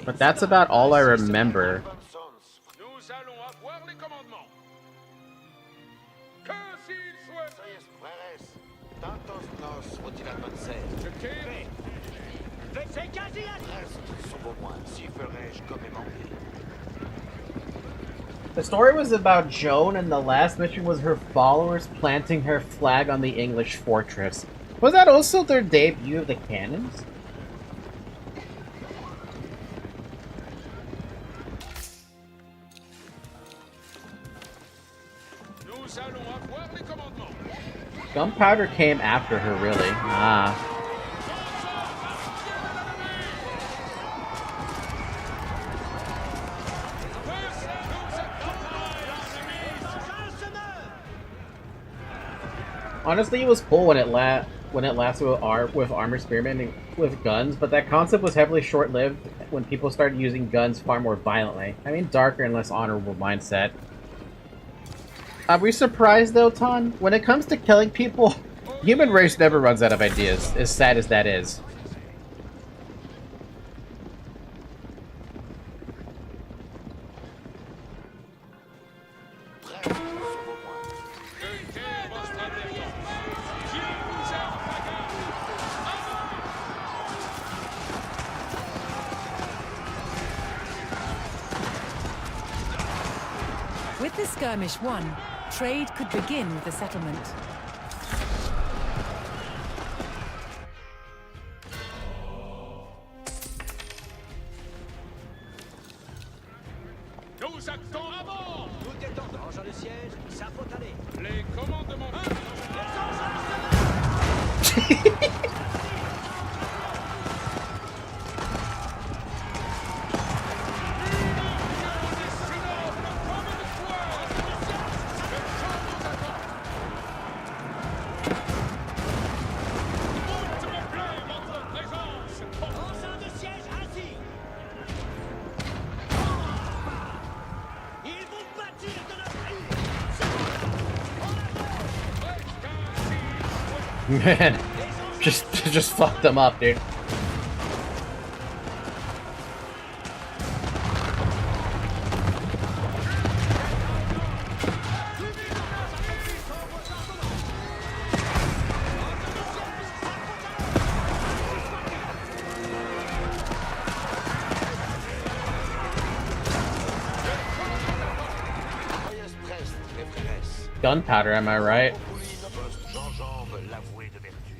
But that's about all I remember. The story was about Joan, and the last mission was her followers planting her flag on the English fortress. Was that also their debut of the cannons? Gunpowder came after her, really. Ah. Honestly, it was cool when it lasted with armor spearmen with guns, but that concept was heavily short-lived when people started using guns far more violently. I mean, darker and less honorable mindset. Are we surprised though, Ton? When it comes to killing people, human race never runs out of ideas, as sad as that is. the skirmish won, trade could begin with the settlement. Nos actons à bord. Tout est en engin de siège, ça faut aller. Les commandements. Engin de siège ainsi. Ils vont bâtir de notre Man, just fucked them up, dude. Gunpowder, am I right? J'enjambe l'avoué de vertu.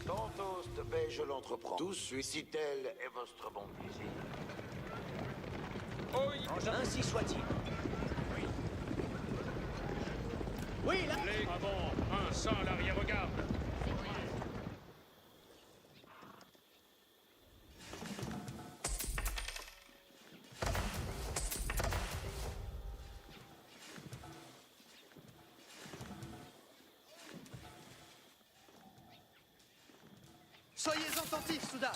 Quant au stopé, je l'entreprends. Tous suit, si tel est votre bon plaisir. ainsi soit-il. Oui, là. Les avant, un sans l'arrière-garde. Soyez attentifs, Souda.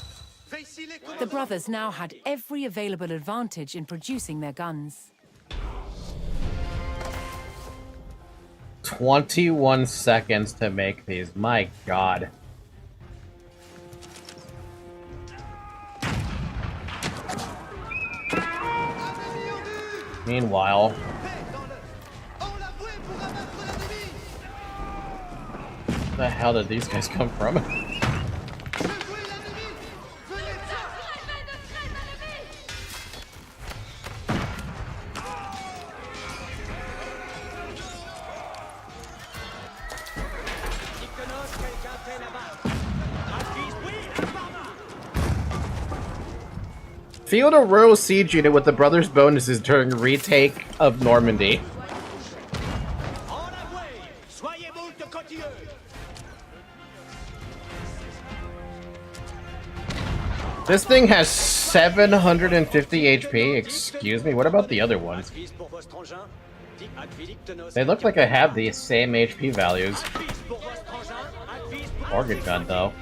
Réussissez les The brothers now had every available advantage in producing their guns. 21 seconds to make these. My god. Meanwhile, where the hell did these guys come from? Field a royal siege unit with the brothers' bonuses during retake of Normandy. This thing has 750 HP. Excuse me, what about the other ones? They look like I have the same HP values. Organ gun, though.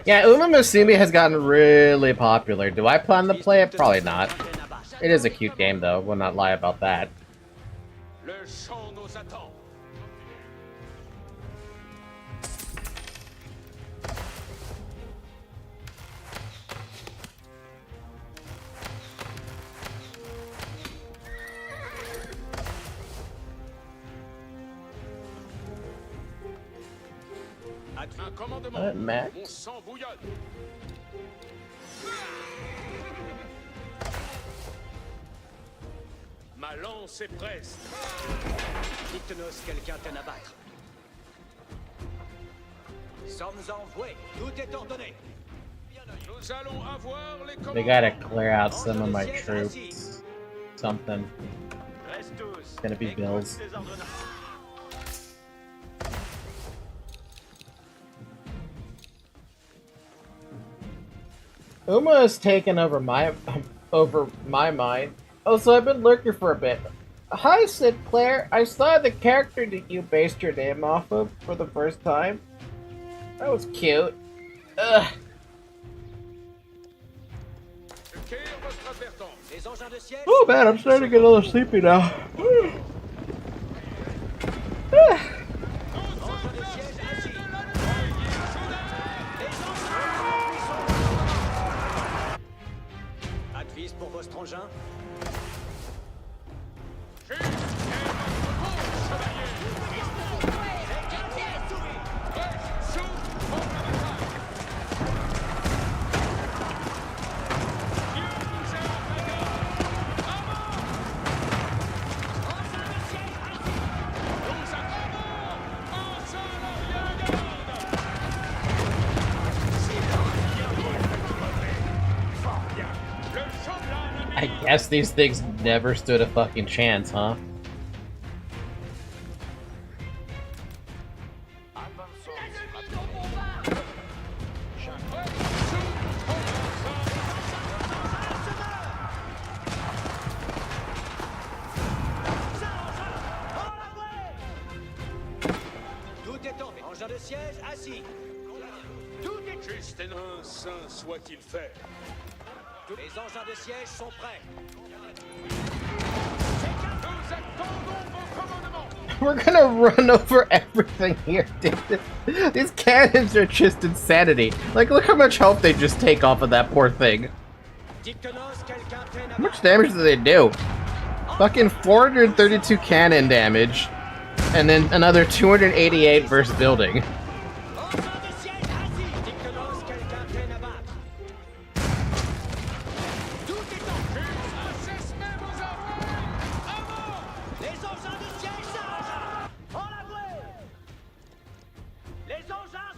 Yeah, Uma Musume has gotten really popular. Do I plan to play it? Probably not. It is a cute game, though. Will not lie about that. Le champ nous attend. Un commandement. Max? Mon sang bouillonne. Ma lance est prête. Dites-nous quelqu'un t'en abattre. Sommes envoyés. Tout est ordonné. Nous allons avoir les commandements. They gotta clear out some of my troops. Something. It's gonna be bills. Uma has taken over my mind. Oh, so I've been lurking for a bit. Hi, Sid Claire. I saw the character that you based your name off of for the first time. That was cute. Ugh. Oh man, I'm starting to get a little sleepy now. Advise pour votre engin. I guess these things never stood a fucking chance, huh? Tout est tombé. Engin de siège assis. Tout est Juste un saint soit-il fait. Les engins de siège sont prêts. We're gonna run over everything here, dude. These cannons are just insanity. Like, look how much health they just take off of that poor thing. How much damage do they do? Fucking 432 cannon damage, and then another 288 versus building.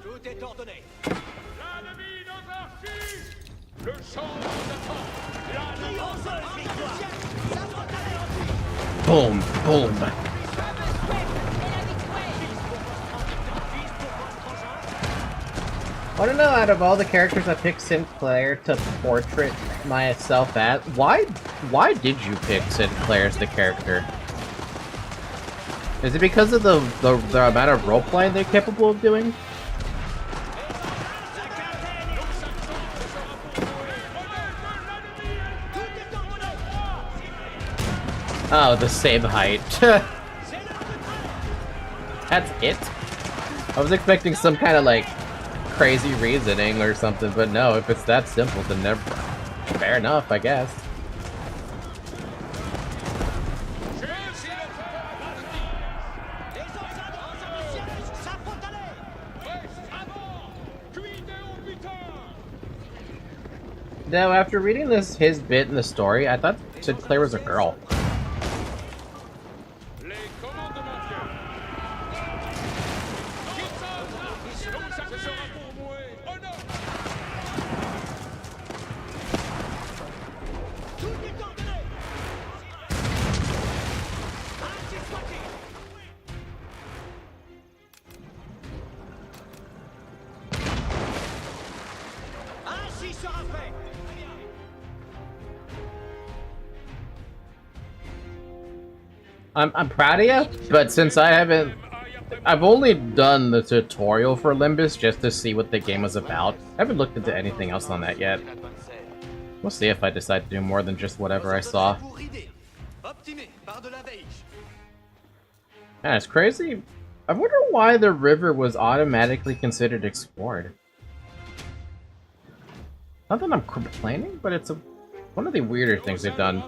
Tout est ordonné. L'ennemi nos archives. Le champ d'attaque. Boom, boom. I don't know, out of all the characters I picked Sinclair to portrait myself as, why did you pick Sinclair as the character? Is it because of the amount of role-playing they're capable of doing? Oh, the same height. That's it? I was expecting some kind of, like, crazy reasoning or something, but no, if it's that simple, then they're fair enough, I guess. Now, after reading his bit in the story, I thought Sinclair was a girl. I'm proud of you, but since I've only done the tutorial for Limbus just to see what the game was about. I haven't looked into anything else on that yet. We'll see if I decide to do more than just whatever I saw. That's crazy. I wonder why the river was automatically considered explored. Not that I'm complaining, but it's one of the weirder things they've done.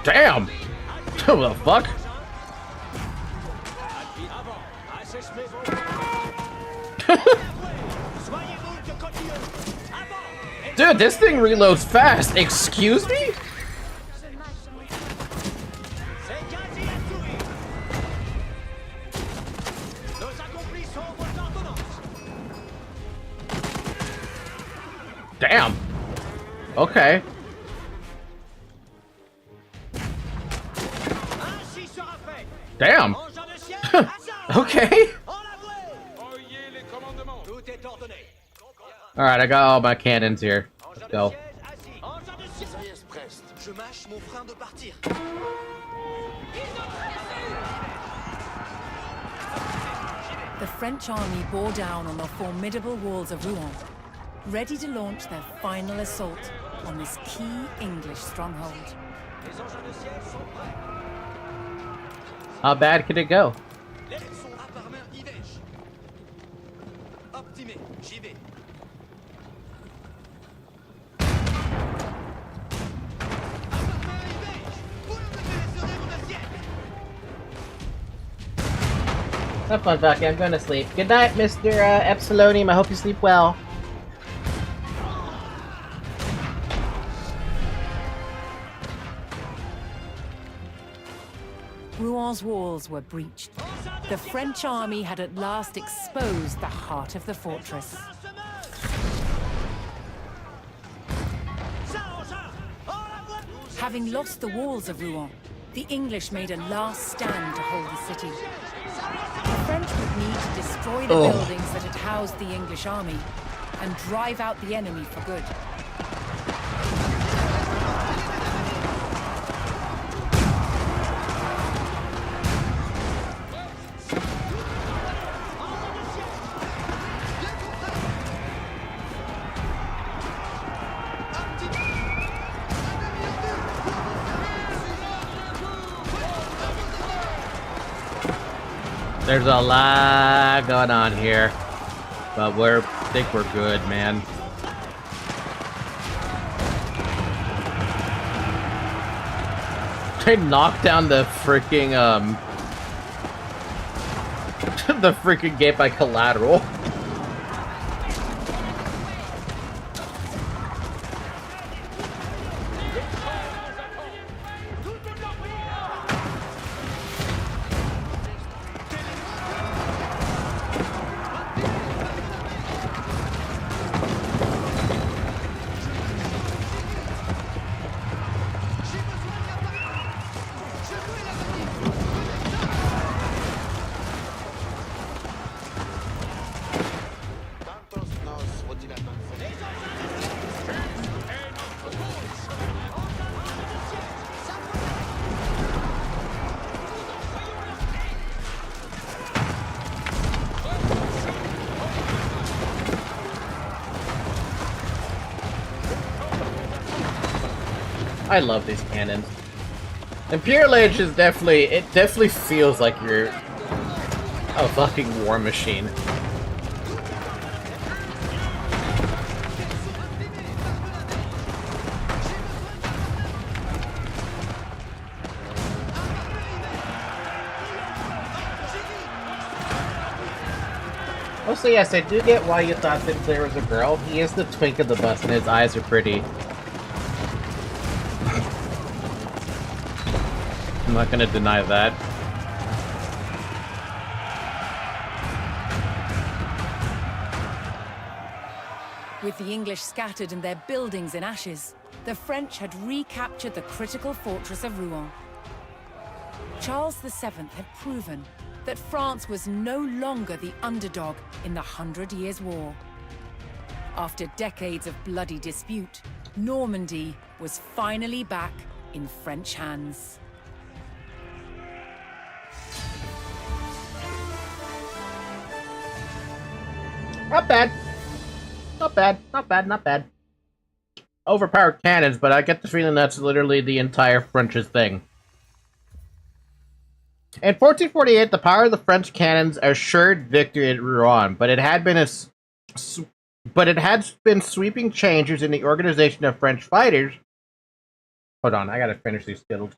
Damn! What the fuck? Dude, this thing reloads fast. Excuse me? Damn. Okay. Damn. Okay. Alright, I got all my cannons here. Let's go. The French army bore down on the formidable walls of Rouen, ready to launch their final assault on this key English stronghold. How bad could it go? Have fun, Valky. I'm going to sleep. Good night, Mr. Epsilonium. I hope you sleep well. Rouen walls were breached, The French army had at last exposed the heart of the fortress. Having lost the walls of Rouen, the English made a last stand to hold the city. The French would need to destroy the buildings that had housed the English army and drive out the enemy for good. There's a lot going on here, but I think we're good, man. They knocked down the freaking the freaking gate by collateral. I love these cannons. Imperial Age is definitely feels like you're a fucking war machine. Also, yes, I do get why you thought Sinclair was a girl. He is the twink of the bus and his eyes are pretty. I'm not gonna deny that. With the English scattered and their buildings in ashes, the French had recaptured the critical fortress of Rouen. Charles VII had proven that France was no longer the underdog in the 100 Years' War. After decades of bloody dispute, Normandy was finally back in French hands. Not bad. Not bad. Not bad. Not bad. Overpowered cannons, but I get the feeling that's literally the entire French's thing. In 1448, the power of the French cannons assured victory at Rouen, but it had been sweeping changes in the organization of French fighters. Hold on, I gotta finish these Skittles.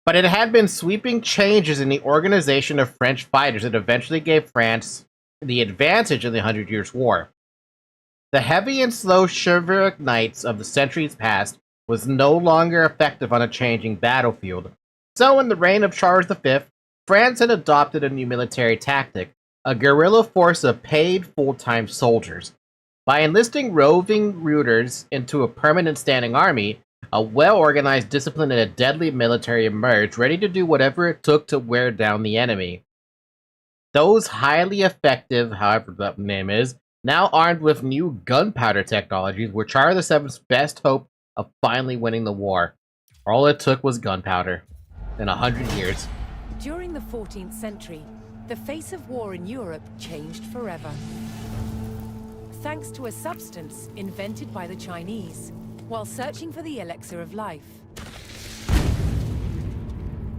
But it had been sweeping changes in the organization of French fighters that eventually gave France the advantage in the 100 Years' War. The heavy and slow chivalric knights of the centuries past was no longer effective on a changing battlefield. So in the reign of Charles V, France had adopted a new military tactic, a guerrilla force of paid full-time soldiers. By enlisting roving routers into a permanent standing army, a well-organized, disciplined, and a deadly military emerged, ready to do whatever it took to wear down the enemy. Those highly effective, however that name is, now armed with new gunpowder technologies, were Charles VII's best hope of finally winning the war. All it took was gunpowder. In 100 years. During the 14th century, the face of war in Europe changed forever. Thanks to a substance invented by the Chinese, while searching for the elixir of life.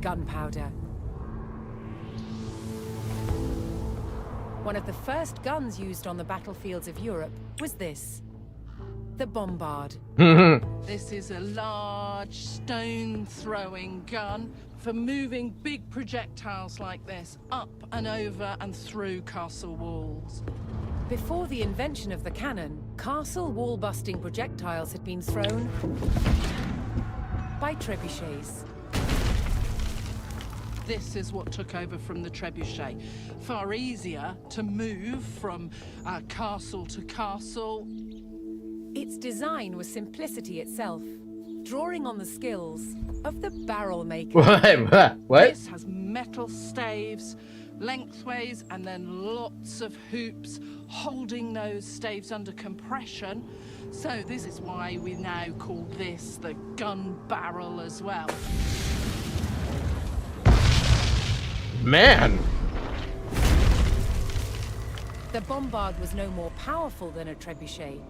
Gunpowder. One of the first guns used on the battlefields of Europe was this. The bombard. This is a large stone-throwing gun for moving big projectiles like this up and over and through castle walls. Before the invention of the cannon, castle wall-busting projectiles had been thrown by trebuchets. This is what took over from the trebuchet. Far easier to move from castle to castle. Its design was simplicity itself, drawing on the skills of the barrel maker. What? This has metal staves, lengthways, and then lots of hoops holding those staves under compression. So this is why we now call this the gun barrel as well. Man! The bombard was no more powerful than a trebuchet,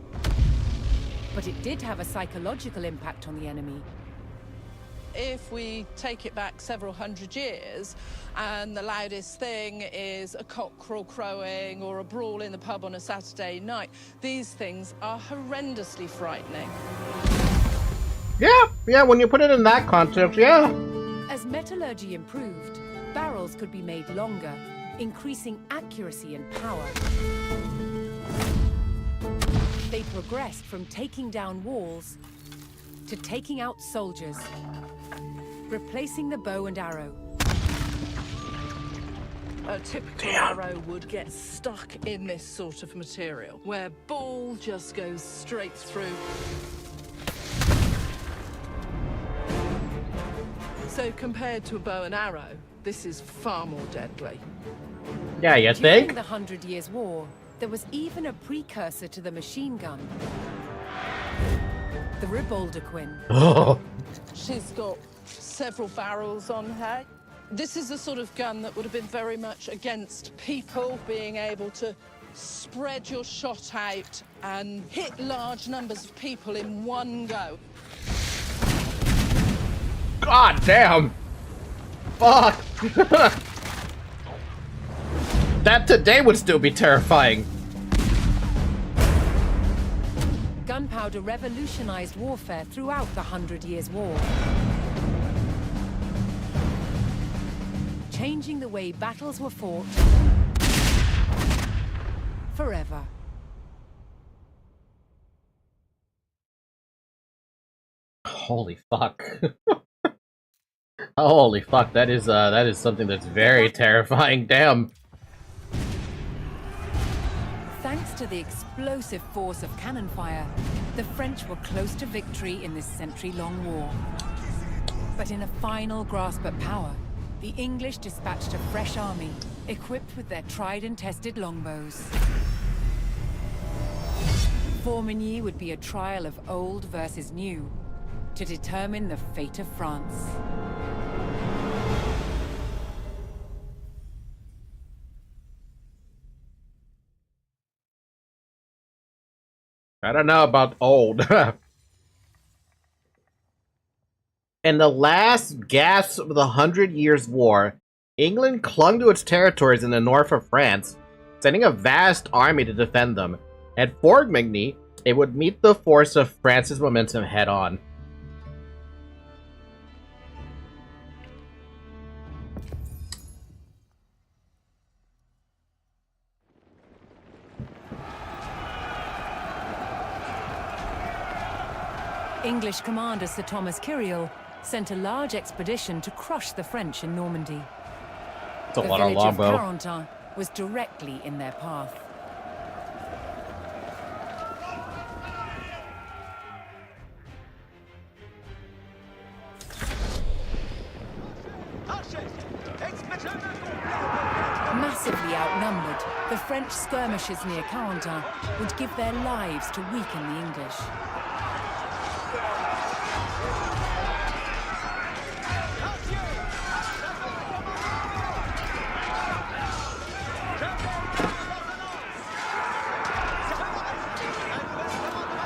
but it did have a psychological impact on the enemy. If we take it back several hundred years, and the loudest thing is a cockerel crowing or a brawl in the pub on a Saturday night, these things are horrendously frightening. Yeah, when you put it in that context, yeah. As metallurgy improved, barrels could be made longer, increasing accuracy and power. They progressed from taking down walls to taking out soldiers, replacing the bow and arrow. A typical arrow would get stuck in this sort of material, where ball just goes straight through. So compared to a bow and arrow, this is far more deadly. Yeah, you During think? the 100 Years' War, there was even a precursor to the machine gun. The Riboldequin. Oh. She's got several barrels on her. This is the sort of gun that would have been very much against people being able to spread your shot out and hit large numbers of people in one go. God damn! Fuck! That today would still be terrifying. Gunpowder revolutionized warfare throughout the 100 Years' War, changing the way battles were fought forever. Holy fuck. Holy fuck, that is something that's very terrifying. Damn. Thanks to the explosive force of cannon fire, the French were close to victory in this century-long war. But in a final grasp at power, the English dispatched a fresh army, equipped with their tried and tested longbows. Formigny would be a trial of old versus new, to determine the fate of France. I don't know about old. In the last gasp of the 100 Years' War, England clung to its territories in the north of France, sending a vast army to defend them. At Formigny, it would meet the force of France's momentum head-on. English commander Sir Thomas Kyriel sent a large expedition to crush the French in Normandy. It's a The lot of village of longbow. Carentan was directly in their path. Massively outnumbered, the French skirmishers near Carentan would give their lives to weaken the English.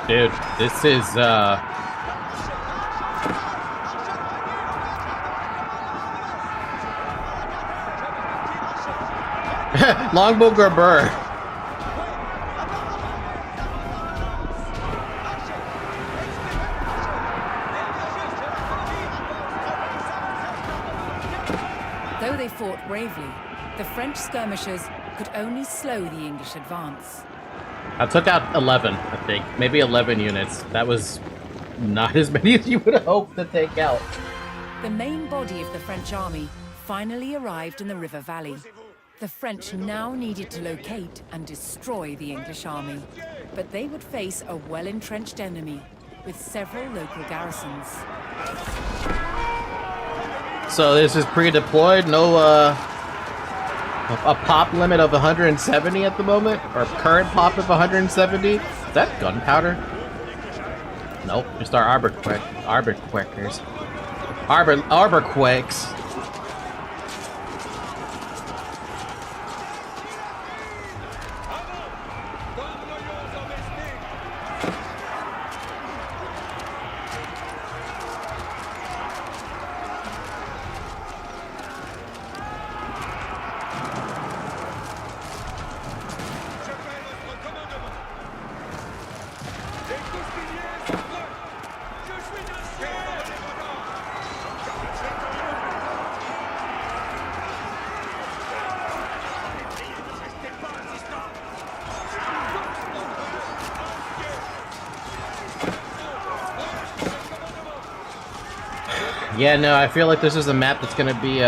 Dude, this is, Longbow Gerber. Though they fought bravely, the French skirmishers could only slow the English advance. I took out 11, I think. Maybe 11 units. That was not as many as you would have hoped to take out. The main body of the French army finally arrived in the river valley. The French now needed to locate and destroy the English army. But they would face a well-entrenched enemy with several local garrisons. So this is pre-deployed, no a pop limit of 170 at the moment? Or current pop of 170? Is that gunpowder? Nope, just our Apegrixs. Apegrixs. Yeah, no, I feel like this is a map that's gonna be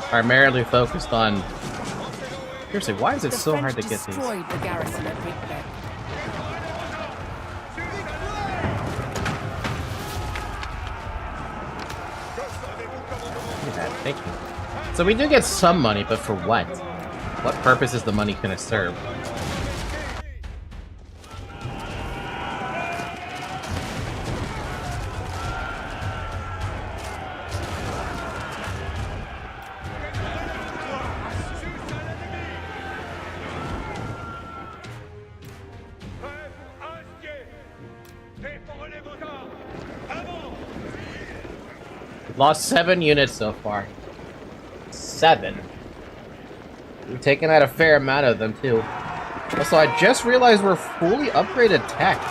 primarily focused on. Seriously, why is it so hard to get these? Destroyed the garrison at Apegrixs. Look at that, thank you. So we do get some money, but for what? What purpose is the money gonna serve? Lost 7 units so far. 7. We've taken out a fair amount of them, too. Also, I just realized we're fully upgraded tech.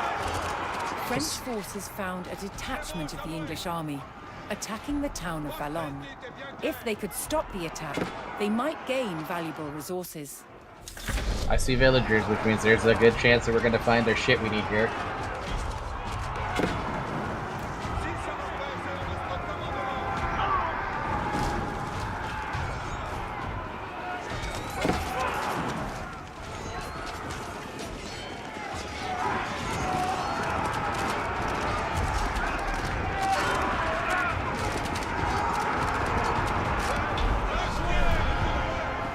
French forces found a detachment of the English army, attacking the town of Valognes. If they could stop the attack, they might gain valuable resources. I see villagers, which means there's a good chance that we're gonna find their shit we need here.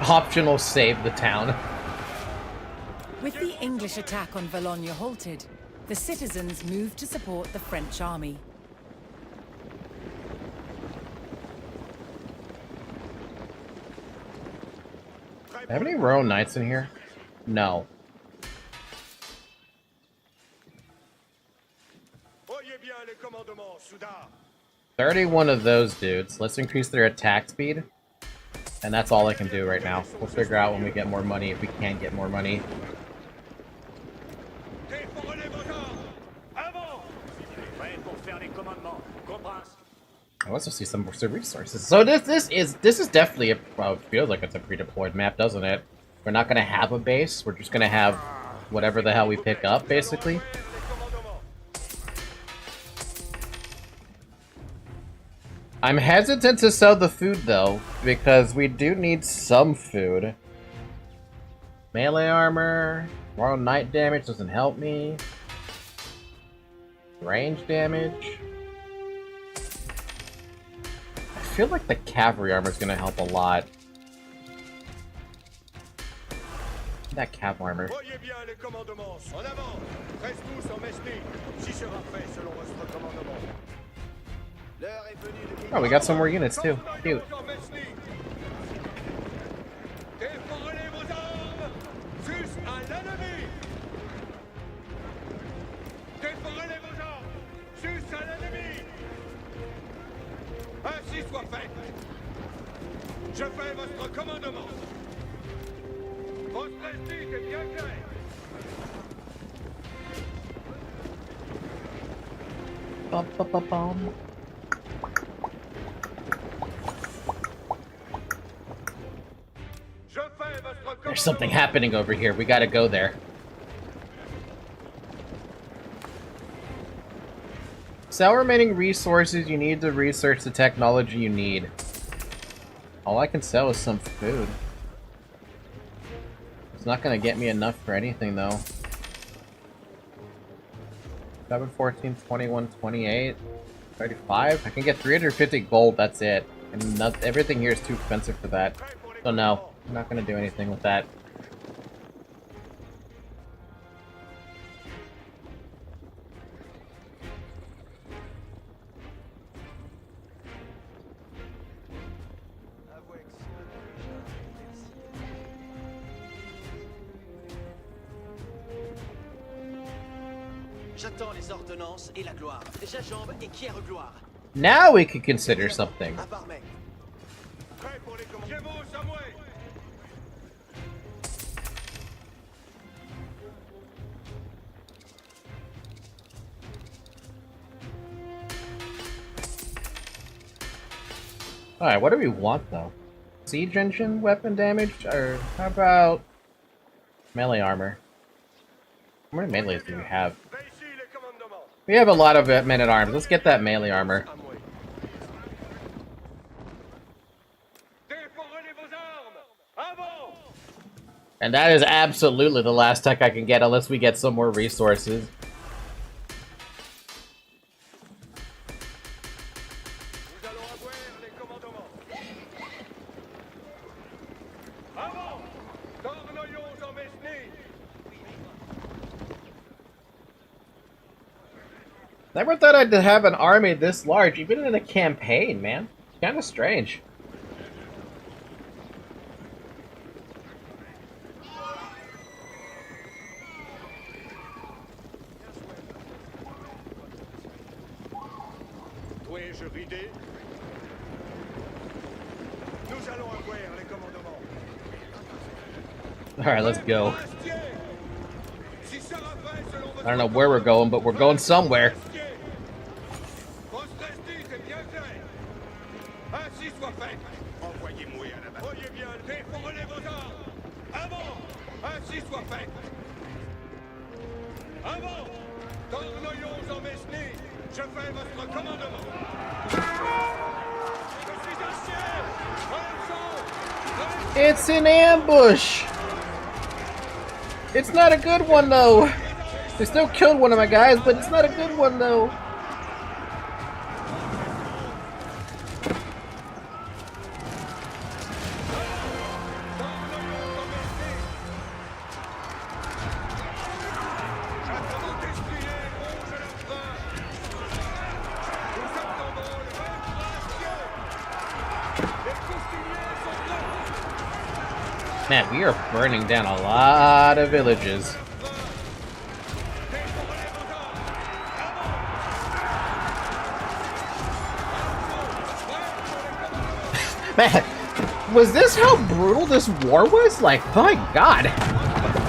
Optional save the town. With the English attack on Valognes halted, the citizens moved to support the French army. Have any Royal Knights in here? No. Voyez bien les commandements, Soudard. 31 of those dudes. Let's increase their attack speed. And that's all I can do right now. We'll figure out when we get more money, if we can get more money. I also see some more resources. So this is definitely a feels like it's a pre-deployed map, doesn't it? We're not gonna have a base. We're just gonna have whatever the hell we pick up, basically. I'm hesitant to sell the food, though, because we do need some food. Melee armor, Royal Knight damage doesn't help me. Range damage. I feel like the cavalry armor is going to help a lot. That cav armor. Oh, we got some more units too. Cute. Ainsi soit fait. Je fais votre commandement. Votre prestige est bien clair. Bum, bum, bum, bum. There's something happening over here. We gotta go there. Sell remaining resources you need to research the technology you need. All I can sell is some food. It's not gonna get me enough for anything though. 7, 14, 21, 28, 35. I can get 350 gold, that's it. And everything here is too expensive for that. So no, I'm not gonna do anything with that. J'attends les ordonnances et la gloire. J'ajambe et quière gloire. Now we could consider something. Alright, what do we want though? Siege engine weapon damage? Or how about melee armor? How many melees do we have? We have a lot of men at arms. Let's get that melee armor. And that is absolutely the last tech I can get unless we get some more resources. Never thought I'd have an army this large, even in a campaign, man. Kind of strange. Alright, let's go. I don't know where we're going, but we're going somewhere. It's an ambush! It's not a good one, though! They still killed one of my guys, but it's not a good one, though! Man, we are burning down a lot of villages. Man, was this how brutal this war was? Like, my god.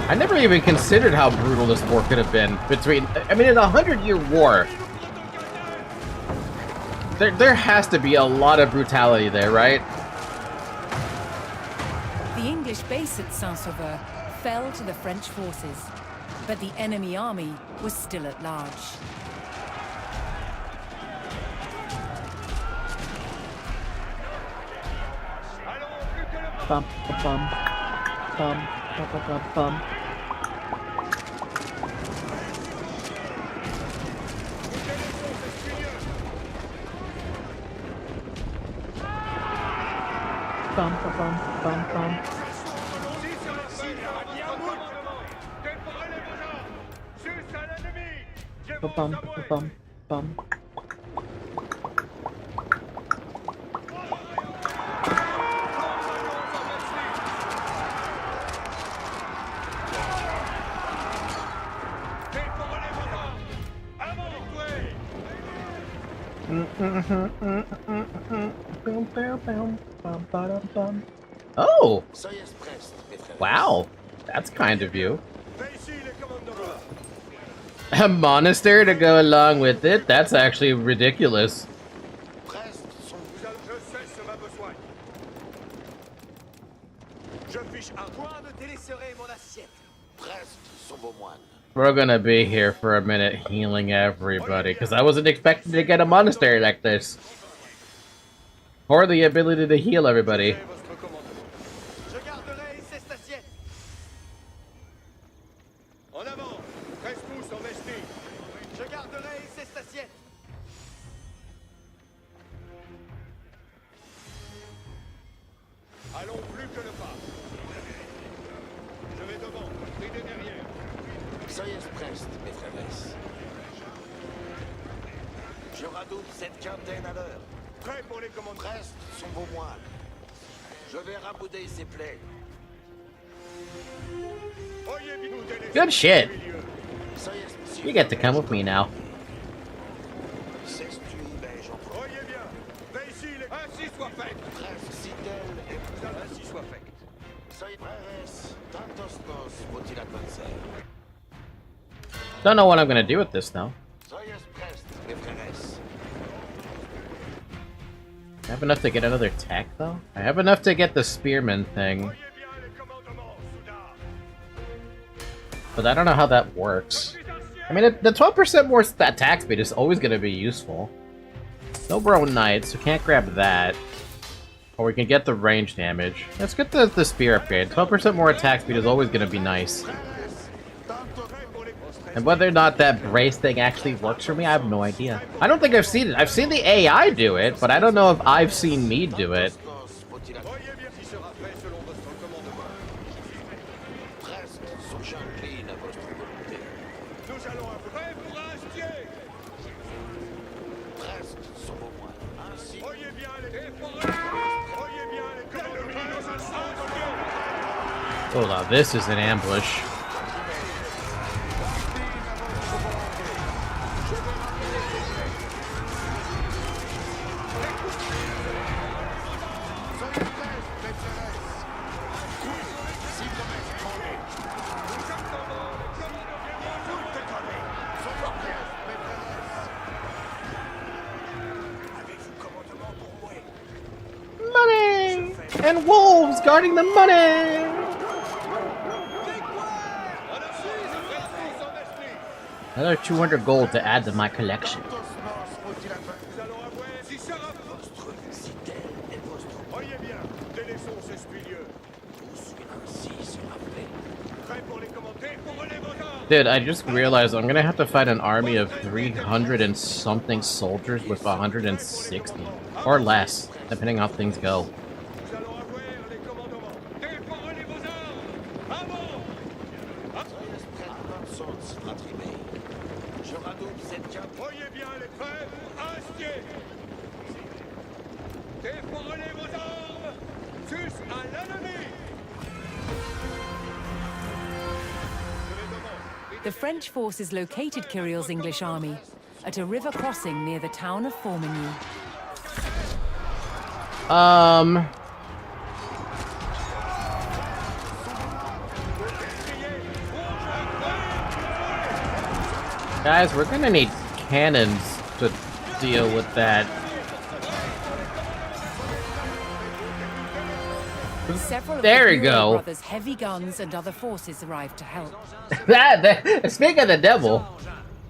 I never even considered how brutal this war could have been between... I mean, in a 100-year war, there has to be a lot of brutality there, right? The English base at Saint-Sauveur fell to the French forces, but the enemy army was still at large. Bum, bum, bum, bum, bum, bum. Bum, bum, bum, bum. Bum, bum, bum. Oh! Wow, that's kind of you. A monastery to go along with it? That's actually ridiculous. We're gonna be here for a minute healing everybody, because I wasn't expecting to get a monastery like this. Or the ability to heal everybody. Je garderai cette assiette. En avant, 13 pouces en vesti. Je garderai cette assiette. Allons plus que le pas. Je vais devant, ridez derrière. Soyez prest, mes frères. Je radoute cette quintaine à l'heure. Prêt pour les commandes. Prest sont vos moines. Je vais rabouder ces plaies. Good shit. You get to come with me now. Voyez bien. Mais ici, ainsi soit fait. Ainsi soit fait. Soyez frères, tantos nos faut-il avancer. Don't know what I'm gonna do with this though. Soyez prest, mes frères. I have enough to get another tech though? I have enough to get the spearman thing. But I don't know how that works. I mean, the 12% more attack speed is always going to be useful. No bro knights, so can't grab that. Or we can get the range damage. Let's get the spear upgrade. 12% more attack speed is always going to be nice. And whether or not that brace thing actually works for me, I have no idea. I don't think I've seen it. I've seen the AI do it, but I don't know if I've seen me do it. Hold on, this is an ambush. Money! And wolves guarding the money! Another 200 gold to add to my collection. Dude, I just realized I'm gonna have to fight an army of 300 and something soldiers with 160. Or less, depending on how things go. The French forces located Kyriel's English army at a river crossing near the town of Formigny. Guys, we're gonna need cannons to deal with that. Several of There the we go. brothers' heavy guns and other forces arrived to help. Speaking of the devil,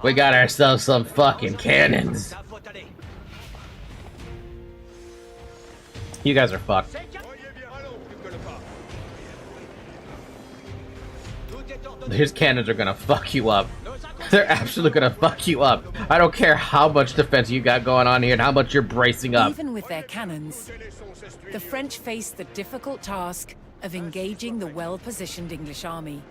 we got ourselves some fucking cannons. You guys are fucked. These cannons are gonna fuck you up. They're absolutely gonna fuck you up. I don't care how much defense you got going on here and how much you're bracing up. Even with their cannons, the French faced the difficult task of engaging the well-positioned English army.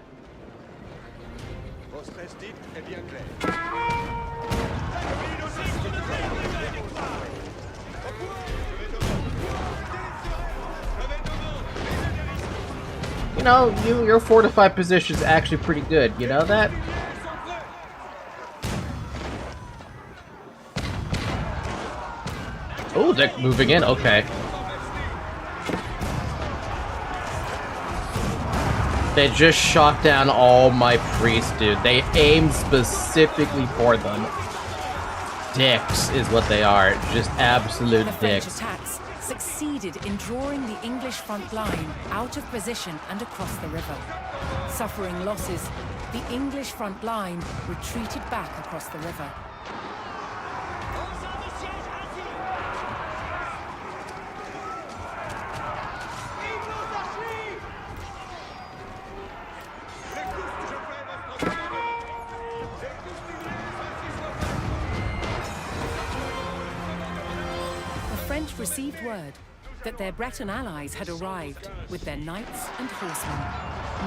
You know, your fortified position is actually pretty good. You know that? Oh, they're moving in. Okay. They just shot down all my priests, dude. They aimed specifically for them. Dicks is what they are. Just absolute The French dicks. attacks succeeded in drawing the English front line out of position and across the river. Suffering losses, the English front line retreated back across the river. The French received word that their Breton allies had arrived with their knights and horsemen.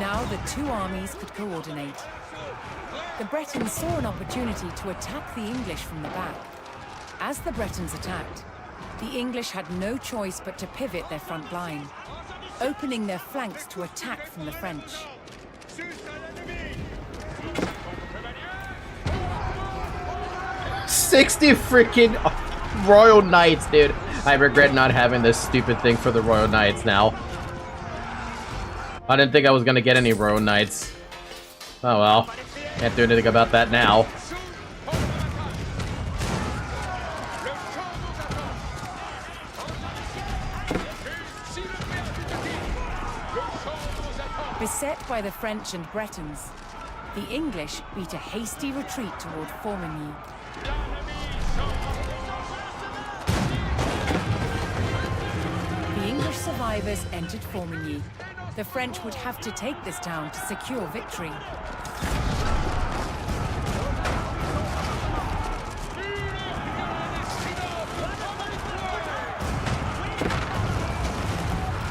Now the two armies could coordinate. The Bretons saw an opportunity to attack the English from the back. As the Bretons attacked, the English had no choice but to pivot their front line, opening their flanks to attack from the French. 60 freaking Royal Knights, dude. I regret not having this stupid thing for the Royal Knights now. I didn't think I was gonna get any Royal Knights. Oh well. Can't do anything about that now. Beset by the French and Bretons, the English beat a hasty retreat toward Formigny. The English survivors entered Formigny. The French would have to take this town to secure victory.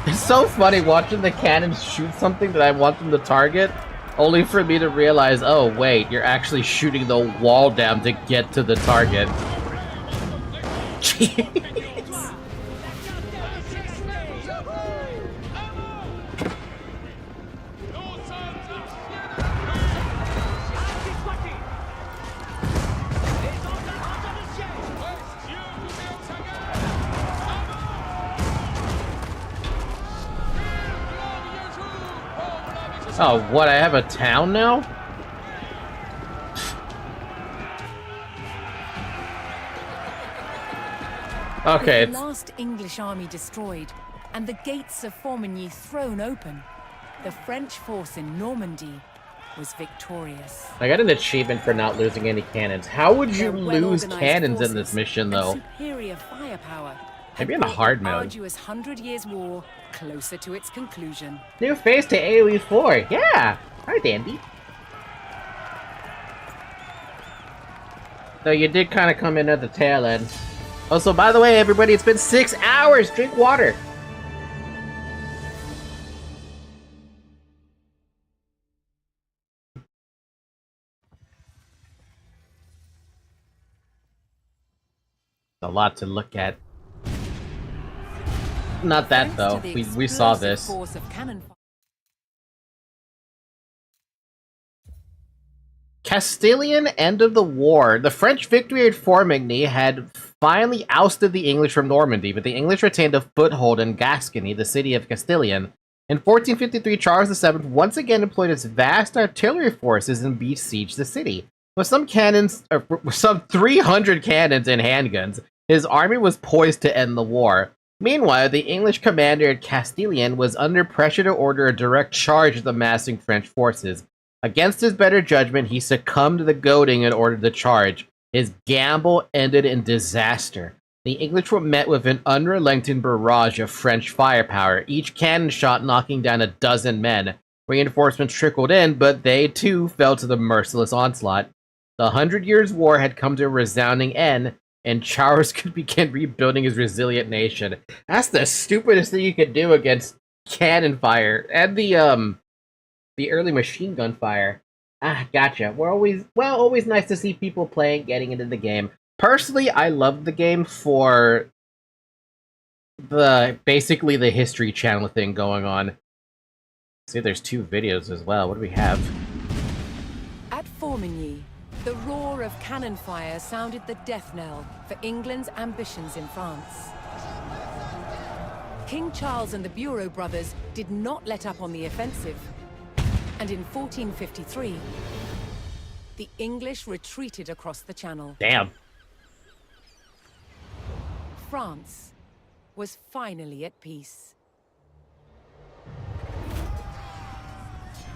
It's so funny watching the cannons shoot something that I want them to target, only for me to realize, oh wait, you're actually shooting the wall down to get to the target. Jeez. Oh, what? I have a town now? Okay. With the last English army destroyed and the gates of Formigny thrown open, the French force in Normandy was victorious. I got an achievement for not losing any cannons. How would you lose cannons in this mission, though? Superior firepower. Maybe in a hard mode. Arduous 100 Years' War closer to its conclusion. New face to AoE 4. Yeah! Alright, Andy. So you did kind of come in at the tail end. Also, by the way, everybody, it's been 6 hours! Drink water! A lot to look at. Not that though. We saw this. Castilian end of the war. The French victory at Formigny had finally ousted the English from Normandy, but the English retained a foothold in Gascony, the city of Castilian. In 1453, Charles VII once again employed his vast artillery forces and besieged the city. With some 300 cannons and handguns, his army was poised to end the war. Meanwhile, the English commander at Castilian was under pressure to order a direct charge of the massing French forces. Against his better judgment, he succumbed to the goading and ordered the charge. His gamble ended in disaster. The English were met with an unrelenting barrage of French firepower, each cannon shot knocking down a dozen men. Reinforcements trickled in, but they too fell to the merciless onslaught. The 100 Years' War had come to a resounding end, and Charles could begin rebuilding his resilient nation. That's the stupidest thing you could do against cannon fire and the early machine gun fire. Ah, gotcha. Always nice to see people playing, getting into the game. Personally, I love the game for basically the History Channel thing going on. See, there's 2 videos as well. What do we have? At Formigny, the roar of cannon fire sounded the death knell for England's ambitions in France. King Charles and the Bureau brothers did not let up on the offensive, and in 1453, the English retreated across the Channel. Damn. France was finally at peace.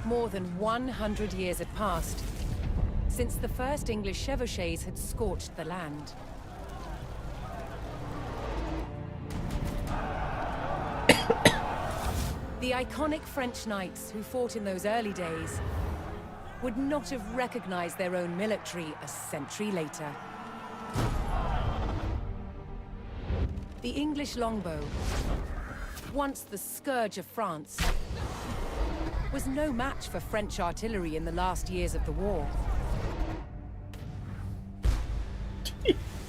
More than 100 years had passed since the first English chevauchés had scorched the land. The iconic French knights who fought in those early days would not have recognized their own military a century later. The English longbow, once the scourge of France, was no match for French artillery in the last years of the war.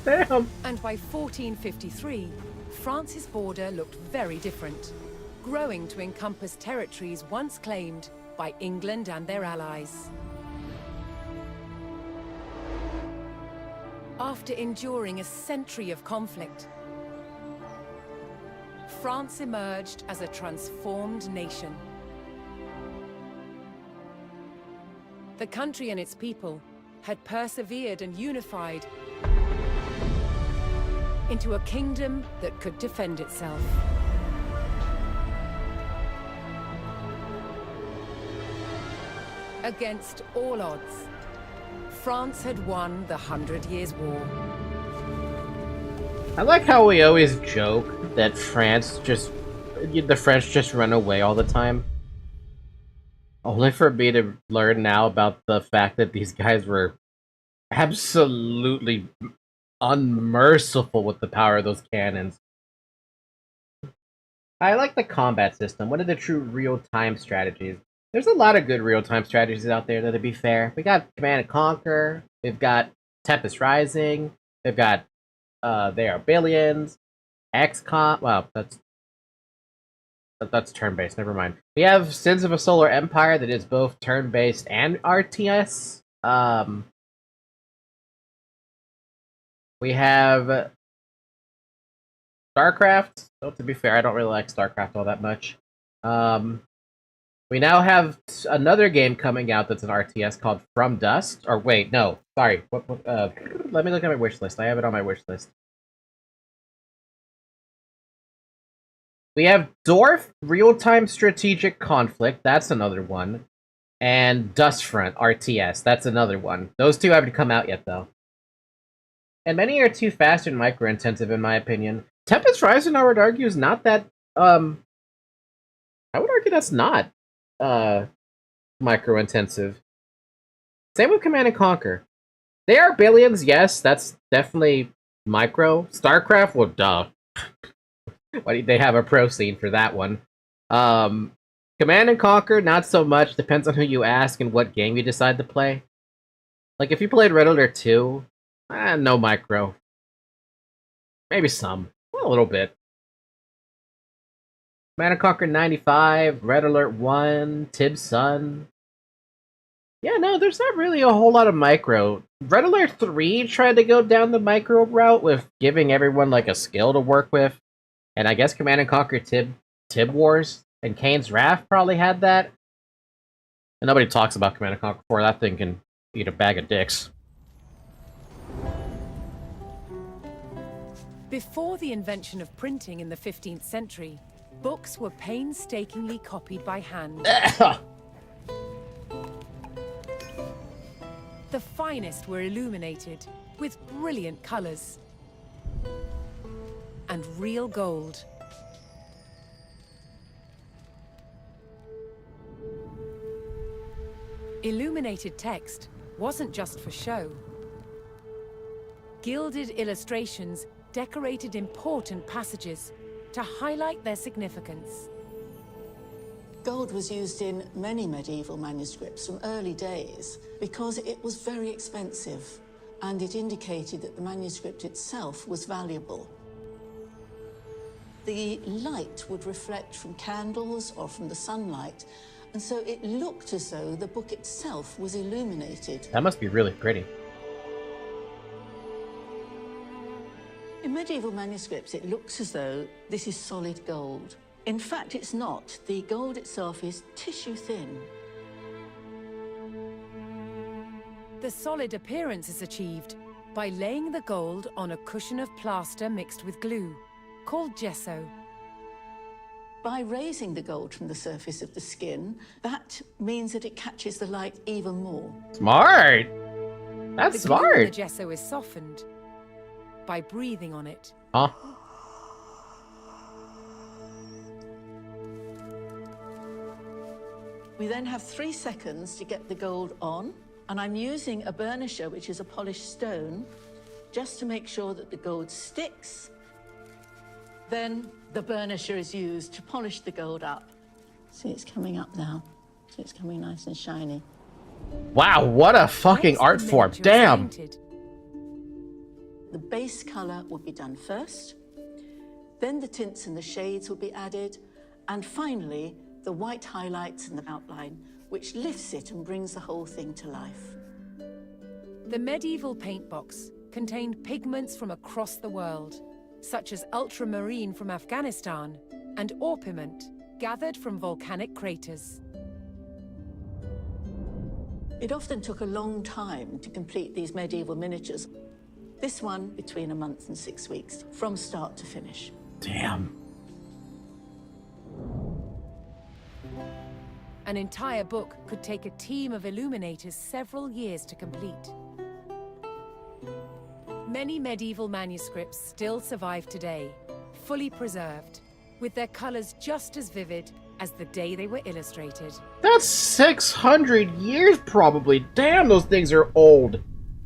Damn. And by 1453, France's border looked very different, growing to encompass territories once claimed by England and their allies. After enduring a century of conflict, France emerged as a transformed nation. The country and its people had persevered and unified into a kingdom that could defend itself. Against all odds, France had won the 100 Years' War. I like how we always joke that the French just run away all the time. Only for me to learn now about the fact that these guys were absolutely unmerciful with the power of those cannons. I like the combat system. What are the true real-time strategies? There's a lot of good real-time strategies out there, though, to be fair. We got Command and Conquer, we've got Tempest Rising, we've got They Are Billions, XCOM. Well, that's turn-based, never mind. We have Sins of a Solar Empire that is both turn-based and RTS. We have StarCraft. So to be fair, I don't really like StarCraft all that much. We now have another game coming out that's an RTS called From Dust. Or wait, no, sorry. Let me look at my wish list. I have it on my wish list. We have Dwarf Real-Time Strategic Conflict. That's another one. And Dustfront RTS. That's another one. Those two haven't come out yet, though. And many are too fast and micro-intensive, in my opinion. Tempest Rising, I would argue, is not that... I would argue that's not micro-intensive. Same with Command and Conquer. They Are Billions, yes, that's definitely micro. StarCraft, well, duh. Why do they have a pro scene for that one? Command and Conquer, not so much. Depends on who you ask and what game you decide to play. Like, if you played Red Alert 2, no micro. Maybe some. A little bit. Command and Conquer 95, Red Alert 1, Tib's Sun. Yeah, no, there's not really a whole lot of micro. Red Alert 3 tried to go down the micro route with giving everyone, like, a skill to work with. And I guess Command and Conquer Tib Wars and Kane's Wrath probably had that. And nobody talks about Command and Conquer 4. That thing can eat a bag of dicks. Before the invention of printing in the 15th century, books were painstakingly copied by hand. The finest were illuminated with brilliant colors and real gold. Illuminated text wasn't just for show. Gilded illustrations decorated important passages to highlight their significance. Gold was used in many medieval manuscripts from early days because it was very expensive and it indicated that the manuscript itself was valuable. The light would reflect from candles or from the sunlight, and so it looked as though the book itself was illuminated. That must be really pretty. In medieval manuscripts, it looks as though this is solid gold. In fact, it's not. The gold itself is tissue thin. The solid appearance is achieved by laying the gold on a cushion of plaster mixed with glue, called gesso. By raising the gold from the surface of the skin, that means that it catches the light even more. Smart! That's the glue in smart! the gesso is softened by breathing on it. Huh? We then have 3 seconds to get the gold on, and I'm using a burnisher, which is a polished stone, just to make sure that the gold sticks. Then the burnisher is used to polish the gold up. See, it's coming up now. So it's coming nice and shiny. Wow, what a fucking art form. Damn! The base color will be done first, then the tints and the shades will be added, and finally, the white highlights and the outline, which lifts it and brings the whole thing to life. The medieval paint box contained pigments from across the world, such as ultramarine from Afghanistan and orpiment gathered from volcanic craters. It often took a long time to complete these medieval miniatures. This one between a month and 6 weeks, from start to finish. Damn. An entire book could take a team of illuminators several years to complete. Many medieval manuscripts still survive today, fully preserved, with their colors just as vivid as the day they were illustrated. That's 600 years probably. Damn, those things are old.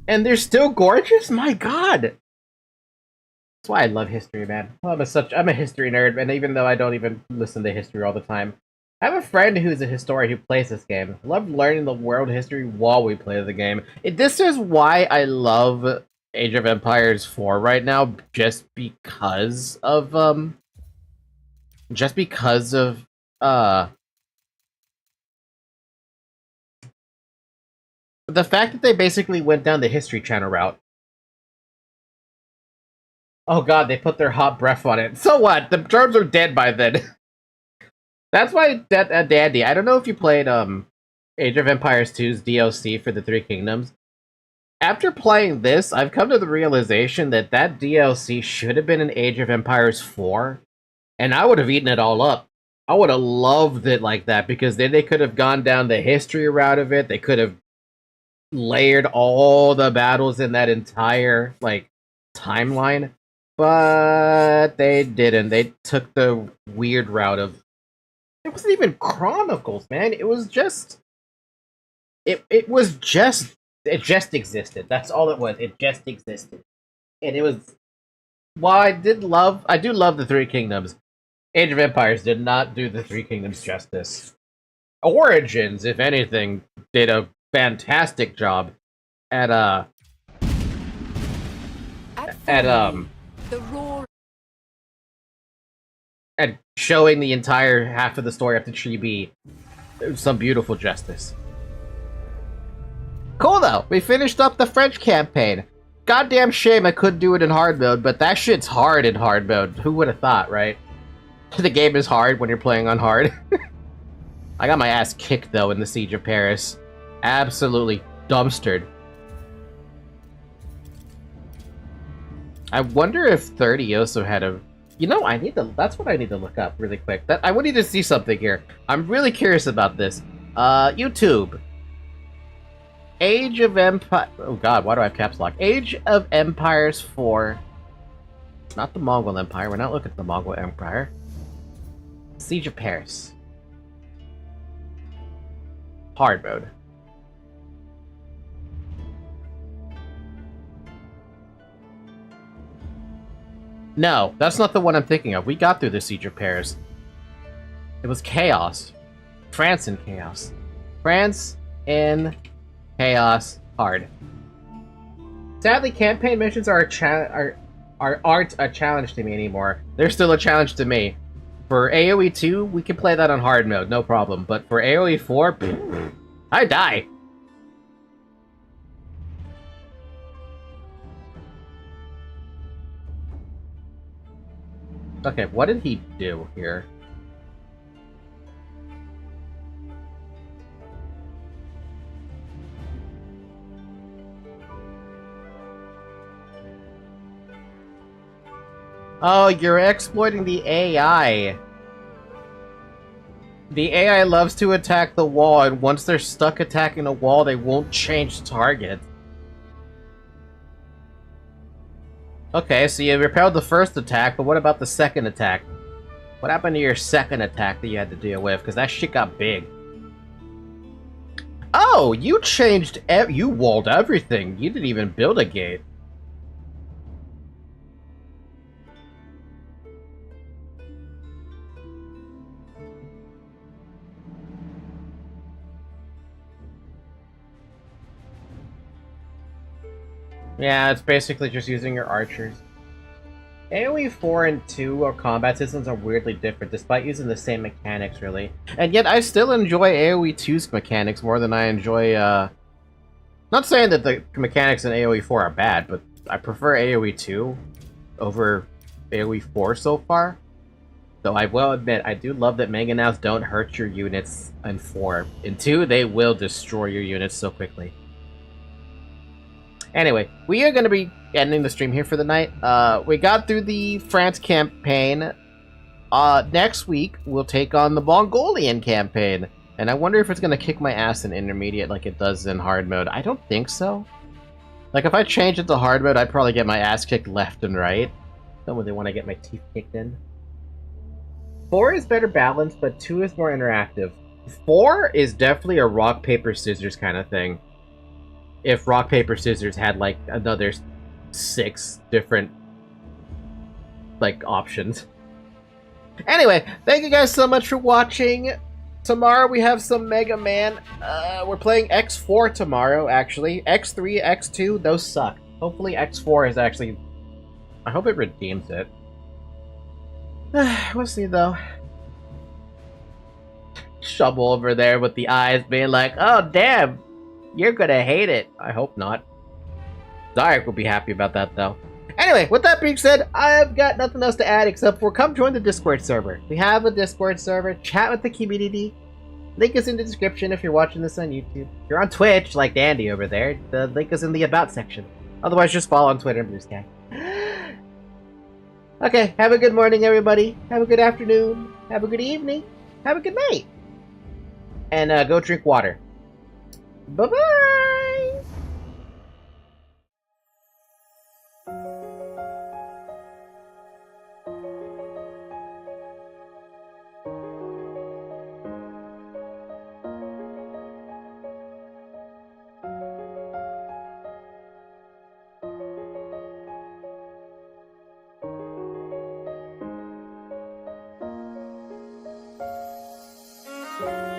And they're still gorgeous? My god! That's why I love history, man. I'm a history nerd, and even though I don't even listen to history all the time, I have a friend who's a historian who plays this game. I love learning the world history while we play the game. This is why I love Age of Empires 4 right now, just because of the fact that they basically went down the History Channel route. Oh god, they put their hot breath on it. So what? The germs are dead by then. That's why Dandy. I don't know if you played Age of Empires 2's DLC for the Three Kingdoms. After playing this, I've come to the realization that that DLC should have been in Age of Empires 4, and I would have eaten it all up. I would have loved it like that, because then they could have gone down the history route of it. They could have layered all the battles in that entire, like, timeline. But they didn't. They took the weird route of... It wasn't even Chronicles, man. It was just... It just existed. That's all it was. It just existed. And it was... While I do love the Three Kingdoms, Age of Empires did not do the Three Kingdoms justice. Origins, if anything, did a fantastic job at the raw and showing the entire half of the story up to Chibi. Some beautiful justice. Cool though, we finished up the French campaign. Goddamn shame I couldn't do it in hard mode, but that shit's hard in hard mode. Who would have thought, right? The game is hard when you're playing on hard. I got my ass kicked though in the Siege of Paris. Absolutely dumpstered. I wonder if 30 also had a... You know, that's what I need to look up really quick. I would need to see something here. I'm really curious about this. YouTube. Age of Empire... Oh god, why do I have caps lock? Age of Empires 4. Not the Mongol Empire. We're not looking at the Mongol Empire. Siege of Paris. Hard mode. No, that's not the one I'm thinking of. We got through the Siege of Paris. It was Chaos. France in Chaos. France in Chaos hard. Sadly, campaign missions aren't a challenge to me anymore. They're still a challenge to me. For AoE 2, we can play that on hard mode, no problem. But for AoE 4, I die. Okay, what did he do here? Oh, you're exploiting the AI. The AI loves to attack the wall, and once they're stuck attacking the wall, they won't change target. Okay, so you repelled the first attack, but what about the second attack? What happened to your second attack that you had to deal with? Because that shit got big. Oh, you changed... you walled everything. You didn't even build a gate. Yeah, it's basically just using your archers. AoE 4 and 2 combat systems are weirdly different, despite using the same mechanics, really. And yet, I still enjoy AoE 2's mechanics more than I enjoy, Not saying that the mechanics in AoE 4 are bad, but I prefer AoE 2 over AoE 4 so far. Though I will admit, I do love that mangonels don't hurt your units in 4. In 2, they will destroy your units so quickly. Anyway, we are going to be ending the stream here for the night. We got through the France campaign. Next week, we'll take on the Mongolian campaign. And I wonder if it's going to kick my ass in intermediate like it does in hard mode. I don't think so. Like, if I change it to hard mode, I'd probably get my ass kicked left and right. Don't really want to get my teeth kicked in. 4 is better balanced, but 2 is more interactive. 4 is definitely a rock, paper, scissors kind of thing. If rock, paper, scissors had, like, another 6 different, like, options. Anyway, thank you guys so much for watching. Tomorrow we have some Mega Man. We're playing X4 tomorrow, actually. X3, X2, those suck. Hopefully X4 is actually... I hope it redeems it. We'll see, though. Shovel over there with the eyes being like, oh, damn! You're gonna hate it. I hope not. Zarek will be happy about that, though. Anyway, with that being said, I've got nothing else to add except for come join the Discord server. We have a Discord server. Chat with the community. Link is in the description if you're watching this on YouTube. If you're on Twitch, like Dandy over there, the link is in the About section. Otherwise, just follow on Twitter and Blue Sky. Okay, have a good morning, everybody. Have a good afternoon. Have a good evening. Have a good night. And go drink water. Bye-bye! Bye.